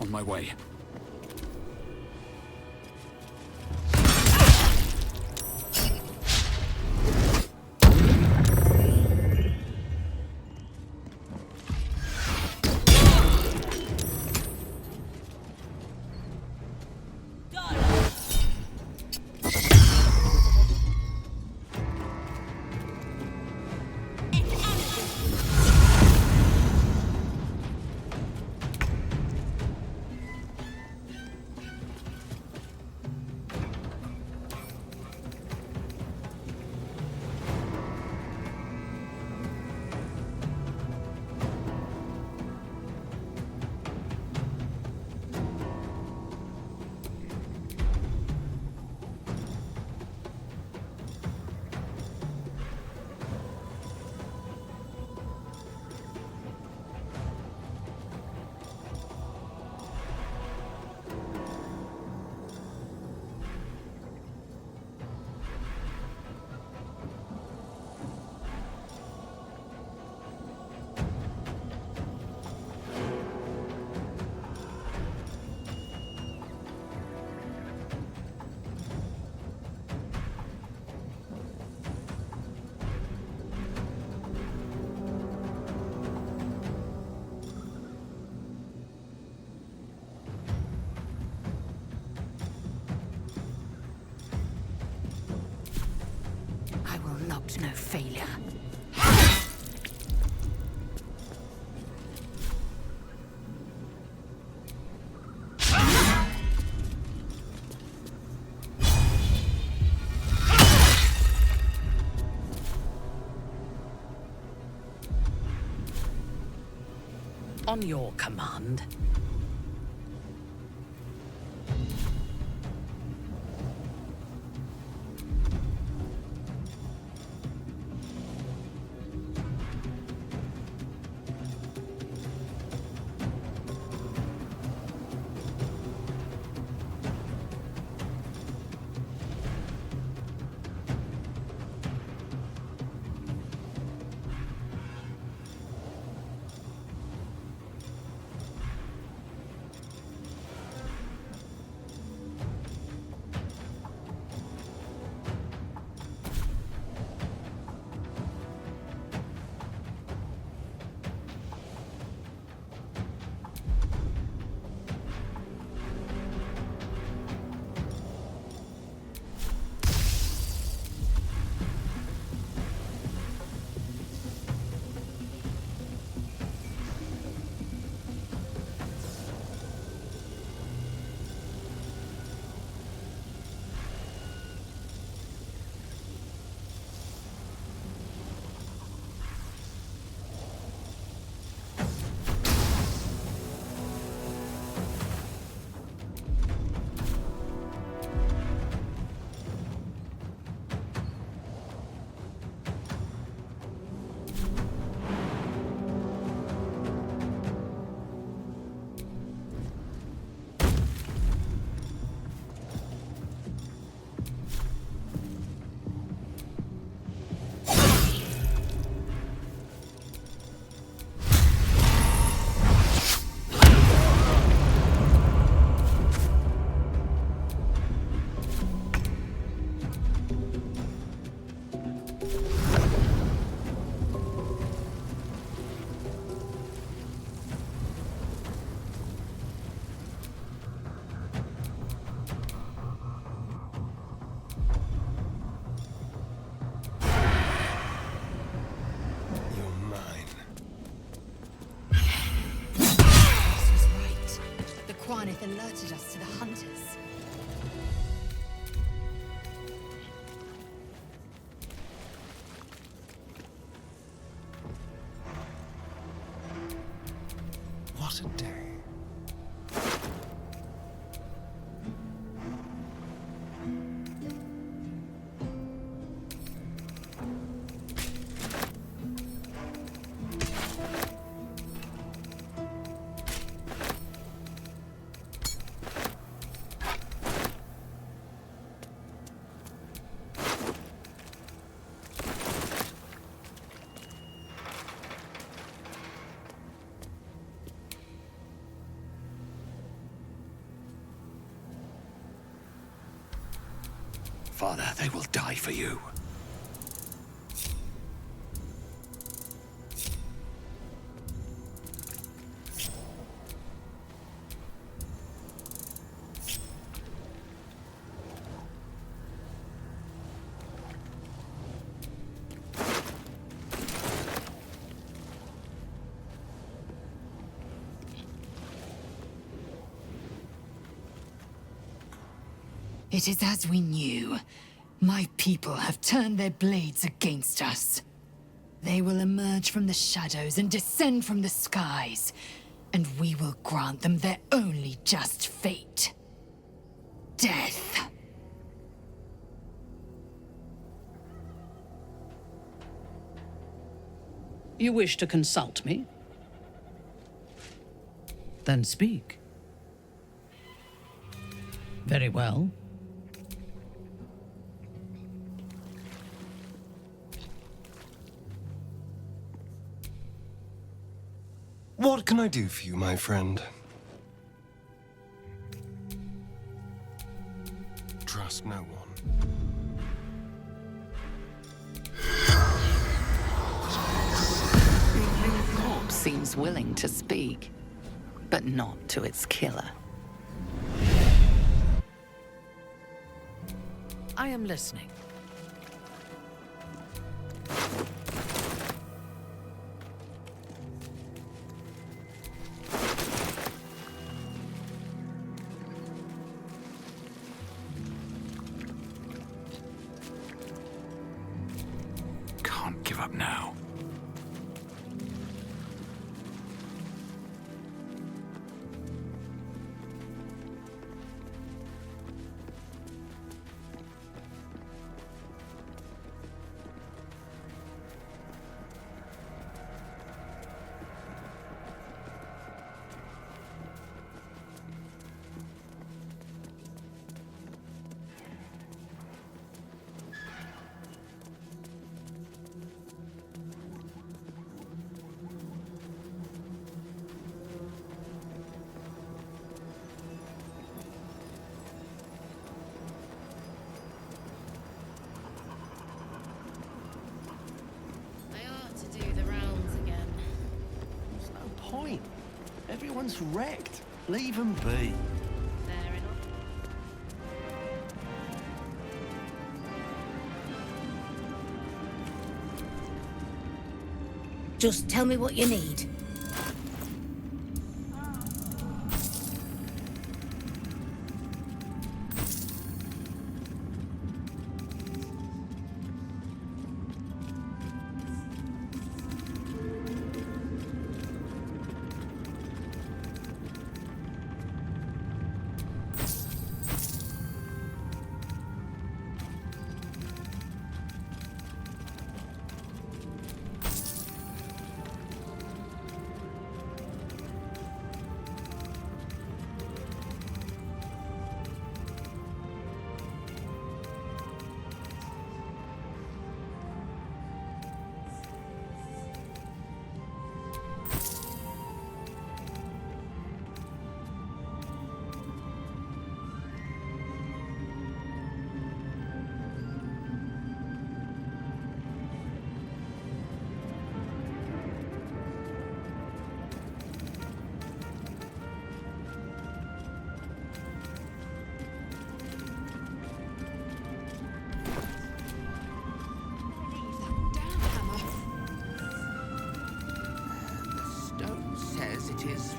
On my way. Expect no failure. On your command. Quanith alerted us to the hunters. What a day. Father, they will die for you. It is as we knew. My people have turned their blades against us. They will emerge from the shadows and descend from the skies, and we will grant them their only just fate. Death. You wish to consult me? Then speak. Very well. What can I do for you, my friend? Trust no one. The corpse seems willing to speak, but not to its killer. I am listening. can't give up now. Everyone's wrecked. Leave them be. Fair enough. Just tell me what you need.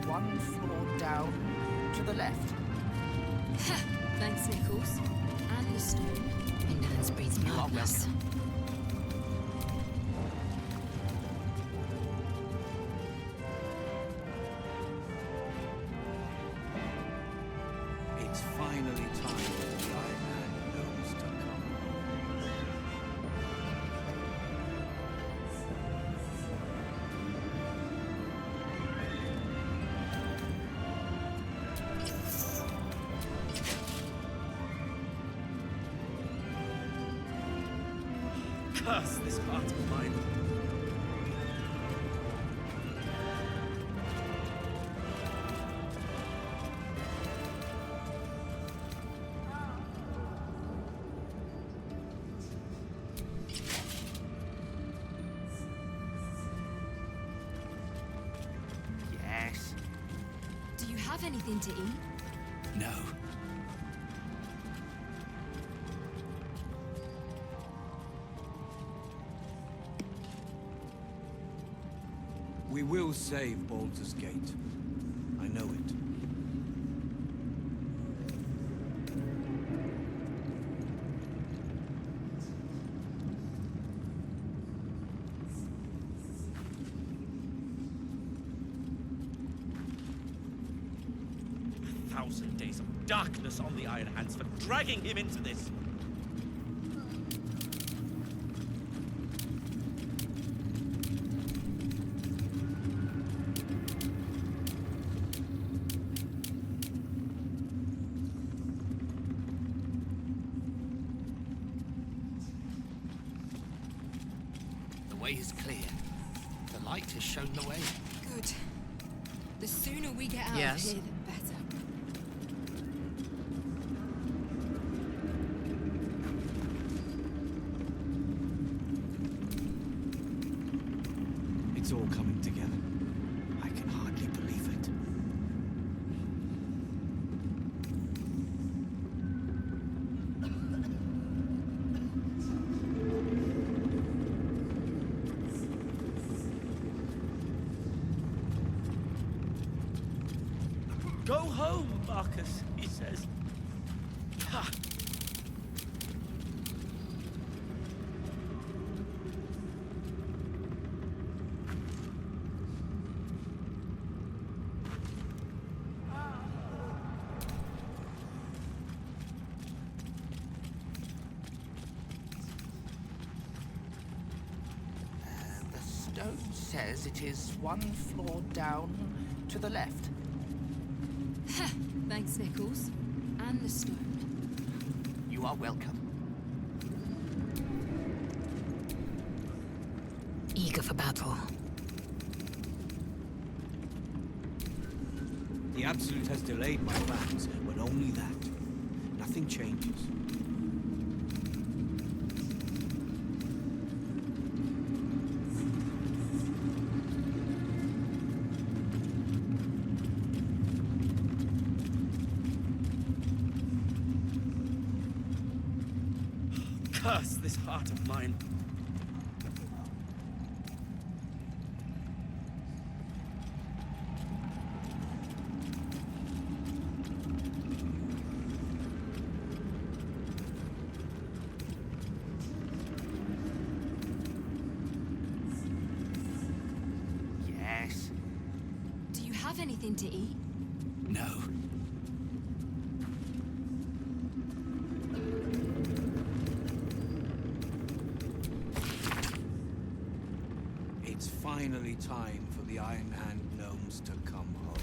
One floor down to the left. Thanks, Nichols. And the stone. Indolence breeds madness. It's finally time for the Iron Man gnomes to come. Curse this heart of mine. Yes. Do you have anything to eat? No. We will save Baldur's Gate. I know it. A thousand days of darkness on the Iron Hands for dragging him into this. The way is clear. The light has shown the way. Good. The sooner we get out Yes. of here, the better. It's all coming together. I can hardly believe it. Go home, Marcus, he says. Ha! says it is one floor down to the left. Thanks, Nichols. And the stone. You are welcome. Eager for battle. The Absolute has delayed my plans, but only that. Nothing changes. Curse this heart of mine. Yes. Do you have anything to eat? No. It's finally time for the Iron Hand gnomes to come home.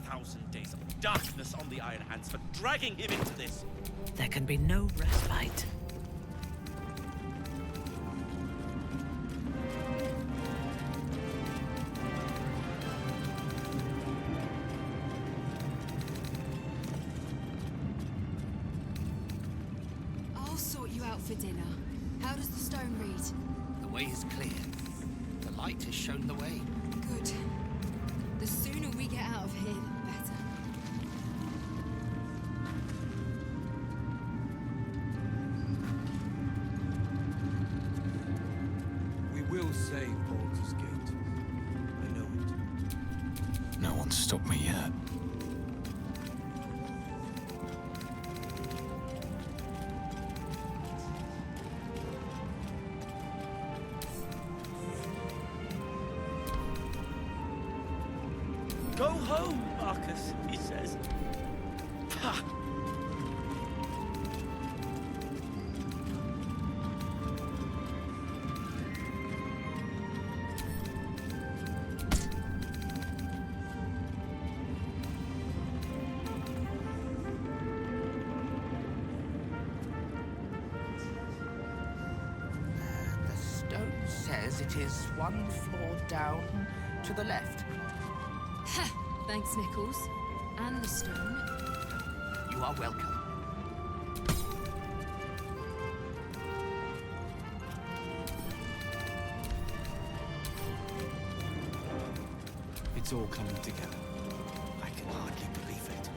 A thousand days of darkness on the Iron Hands for dragging him into this. There can be no respite. I'll sort you out for dinner. How does the stone read? The way is clear. The light has shown the way. Good. The sooner we get out of here, the better. We will save Baldur's Gate. I know it. No one's stopped me yet. Go home, Marcus, he says. Pah! The stone says it is one floor down to the left. Thanks, Nichols. And the stone. You are welcome. It's all coming together. I can hardly believe it.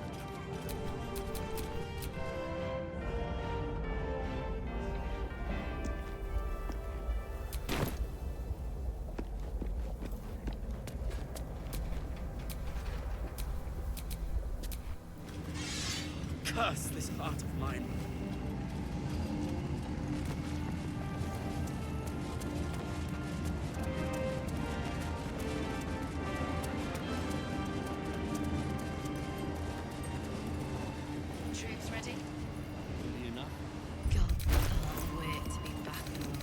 Curse this heart of mine. Troops ready? Ready enough? God, can't wait to be back home.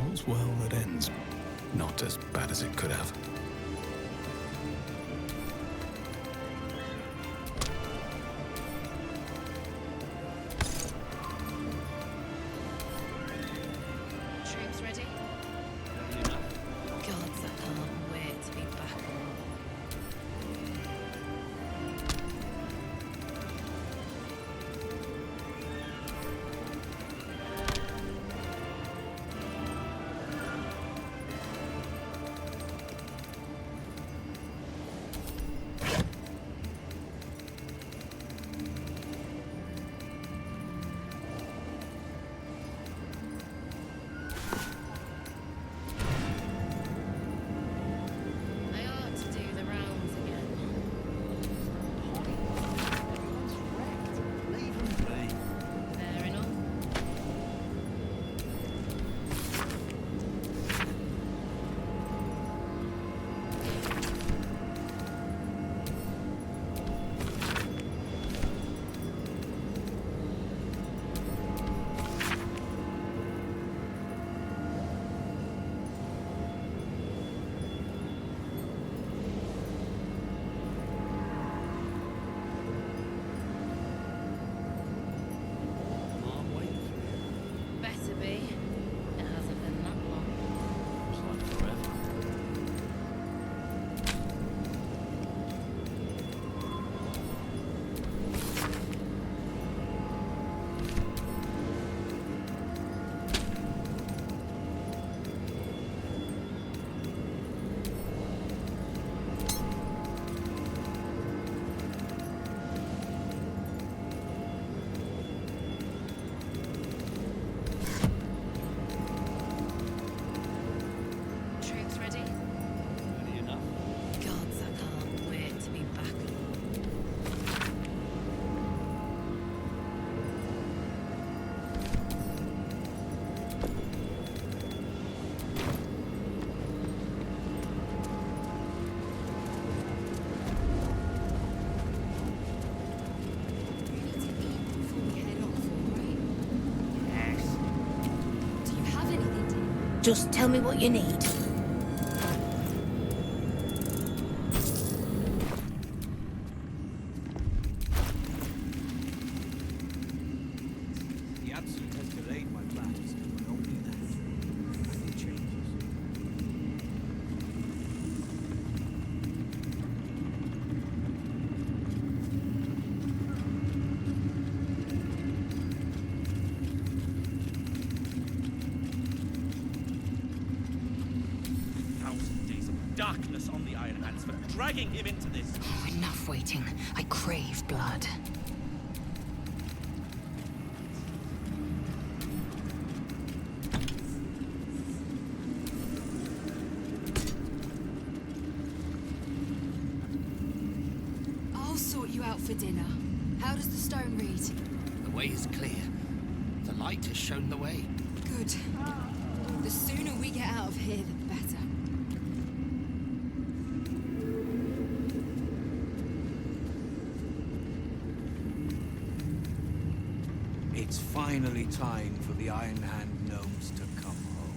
All's well that ends. Not as bad as it could have. Troops ready? Gods, I can't wait to be back on. I ought to do the rounds again. Fair enough. Better be. It hasn't been that long. Looks like forever. Troops ready? Ready enough? Gods, I can't wait to be back on. Yes. Do you have anything to... Just tell me what you need. The Absolute has delayed my plans, but only that. Nothing changes. Thousand days of darkness on the Iron Hands for dragging him into this. Enough waiting. I crave blood. I'll sort you out for dinner. How does the stone read? The way is clear. The light has shown the way. Good. The sooner we get out of here, the better. It's finally time for the Iron Hand gnomes to come home.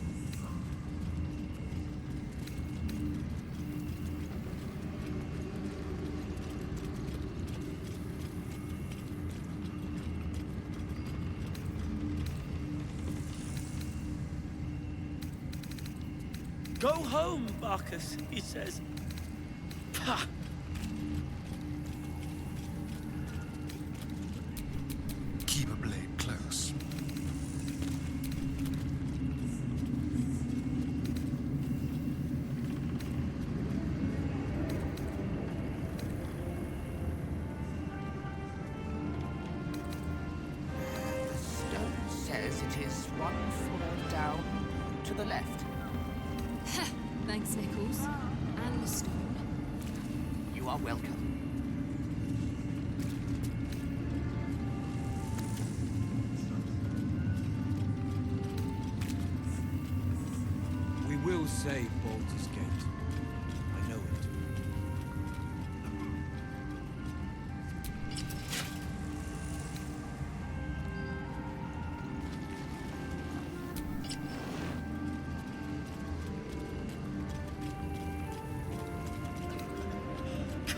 Go home, Barcus, he says. Pah! Keep a blade close. The stone says it is one floor down to the left. Thanks, Nichols. And the stone. You are welcome. We will save Baldur's Gate. I know it.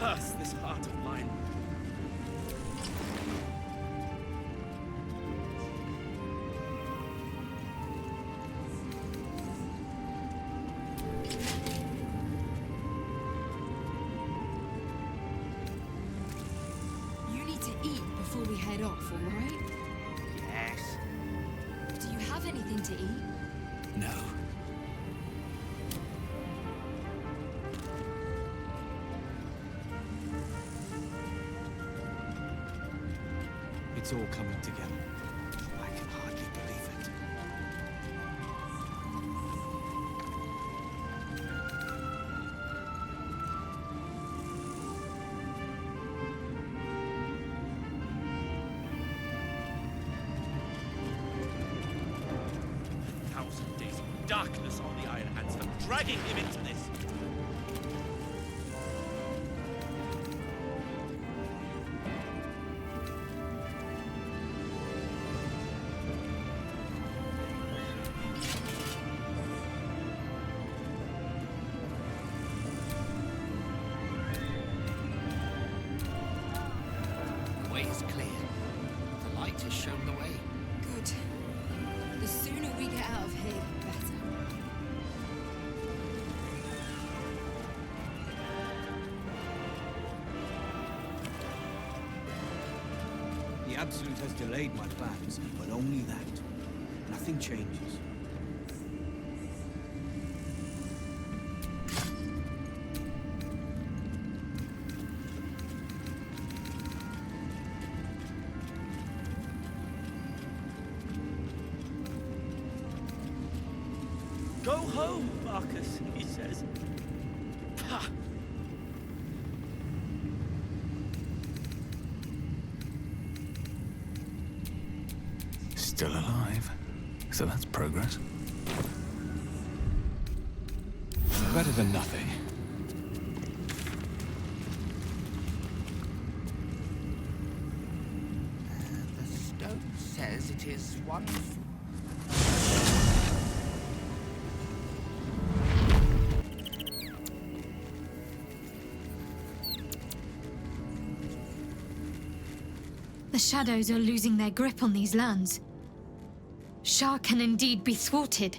curse this heart of mine. You need to eat before we head off, all right? Yes. Do you have anything to eat? No. It's all coming together. I can hardly believe it. Thousand days of darkness on the Iron Hands for dragging him into this. The way is clear. The light has shown the way. Good. The sooner we get out of here, the better. The Absolute has delayed my plans, but only that. Nothing changes. Go home, Marcus, he says. Pah. Still alive. So that's progress. Better than nothing. The stone says it is one. The shadows are losing their grip on these lands. Shah can indeed be thwarted.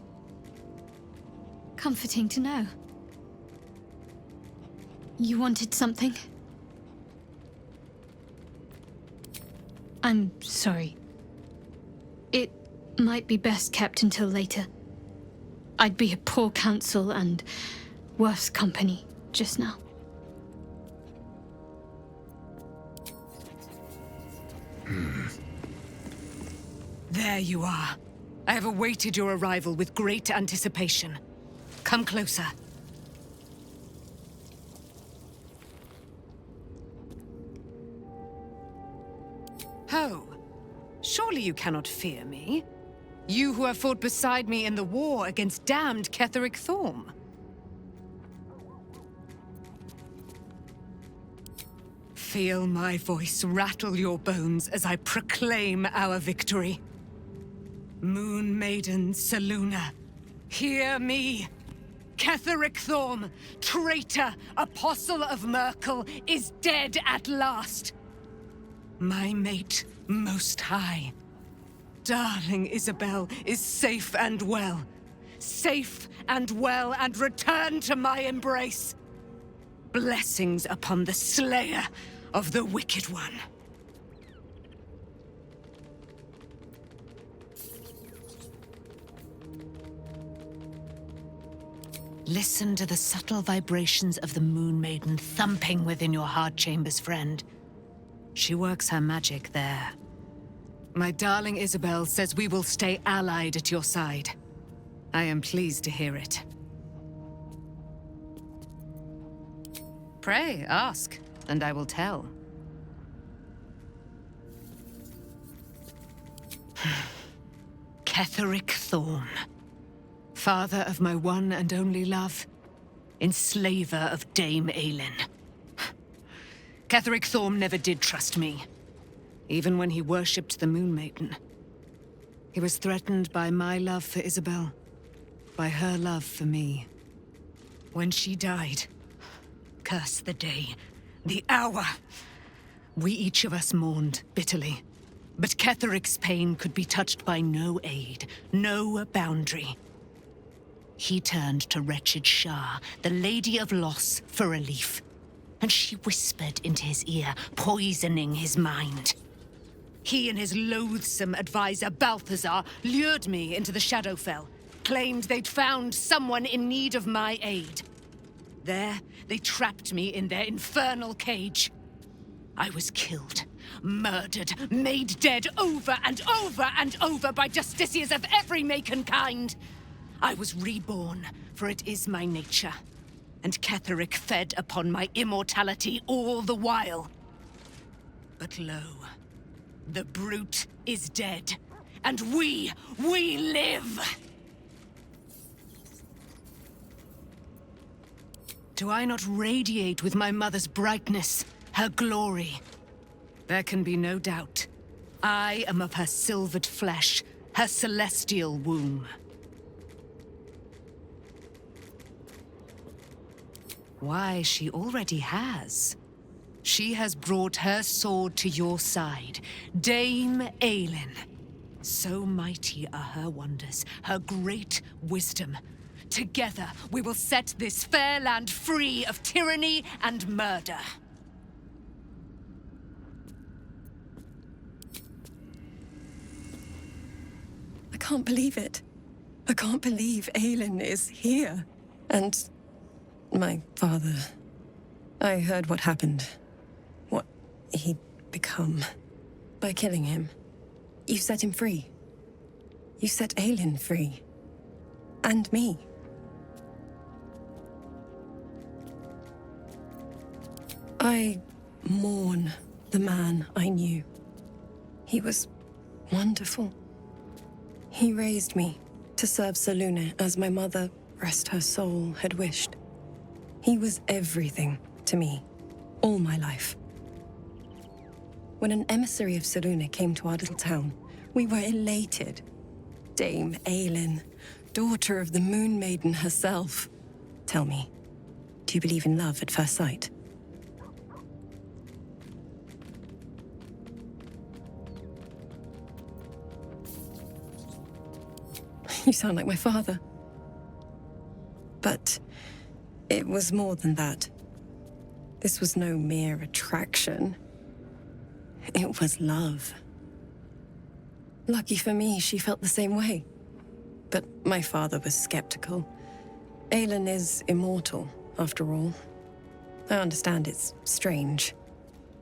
Comforting to know. You wanted something? I'm sorry. It might be best kept until later. I'd be a poor counsel and worse company just now. There you are. I have awaited your arrival with great anticipation. Come closer. Ho! Surely you cannot fear me. You who have fought beside me in the war against damned Ketheric Thorm. Feel my voice rattle your bones as I proclaim our victory. Moon Maiden Selûne, hear me! Ketheric Thorm, traitor, apostle of Merkel, is dead at last. My mate, Most High. Darling Isabel is safe and well. Safe and well, and returned to my embrace. Blessings upon the slayer of the Wicked One. Listen to the subtle vibrations of the Moon Maiden thumping within your heart chambers, friend. She works her magic there. My darling Isabel says we will stay allied at your side. I am pleased to hear it. Pray, ask, and I will tell. Ketheric Thorm. Father of my one and only love, enslaver of Dame Aelin. Ketheric Thorm never did trust me, even when he worshipped the Moon Maiden. He was threatened by my love for Isabel, by her love for me. When she died, curse the day, The hour. We each of us mourned bitterly. But Ketheric's pain could be touched by no aid, no boundary. He turned to wretched Shah, the Lady of Loss, for relief. And she whispered into his ear, poisoning his mind. He and his loathsome advisor, Balthazar, lured me into the Shadowfell, claimed they'd found someone in need of my aid. There, they trapped me in their infernal cage. I was killed, murdered, made dead over and over and over by justiciars of every make and kind. I was reborn, for it is my nature. And Ketheric fed upon my immortality all the while. But lo, the brute is dead, and we live! Do I not radiate with my mother's brightness? Her glory. There can be no doubt. I am of her silvered flesh, her celestial womb. Why, she already has. She has brought her sword to your side, Dame Aelin. So mighty are her wonders, her great wisdom. Together, we will set this fair land free of tyranny and murder. I can't believe it. I can't believe Aelin is here. And my father. I heard what happened. What he'd become. By killing him. You set him free. You set Aelin free. And me. I mourn the man I knew. He was wonderful. He raised me to serve Selûne as my mother, rest her soul, had wished. He was everything to me, all my life. When an emissary of Selûne came to our little town, we were elated. Dame Aelin, daughter of the Moon Maiden herself. Tell me, do you believe in love at first sight? You sound like my father. But it was more than that. This was no mere attraction. It was love. Lucky for me, she felt the same way. But my father was skeptical. Aelin is immortal, after all. I understand it's strange.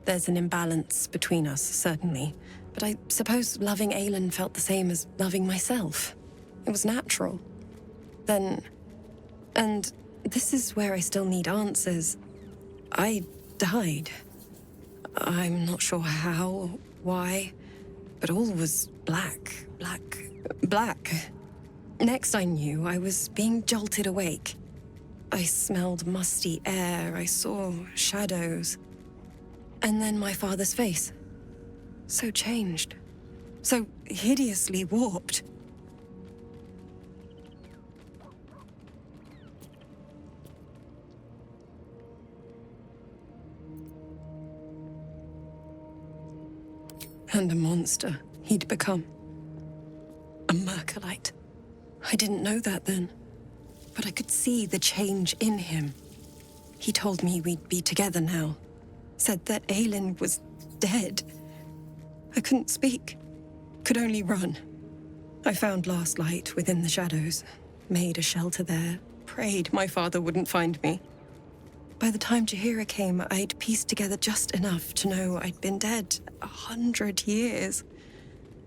There's an imbalance between us, certainly. But I suppose loving Aelin felt the same as loving myself. It was natural. Then... And this is where I still need answers. I died. I'm not sure how, why, but all was black. Next I knew, I was being jolted awake. I smelled musty air, I saw shadows. And then my father's face. So changed. So hideously warped. And a monster he'd become. A Mercolite. I didn't know that then, but I could see the change in him. He told me we'd be together now. Said that Aelin was dead. I couldn't speak. Could only run. I found last light within the shadows. Made a shelter there. Prayed my father wouldn't find me. By the time Jaheira came, I'd pieced together just enough to know I'd been dead 100 years.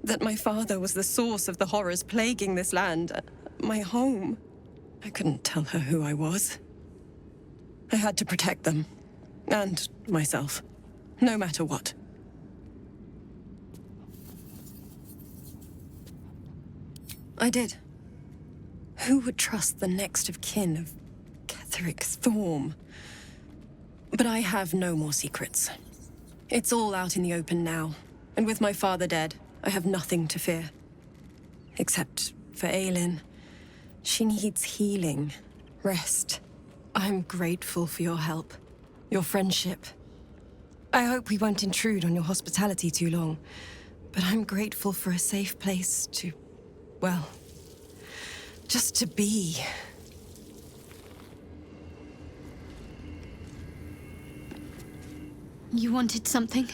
That my father was the source of the horrors plaguing this land, my home. I couldn't tell her who I was. I had to protect them, and myself, no matter what. I did. Who would trust the next of kin of Ketheric Thorm? But I have no more secrets. It's all out in the open now, and with my father dead, I have nothing to fear. Except for Aelin. She needs healing, rest. I'm grateful for your help, your friendship, I hope we won't intrude on your hospitality too long, but I'm grateful for a safe place to, well, just to be. You wanted something?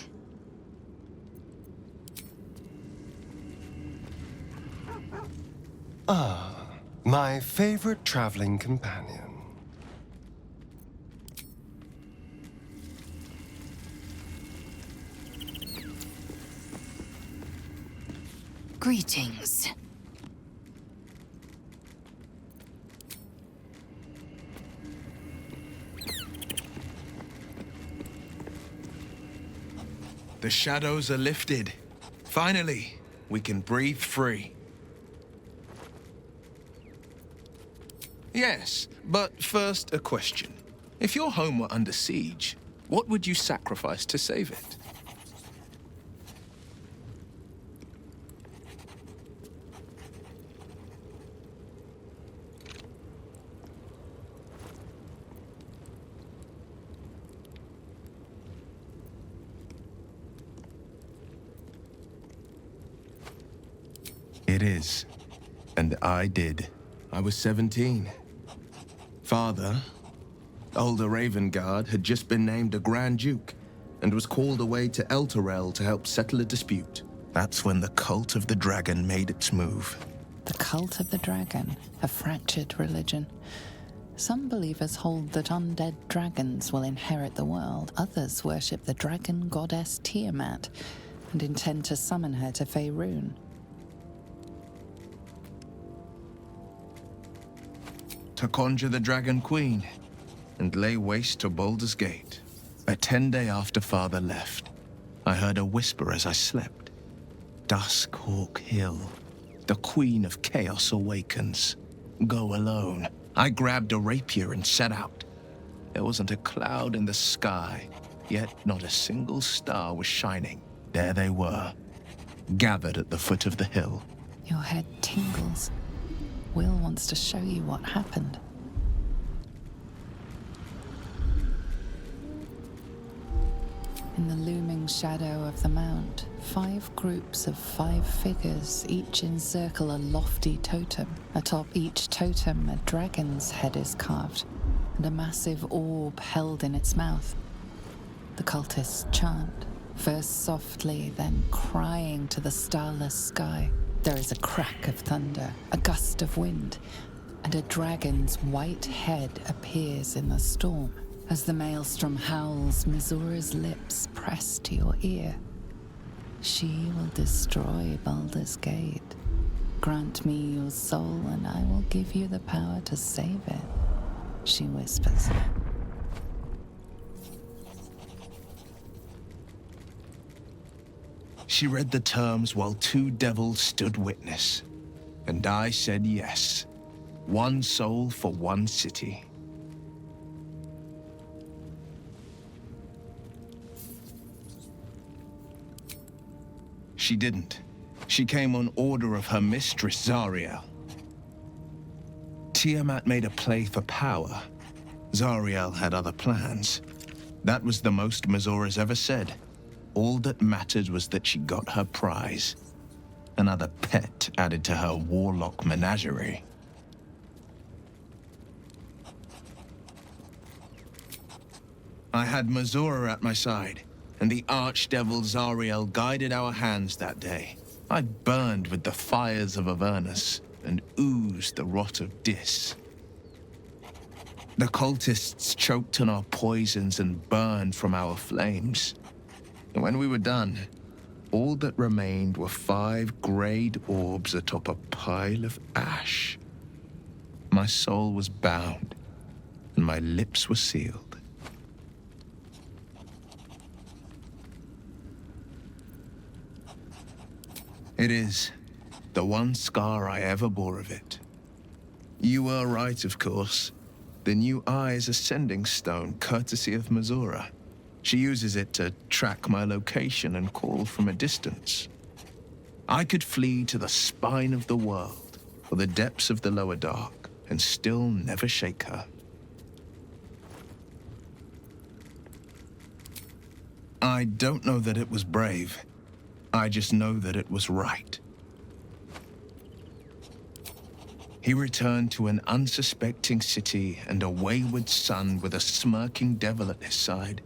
Ah, my favorite traveling companion. Greetings. The shadows are lifted. Finally, we can breathe free. Yes, but first a question. If your home were under siege, what would you sacrifice to save it? It is. And I did. I was 17. Father, older Ravengard, had just been named a Grand Duke and was called away to Elturel to help settle a dispute. That's when the cult of the dragon made its move. The cult of the dragon, a fractured religion. Some believers hold that undead dragons will inherit the world. Others worship the dragon goddess Tiamat and intend to summon her to Faerun. To conjure the Dragon Queen and lay waste to Baldur's Gate. But 10 days after Father left, I heard a whisper as I slept. Duskhawk Hill, the Queen of Chaos awakens. Go alone. I grabbed a rapier and set out. There wasn't a cloud in the sky, yet not a single star was shining. There they were, gathered at the foot of the hill. Your head tingles. Will wants to show you what happened. In the looming shadow of the mount, 5 groups of 5 figures each encircle a lofty totem. Atop each totem, a dragon's head is carved, and a massive orb held in its mouth. The cultists chant, first softly, then crying to the starless sky. There is a crack of thunder, a gust of wind, and a dragon's white head appears in the storm. As the maelstrom howls, Missoura's lips press to your ear. She will destroy Baldur's Gate. Grant me your soul, and I will give you the power to save it, she whispers. She read the terms while 2 devils stood witness. And I said yes. 1 soul for 1 city. She didn't. She came on order of her mistress, Zariel. Tiamat made a play for power. Zariel had other plans. That was the most Missoura's ever said. All that mattered was that she got her prize. Another pet added to her warlock menagerie. I had Missoura at my side, and the archdevil Zariel guided our hands that day. I burned with the fires of Avernus and oozed the rot of Dis. The cultists choked on our poisons and burned from our flames. And when we were done, all that remained were 5 greyed orbs atop a pile of ash. My soul was bound, and my lips were sealed. It is the one scar I ever bore of it. You were right, of course. The new eye is a sending stone, courtesy of Missoura. She uses it to track my location and call from a distance. I could flee to the spine of the world, or the depths of the lower dark, and still never shake her. I don't know that it was brave. I just know that it was right. He returned to an unsuspecting city and a wayward son with a smirking devil at his side.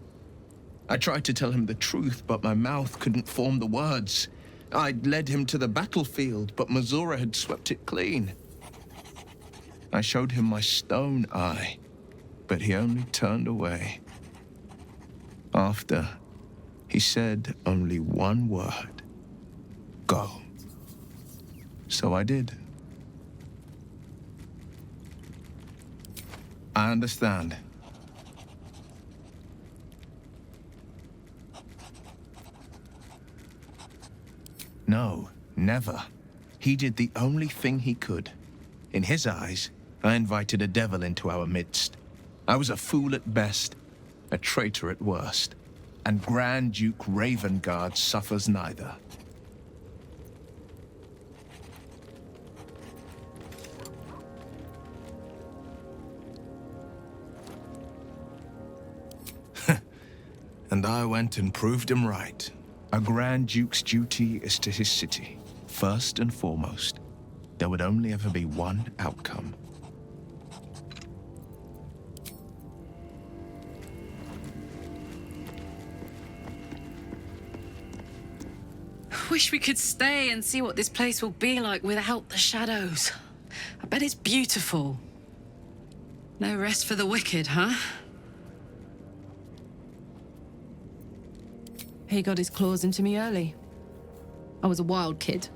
I tried to tell him the truth, but my mouth couldn't form the words. I'd led him to the battlefield, but Mazura had swept it clean. I showed him my stone eye, but he only turned away. After, he said only one word. Go. So I did. I understand. No, never. He did the only thing he could. In his eyes, I invited a devil into our midst. I was a fool at best, a traitor at worst, and Grand Duke Ravengard suffers neither. And I went and proved him right. A Grand Duke's duty is to his city, first and foremost. There would only ever be one outcome. Wish we could stay and see what this place will be like without the shadows. I bet it's beautiful. No rest for the wicked, huh? He got his claws into me early. I was a wild kid,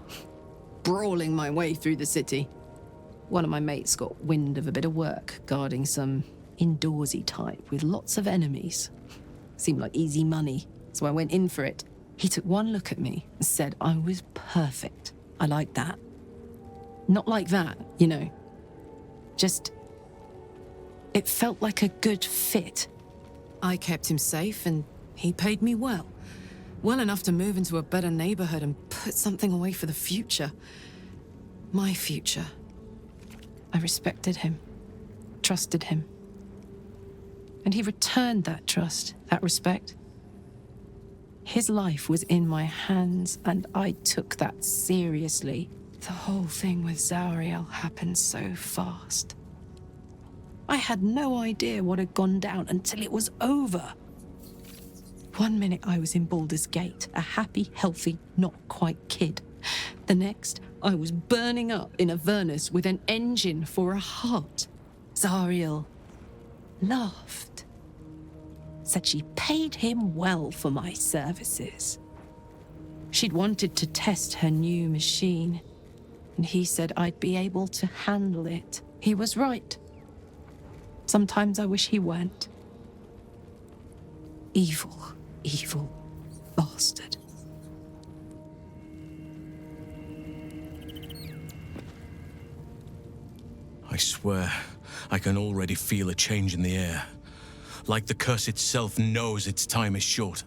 brawling my way through the city. One of my mates got wind of a bit of work guarding some indoorsy type with lots of enemies. Seemed like easy money, so I went in for it. He took one look at me and said I was perfect. I liked that. Not like that, you know. Just... it felt like a good fit. I kept him safe and he paid me well. Well enough to move into a better neighborhood and put something away for the future. My future. I respected him, trusted him. And he returned that trust, that respect. His life was in my hands, and I took that seriously. The whole thing with Zariel happened so fast. I had no idea what had gone down until it was over. One minute I was in Baldur's Gate, a happy, healthy, not quite kid. The next, I was burning up in Avernus with an engine for a heart. Zariel laughed. Said she paid him well for my services. She'd wanted to test her new machine, and he said I'd be able to handle it. He was right. Sometimes I wish he weren't. Evil, evil bastard. I swear, I can already feel a change in the air. Like the curse itself knows its time is short.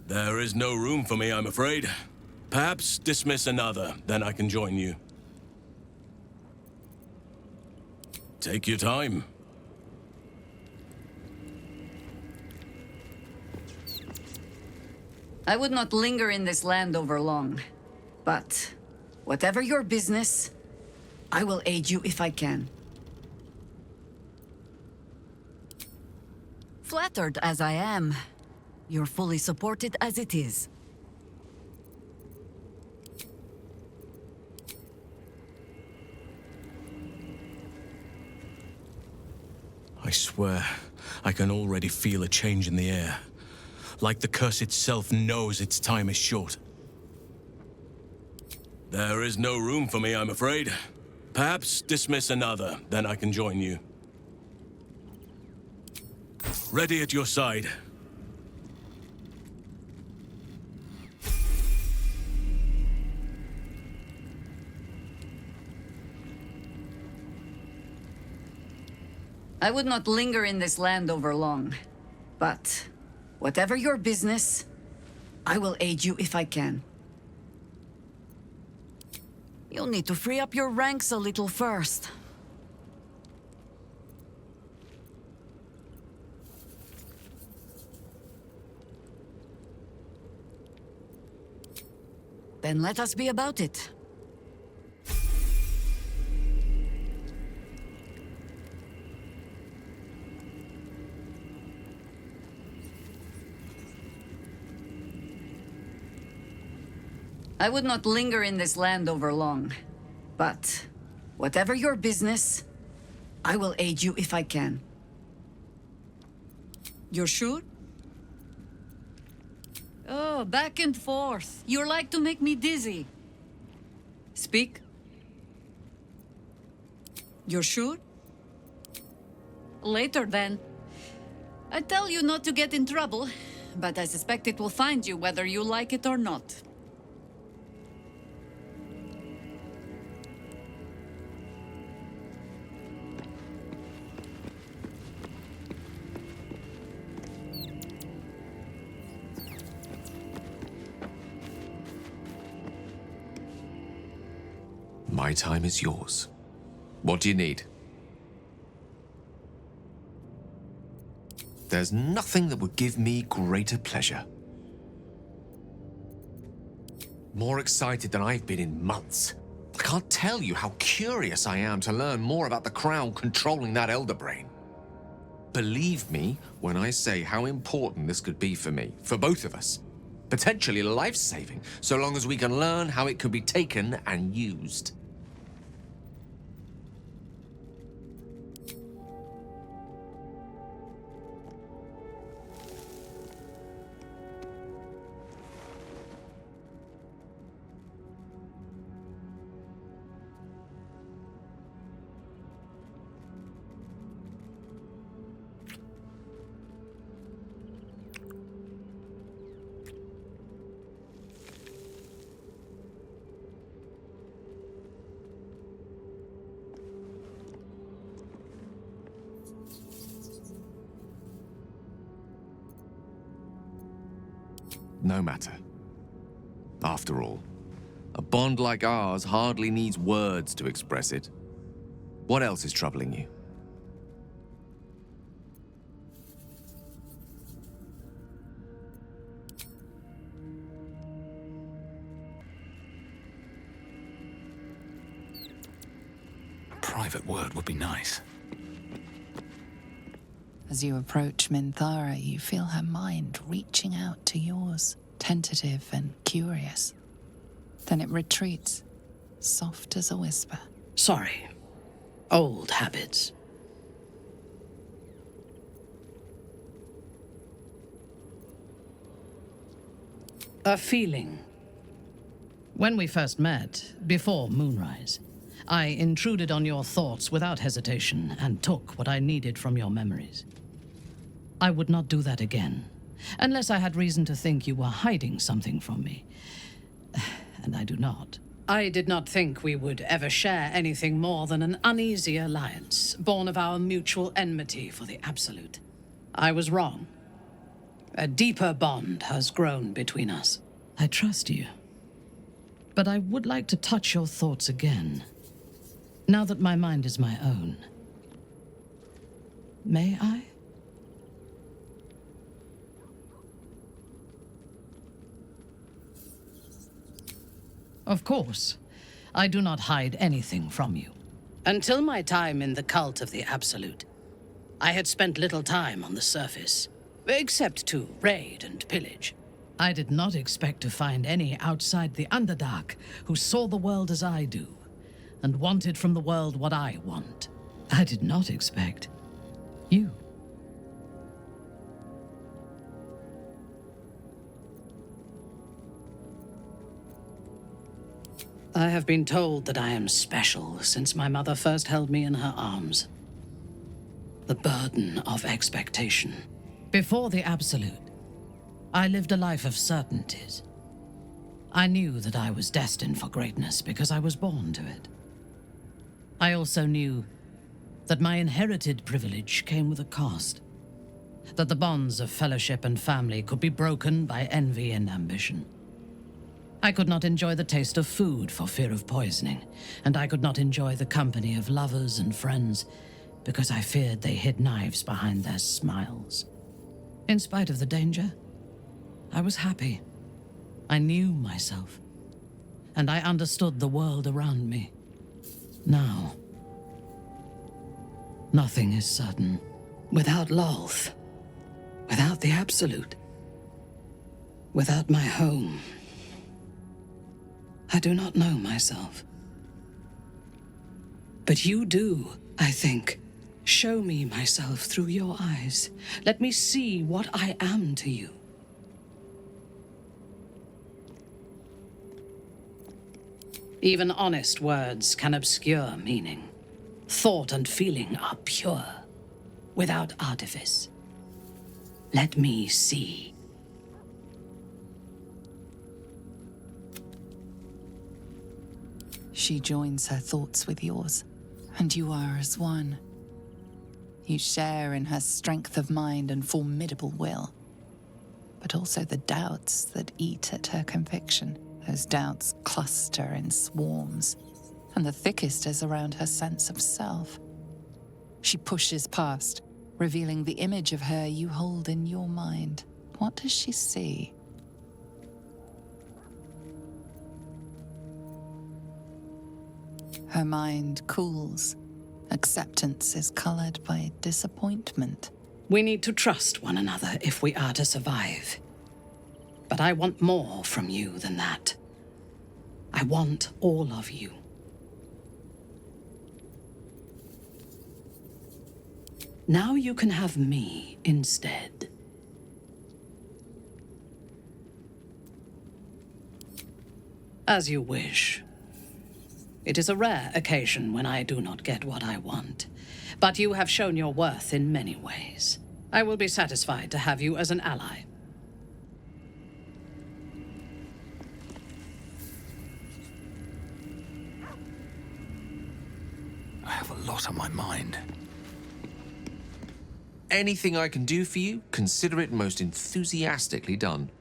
There is no room for me, I'm afraid. Perhaps dismiss another, then I can join you. Take your time. I would not linger in this land over long. But, whatever your business, I will aid you if I can. Flattered as I am, you're fully supported as it is. I swear, I can already feel a change in the air. Like the curse itself knows its time is short. There is no room for me, I'm afraid. Perhaps dismiss another, then I can join you. Ready at your side. I would not linger in this land over long. But, whatever your business, I will aid you if I can. You'll need to free up your ranks a little first. Then let us be about it. I would not linger in this land over long. But, whatever your business, I will aid you if I can. You're sure? Oh, back and forth. You like to make me dizzy. Speak. You're sure? Later, then. I tell you not to get in trouble, but I suspect it will find you whether you like it or not. My time is yours. What do you need? There's nothing that would give me greater pleasure. More excited than I've been in months. I can't tell you how curious I am to learn more about the Crown controlling that Elder Brain. Believe me when I say how important this could be for me, for both of us. Potentially life-saving, so long as we can learn how it could be taken and used. No matter. After all, a bond like ours hardly needs words to express it. What else is troubling you? A private word would be nice. As you approach Minthara, you feel her mind reaching out to yours, tentative and curious. Then it retreats, soft as a whisper. Sorry. Old habits. A feeling. When we first met, before moonrise, I intruded on your thoughts without hesitation and took what I needed from your memories. I would not do that again, unless I had reason to think you were hiding something from me. And I do not. I did not think we would ever share anything more than an uneasy alliance, born of our mutual enmity for the Absolute. I was wrong. A deeper bond has grown between us. I trust you. But I would like to touch your thoughts again, now that my mind is my own. May I? Of course. I do not hide anything from you. Until my time in the cult of the Absolute, I had spent little time on the surface, except to raid and pillage. I did not expect to find any outside the Underdark who saw the world as I do, and wanted from the world what I want. I did not expect you. I have been told that I am special since my mother first held me in her arms. The burden of expectation. Before the Absolute, I lived a life of certainties. I knew that I was destined for greatness because I was born to it. I also knew that my inherited privilege came with a cost. That the bonds of fellowship and family could be broken by envy and ambition. I could not enjoy the taste of food for fear of poisoning, and I could not enjoy the company of lovers and friends because I feared they hid knives behind their smiles. In spite of the danger, I was happy. I knew myself. and I understood the world around me. Now, nothing is certain. Without Lolth, without the Absolute, without my home, I do not know myself. But you do, I think. Show me myself through your eyes. Let me see what I am to you. Even honest words can obscure meaning. Thought and feeling are pure, without artifice. Let me see. She joins her thoughts with yours, and you are as one. You share in her strength of mind and formidable will, but also the doubts that eat at her conviction. Those doubts cluster in swarms, and the thickest is around her sense of self. She pushes past, revealing the image of her you hold in your mind. What does she see? Her mind cools. Acceptance is colored by disappointment. We need to trust one another if we are to survive. But I want more from you than that. I want all of you. Now you can have me instead. As you wish. It is a rare occasion when I do not get what I want, but you have shown your worth in many ways. I will be satisfied to have you as an ally. I have a lot on my mind. Anything I can do for you, consider it most enthusiastically done.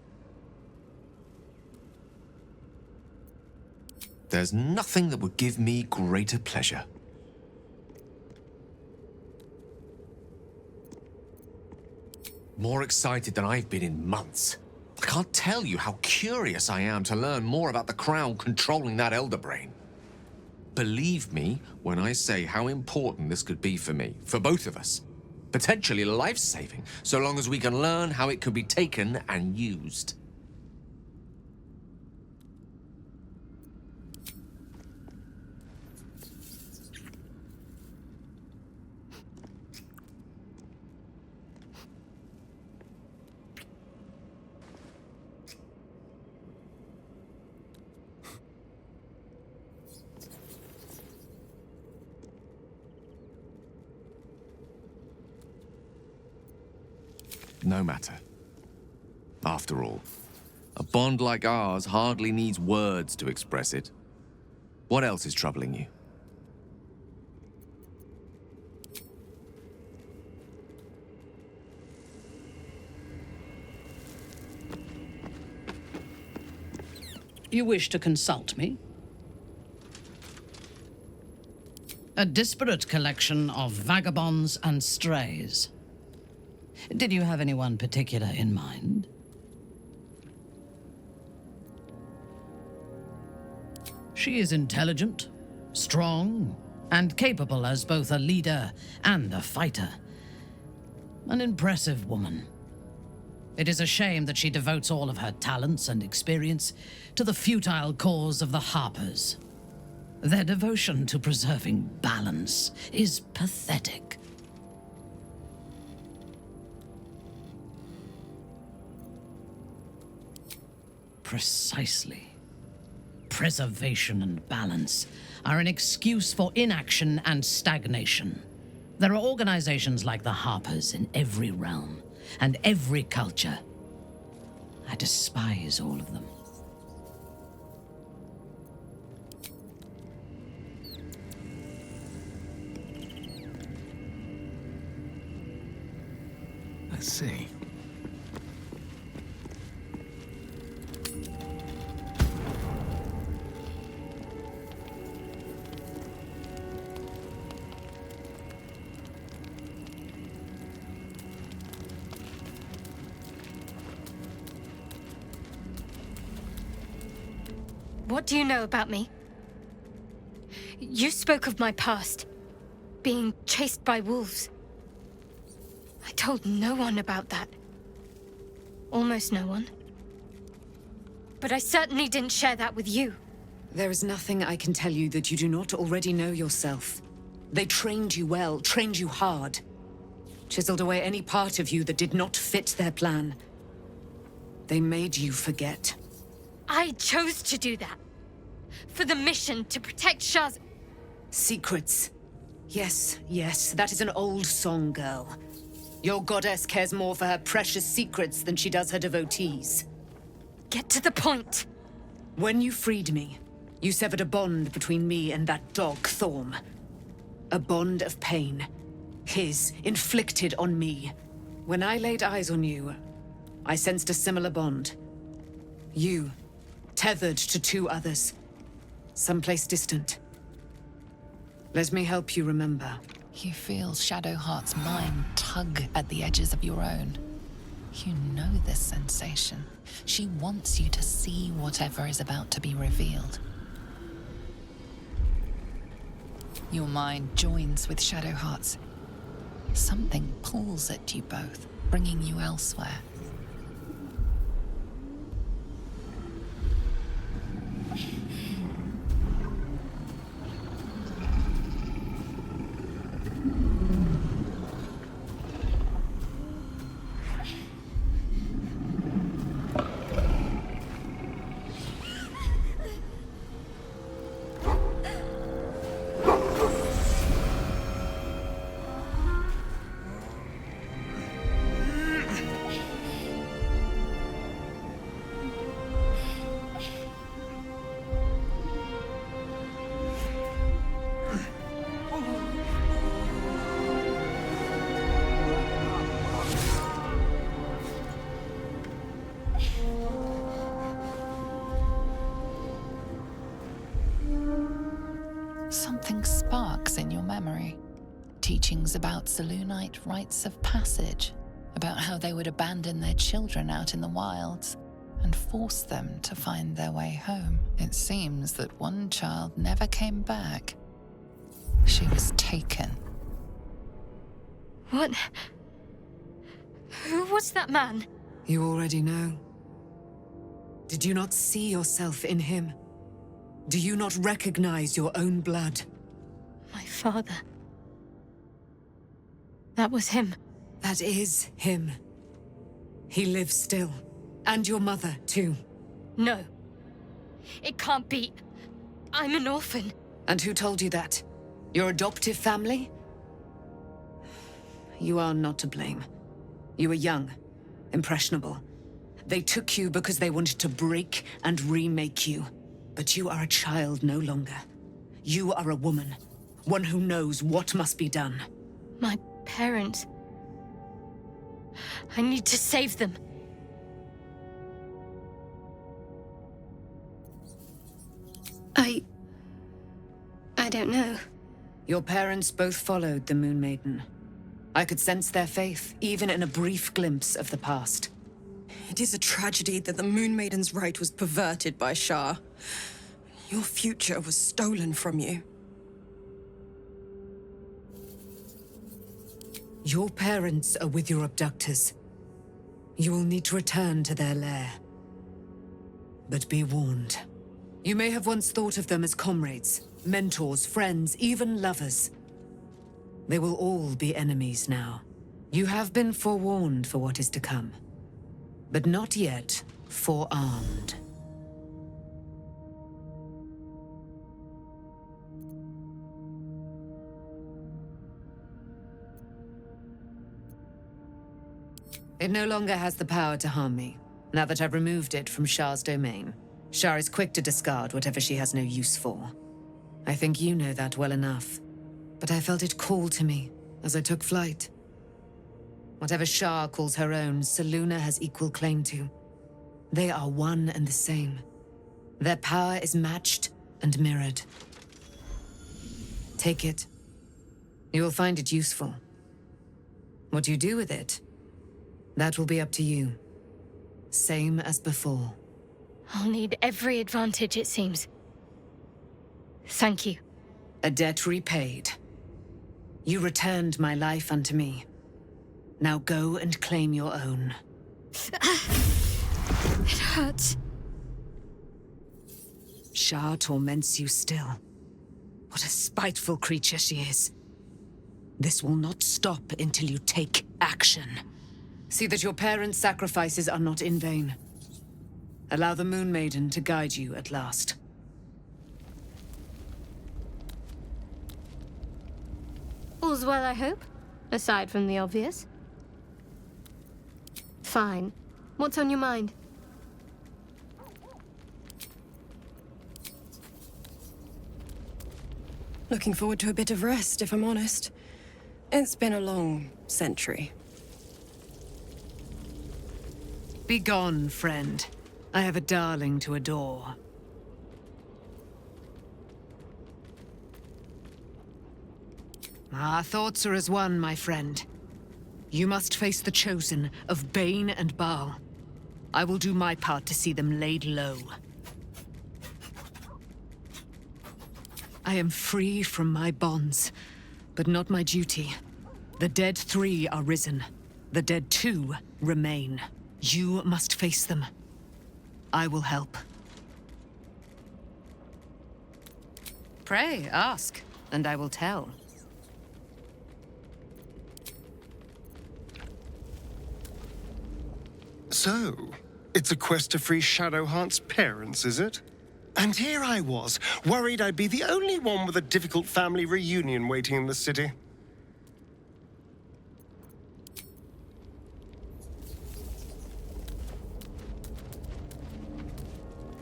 There's nothing that would give me greater pleasure. More excited than I've been in months. I can't tell you how curious I am to learn more about the Crown controlling that Elder Brain. Believe me when I say how important this could be for me, for both of us. Potentially life-saving, so long as we can learn how it could be taken and used. No matter. After all, a bond like ours hardly needs words to express it. What else is troubling you? You wish to consult me? A disparate collection of vagabonds and strays. Did you have anyone particular in mind? She is intelligent, strong, and capable as both a leader and a fighter. An impressive woman. It is a shame that she devotes all of her talents and experience to the futile cause of the Harpers. Their devotion to preserving balance is pathetic. Precisely. Preservation and balance are an excuse for inaction and stagnation. There are organizations like the Harpers in every realm and every culture. I despise all of them. Let's see. What do you know about me? You spoke of my past, being chased by wolves. I told no one about that. Almost no one. But I certainly didn't share that with you. There is nothing I can tell you that you do not already know yourself. They trained you well, trained you hard. Chiseled away any part of you that did not fit their plan. They made you forget. I chose to do that. For the mission to protect Shah's... Secrets. Yes, yes, that is an old song, girl. Your goddess cares more for her precious secrets than she does her devotees. Get to the point. When you freed me, you severed a bond between me and that dog, Thorm. A bond of pain. His, inflicted on me. When I laid eyes on you, I sensed a similar bond. You, tethered to two others. Someplace distant. Let me help you remember. You feel Shadowheart's mind tug at the edges of your own. You know this sensation. She wants you to see whatever is about to be revealed. Your mind joins with Shadowheart's. Something pulls at you both, bringing you elsewhere. Something sparks in your memory. Teachings about Selûnite rites of passage, about how they would abandon their children out in the wilds and force them to find their way home. It seems that one child never came back. She was taken. What? Who was that man? You already know. Did you not see yourself in him? Do you not recognize your own blood? My father. That was him. That is him. He lives still. And your mother, too. No. It can't be. I'm an orphan. And who told you that? Your adoptive family? You are not to blame. You were young, impressionable. They took you because they wanted to break and remake you. But you are a child no longer. You are a woman. One who knows what must be done. My parents. I need to save them. I don't know. Your parents both followed the Moon Maiden. I could sense their faith, even in a brief glimpse of the past. It is a tragedy that the Moon Maiden's right was perverted by Shah. Your future was stolen from you. Your parents are with your abductors. You will need to return to their lair. But be warned. You may have once thought of them as comrades, mentors, friends, even lovers. They will all be enemies now. You have been forewarned for what is to come, but not yet forearmed. It no longer has the power to harm me, now that I've removed it from Shah's domain. Shah is quick to discard whatever she has no use for. I think you know that well enough. But I felt it call to me as I took flight. Whatever Shah calls her own, Selûne has equal claim to. They are one and the same. Their power is matched and mirrored. Take it. You will find it useful. What you do with it, that will be up to you. Same as before. I'll need every advantage, it seems. Thank you. A debt repaid. You returned my life unto me. Now go and claim your own. It hurts. Shar torments you still. What a spiteful creature she is. This will not stop until you take action. See that your parents' sacrifices are not in vain. Allow the Moon Maiden to guide you at last. All's well, I hope? Aside from the obvious. Fine. What's on your mind? Looking forward to a bit of rest, if I'm honest. It's been a long century. Be gone, friend. I have a darling to adore. Our thoughts are as one, my friend. You must face the Chosen of Bane and Baal. I will do my part to see them laid low. I am free from my bonds, but not my duty. The dead 3 are risen. The dead 2 remain. You must face them. I will help. Pray, ask, and I will tell. So, it's a quest to free Shadowheart's parents, is it? And here I was, worried I'd be the only one with a difficult family reunion waiting in the city.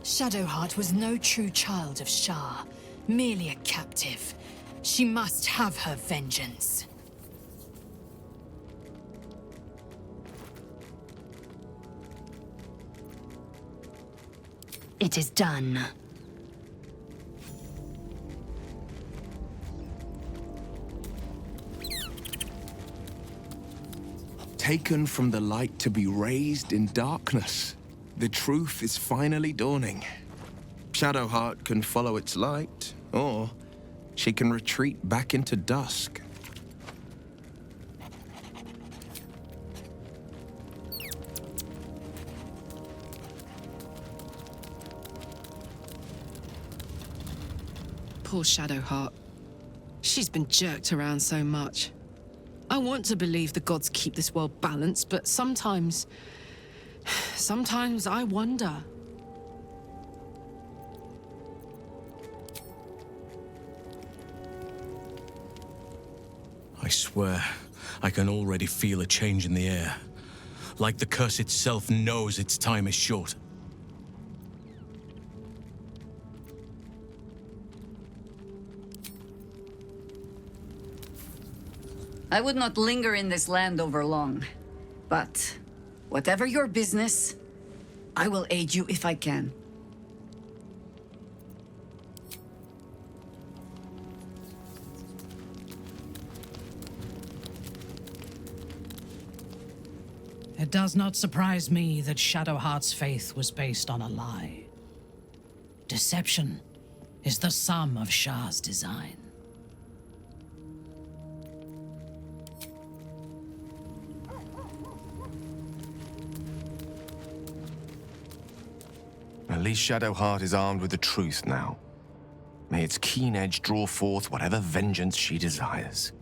Shadowheart was no true child of Shar, merely a captive. She must have her vengeance. It is done. Taken from the light to be raised in darkness. The truth is finally dawning. Shadowheart can follow its light, or she can retreat back into dusk. Poor Shadowheart. She's been jerked around so much. I want to believe the gods keep this world balanced, but sometimes I wonder. I swear, I can already feel a change in the air. Like the curse itself knows its time is short. I would not linger in this land over long. But whatever your business, I will aid you if I can. It does not surprise me that Shadowheart's faith was based on a lie. Deception is the sum of Shar's design. At least Shadowheart is armed with the truth now. May its keen edge draw forth whatever vengeance she desires.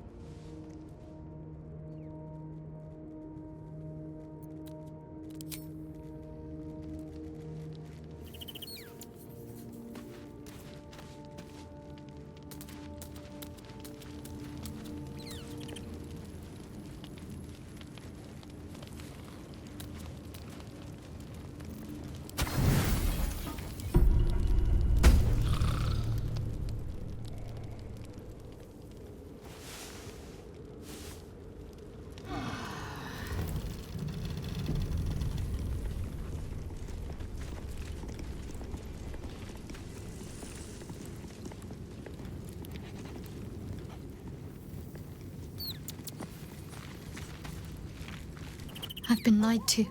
I've been lied to.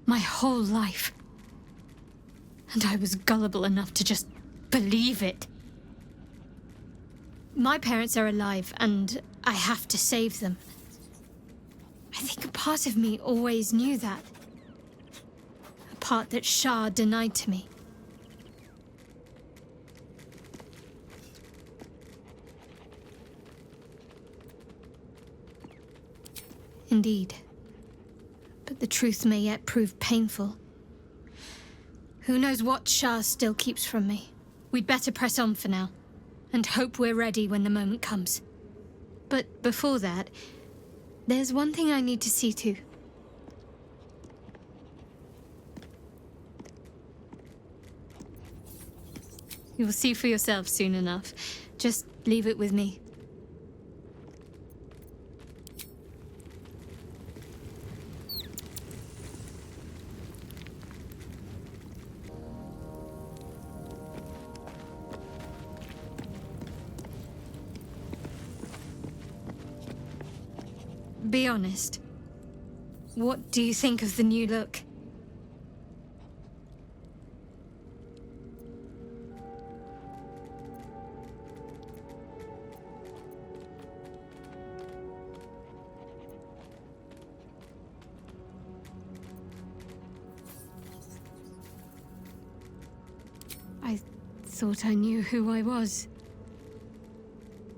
My whole life. And I was gullible enough to just believe it. My parents are alive, and I have to save them. I think a part of me always knew that. A part that Shah denied to me. Indeed. But the truth may yet prove painful. Who knows what Shah still keeps from me? We'd better press on for now, and hope we're ready when the moment comes. But before that, there's one thing I need to see to. You'll see for yourself soon enough. Just leave it with me. Be honest. What do you think of the new look? I thought I knew who I was.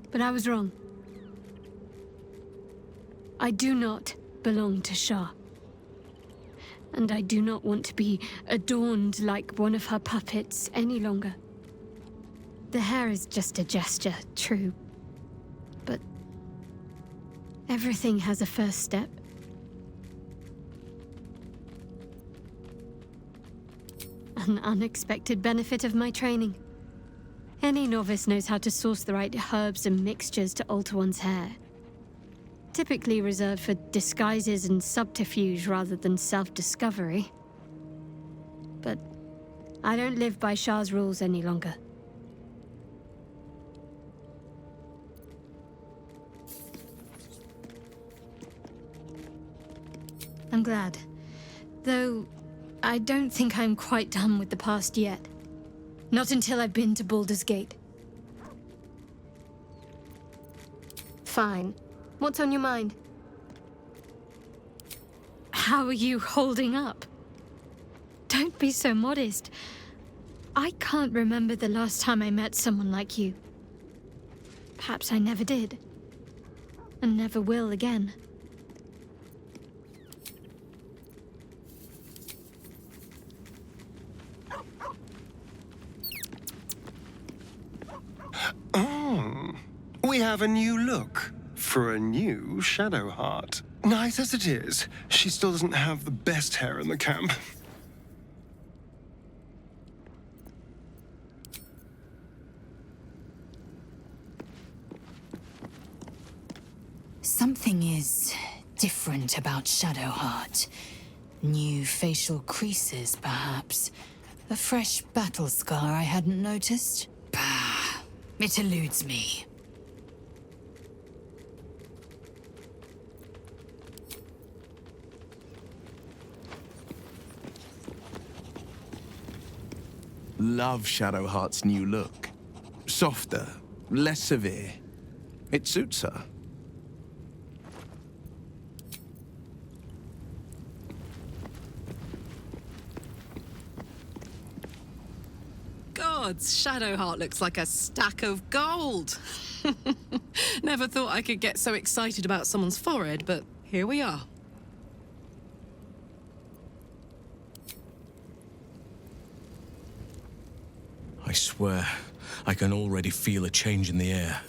But I was wrong. I do not belong to Shah. And I do not want to be adorned like one of her puppets any longer. The hair is just a gesture, true. But everything has a first step. An unexpected benefit of my training. Any novice knows how to source the right herbs and mixtures to alter one's hair. Typically reserved for disguises and subterfuge rather than self-discovery. But I don't live by Shah's rules any longer. I'm glad. Though, I don't think I'm quite done with the past yet. Not until I've been to Baldur's Gate. Fine. What's on your mind? How are you holding up? Don't be so modest. I can't remember the last time I met someone like you. Perhaps I never did. And never will again. Oh, we have a new look. For a new Shadowheart. Nice as it is, she still doesn't have the best hair in the camp. Something is different about Shadowheart. New facial creases, perhaps. A fresh battle scar I hadn't noticed. Bah, it eludes me. Love Shadowheart's new look. Softer, less severe. It suits her. Gods, Shadowheart looks like a stack of gold. Never thought I could get so excited about someone's forehead, but here we are. I swear, I can already feel a change in the air.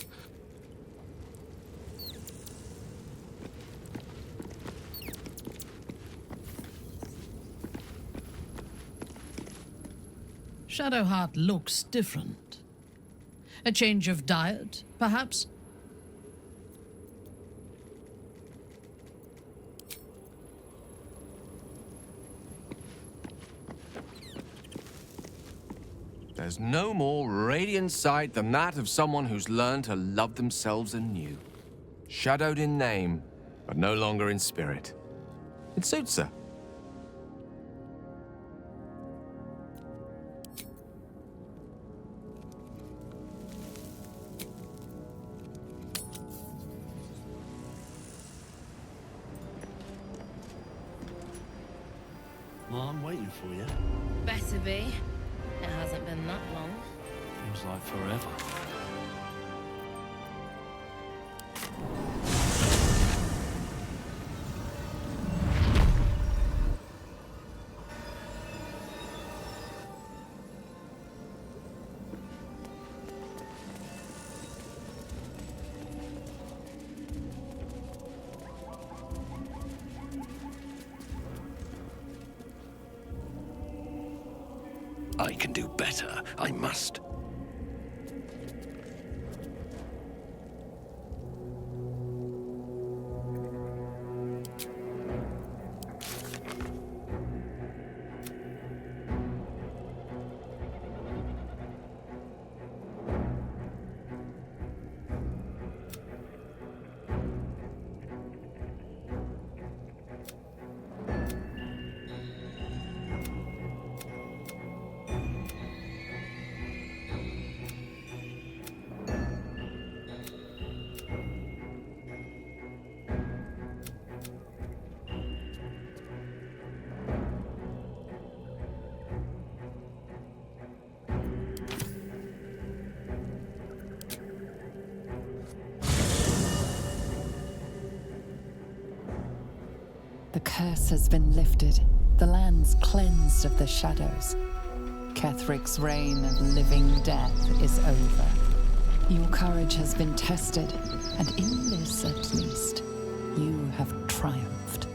Shadowheart looks different. A change of diet, perhaps? There's no more radiant sight than that of someone who's learned to love themselves anew. Shadowed in name, but no longer in spirit. It suits her. Well, I'm waiting for you. Better be. It hasn't been that long. Feels like forever. I can do better. I must. The curse has been lifted, the land's cleansed of the shadows. Kethric's reign of living death is over. Your courage has been tested, and in this at least, you have triumphed.